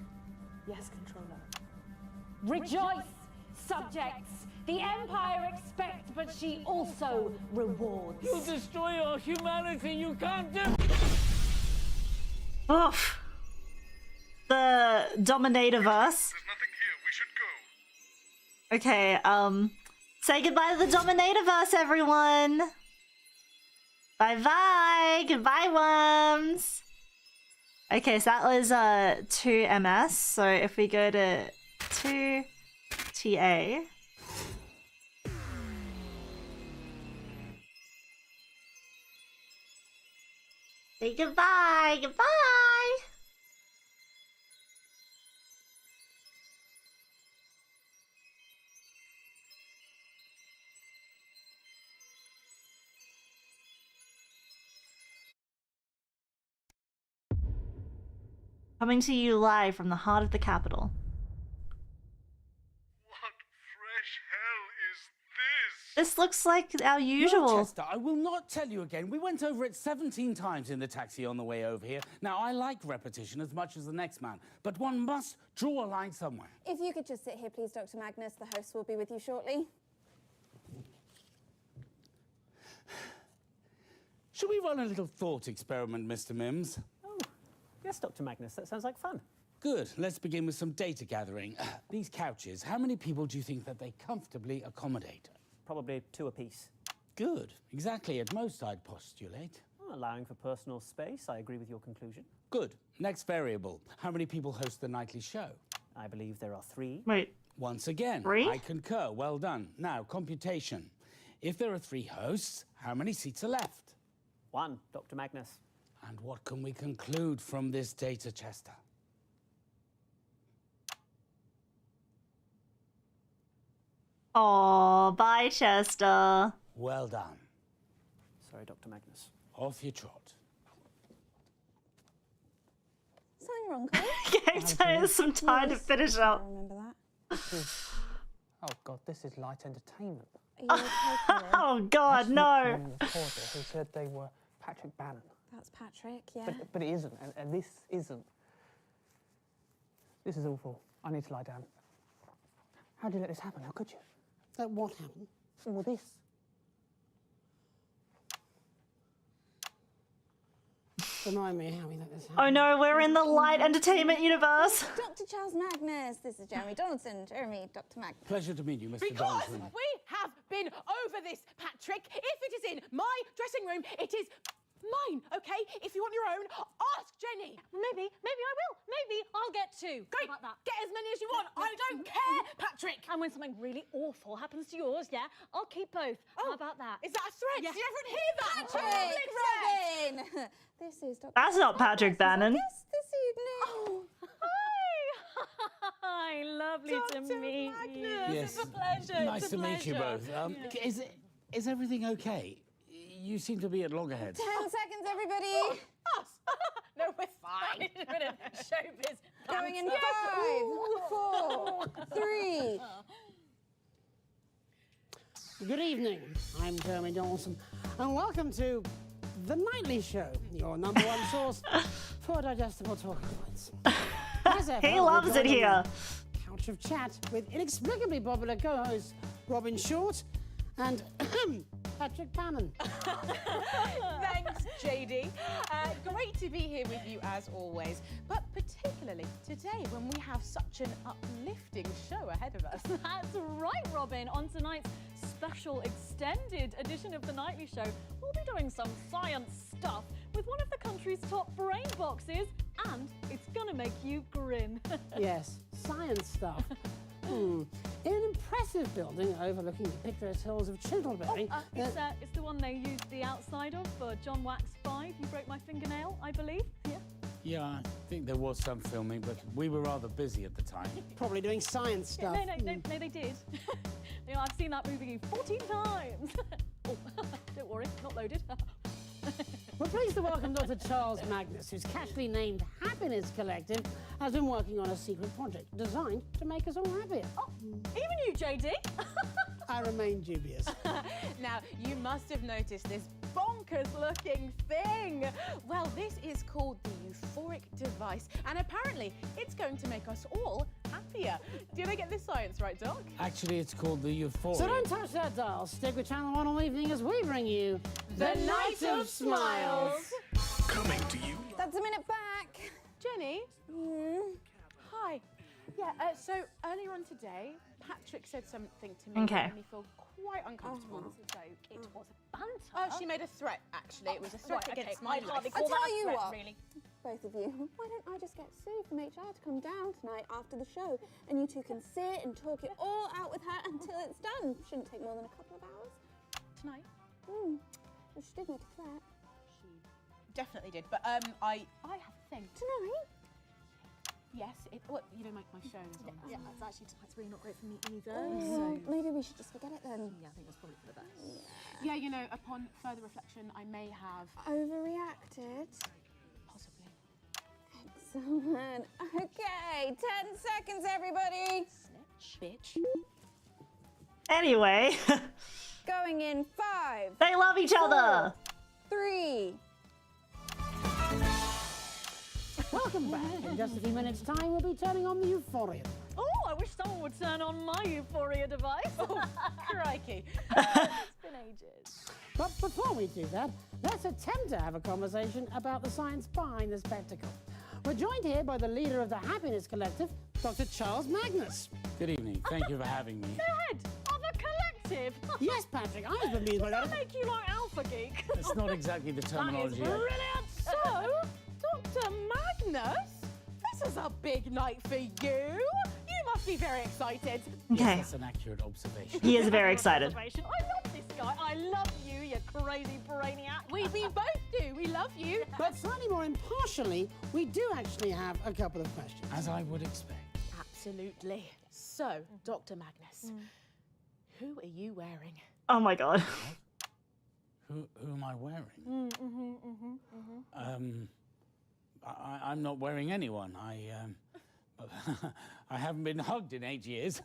Yes, Controller. Rejoice, subjects! The Empire expects, but she also rewards. You destroy our humanity, you can't do... Oof. The Dominatorverse. There's nothing here, we should go. Okay, say goodbye to the Dominatorverse, everyone! Bye-bye! Goodbye, worms! Okay, so that was 2 MS. So if we go to 2 TA. Say goodbye, goodbye. Coming to you live from the heart of the capital. This looks like our usual. No, Chester, I will not tell you again. We went over it 17 times in the taxi on the way over here. Now, I like repetition as much as the next man, but one must draw a line somewhere. If you could just sit here, please, Dr. Magnus. The host will be with you shortly. Should we run a little thought experiment, Mr. Mims? Oh, yes, Dr. Magnus. That sounds like fun. Good. Let's begin with some data gathering. These couches, how many people do you think that they comfortably accommodate? Probably 2 apiece. Good. Exactly. At most, I'd postulate. Allowing for personal space, I agree with your conclusion. Good. Next variable. How many people host the nightly show? I believe there are 3. Wait. Once again, 3? I concur. Well done. Now, computation. If there are 3 hosts, how many seats are left? 1, Dr. Magnus. And what can we conclude from this data, Chester? Oh, bye, Chester. Well done. Sorry, Dr. Magnus. Off you trot. Something wrong, Cole? Gave Taylor some time to finish up. I remember that. Oh God, this is light entertainment. Are you okay, Colin? Oh God, no. Reporter who said they were Patrick Bannon. That's Patrick, yeah. But it isn't, and this isn't. This is awful. I need to lie down. How did you let this happen? How could you? That what happened? Well, this. Remind me how we let this happen. Oh no, we're in the light entertainment universe. Dr. Charles Magnus, this is Jeremy Donaldson. Jeremy, Dr. Magnus. Pleasure to meet you, Mr. Because Donaldson. we have been over this, Patrick. If it is in my dressing room, it is mine, okay? If you want your own, ask Jenny. Maybe I will. Maybe I'll get 2. Great. How about that? Get as many as you want. I don't care, Patrick. And when something really awful happens to yours, yeah, I'll keep both. How about that? Is that a threat? Yes. Did everyone hear that? Patrick, Robin! This is Dr. That's not Patrick Bannon. Yes, this evening. Hi, lovely to meet you. Yes. It's a pleasure. Nice it's a to meet you pleasure. both. Is everything okay? You seem to be at loggerheads. 10 seconds, everybody. Us? No, we're fine. A bit of showbiz. Going in 5, 4, 3. Good evening. I'm Jeremy Donaldson, and welcome to The Nightly Show, your #1 source for digestible talking points. As ever, He loves we're it joined on here. the Couch of chat with inexplicably popular co-hosts Robin Short and Patrick Bannon. Thanks, JD. Great to be here with you as always, but particularly today when we have such an uplifting show ahead of us. That's right, Robin. On tonight's special extended edition of The Nightly Show, we'll be doing some science stuff with one of the country's top brain boxes, and it's gonna make you grin. Yes, science stuff. In an impressive building overlooking the picturesque hills of Chintleberry. It's the one they used the outside of for John Wax 5. You broke my fingernail, I believe. Yeah. Yeah, I think there was some filming, but we were rather busy at the time. Probably doing science stuff. No, they did. You know, I've seen that movie 14 times. Oh, don't worry, not loaded. We're pleased to welcome Dr. Charles Magnus, whose casually named Happiness Collective has been working on a secret project designed to make us all happier. Oh, even you, JD? I remain dubious. Now, you must have noticed this bonkers-looking thing. Well, this is called the euphoric device, and apparently it's going to make us all happier. Did I get this science right, Doc? Actually, it's called the Euphoria. So don't touch that dial. Stick with Channel 1 all evening as we bring you The Night of Smiles. Coming to you. That's a minute back. Jenny? Hi. Yeah, so earlier on today, Patrick said something to me Okay. that made me feel quite uncomfortable. It was a joke. It was banter. Oh, she made a threat, actually. It was a threat Right, okay, against my I'd life. hardly I'll call that tell a you threat, what. really. both of you. Why don't I just get Sue from HR to come down tonight after the show, and you two can sit and talk it all out with her until it's done. Shouldn't take more than a couple of hours. Tonight? Well, she did make a threat. She definitely did, but I have a thing. Tonight? Yes, well, you know, my show is on. Yeah, tonight's really not great for me either. Oh, maybe we should just forget it then. Yeah, I think that's probably for the best. Yeah, you know, upon further reflection, I may have Overreacted? possibly. Excellent. Okay, 10 seconds, everybody. Bitch. Anyway. Going in 5. They love each other. 3. Welcome back. In just a few minutes' time, we'll be turning on the Euphoria. Oh, I wish someone would turn on my Euphoria device. Oh, crikey. It's been ages. But before we do that, let's attempt to have a conversation about the science behind the spectacle. We're joined here by the leader of the Happiness Collective, Dr. Charles Magnus. Good evening. Thank you for having me. The head of a collective. Yes, Patrick, I was bemused by Does that. that make you like Alpha Geek? It's not exactly the terminology. That is brilliant. So, Dr. Magnus, this is a big night for you. You must be very excited. Okay. That's an accurate observation. He is very excited. I love this guy. I love you, you crazy brainiac. We both do. We love you. But slightly more impartially, we do actually have a couple of questions. As I would expect. Absolutely. So, Dr. Magnus, who are you wearing? Oh my god. Who am I wearing? I'm not wearing anyone. I haven't been hugged in 8 years.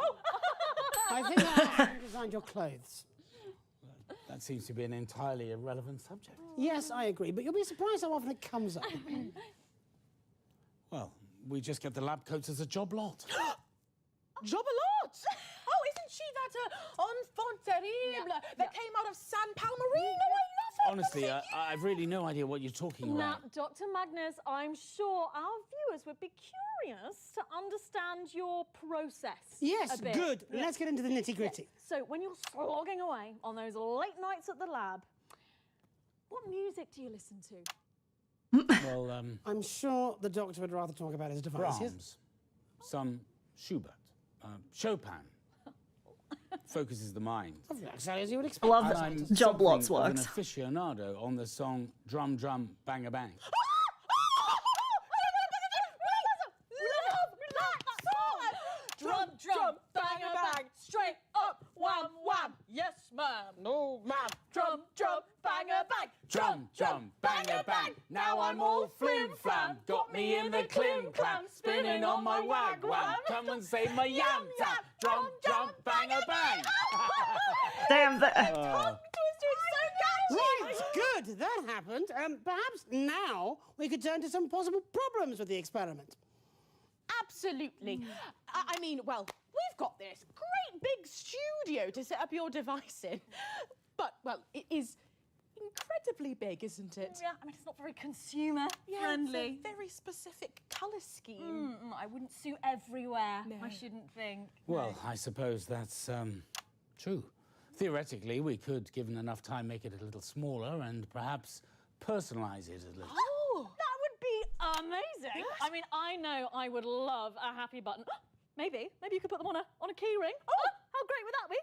I think I designed your clothes. That seems to be an entirely irrelevant subject. Yes, I agree, but you'll be surprised how often it comes up. Well, we just get the lab coats as a job lot. Job a lot. Oh, isn't she that enfant terrible that came out of San Palmerino? I love her. Honestly, I've really no idea what you're talking Now, about. Dr. Magnus, I'm sure our viewers would be curious to understand your process. Yes, a bit. good. Let's get into the nitty-gritty. So, when you're slogging away on those late nights at the lab, what music do you listen to? Well, I'm sure the doctor would rather talk about his devices. Brahms, some Schubert, Chopin. Focuses the mind. Exactly as you would expect. Love And that I'm job lots something of works. an aficionado on the song Drum Drum Banga Bang. Drum, drum, bang, bang, straight up, wham, wham. Yes, ma'am. No, ma'am. Drum, drum, bang, bang. Drum, drum, banga bang. Now I'm all flim flam. Got me in the clim clam. Spinning on my wag wham. Come and say my yam tap. Drum, drum, banga bang. Damn. Right, good. That happened. Perhaps now we could turn to some possible problems with the experiment. Absolutely. I mean, well, we've got this great big studio to set up your device in. But, well, it is incredibly big, isn't it? Yeah, I mean, it's not very consumer Yeah, friendly. it's a very specific colour scheme. I wouldn't sue everywhere. No. I shouldn't think. Well, I suppose that's true. Theoretically, we could, given enough time, make it a little smaller and perhaps personalize it a little. Oh, that would be amazing. Yes. I mean, I know I would love a happy button. Maybe you could put them on a key ring. Oh, how great would that be?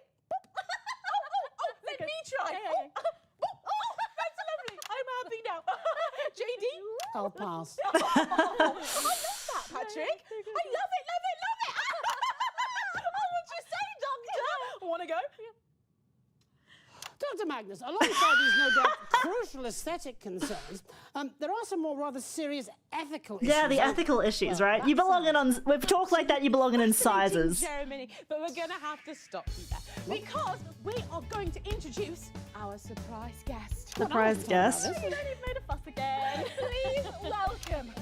Let me try. Yeah. That's lovely. I'm happy now. JD? I'll pass. I love that, Patrick. I love it. Oh, what you say, Doctor? Want to go? Dr. Magnus, alongside these no doubt crucial aesthetic concerns, there are some more rather serious ethical issues. Yeah, the ethical issues, right? You belong in on. With talk like that, you belong in incisors. Germany, but we're going to have to stop you there because we are going to introduce our surprise guest. Surprise guest. You don't even made a fuss again. Please welcome.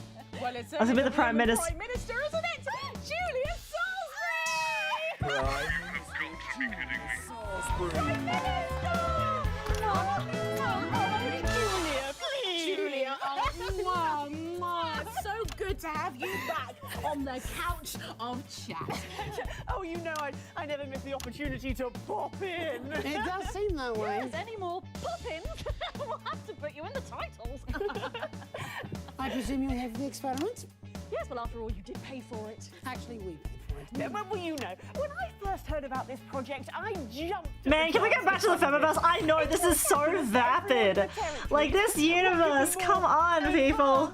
Well, it's gonna be the Prime Minister. Prime Minister, isn't it? Julian Salisbury. You've got to be kidding me. Prime Minister. Julia, so good to have you back on the couch of chat. Oh, you know, I never miss the opportunity to pop in. It does seem that way. Yes, any more pop-ins? We'll have to put you in the titles. I presume you're here for the experiment? Yes, well, after all, you did pay for it. Actually, we paid for it. Yeah, well, you know, when I first heard about this project, I jumped. Man, can we get back to the Femibus? I know this is so vapid. Like this universe, come on, people.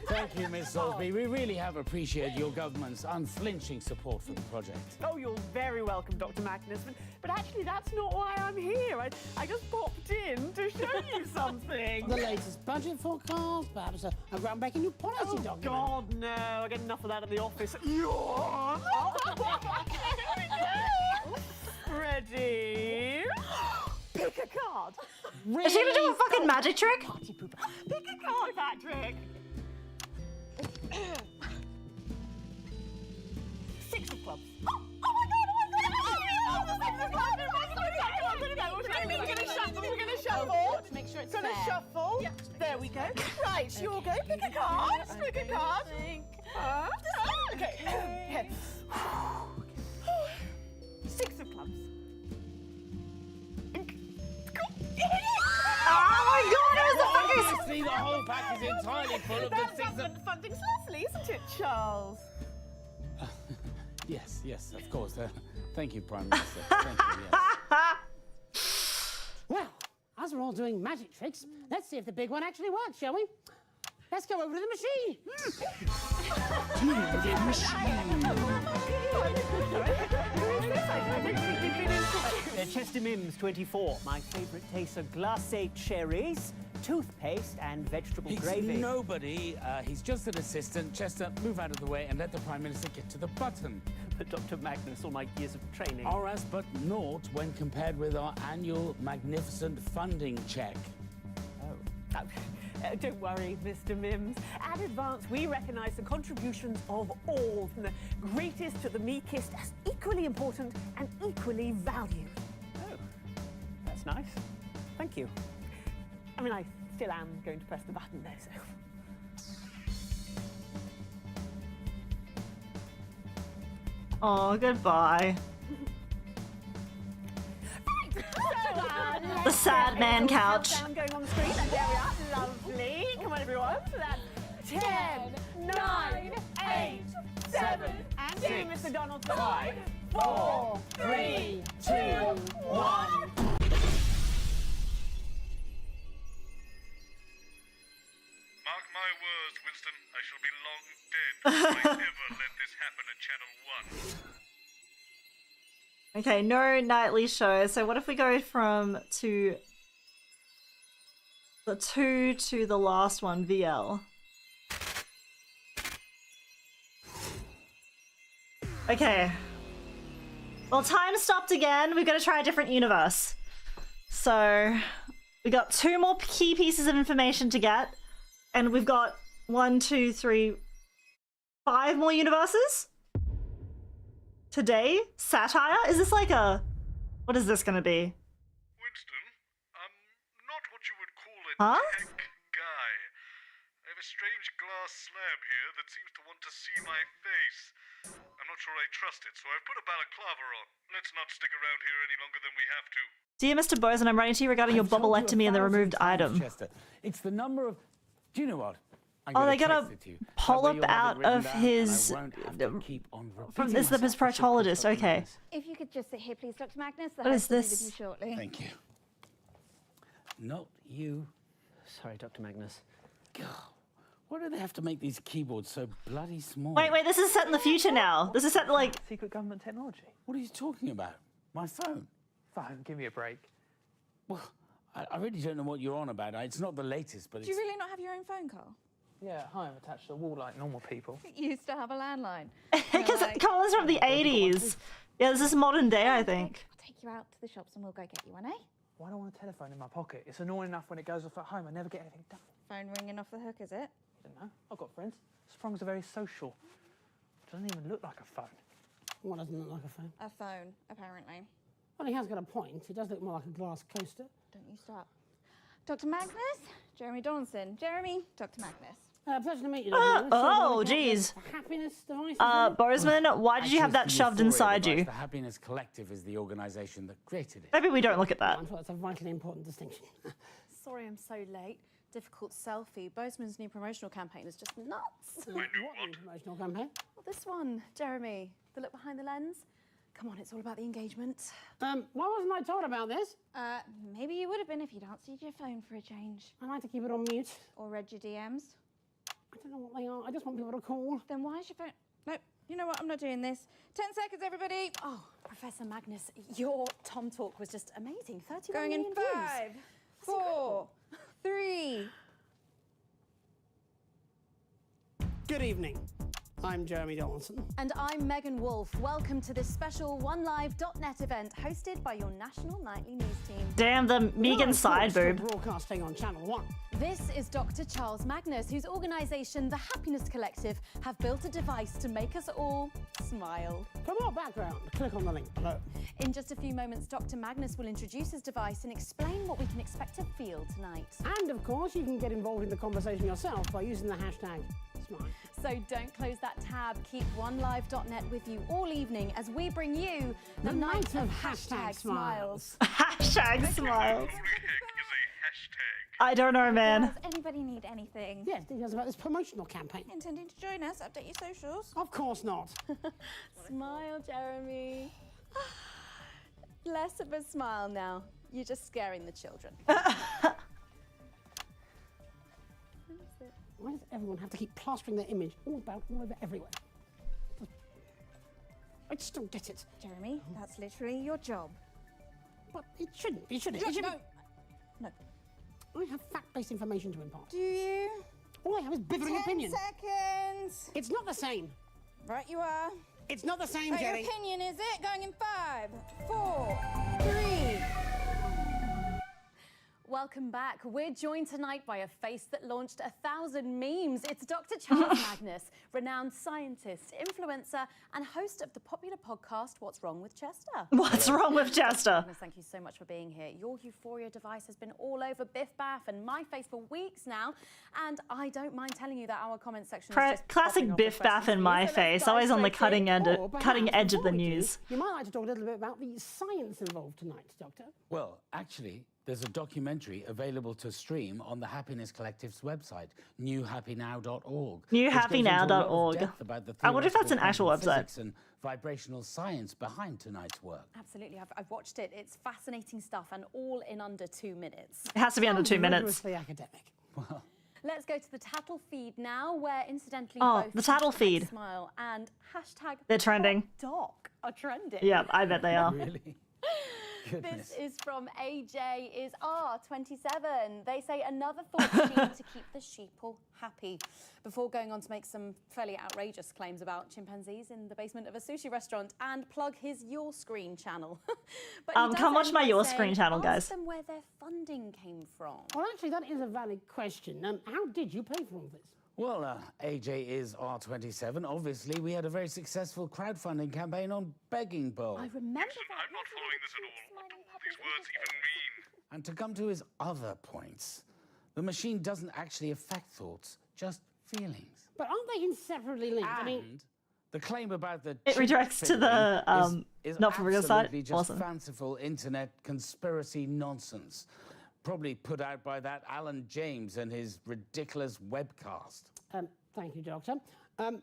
Thank you, Miss Salisbury. We really have appreciated your government's unflinching support for the project. Oh, you're very welcome, Dr. Magnus. But actually, that's not why I'm here. I just popped in to show you something. The latest budget forecast, perhaps a groundbreaking new policy document. God, no. I get enough of that at the office. Ready? Pick a card. Is she gonna do a fucking magic trick? Pick a card, Patrick. 6 of clubs. Oh my god! We're gonna shuffle. Make sure it's gonna fair. shuffle. Yep. There we go. Right, you'll go. Pick a card. Pick a card. Okay. 6 of clubs. Oh my god, it was the fuckers! Honestly, the whole pack is entirely full of the That's six of... funding's lovely, isn't it, Charles? Yes, of course. Thank you, Prime Minister. Thank you, yes. Well, as we're all doing magic tricks, let's see if the big one actually works, shall we? Let's go over to the machine. Chester Mims, 24. My favourite tastes are glacé cherries, toothpaste, and vegetable He's gravy. nobody. He's just an assistant. Chester, move out of the way and let the Prime Minister get to the button. But Dr. Magnus, all my years of training. Are as but naught when compared with our annual magnificent funding check. Don't worry, Mr. Mims. At Advance, we recognise the contributions of all, from the greatest to the meekest, as equally important and equally valued. Oh, that's nice. Thank you. I mean, I still am going to press the button, though, so... Oh, goodbye. The sad man couch. Going on the screen, and there we are. Lovely. Come on, everyone. So that's 10, 9, 8, 7, and 2, Mr. Donaldson. 5, 4, 3, 2, 1. Mark my words, Winston, I shall be long dead if I ever let this happen at Channel 1. Okay, no nightly show. So what if we go from the 2 to the last one, VL? Okay. Well, time stopped again. We've got to try a different universe. So we got 2 more key pieces of information to get. And we've got 1, 2, 3, 5 more universes? Today? Satire? Is this like a... What is this gonna be? Winston, I'm not what you would call a Huh? tech guy. I have a strange glass slab here that seems to want to see my face. I'm not sure I trust it, so I've put a balaclava on. Let's not stick around here any longer than we have to. Dear Mr. Boson, I'm writing to you regarding your bobbleectomy and the removed item. Chester, it's the number of... Do you know what? Oh, they got a polyp out of his... From this is his proctologist, okay. If you could just sit here, please, Dr. Magnus. The What is host will be this? with you shortly. Thank you. Not you. Sorry, Dr. Magnus. God, why do they have to make these keyboards so bloody small? Wait, this is set in the future now. This is set like... Secret government technology. What are you talking about? My phone? Phone, give me a break. Well, I really don't know what you're on about. It's not the latest, but Do you really not have your own phone, Carl? Yeah, hi, I'm attached to the wall like normal people. You used to have a landline. Because Carl is from the 80s. Yeah, this is modern day, I think. I'll take you out to the shops and we'll go get you one, eh? Why do I want a telephone in my pocket? It's annoying enough when it goes off at home. I never get anything done. Phone ringing off the hook, is it? I don't know. I've got friends. Sprongs are very social. It doesn't even look like a phone. What doesn't look like a phone? A phone, apparently. Well, he has got a point. It does look more like a glass coaster. Don't you start. Dr. Magnus, Jeremy Donaldson. Jeremy, Dr. Magnus. Pleasure to meet you. Dr. Magnus. Oh, jeez. Happiness device. Bozeman, why did you have that shoved inside you? The Happiness Collective is the organisation that created it. Maybe we don't look at that. I thought that's a vitally important distinction. Sorry I'm so late. difficult selfie. Bozeman's new promotional campaign is just nuts. What new promotional campaign? Well, this one, Jeremy. The look behind the lens. Come on, it's all about the engagement. Why wasn't I told about this? Maybe you would have been if you'd answered your phone for a change. I like to keep it on mute. Or read your DMs. I don't know what they are. I just want people to call. Then why is your phone... Nope. You know what? I'm not doing this. 10 seconds, everybody. Oh, Professor Magnus, your Tom talk was just amazing. 31 Going in million views. 5, 4, 3. Good evening. I'm Jeremy Donaldson. And I'm Megan Wolf. Welcome to this special OneLive.net event hosted by your national nightly news team. Damn, the Megan side boob. Broadcasting on Channel 1. This is Dr. Charles Magnus, whose organisation, the Happiness Collective, have built a device to make us all smile. For more background, click on the link below. In just a few moments, Dr. Magnus will introduce his device and explain what we can expect to feel tonight. And of course, you can get involved in the conversation yourself by using the hashtag SMILE. So don't close that tab. Keep OneLive.net with you all evening as we bring you the night of hashtag smiles. Hashtag smiles. I don't know, man. Does anybody need anything? Yes, details about this promotional campaign. Intending to join us? Update your socials? Of course not. Smile, Jeremy. Less of a smile now. You're just scaring the children. Why does everyone have to keep plastering their image all over everywhere? I just don't get it. Jeremy, that's literally your job. But it shouldn't be, should it? No. I have fact-based information to impart. Do you? All I have is bickering opinion. 10 seconds. It's not the same. Right you are. It's not the same, Right, your Jenny. opinion, is it? Going in 5, 4, 3. Welcome back. We're joined tonight by a face that launched 1,000 memes. It's Dr. Charles Magnus, renowned scientist, influencer, and host of the popular podcast, What's Wrong with Chester? What's wrong with Chester? Magnus, thank you so much for being here. Your Euphoria device has been all over Biff Baff and my face for weeks now, and I don't mind telling you that our comment section is just classic Biff Baff in my face, always on the cutting edge of the news. You might like to talk a little bit about the science involved tonight, Doctor. Well, actually, there's a documentary available to stream on the Happiness Collective's website, newhappynow.org. Newhappynow.org. I wonder if that's an actual website. And vibrational science behind tonight's work. Absolutely, I've watched it. It's fascinating stuff and all in under 2 minutes. It has to be under 2 minutes. Academic. Well, let's go to the Tattle feed now, where incidentally both the Tattle feed. Smile and hashtag They're trending. Doc are trending. Yeah, I bet they are. Really? This is from AJ is R27. They say another thought machine to keep the sheeple happy. Before going on to make some fairly outrageous claims about chimpanzees in the basement of a sushi restaurant and plug his Your Screen channel. But come watch my Your Screen channel, guys. Ask them where their funding came from. Well, actually, that is a valid question. How did you pay for all this? Well, AJ is R27. Obviously, we had a very successful crowdfunding campaign on Begging Bowl. I remember that. I'm not following this at all. What do all these words even mean? And to come to his other points, the machine doesn't actually affect thoughts, just feelings. But aren't they inseparably linked? And the claim about the It redirects to the is not from real side. absolutely just fanciful internet conspiracy nonsense. Probably put out by that Alan James and his ridiculous webcast. Thank you, Doctor.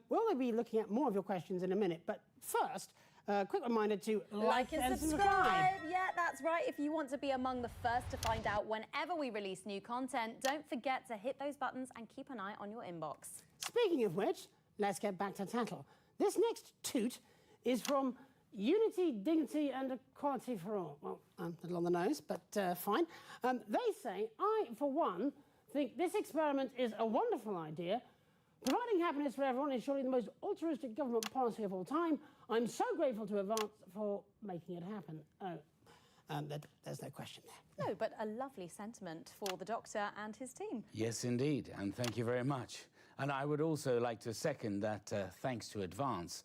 We'll be looking at more of your questions in a minute, but first, quick reminder to Like and subscribe. Yeah, that's right. If you want to be among the first to find out whenever we release new content, don't forget to hit those buttons and keep an eye on your inbox. Speaking of which, let's get back to Tattle. This next toot is from Unity, Dignity and Equality for All. Well, a little on the nose, but fine. They say, I, for one, think this experiment is a wonderful idea. Providing happiness for everyone is surely the most altruistic government policy of all time. I'm so grateful to Advance for making it happen. There's no question there. No, but a lovely sentiment for the Doctor and his team. Yes, indeed, and thank you very much. And I would also like to second that thanks to Advance.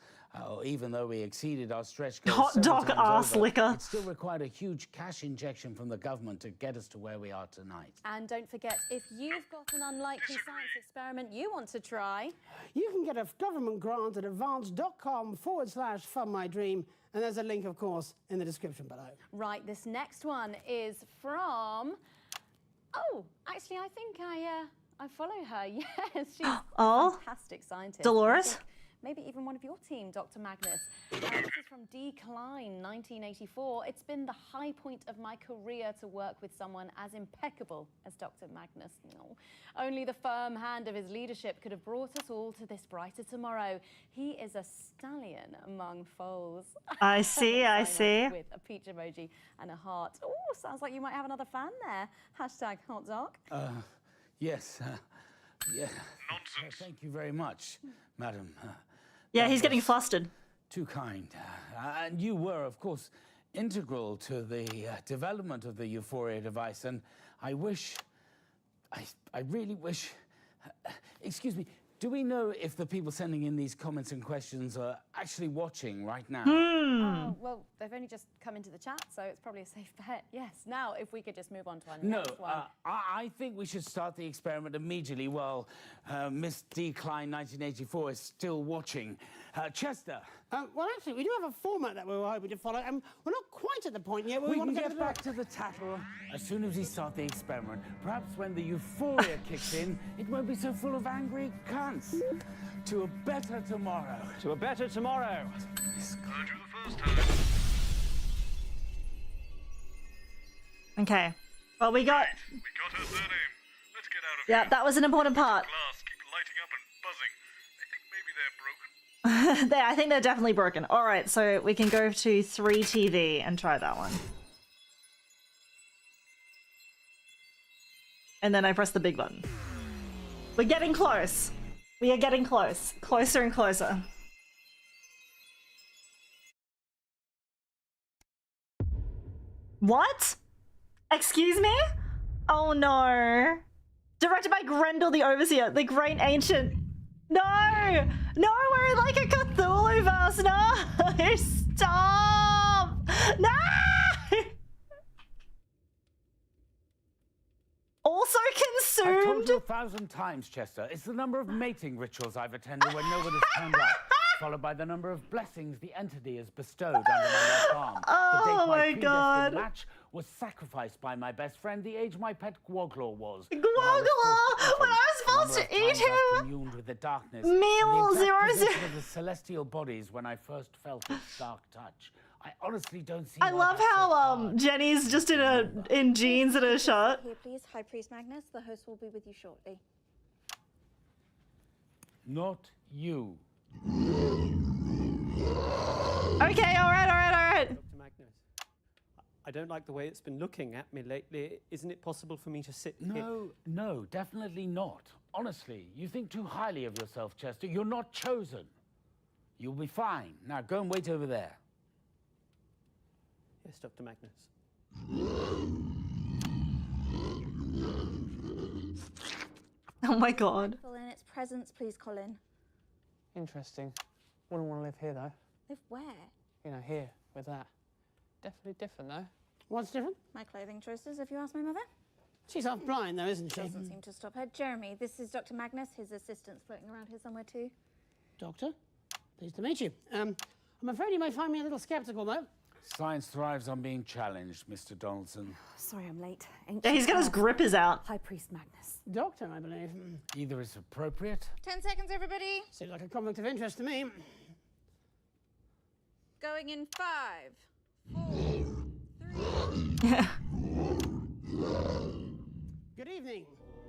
Even though we exceeded our stretch goals Hot dog ass liquor. It still required a huge cash injection from the government to get us to where we are tonight. And don't forget, if you've got an unlikely science experiment you want to try, you can get a government grant at advance.com/fundmydream, and there's a link, of course, in the description below. Right, this next one is from Oh, actually, I think I follow her. Yes, she's Oh, a fantastic scientist. Dolores? I think maybe even one of your team, Dr. Magnus. This is from Decline, 1984. It's been the high point of my career to work with someone as impeccable as Dr. Magnus. No. Only the firm hand of his leadership could have brought us all to this brighter tomorrow. He is a stallion among foals. I see, I see. With a peach emoji and a heart. Oh, sounds like you might have another fan there. Hashtag hot dog. Yes. Yeah. Nonsense. Thank you very much, madam. Yeah, he's getting flustered. Too kind. And you were, of course, integral to the development of the Euphoria device, and I really wish... excuse me, do we know if the people sending in these comments and questions are actually watching right now? Well, they've only just come into the chat, so it's probably a safe bet. Yes. Now, if we could just move on to our next one. I think we should start the experiment immediately while Miss Decline 1984 is still watching. Chester. Well, actually, we do have a format that we were hoping to follow, and we're not quite at the point yet where We want can to get back to the tattle as soon as we start the experiment. Perhaps when the euphoria kicks in, it won't be so full of angry cunts. To a better tomorrow. To a better tomorrow. Okay. Well, we got... We got her surname. Let's get out of Yeah, that was an important part. Glass keep lighting up and buzzing. I think maybe they're broken. I think they're definitely broken. All right, so we can go to 3TV and try that one. And then I press the big button. We're getting close. We are getting close. Closer and closer. What? Excuse me? Oh no. Directed by Grendel the Overseer, the Great Ancient. No! No, we're like a Cthulhu-verse. No! Stop! No! Also consumed. I've told you 1,000 times, Chester. It's the number of mating rituals I've attended when no one has turned up, followed by the number of blessings the entity has bestowed under my left arm. Oh the date my God. match was sacrificed by my best friend the age my pet Gwoglaw was. Gwoglaw! When I was supposed to eat him! Communed with the darkness. Meal and the exact 00. position of the celestial bodies when I first felt its dark touch. I honestly don't see. I love how Jenny's just in jeans and a shirt. Here, please, High Priest Magnus. The host will be with you shortly. Not you. Okay, all right. Dr. Magnus, I don't like the way it's been looking at me lately. Isn't it possible for me to sit here? No, definitely not. Honestly, you think too highly of yourself, Chester. You're not chosen. You'll be fine. Now go and wait over there. Yes, Dr. Magnus. Oh my God. Fill in its presence, please, Colin. Interesting. Wouldn't want to live here, though. Live where? You know, here, with that. Definitely different, though. What's different? My clothing choices, if you ask my mother. She's half blind, though, isn't she? Doesn't seem to stop her. Jeremy, this is Dr. Magnus. His assistant's floating around here somewhere, too. Doctor, pleased to meet you. I'm afraid you may find me a little skeptical, though. Science thrives on being challenged, Mr. Donaldson. Sorry I'm late. Yeah, he's got his grippers out. High Priest Magnus. Doctor, I believe. Either is appropriate. 10 seconds, everybody. Seems like a conflict of interest to me. Going in 5, 4, 3. Good evening.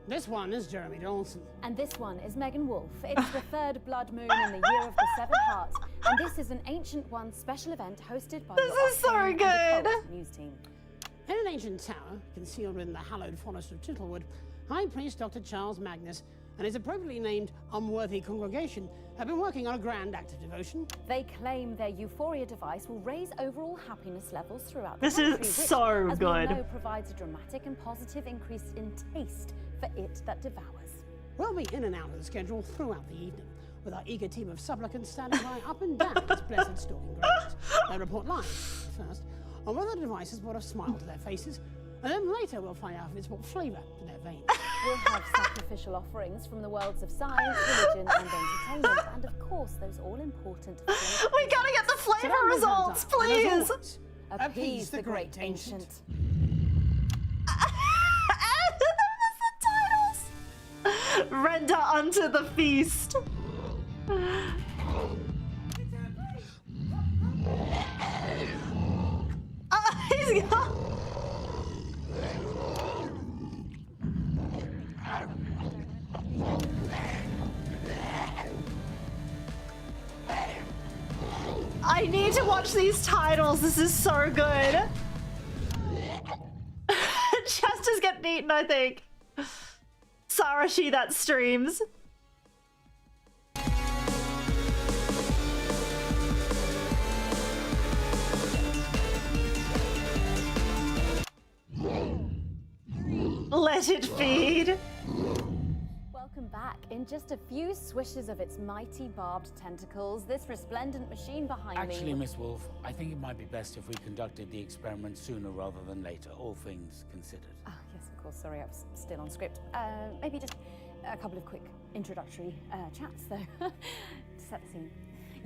This one is Jeremy Donaldson. And this one is Megan Wolf. It's the third blood moon in the year of the Seven Hearts. And this is an Ancient One special event hosted by This is so good. News team. In an ancient tower, concealed in the hallowed forest of Tittlewood, High Priest Dr. Charles Magnus and his appropriately named unworthy congregation have been working on a grand act of devotion. They claim their Euphoria device will raise overall happiness levels throughout the This country, is which, so as good. we know, provides a dramatic and positive increase in taste for it that devours. We'll be in and out of the schedule throughout the evening, with our eager team of supplicants standing by up and down its blessed stalking grounds. They'll report live, first, on whether the device has brought a smile to their faces, and then later we'll find out if it's brought flavour to their veins. We'll have sacrificial offerings from the worlds of science, religion, and entertainment, and of course those all-important flavors. We gotta get the flavor results, please. Appease the great ancient. Render unto the feast. He's got... I need to watch these titles. This is so good. Chester's getting eaten, I think. Sara, she that streams. Let it feed. Welcome back. In just a few swishes of its mighty barbed tentacles, this resplendent machine behind me... Actually, Miss Wolf, I think it might be best if we conducted the experiment sooner rather than later, all things considered. Oh, yes, of course. Sorry, I was still on script. Maybe just a couple of quick introductory chats, though, to set the scene.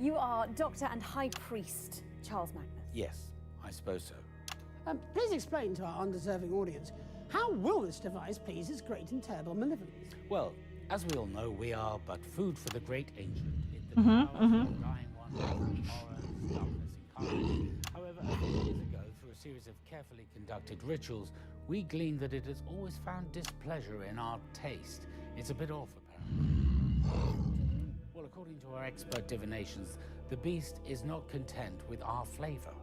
You are Doctor and High Priest Charles Magnus. Yes, I suppose so. Please explain to our undeserving audience, how will this device please his great and terrible malevolence? Well, as we all know, we are but food for the great ancient. Mm-hmm. However, a few years ago, through a series of carefully conducted rituals, we gleaned that it has always found displeasure in our taste. It's a bit off, apparently. Well, according to our expert divinations, the beast is not content with our flavor.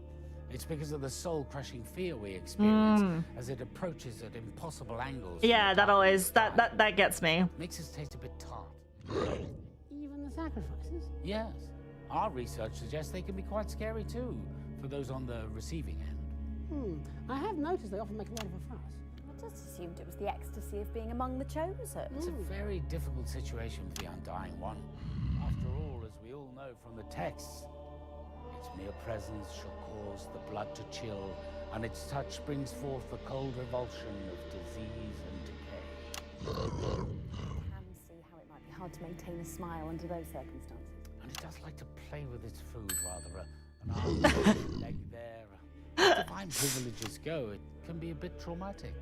It's because of the soul-crushing fear we experience as it approaches at impossible angles. Yeah, that always that gets me. Makes us taste a bit tart. Even the sacrifices? Yes. Our research suggests they can be quite scary too, for those on the receiving end. I have noticed they often make a lot of a fuss. I just assumed it was the ecstasy of being among the chosen. It's a very difficult situation for the Undying One. After all, as we all know from the texts, its mere presence shall cause the blood to chill, and its touch brings forth the cold revulsion of disease and decay. I can see how it might be hard to maintain a smile under those circumstances. And it does like to play with its food, rather. An arm there, a leg there. As divine privileges go, it can be a bit traumatic.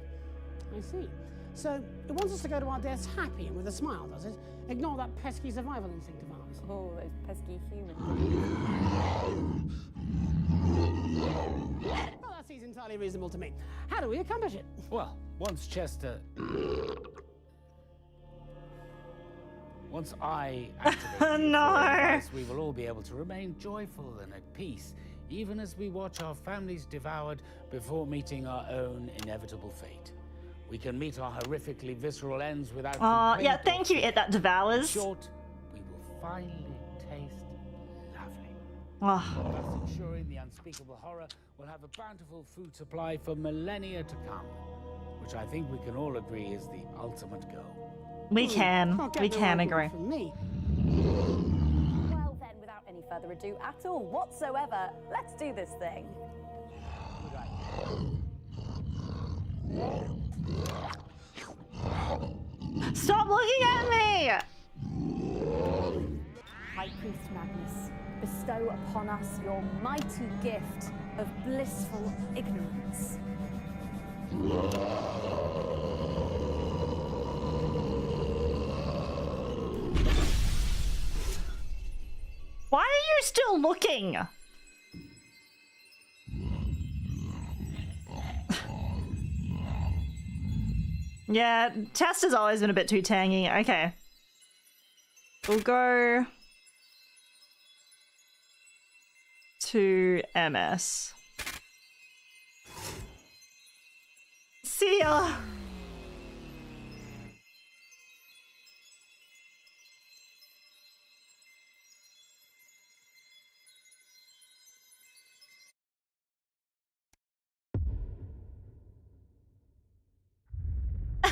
I see. So, it wants us to go to our deaths happy and with a smile, does it? Ignore that pesky survival instinct of ours. Oh, those pesky humans. Well, that seems entirely reasonable to me. How do we accomplish it? Well, once Chester... Once I activate the device, we will all be able to remain joyful and at peace, even as we watch our families devoured before meeting our own inevitable fate. We can meet our horrifically visceral ends without complaint. Yeah, thank you, It That Devours. In short, we will finally taste lovely. Thus ensuring the unspeakable horror will have a bountiful food supply for millennia to come, which I think we can all agree is the ultimate goal. We can agree. Well then, without any further ado at all whatsoever, let's do this thing. Stop looking at me! High Priest Magnus, bestow upon us your mighty gift of blissful ignorance. Why are you still looking? Yeah, test has always been a bit too tangy. Okay. We'll go to MS. See ya!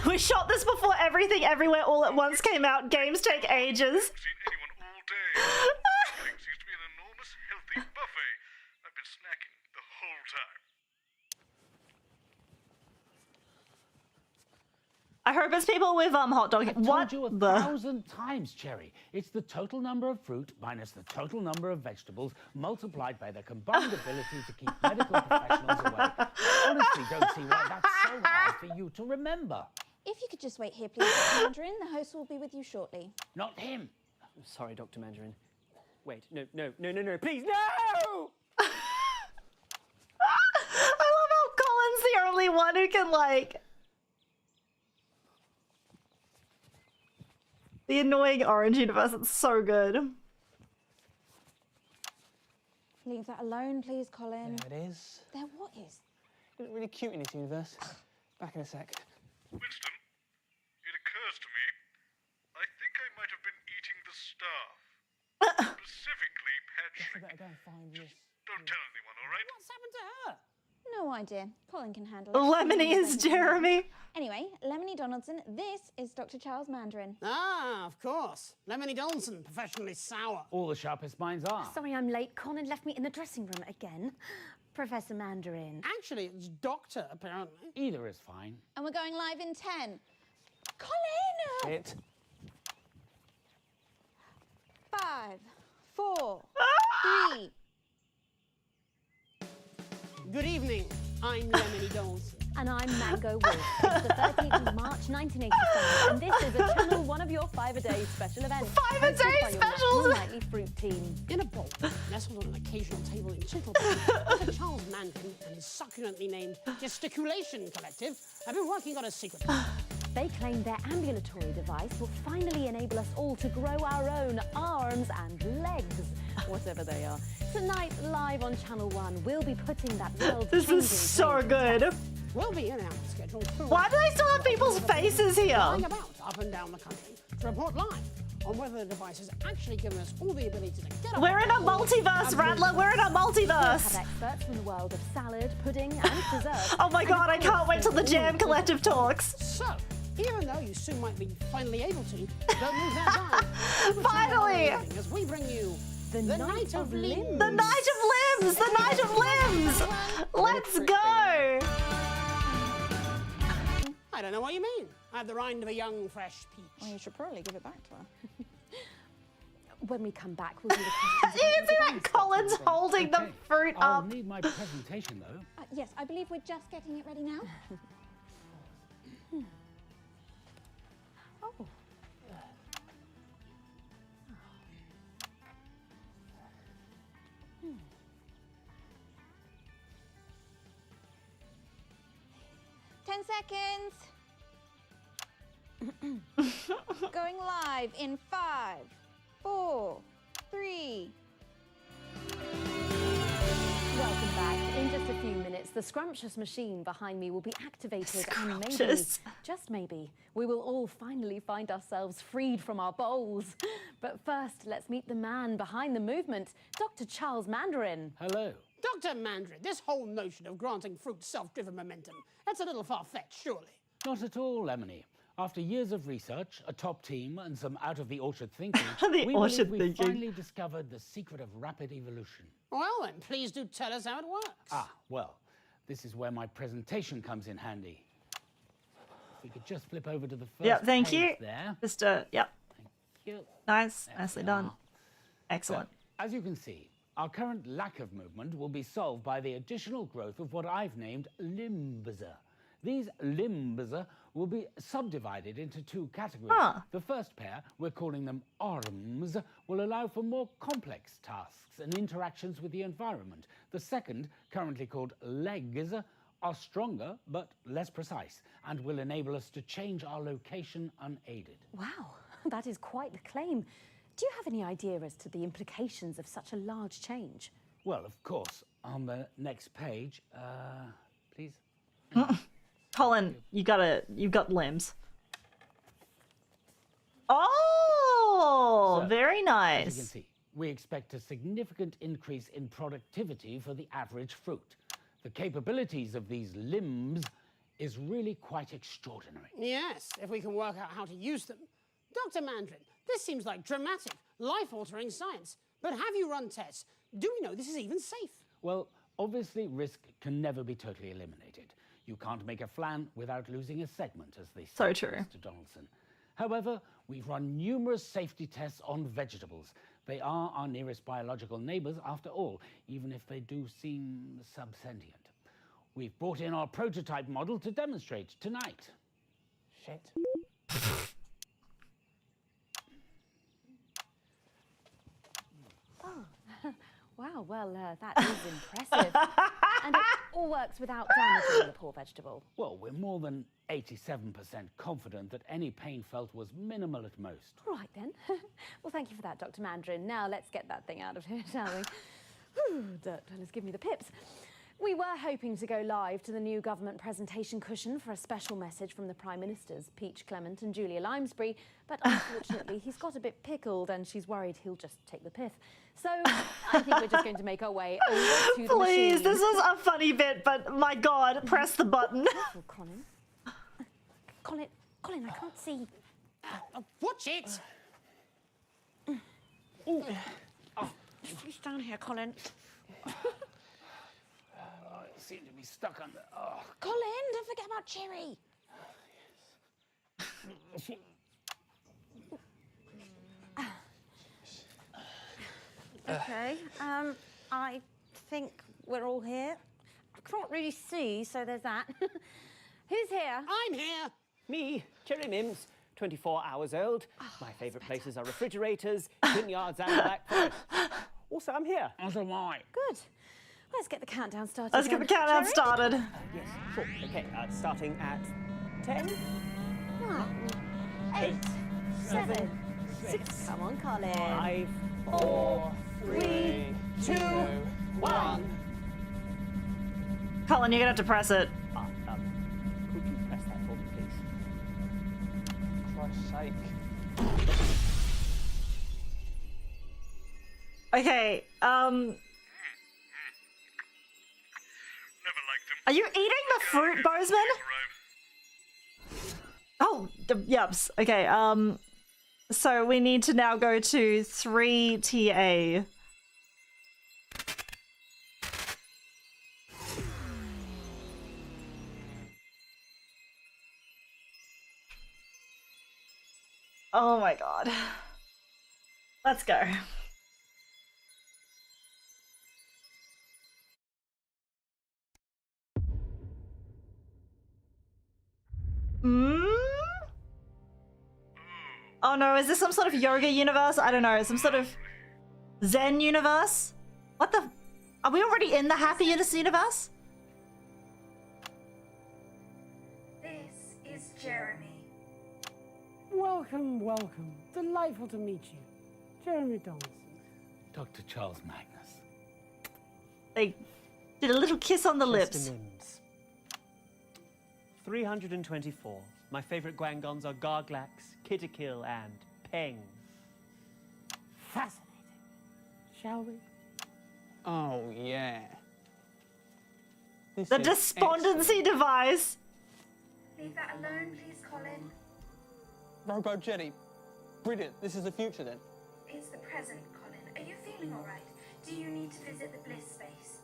We shot this before Everything Everywhere All at Once came out. Games take ages. I've seen anyone all day. Thing seems to be an enormous healthy buffet. I've been snacking the whole time. I hope it's people with hot dog. What? You 1,000 times, Cherry. It's the total number of fruit minus the total number of vegetables multiplied by their combined ability to keep medical professionals away. Honestly, don't see why that's so hard for you to remember. If you could just wait here, please, Dr. Mandarin. The host will be with you shortly. Not him. I'm sorry, Dr. Mandarin. Wait, no, please, no! I love how Colin's the only one who can, like... The annoying orange universe, it's so good. Leave that alone, please, Colin. There it is. There what is? You look really cute in this universe. Back in a sec. Winston, it occurs to me, I think I might have been eating the staff. Specifically, Patrick. I better go and find this. Don't tell anyone, all right? What's happened to her? No idea. Colin can handle it. Lemony is Jeremy. Anyway, Lemony Donaldson, this is Dr. Charles Mandarin. Ah, of course. Lemony Donaldson, professionally sour. All the sharpest minds are. Sorry I'm late. Colin left me in the dressing room again. Professor Mandarin. Actually, it's Doctor, apparently. Either is fine. And we're going live in 10. Colin! It. 5, 4, 3. Good evening. I'm Lemony Donaldson. And I'm Mango Wolf. It's the 13th of March 1985, and this is a Channel 1 of your 5-a-day special event. 5-a-day specials! Nightly fruit team. In a bowl, nestled on an occasional table in Chittleby, Dr. Charles Mandarin and his succulently named Gesticulation Collective have been working on a secret. They claim their ambulatory device will finally enable us all to grow our own arms and legs, whatever they are. Tonight, live on Channel 1, we'll be putting that world-changing... This is so good. We'll be in our schedule through. Why do they still have people's faces here? Flying about up and down the country to report live on whether the device has actually given us all the ability to get up. We're in a multiverse, Radler. We're in a We'll multiverse. have experts from the world of salad, pudding, and dessert. Oh my god, I can't wait till the Jam Collective talks. So, even though you soon might be finally able to, don't lose that time. Finally! As we bring you the Night of Limbs. The Night of Limbs! The Night of Limbs! Let's go! I don't know what you mean. I have the rind of a young, fresh peach. Well, you should probably give it back to her. When we come back, we'll do the questions. You see that Colin's holding the fruit I'll up? need my presentation, though. Yes, I believe we're just getting it ready now. Oh. 10 seconds. Going live in 5, 4, 3. Welcome back. In just a few minutes, the scrumptious machine behind me will be activated, and maybe, Scrumptious. just maybe, we will all finally find ourselves freed from our bowls. But first, let's meet the man behind the movement, Dr. Charles Mandarin. Hello. Dr. Mandarin, this whole notion of granting fruit self-driven momentum, that's a little far-fetched, surely. Not at all, Lemony. After years of research, a top team, and some out-of-the-orchard thinking, we finally discovered the secret of rapid evolution. Well then, please do tell us how it works. Ah, well, this is where my presentation comes in handy. If we could just flip over to the first Yep, thank page you. there. Just, yep. Thank you. Nice. There Nicely we done. are. Excellent. So, as you can see, our current lack of movement will be solved by the additional growth of what I've named limbs. These limbs will be subdivided into two categories. Huh. The first pair, we're calling them arms, will allow for more complex tasks and interactions with the environment. The second, currently called legs, are stronger but less precise and will enable us to change our location unaided. Wow, that is quite the claim. Do you have any idea as to the implications of such a large change? Well, of course, on the next page, please. Colin, you've got limbs. Oh, So, very nice. As you can see, we expect a significant increase in productivity for the average fruit. The capabilities of these limbs is really quite extraordinary. Yes, if we can work out how to use them. Dr. Mandarin, this seems like dramatic, life-altering science. But have you run tests? Do we know this is even safe? Well, obviously, risk can never be totally eliminated. You can't make a flan without losing a segment, as they say, So true. Mr. Donaldson. However, we've run numerous safety tests on vegetables. They are our nearest biological neighbours, after all, even if they do seem subsentient. We've brought in our prototype model to demonstrate tonight. Shit. Oh, wow, well, that is impressive. And it all works without damaging the poor vegetable. Well, we're more than 87% confident that any pain felt was minimal at most. Right then. Well, thank you for that, Dr. Mandarin. Now let's get that thing out of here, shall we? Whew, dirt has given me the pips. We were hoping to go live to the new government presentation cushion for a special message from the Prime Ministers, Peach Clement and Julia Limesbury, but unfortunately he's got a bit pickled and she's worried he'll just take the piss. So I think we're just going to make our way over to the Please, machine. this was a funny bit, but my God, press the button. Oh, Colin. Colin, I can't see. Watch it! Oh, you stand here, Colin. I seem to be stuck under. Oh. Colin, don't forget about Cherry. Okay, I think we're all here. I can't really see, so there's that. Who's here? I'm here. Me, Cherry Mims, 24 hours old. My favourite places are refrigerators, vineyards, and Black Forest. Also, I'm here. Also, why? Good. Let's get the countdown started. Let's get the countdown Cherry? started. Yes, sure. Okay, starting at 10. 9, 8, 7, 6. Come on, Colin. 5, 4, 3, 2, 1. Colin, you're gonna have to press it. Could you press that for me, please? Christ's sake. Okay, are you eating the fruit, Bozeman? Oh, yups. Okay, so we need to now go to 3TA. Oh my God. Let's go. Oh no, is this some sort of yoga universe? I don't know, some sort of Zen universe? What the? Are we already in the happiness universe? This is Jeremy. Welcome, welcome. Delightful to meet you. Jeremy Donaldson. Dr. Charles Magnus. They did a little kiss on the lips. Mims. 324. My favourite Guangons are Garglax, Kitterkill, and Peng. Fascinating. Shall we? Oh, yeah. This The is despondency device. Leave that alone, please, Colin. Robo Jetty. Brilliant. This is the future then. It's the present, Colin. Are you feeling all right? Do you need to visit the bliss space?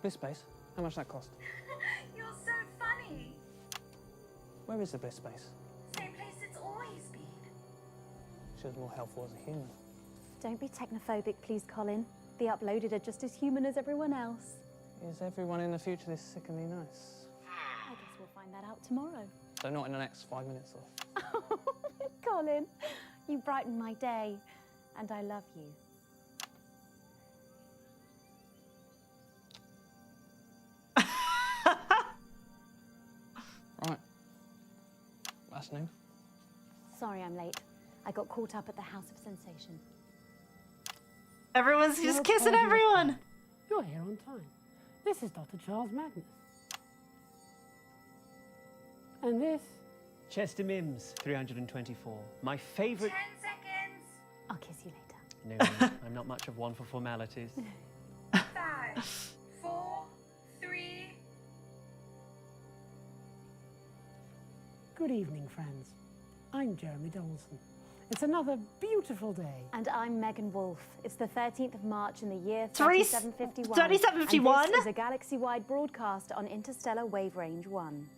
Bliss space? How much that cost? You're so funny. Where is the bliss space? Same place it's always been. She was more helpful as a human. Don't be technophobic, please, Colin. The uploaded are just as human as everyone else. Is everyone in the future this sickeningly nice? I guess we'll find that out tomorrow. So not in the next 5 minutes or... Colin, you brighten my day, and I love you. Right. Last name? Sorry I'm late. I got caught up at the House of Sensation. Everyone's just kissing everyone. You're here on time. This is Dr. Charles Magnus. And this? Chester Mims, 324. My favourite... 10 seconds. I'll kiss you later. No, I'm not much of one for formalities. 5, 4, 3. Good evening, friends. I'm Jeremy Donaldson. It's another beautiful day. And I'm Megan Wolfe. It's the 13th of March in the year 3751. 3751? And this is a galaxy-wide broadcast on Interstellar Wave Range 1.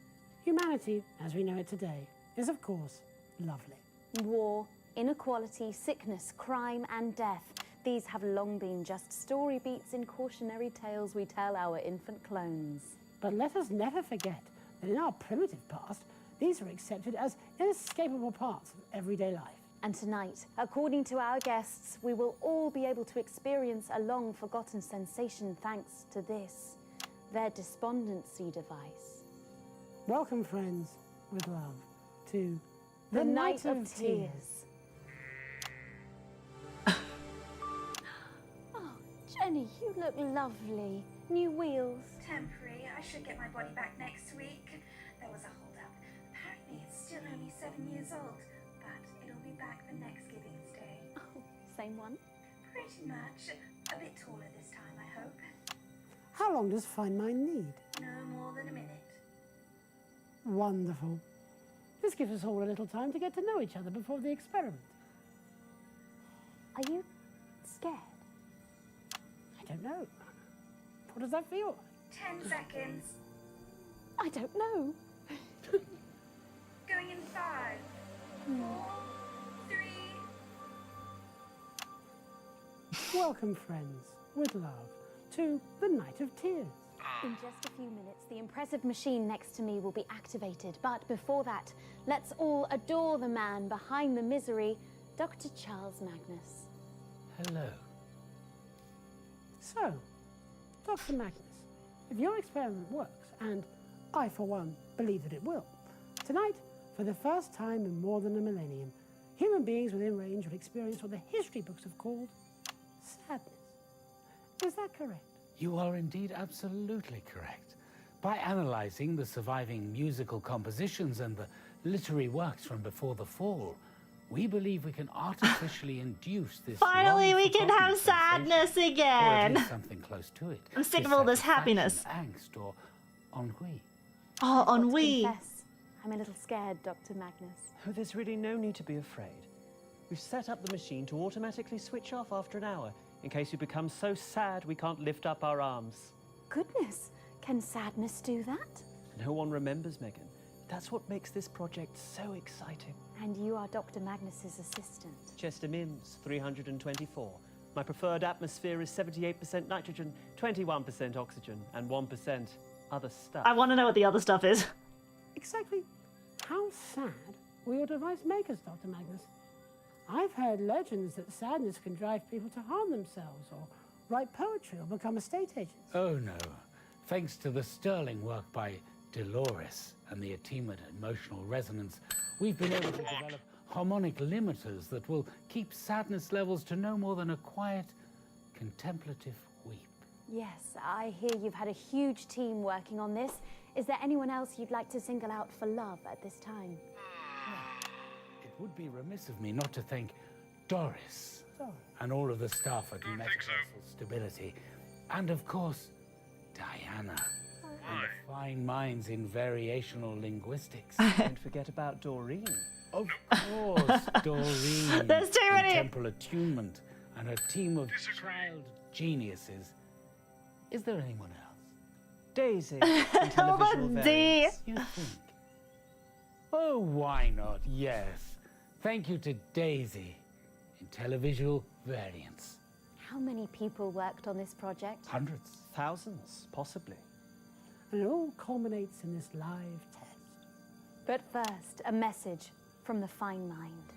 Humanity, as we know it today, is of course lovely. War, inequality, sickness, crime and death. These have long been just story beats in cautionary tales we tell our infant clones. But let us never forget that in our primitive past, These are accepted as inescapable parts of everyday life. And tonight, according to our guests, we will all be able to experience a long-forgotten sensation thanks to this, their despondency device. Welcome, friends, with love, to The Night of Tears. Oh, Jenny, you look lovely. New wheels. Temporary. I should get my body back next week. There was a hold-up. Apparently, it's still only 7 years old, but it'll be back for next Giving's Day. Oh, same one? Pretty much. A bit taller this time, I hope. How long does Find Mine need? No more than a minute. Wonderful. This gives us all a little time to get to know each other before the experiment. Are you scared? I don't know. What does that feel? 10 seconds. I don't know. Going in 5, 4, 3. Welcome, friends, with love, to the Night of Tears. In just a few minutes, the impressive machine next to me will be activated. But before that, let's all adore the man behind the misery, Dr. Charles Magnus. Hello. So, Dr. Magnus, if your experiment works, and I, for one, believe that it will, tonight, for the first time in more than a millennium, human beings within range will experience what the history books have called sadness. Is that correct? You are indeed absolutely correct. By analysing the surviving musical compositions and the literary works from before the fall, we believe we can artificially induce this. Finally, we can have sadness or again. at least something close to it. I'm sick of all this happiness. Angst or ennui. Oh, ennui. Confess, I'm a little scared, Dr. Magnus. Oh, there's really no need to be afraid. We've set up the machine to automatically switch off after an hour, in case we become so sad we can't lift up our arms. Goodness, can sadness do that? No one remembers, Megan. That's what makes this project so exciting. And you are Dr. Magnus's assistant. Chester Mims, 324. My preferred atmosphere is 78% nitrogen, 21% oxygen, and 1% other stuff. I want to know what the other stuff is. Exactly how sad will your device make us, Dr. Magnus? I've heard legends that sadness can drive people to harm themselves or write poetry or become estate agents. Oh no. Thanks to the sterling work by Dolores and the Atima emotional resonance, we've been able to develop harmonic limiters that will keep sadness levels to no more than a quiet, contemplative weep. Yes, I hear you've had a huge team working on this. Is there anyone else you'd like to single out for love at this time? It would be remiss of me not to thank Doris and all of the staff at Universal Stability, and of course, Diana and the fine minds in variational linguistics. Don't forget about Doreen. Of course, Doreen. There's too in many. Temple Attunement and her team of child geniuses. Is there anyone else? Daisy. in televisual variants. You think? Oh, why not? Yes. Thank you to Daisy in televisual variants. How many people worked on this project? Hundreds. Thousands, possibly. And it all culminates in this live test. But first, a message from the fine mind.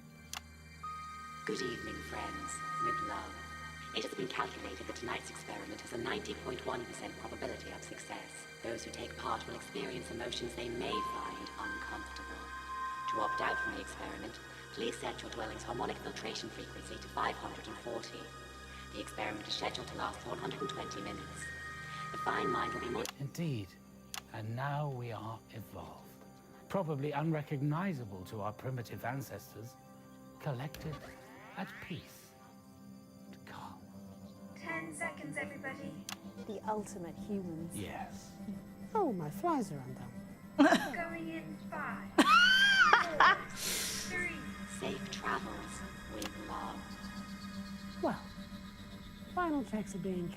Good evening, friends. With love. It has been calculated that tonight's experiment has a 90.1% probability of success. Those who take part will experience emotions they may find uncomfortable. To opt out from the experiment, please set your dwelling's harmonic filtration frequency to 540. The experiment is scheduled to last 120 minutes. The fine mind will be more... Indeed. And now we are evolved. Probably unrecognizable to our primitive ancestors. Collected, at peace, and calm. 10 seconds, everybody. The ultimate humans. Yes. Oh, my flies are undone. Going in 5, 4, 3. Safe travels with love. Well, final checks are being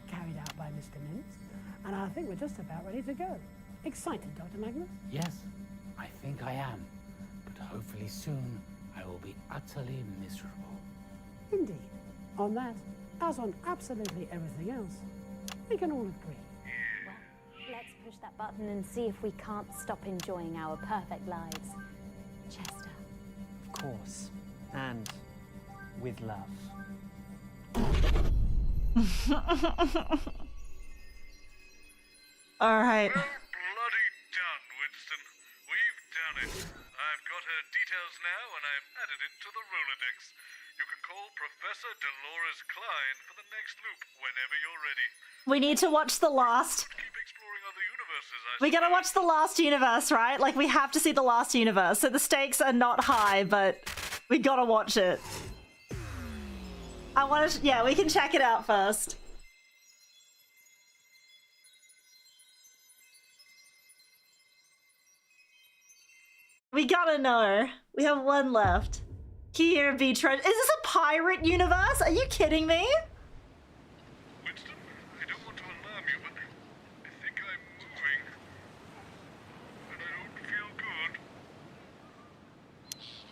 carried out by Mr. Mintz, and I think we're just about ready to go. Excited, Dr. Magnus? Yes, I think I am. But hopefully soon I will be utterly miserable. Indeed. On that, as on absolutely everything else, we can all agree. Well, let's push that button and see if we can't stop enjoying our perfect lives. Chester. Of course. And with love. All right. Bloody done, Winston. We've done it. I've got her details now, and I've added it to the Rolodex. You can call Professor Dolores Klein for the next loop whenever you're ready. We need to watch the last. Keep exploring other universes, We gotta watch the last universe, right? Like, we have to see the last universe. So the stakes are not high, but we gotta watch it. I want to. Yeah, we can check it out first. We gotta know. We have one left. Here be treasure. Is this a pirate universe? Are you kidding me? Winston, I don't want to alarm you, but I think I'm moving. And I don't feel good.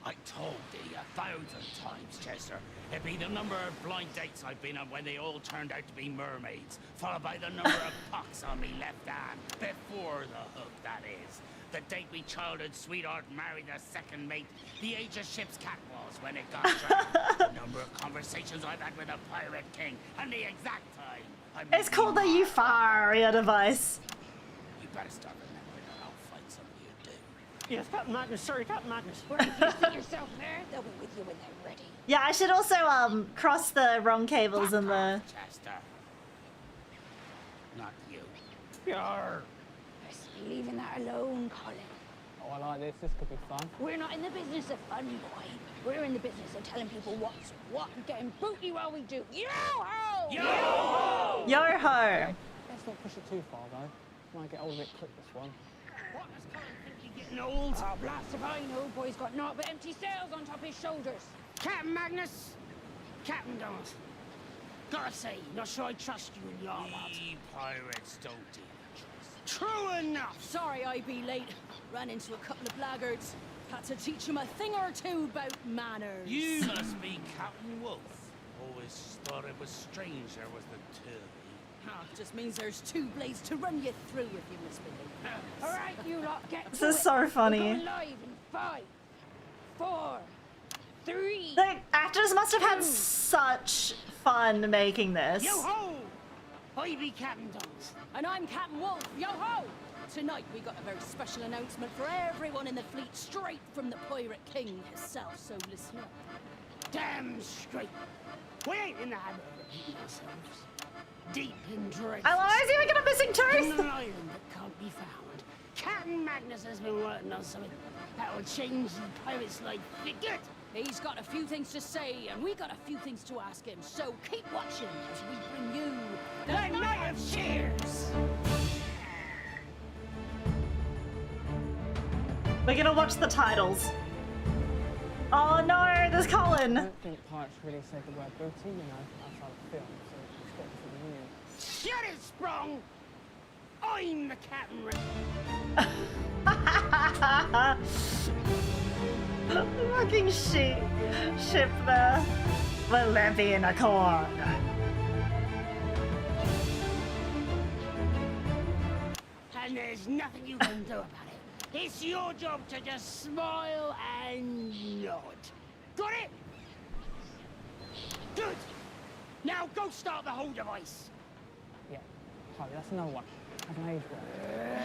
I told thee 1,000 times, Chester. It'd be the number of blind dates I've been on when they all turned out to be mermaids, followed by the number of pucks on me left hand, before the hook, that is. The date me childhood sweetheart married the second mate, the age of ship's cat was when it got drowned, the number of conversations I've had with the Pirate King, and the exact time. It's called the Euphoria device. You better start remembering or I'll fight some of you do. Yes, Captain Magnus. Sorry, Captain Magnus. Well, if you sit yourself there, they'll be with you when they're ready. Yeah, I should also cross the wrong cables in the. Chester. Not you. Yarr. Best be leaving that alone, Colin. Oh, I like this. This could be fun. We're not in the business of fun, boy. We're in the business of telling people what's what and getting booty while we do. Yo-ho! Yo-ho! Yo-ho! Let's not push it too far, though. Might get old a bit quick, this one. What does Colin think you're getting old? Oh, blast if I know. Boy's got naught but empty sails on top his shoulders. Captain Magnus, Captain Donald. Gotta say, not sure I trust you in your lot. We pirates don't deal with trust. True enough. Sorry I be late. Ran into a couple of blackguards. Had to teach them a thing or two about manners. You must be Captain Wolf. Always thought it was strange there was the two. Just means there's two blades to run you through if you misbehave. All right, you lot, get This to is it. so funny. We're going live in 5, 4, 3. The actors must have had such fun making this. Yo-ho! I be Captain Donald. And I'm Captain Wolf. Yo-ho! Tonight we got a very special announcement for everyone in the fleet, straight from the Pirate King himself, so listen up. Damn straight. We ain't in the habit of repeating ourselves. Deep in dread. I love how we got a missing tooth. On an island that can't be found, Captain Magnus has been working on something that will change the pirate's life for good. He's got a few things to say, and we got a few things to ask him, so keep watching as we bring you the Night of Cheers! We're gonna watch the titles. Oh no, there's Colin. I don't think pirates really say the word booty, you know, outside of film, so it's got to be new. Shut it, Sprung! I'm the Captain. Fucking ship there. Will there be an accord? And there's nothing you can do about it. It's your job to just smile and nod. Got it? Good. Now go start the whole device. Yeah, Harvey, that's another one. Like an age one.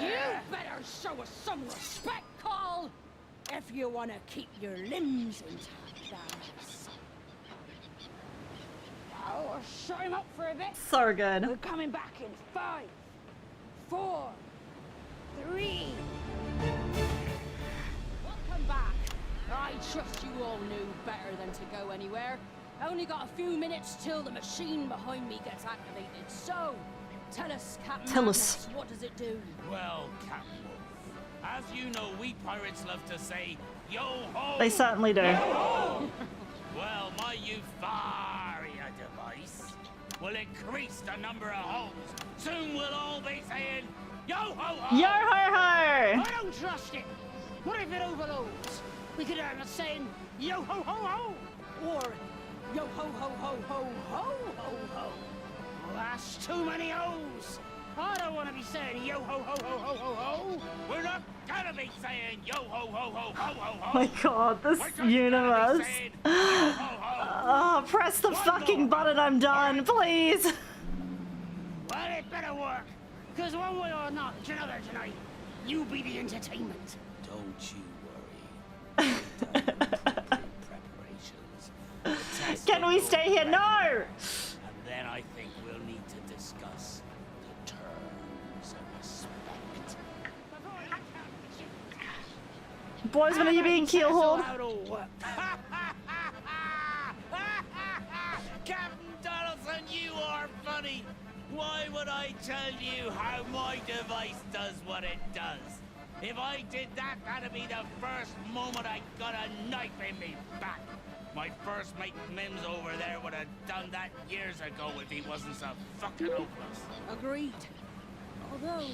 You better show us some respect, Cole, if you want to keep your limbs intact. Oh, shut him up for a bit. So good. We're coming back in 5, 4, 3. Welcome back. I trust you all knew better than to go anywhere. Only got a few minutes till the machine behind me gets activated. So, tell us, Captain Magnus, what does it do? Well, Captain Wolf, as you know, we pirates love to say, yo-ho! They certainly do. Yo-ho! Well, my Euphoria device will increase the number of holes. Soon we'll all be saying, yo-ho-ho! Yo-ho-ho! I don't trust it. What if it overloads? We could have a saying, yo-ho-ho-ho! Or, yo-ho-ho-ho-ho-ho-ho-ho! Well, that's too many O's. I don't want to be saying yo ho ho ho ho ho ho. We're not gonna be saying yo ho ho ho ho ho ho. Oh my god, this universe. Oh, press the fucking button, I'm done, please. Well, it better work. Because one way or not, another tonight, you be the entertainment. Don't you worry. We've done preparations. Can we stay here? No! And then I think we'll need to discuss the terms of respect. Boysman, are you being keelhauled? Captain Donaldson, you are funny. Why would I tell you how my device does what it does? If I did that, that'd be the first moment I got a knife in me back. My first mate Mims over there would have done that years ago if he wasn't so fucking hopeless. Agreed. Although,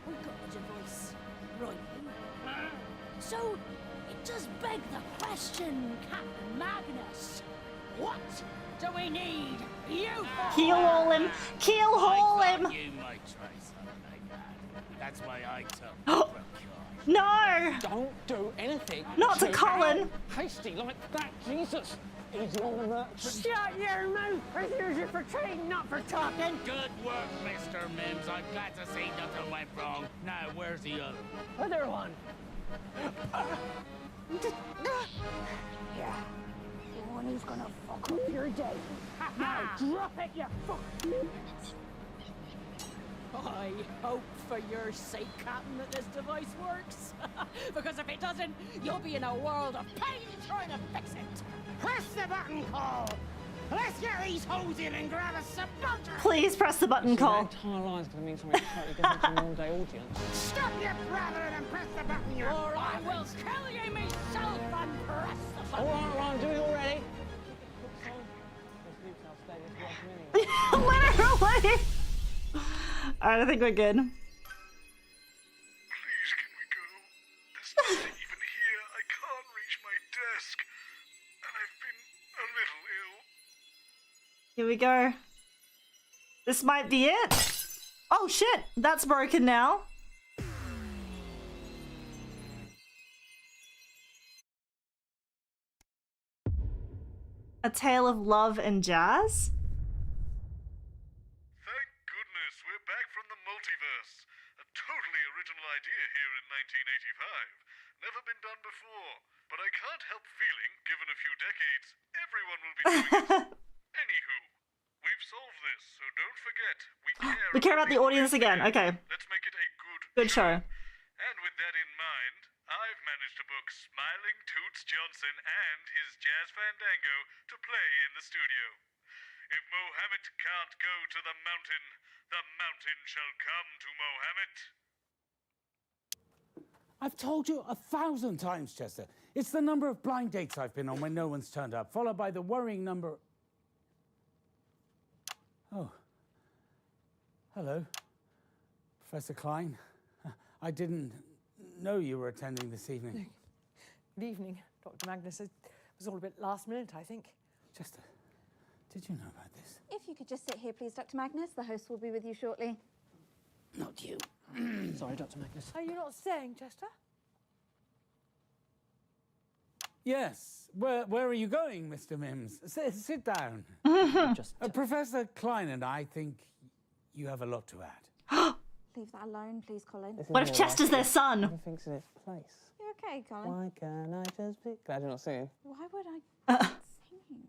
we got the device right. So, it does beg the question, Captain Magnus. What do we need you for? Keelhaul him! Keelhaul him! You might try something like that. That's why I took No! Don't do anything. Not to Colin! Hasty like that, Jesus. He's on the merchant. Shut your mouth! I use it for trading, not for talking. Good work, Mr. Mims. I'm glad to see nothing went wrong. Now, where's the other? Other one. Yeah. The one who's gonna fuck up your day. Now drop it, you fuck. I hope for your sake, Captain, that this device works. Because if it doesn't, you'll be in a world of pain trying to fix it. Press the button, Cole. Let's get these hoes in and grab us some butter. Please press the button, Cole. That entire line's going to mean something totally different to an all-day audience. Stop your blathering and press the button, you Or I will kill you myself and press the button. All right, Ryan, do it already. Literally! Alright, I think we're good. Please, can we go? There's nothing even here. I can't reach my desk. And I've been a little ill. Here we go. This might be it. Oh shit, that's broken now. A Tale of Love and Jazz? Thank goodness we're back from the multiverse. A totally original idea here in 1985. Never been done before. But I can't help feeling, given a few decades, everyone will be doing it. Anywho, we've solved this, so don't forget, We care about the audience again. Okay. Let's make it a Good show. And with that in mind, I've managed to book Smiling Toots Johnson and his Jazz Fandango to play in the studio. If Mohammed can't go to the mountain shall come to Mohammed. I've told you 1,000 times, Chester. It's the number of blind dates I've been on when no one's turned up, followed by the worrying number... Oh. Hello, Professor Klein. I didn't know you were attending this evening. Good evening, Dr. Magnus. It was all a bit last minute, I think. Chester, did you know about this? If you could just sit here, please, Dr. Magnus. The host will be with you shortly. Not you. Sorry, Dr. Magnus. Are you not staying, Chester? Yes. Where are you going, Mr. Mims? Sit down. Professor Klein and I think you have a lot to add. Leave that alone, please, Colin. What if Chester's their son? Everything's in its place. You okay, Colin? Why can't I just be... Glad you're not singing. Why would I singing?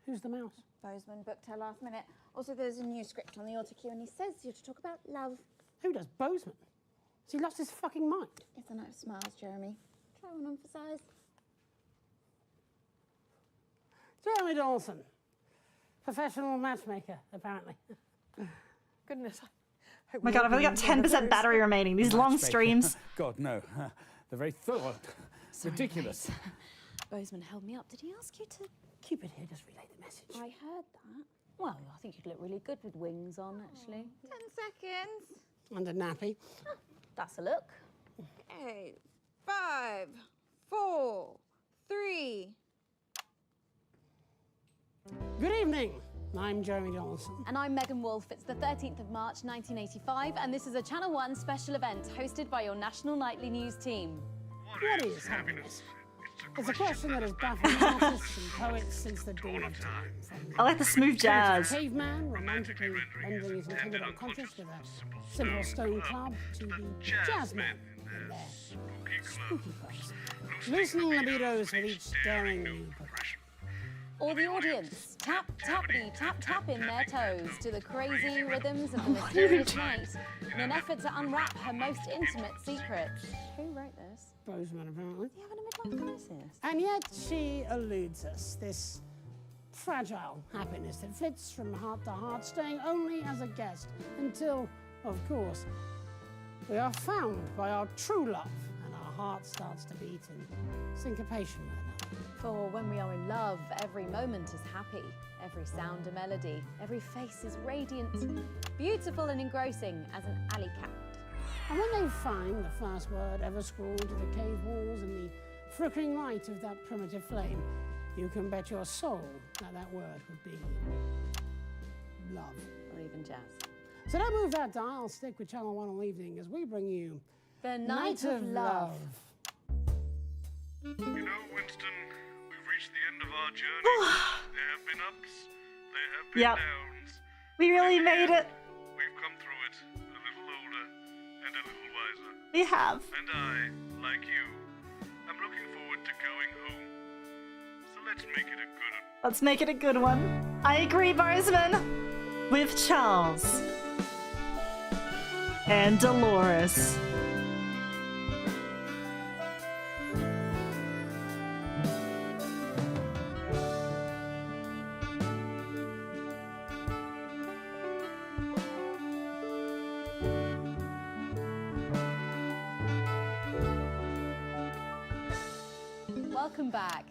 Who's the mouse? Bozeman booked her last minute. Also, there's a new script on the auto cue, and he says you're to talk about love. Who does Bozeman? Has he lost his fucking mind? It's a night of smiles, Jeremy. Try one on for size. Jeremy Dawson. Professional matchmaker, apparently. Goodness. Oh my god, I've only got 10% battery remaining. These long streams. God, no. The very thought. Ridiculous. Bozeman held me up. Did he ask you to... Keep it here, just relay the message. I heard that. Well, I think you'd look really good with wings on, actually. 10 seconds. Under nappy. That's a look. Okay. 5, 4, 3. Good evening. I'm Jeremy Johnson. And I'm Megan Wolf. It's the 13th of March 1985, and this is a Channel 1 special event hosted by your national nightly news team. What is happiness? It's a question that has baffled artists and poets since the dawn of time. I like the smooth jazz. Caveman, romantically rendering his intended unconscious with a simple stone club, to the jazzman in their spooky place, loosening libidos with each daring new progression. Or the audience, tap, tappity, tap, tap in their toes to the crazy rhythms of the mysterious night in an effort to unwrap her most intimate secrets. Who wrote this? Bozeman, apparently. You having a midlife crisis? And yet she eludes us, this fragile happiness that flits from heart to heart, staying only as a guest until, of course, we are found by our true love and our heart starts to beat in syncopation with another. For when we are in love, every moment is happy, every sound a melody, every face is radiant, beautiful and engrossing as an alley cat. And when they find the first word ever scrawled to the cave walls in the flickering light of that primitive flame, you can bet your soul that that word would be love. Or even jazz. So don't move that dial, stick with Channel 1 all evening as we bring you The Night of Love. You know, Winston, we've reached the end of our journey. There have been ups, there have been downs. We really made it. We've come through it a little older and a little wiser. We have. And I, like you, am looking forward to going home. So let's make it a good one. Let's make it a good one. I agree, Barsman. With Charles. And Dolores. Welcome back.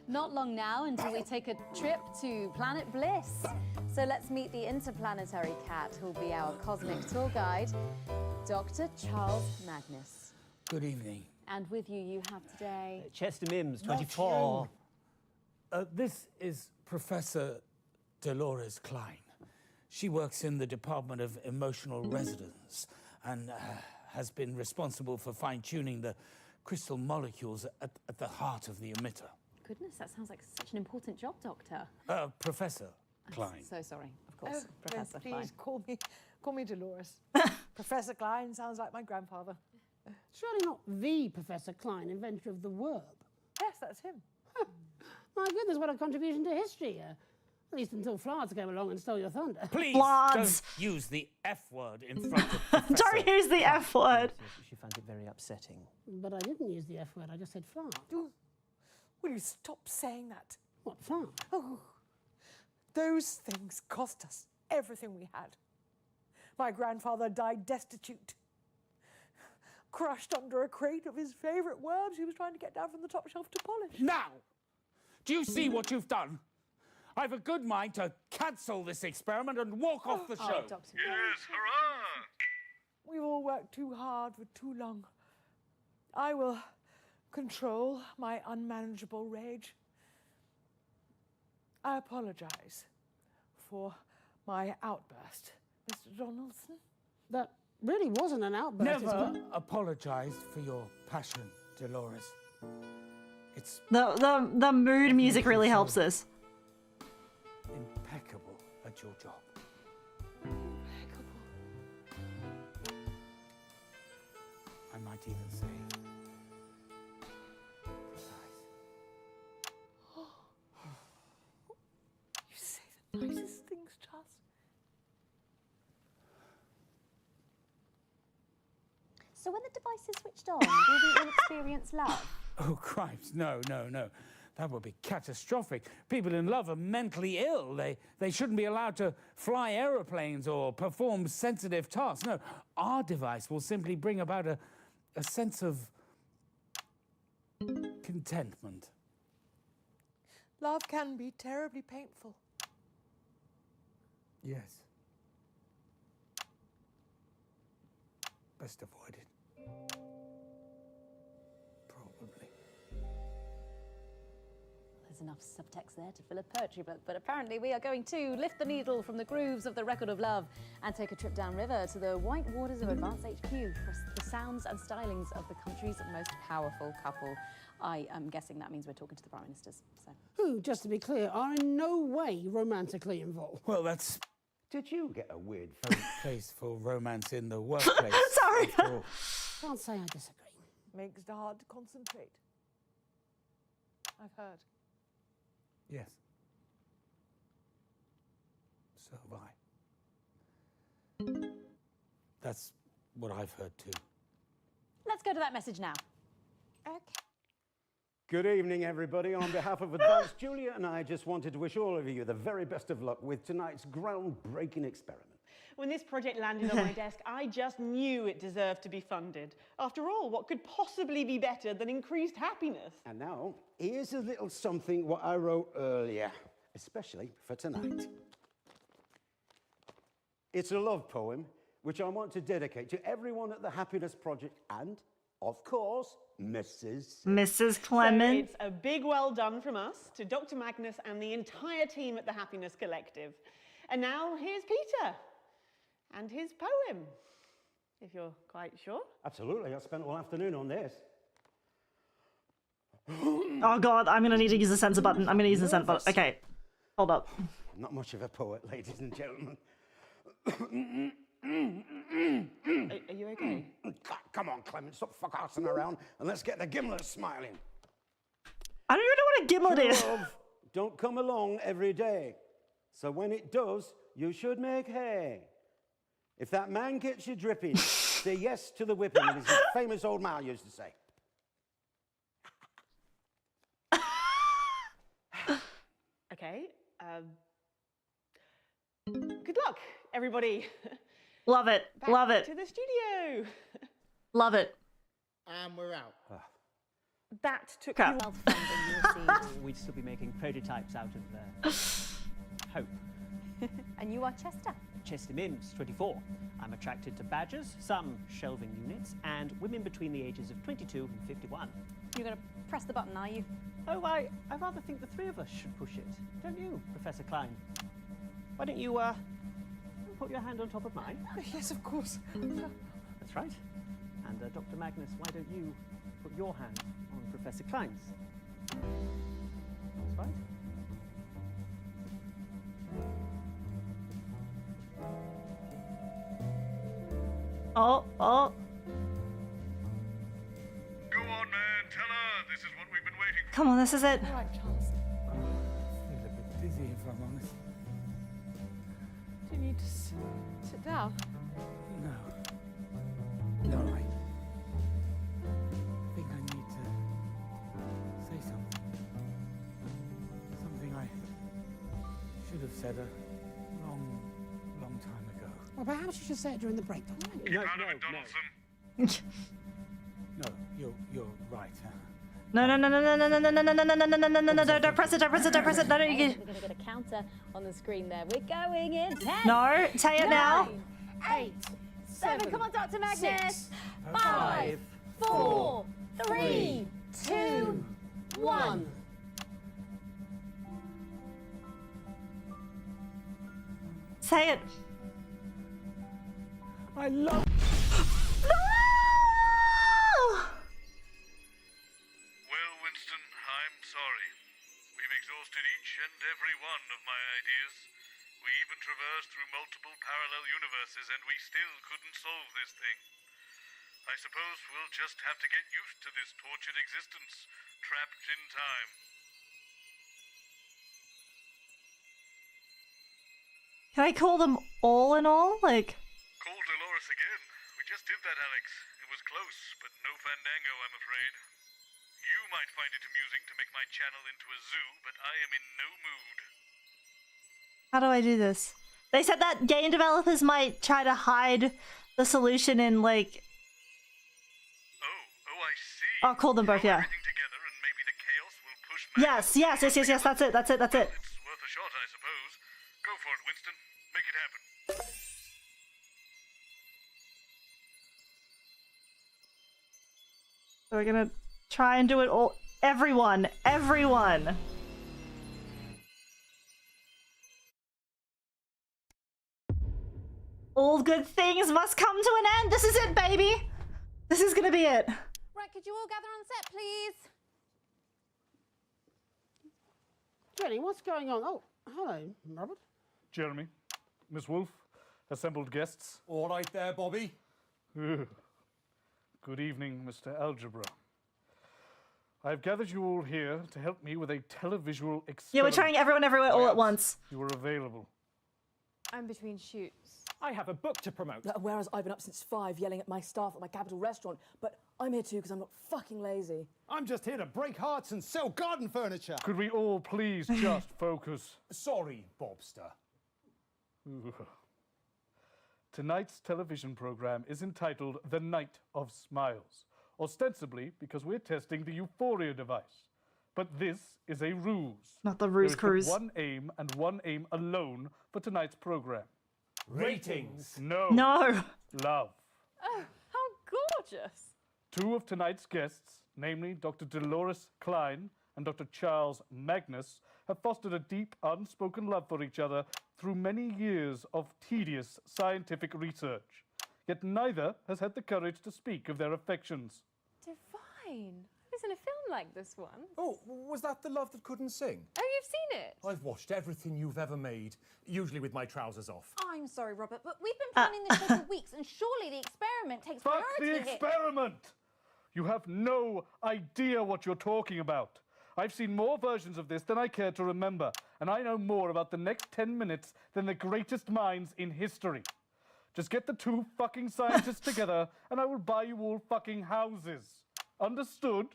Not long now until we take a trip to Planet Bliss. So let's meet the interplanetary cat who'll be our cosmic tour guide, Dr. Charles Magnus. Good evening. And with you, you have today... Chester Mims, 24. This is Professor Dolores Klein. She works in the Department of Emotional Resonance and has been responsible for fine-tuning the crystal molecules at the heart of the emitter. Goodness, that sounds like such an important job, Doctor. Professor Klein. So sorry, of course, Professor please Klein. call me Dolores. Professor Klein sounds like my grandfather. Surely not the Professor Klein, inventor of the verb. Yes, that's him. My goodness, what a contribution to history. At least until Floods came along and stole your thunder. Please Floods. don't use the F word in front of Professor. Don't use the F word. She found it very upsetting. But I didn't use the F word, I just said fart. Will you stop saying that? What, fart? Oh, those things cost us everything we had. My grandfather died destitute, crushed under a crate of his favourite worms he was trying to get down from the top shelf to polish. Now, do you see what you've done? I've a good mind to cancel this experiment and walk off the show. Doctor. Yes, hurrah! We've all worked too hard for too long. I will control my unmanageable rage. I apologize for my outburst, Mr. Donaldson. That really wasn't an outburst. Never apologize for your passion, Dolores. It's The mood music really helps us. impeccable at your job. I might even say You say the nicest things, Charles. So when the device is switched on, will we all experience love? Oh, crimes, no. That would be catastrophic. People in love are mentally ill. They shouldn't be allowed to fly aeroplanes or perform sensitive tasks. No, our device will simply bring about a sense of contentment. Love can be terribly painful. Yes. Best avoid it. Probably. There's There's enough subtext there to fill a poetry book, but apparently we are going to lift the needle from the grooves of the record of love and take a trip downriver to the white waters of Advanced HQ for the sounds and stylings of the country's most powerful couple. I am guessing that means we're talking to the Prime Ministers. So. Who, just to be clear, are in no way romantically involved. Well, that's... Did you get a weird place for romance in the workplace? Sorry. Can't say I disagree. Makes it hard to concentrate. I've heard. Yes. So have I. That's what I've heard too. Let's go to that message now. Okay. Good evening, everybody. On behalf of Advanced, Julia and I just wanted to wish all of you the very best of luck with tonight's groundbreaking experiment. When this project landed on my desk, I just knew it deserved to be funded. After all, what could possibly be better than increased happiness? And now, here's a little something what I wrote earlier, especially for tonight. It's a love poem, which I want to dedicate to everyone at the Happiness Project and, of course, Mrs. Clement. So it's a big well done from us to Dr. Magnus and the entire team at the Happiness Collective. And now here's Peter and his poem, if you're quite sure. Absolutely, I spent all afternoon on this. Oh god, I'm gonna need to use the censor button. I'm gonna use the censor button. Okay, hold up. Not much of a poet, ladies and gentlemen. Are you okay? Come on, Clement, stop fuck-arsing around and let's get the gimlet smiling. I don't even know what a gimlet is. Love don't come along every day. So when it does, you should make hay. If that man gets you dripping, say yes to the whipping, as his famous old man used to say. Okay. Good luck, everybody. Love it. Love it. To the studio. Love it. And we're out. That took Crap. you off. We'd still be making prototypes out of hope. And you are Chester. Chester Mims, 24. I'm attracted to badgers, some shelving units, and women between the ages of 22 and 51. You're going to press the button, are you? Oh, I rather think the three of us should push it. Don't you, Professor Klein? Why don't you, put your hand on top of mine? Yes, of course. That's right. And, Dr. Magnus, why don't you put your hand on Professor Klein's? That's right. Oh. Go on, man. Tell her. This is what we've been waiting for. Come on, this is it. All right, Charles. I feel a bit dizzy, if I'm honest. Do you need to sit down? No, I think I need to say something. Something I should have said a long time ago. Well, perhaps you should say it during the break, Dr. Magnus. No, you're right. No, don't press it, don't press it. No, We're going to get a counter on the screen there. We're going in 10. No, say it now. 8, 7. Come on, Dr. Magnus. 6, 5, 4, 3, 2, 1. Say it. I love... Well, Winston, I'm sorry. We've exhausted each and every one of my ideas. We even traversed through multiple parallel universes, and we still couldn't solve this thing. I suppose we'll just have to get used to this tortured existence, trapped in time. Can I call them all in all? Like... Call Dolores again. We just did that, Alex. It was close, but no fandango, I'm afraid. You might find it amusing to make my channel into a zoo, but I am in no mood. How do I do this? They said that game developers might try to hide the solution in, like... Oh, I see. I'll call them both, yeah. Together and maybe the chaos will push Yes, that's it. It's worth a shot, I suppose. Go for it, Winston. Make it happen. So we're gonna try and do it all. Everyone. All good things must come to an end. This is it, baby. This is gonna be it. Right, could you all gather on set, please? Jenny, what's going on? Oh, hello, Robert. Jeremy, Miss Wolf, assembled guests. All right there, Bobby. Good evening, Mr. Algebra. I've gathered you all here to help me with a televisual experiment. Yeah, we're trying everyone everywhere all at once. You were available. I'm between shoots. I have a book to promote. Whereas I've been up since 5 yelling at my staff at my capital restaurant, but I'm here too because I'm not fucking lazy. I'm just here to break hearts and sell garden furniture. Could we all please just focus? Sorry, Bobster. Tonight's television program is entitled The Night of Smiles, ostensibly because we're testing the Euphoria device. But this is a ruse. Not the ruse There is cruise. but one aim and one aim alone for tonight's program. Ratings. No. No. Love. Oh, how gorgeous. 2 of tonight's guests, namely Dr. Dolores Klein and Dr. Charles Magnus, have fostered a deep, unspoken love for each other through many years of tedious scientific research. Yet neither has had the courage to speak of their affections. Divine. I was in a film like this one. Oh, was that The Love That Couldn't Sing? Oh, you've seen it? I've watched everything you've ever made, usually with my trousers off. I'm sorry, Robert, but we've been planning this show for weeks, and surely the experiment takes Fuck priority the here. experiment! You have no idea what you're talking about. I've seen more versions of this than I care to remember, and I know more about the next 10 minutes than the greatest minds in history. Just get the 2 fucking scientists together, and I will buy you all fucking houses. Understood?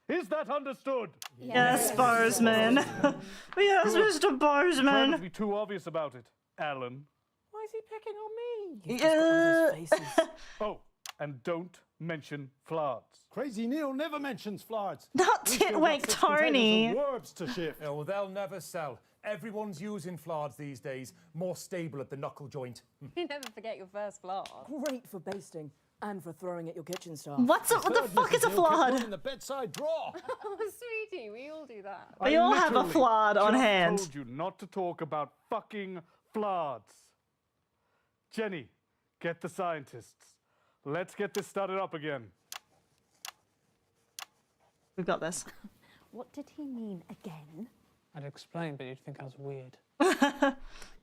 Is that understood? Yes, Bozeman. Yes, Mr. Try not Bozeman. to be too obvious about it, Alan. Why is he picking on me? Oh, and don't mention Flards. Crazy Neil never mentions Flards. Not Titwank Tony. Words to shift. Oh, they'll never sell. Everyone's using Flards these days. More stable at the knuckle joint. You never forget your first flart. Great for basting and for throwing at your kitchen staff. What the fuck is a flawed? In the bedside drawer. Oh, sweetie, we all do that. We all have a literally flawed on just hand. told you not to talk about fucking Flards. Jenny, get the scientists. Let's get this started up again. We've got this. What did he mean again? I'd explain, but you'd think I was weird.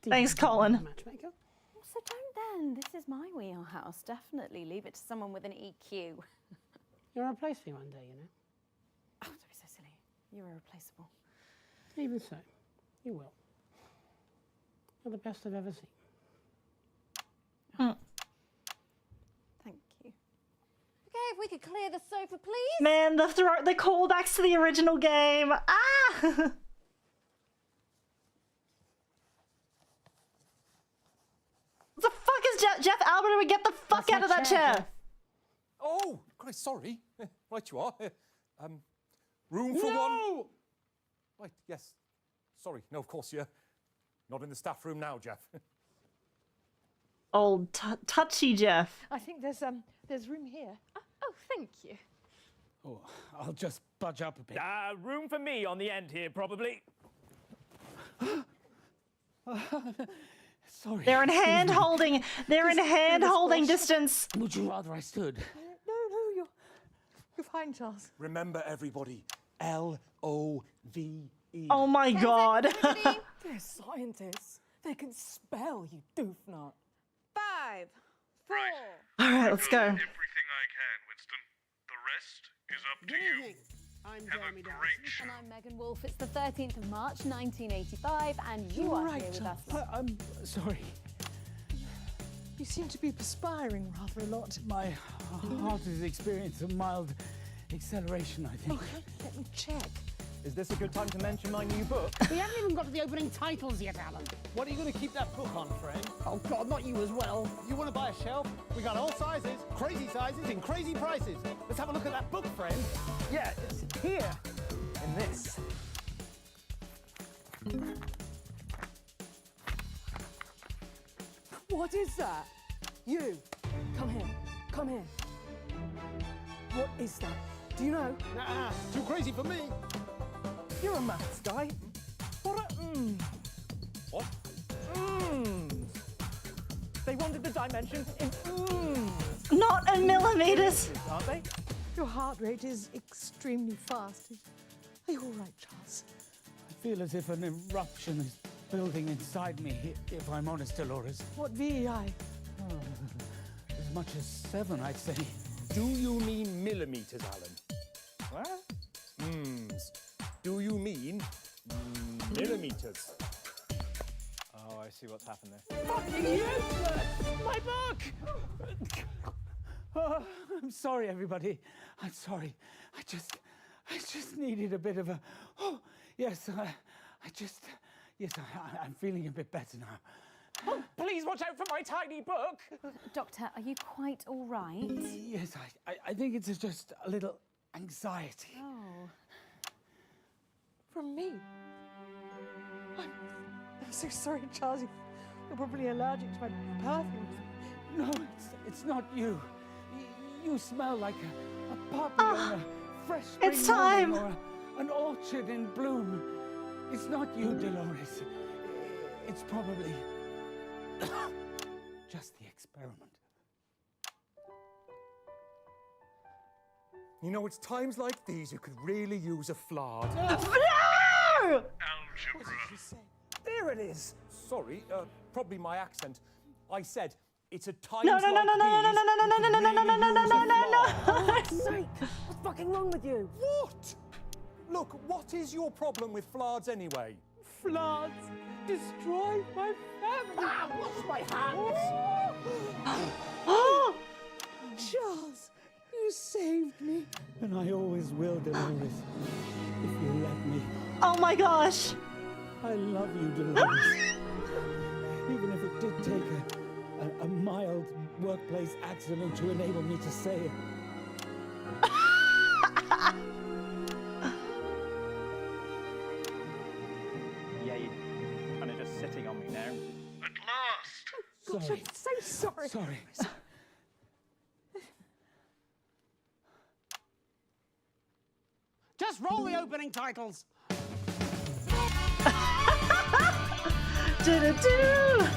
Thanks, Colin. Matchmaker? So don't then. This is my wheelhouse. Definitely leave it to someone with an EQ. You'll replace me one day, you know. Oh, don't be so silly. You're irreplaceable. Even so, you will. You're the best I've ever seen. Thank you. Okay, if we could clear the sofa, please. Man, the callbacks to the original game. Ah! What the fuck is Jeff Albert? Get the fuck That's out of my that chair, chair. Oh, Christ, sorry. Right you are. Room for one. Right, yes. Sorry, no, of course you're not in the staff room now, Jeff. Old touchy Jeff. I think there's room here. Oh, thank you. Oh, I'll just budge up a bit. Room for me on the end here, probably. Sorry. They're in hand holding. They're in hand holding distance. Would you rather I stood? No, you're fine, Charles. Remember, everybody, L-O-V-E. Oh my god. They're scientists. They can spell, you doofnut. 5, 4. All right, let's go. Everything I can, Winston. The rest is up to you. I'm Have Jeremy a Dawes. great show. And I'm Megan Wolf. It's the 13th of March, 1985, and you are here with us. I'm sorry. You seem to be perspiring rather a lot. My heart has experienced a mild acceleration, I think. Let me check. Is this a good time to mention my new book? We haven't even got to the opening titles yet, Alan. What are you going to keep that book on, friend? Oh God, not you as well. You want to buy a shelf? We got all sizes, crazy sizes, in crazy prices. Let's have a look at that book, friend. Yeah, it's here, in this. What is that? You, come here, come here. What is that? Do you know? Nah, too crazy for me. You're a maths guy. What a What? dimension in Not in millimeters. Aren't they? Your heart rate is extremely fast. Are you all right, Charles? I feel as if an eruption is building inside me, if I'm honest, Dolores. What VEI? As much as 7, I'd say. Do you mean millimeters, Alan? What? Do you mean millimeters? Oh, I see what's happened there. Fucking useless! My book! Oh, I'm sorry, everybody. I'm sorry. I just needed a bit of a... Oh, yes, Yes, I'm feeling a bit better now. Oh, please watch out for my tiny book! Doctor, are you quite all right? Yes, I think it's just a little anxiety. Oh. From me? I'm so sorry, Charles. You're probably allergic to my perfume. No, it's not you. You smell like a puppy on a fresh spring It's time. morning or an orchard in bloom. It's not you, Dolores. It's probably just the experiment. You know, it's times like these you could really use a flard. No! Algebra. There it is. Sorry, probably my accent. I said it's a times No, like no, no, no, no, no, no, these no, no, no, no, no, no, no, no, no, no, For God's sake! What's fucking wrong with you? What? Look, what is your problem with flards anyway? Floods destroy my family! Ah, wash my hands! Oh! Charles, you saved me. And I always will, Dolores, if you let me. Oh my gosh! I love you, Dolores. Even if it did take a mild workplace accident to enable me to say it. Yeah, you're kind of just sitting on me now. At last! Sorry. I'm so sorry. Sorry. Just roll the opening titles. Do-do-do! Well,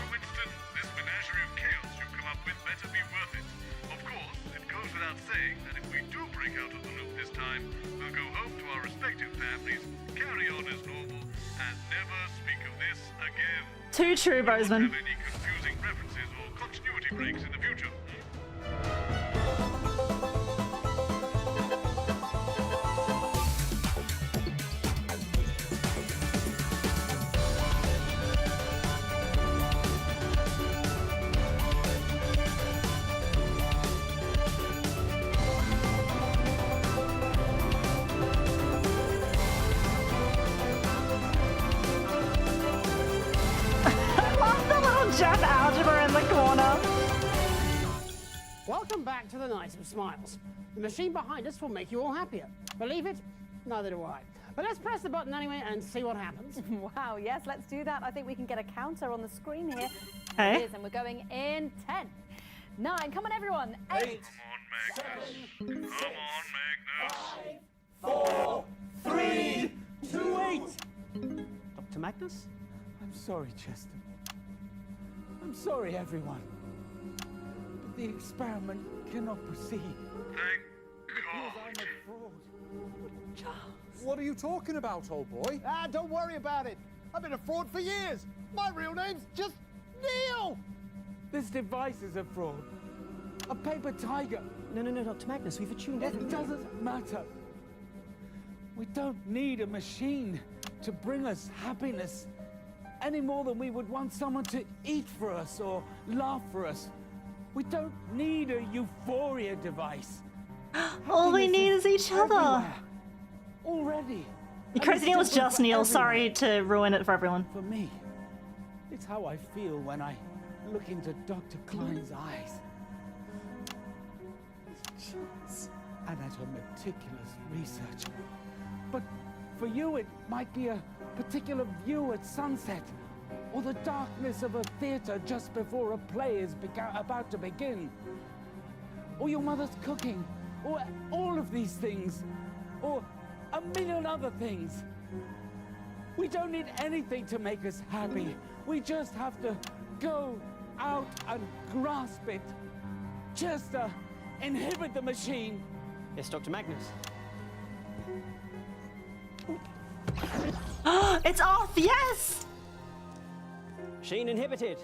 Winston, this menagerie of chaos you've come up with better be worth it. Of course, it goes without saying that if we do break out of the loop this time, we'll go home to our respective families, carry on as normal, and never speak of this again. Too true, Bozeman. Have any confusing references or continuity breaks in the future? Jeff Algebra in the corner. Welcome back to the Night of Smiles. The machine behind us will make you all happier. Believe it? Neither do I. But let's press the button anyway and see what happens. Wow, yes, let's do that. I think we can get a counter on the screen here. Okay. It is, and we're going in 10, 9, come on everyone, 8, Come on, Magnus. 4, 3, 2, 8. Dr. Magnus? I'm sorry, Chester. I'm sorry, everyone. But the experiment cannot proceed. Thank God. I'm a fraud. Charles. What are you talking about, old boy? Ah, don't worry about it. I've been a fraud for years. My real name's just Neil. This device is a fraud. A paper tiger. No, Dr. Magnus, we've attuned everything. It doesn't matter. We don't need a machine to bring us happiness any more than we would want someone to eat for us or laugh for us. We don't need a euphoria device. All we need is each other. Everywhere. Already. Crazy Neil was just Neil. Sorry to ruin it for everyone. For me, it's how I feel when I look into Dr. Klein's eyes. And at her meticulous research. But for you, it might be a particular view at sunset, or the darkness of a theater just before a play is about to begin, or your mother's cooking, or all of these things, or a million other things. We don't need anything to make us happy. We just have to go out and grasp it. Chester, inhibit the machine. Yes, Dr. Magnus. It's off, yes! Machine inhibited.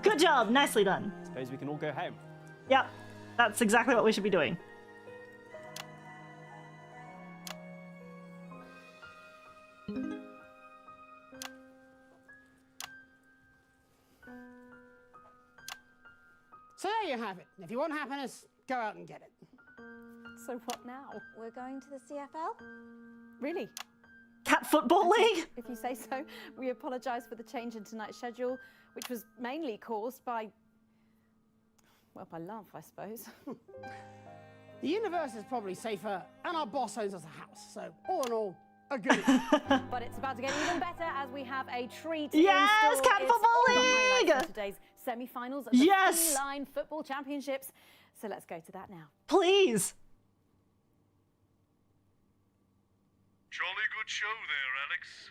Good job, nicely done. Suppose we can all go home. Yep, that's exactly what we should be doing. So there you have it. If you want happiness, go out and get it. So what now? We're going to the CFL? Really? Cat Football League? If you say so. We apologise for the change in tonight's schedule, which was mainly caused by, well, by love, I suppose. The universe is probably safer, and our boss owns us a house. So all in all, a good. But it's about to get even better as we have a treat. Yes, in store. Cat It's Football all the highlights League! from today's semi-finals of the Yes! Line Football Championships. So let's go to that now. Please. Jolly good show there, Alex.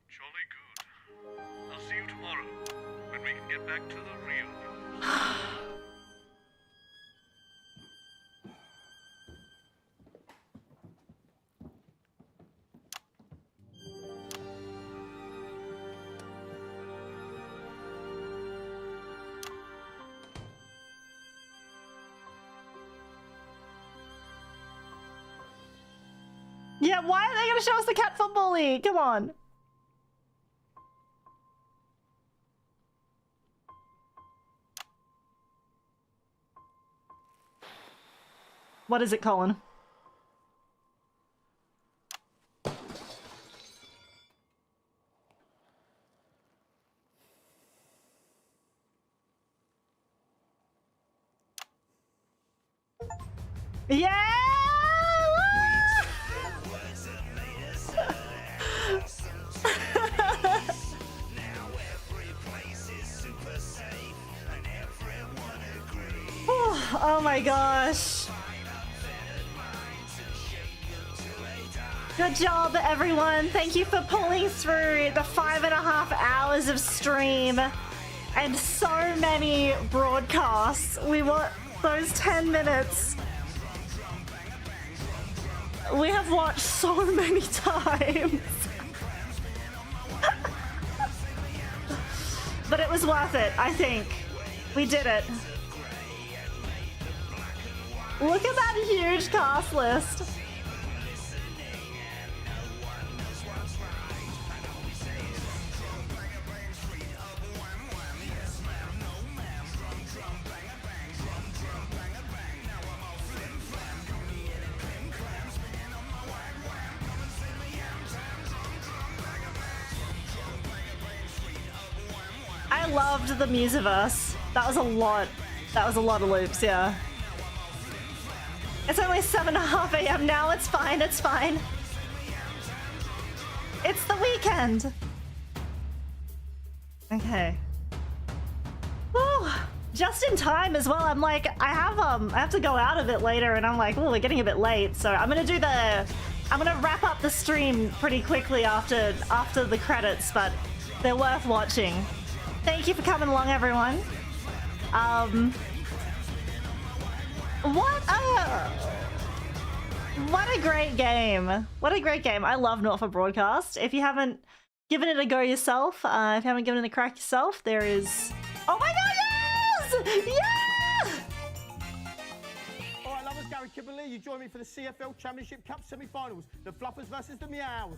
Jolly good. I'll see you tomorrow when we can get back to the real news. Yeah, why are they going to show us the Cat Football League? Come on. What is it, Colin? Yeah! Oh my gosh. Good job, everyone. Thank you for pulling through the 5.5 hours of stream and so many broadcasts. We want those 10 minutes. We have watched so many times. But it was worth it, I think. We did it. Look at that huge cast list. I loved the Musiverse. That was a lot. That was a lot of loops, yeah. It's only 7:30 AM now. It's fine. It's fine. It's the weekend. Okay. Woo. Just in time as well. I'm like, I have to go out of it later, and I'm like, oh, we're getting a bit late. So I'm gonna wrap up the stream pretty quickly after the credits, but they're worth watching. Thank you for coming along, everyone. What a great game. What a great game. I love Not For Broadcast. If you haven't given it a go yourself, if you haven't given it a crack yourself, there is... Oh my god, yes! Yeah! All right, lovers, Gary Kimberley, you join me for the CFL Championship Cup semi-finals. The Fluffers versus the Meows.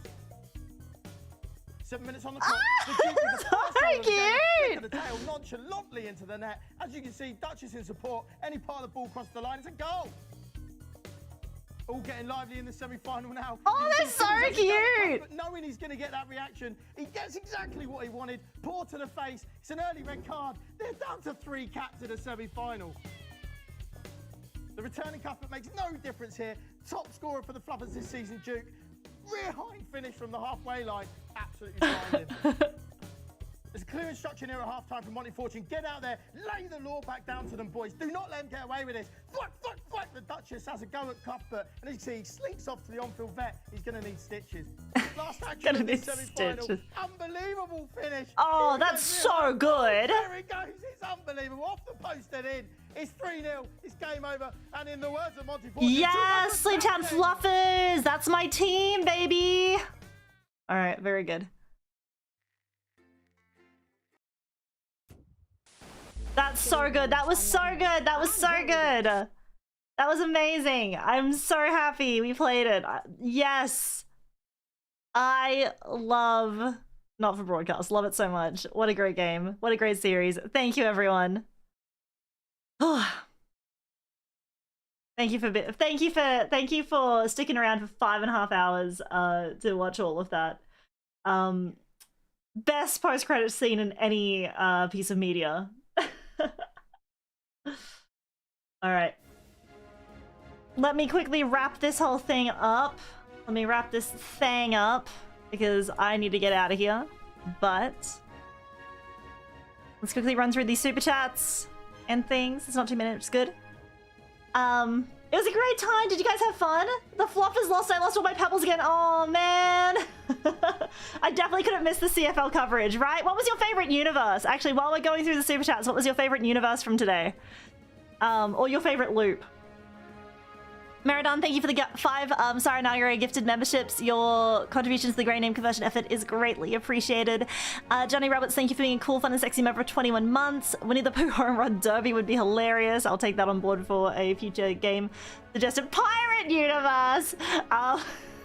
7 minutes on the clock. So cute! The tail nonchalantly into the net. As you can see, Duchess in support. Any part of the ball crosses the line, it's a goal. All getting lively in the semi-final now. Oh, they're so cute! But knowing he's going to get that reaction, he gets exactly what he wanted. Paw to the face. It's an early red card. They're down to 3 caps in the semi-final. The returning cup makes no difference here. Top scorer for the Fluffers this season, Duke. Rear hind finish from the halfway line. Absolutely blinding. There's a clear instruction here at half-time from Monty Fortune. Get out there, lay the law back down to them, boys. Do not let them get away with this. Fight! The Duchess has a go at Cuthbert, and as you see, he slinks off to the on-field vet. He's going to need stitches. Last action Gonna of be this semi-final. stitched. Unbelievable finish. Oh, Here it that's goes, so good. There it goes. It's unbelievable. Off the post and in. It's 3-0. It's game over. And in the words of Monty Fortune, Yes, Sleeptown Fluffers. That's my team, baby. All right, very good. That's so good. That was so good. That was so good. That was amazing. I'm so happy we played it. Yes. I love Not for Broadcast. Love it so much. What a great game. What a great series. Thank you, everyone. Thank you for sticking around for 5.5 hours to watch all of that. Best post-credit scene in any piece of media. All right. Let me quickly wrap this whole thing up. Let me wrap this thing up because I need to get out of here. But let's quickly run through these super chats and things. It's not 2 minutes, good. It was a great time. Did you guys have fun? The Fluffers lost. I lost all my pebbles again. Oh man. I definitely couldn't miss the CFL coverage, right? What was your favorite universe? Actually, while we're going through the super chats, what was your favorite universe from today? Or your favorite loop? Meridon, thank you for the 5 Sara Nagare gifted memberships. Your contribution to the Grey Name conversion effort is greatly appreciated. Johnny Roberts, thank you for being a cool, fun, and sexy member for 21 months. Winnie the Pooh Home Run Derby would be hilarious. I'll take that on board for a future game. Suggested Pirate Universe!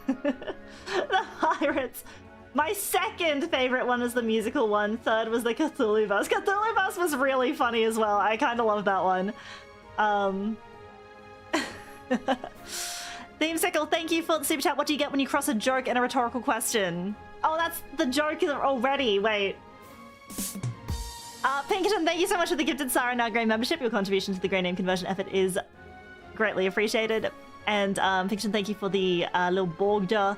The Pirates. My second favorite one was the musical one. Third was the Cthulhu Bus. Cthulhu Bus was really funny as well. I kind of love that one. Themesicle, thank you for the super chat. What do you get when you cross a joke and a rhetorical question? Oh, that's the joke already. Wait. Pinkerton, thank you so much for the gifted Sara Nagare membership. Your contribution to the Grey Name conversion effort is greatly appreciated. And Pinkerton, thank you for the little Borgda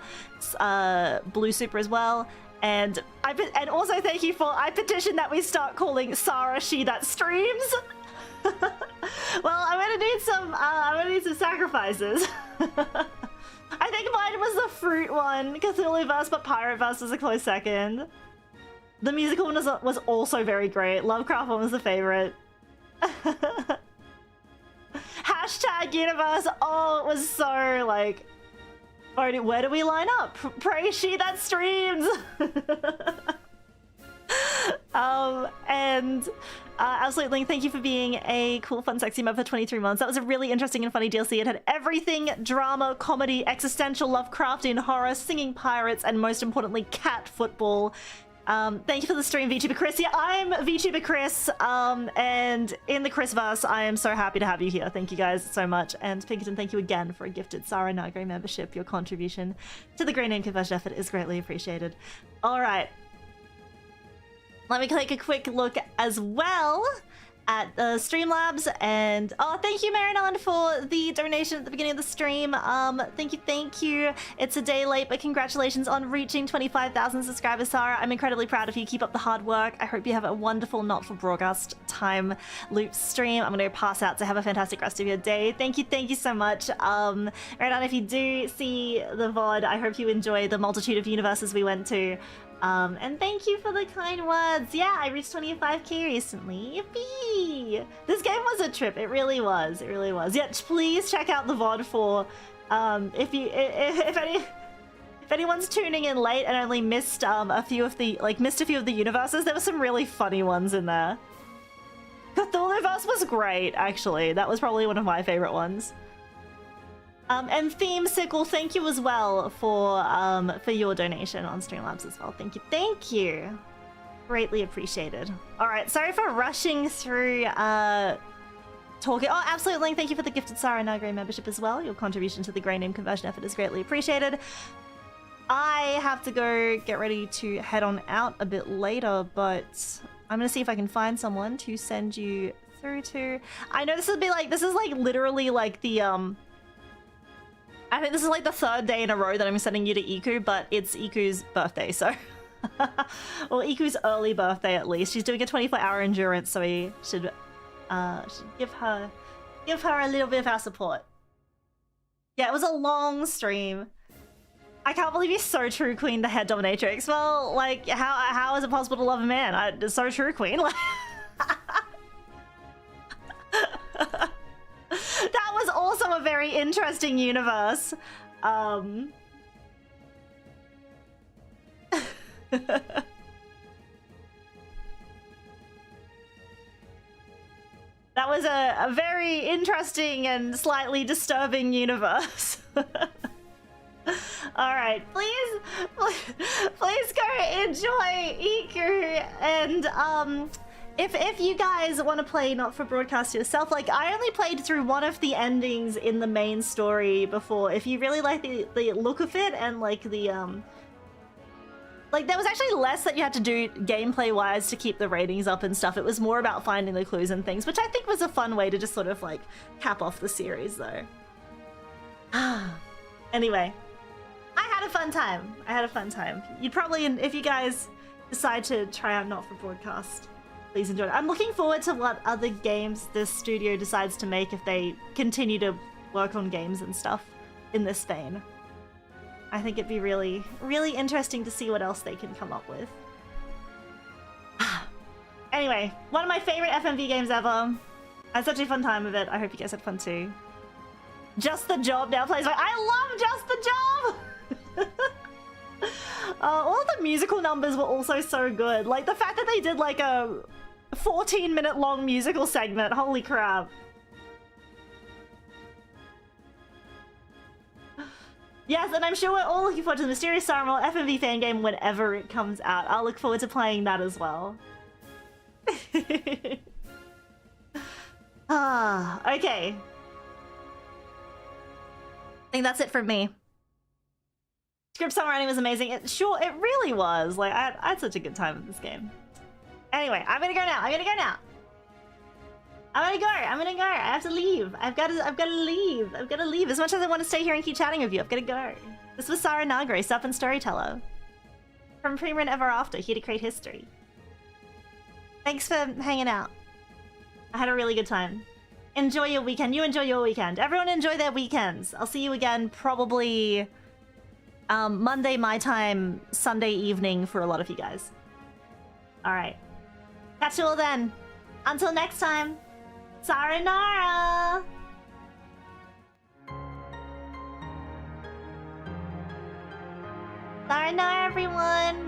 blue super as well. And also thank you for I petitioned that we start calling Sara she that streams. Well, I'm gonna need some sacrifices. I think mine was the fruit one, Cthulhu Verse, but Pirate Verse was a close second. The musical one was also very great. Lovecraft one was the favorite. Hashtag universe. Oh, it was so like. Where do we line up? Pray she that streams. Absolutely, thank you for being a cool, fun, sexy member for 23 months. That was a really interesting and funny DLC. It had everything: drama, comedy, existential, Lovecraftian horror, singing pirates, and most importantly, cat football. Thank you for the stream, VTuber Chris. Yeah, I'm VTuber Chris, and in the Chrisverse, I am so happy to have you here. Thank you guys so much. And Pinkerton, thank you again for a gifted Sara Nagare membership. Your contribution to the Grey Name conversion effort is greatly appreciated. All right. Let me take a quick look as well at the Streamlabs, and thank you, Marinon, for the donation at the beginning of the stream. Thank you. It's a day late, but congratulations on reaching 25,000 subscribers, Sara. I'm incredibly proud of you. Keep up the hard work. I hope you have a wonderful Not for Broadcast time loop stream. I'm gonna pass out, so have a fantastic rest of your day. Thank you so much. Marinon, if you do see the VOD, I hope you enjoy the multitude of universes we went to. And thank you for the kind words. Yeah, I reached 25k recently. Yippee! This game was a trip. It really was. It really was. Yeah, please check out the VOD for if anyone's tuning in late and only missed a few of the universes. There were some really funny ones in there. Cthulhuverse was great, actually. That was probably one of my favorite ones. And Themesicle, thank you as well for your donation on Streamlabs as well. Thank you. Greatly appreciated. All right, sorry for rushing through talking. Oh, absolutely. Thank you for the gifted Sara Nagare membership as well. Your contribution to the Grey Name conversion effort is greatly appreciated. I have to go get ready to head on out a bit later, but I'm gonna see if I can find someone to send you through to. I know this is literally like the I think this is like the 3rd day in a row that I'm sending you to Iku, but it's Iku's birthday, so... Well, Iku's early birthday, at least. She's doing a 24-hour endurance, so we should give her a little bit of our support. Yeah, it was a long stream. I can't believe you're so true, Queen, the head dominatrix. Well, like, how is it possible to love a man? It's so true, Queen. Like, that was also a very interesting universe. That was a very interesting and slightly disturbing universe. Alright, please go enjoy Iku, and if you guys want to play Not For Broadcast yourself, like, I only played through one of the endings in the main story before. If you really like the look of it and like the like, there was actually less that you had to do gameplay-wise to keep the ratings up and stuff. It was more about finding the clues and things, which I think was a fun way to just sort of, like, cap off the series, though. Anyway, I had a fun time. You'd probably, if you guys decide to try out Not For Broadcast, please enjoy it. I'm looking forward to what other games this studio decides to make if they continue to work on games and stuff in this vein. I think it'd be really, really interesting to see what else they can come up with. Anyway, one of my favorite FMV games ever. I had such a fun time with it. I hope you guys had fun too. Just the Job now plays. I love Just the Job! All the musical numbers were also so good. Like, the fact that they did like a 14-minute long musical segment. Holy crap. Yes, and I'm sure we're all looking forward to the Mysterious Sara FMV fan game whenever it comes out. I'll look forward to playing that as well. Okay. I think that's it from me. Script songwriting was amazing. It really was. Like, I had such a good time with this game. Anyway, I'm gonna go now. I'm gonna go. I have to leave. I've gotta leave. As much as I want to stay here and keep chatting with you, I've gotta go. This was Sara Nagare, Sup and Storyteller. From Premier and EverAfter, here to create history. Thanks for hanging out. I had a really good time. Enjoy your weekend. You enjoy your weekend. Everyone enjoy their weekends. I'll see you again probably Monday my time, Sunday evening for a lot of you guys. Alright. Catch you all then. Until next time. Sayonara! Sayonara, everyone!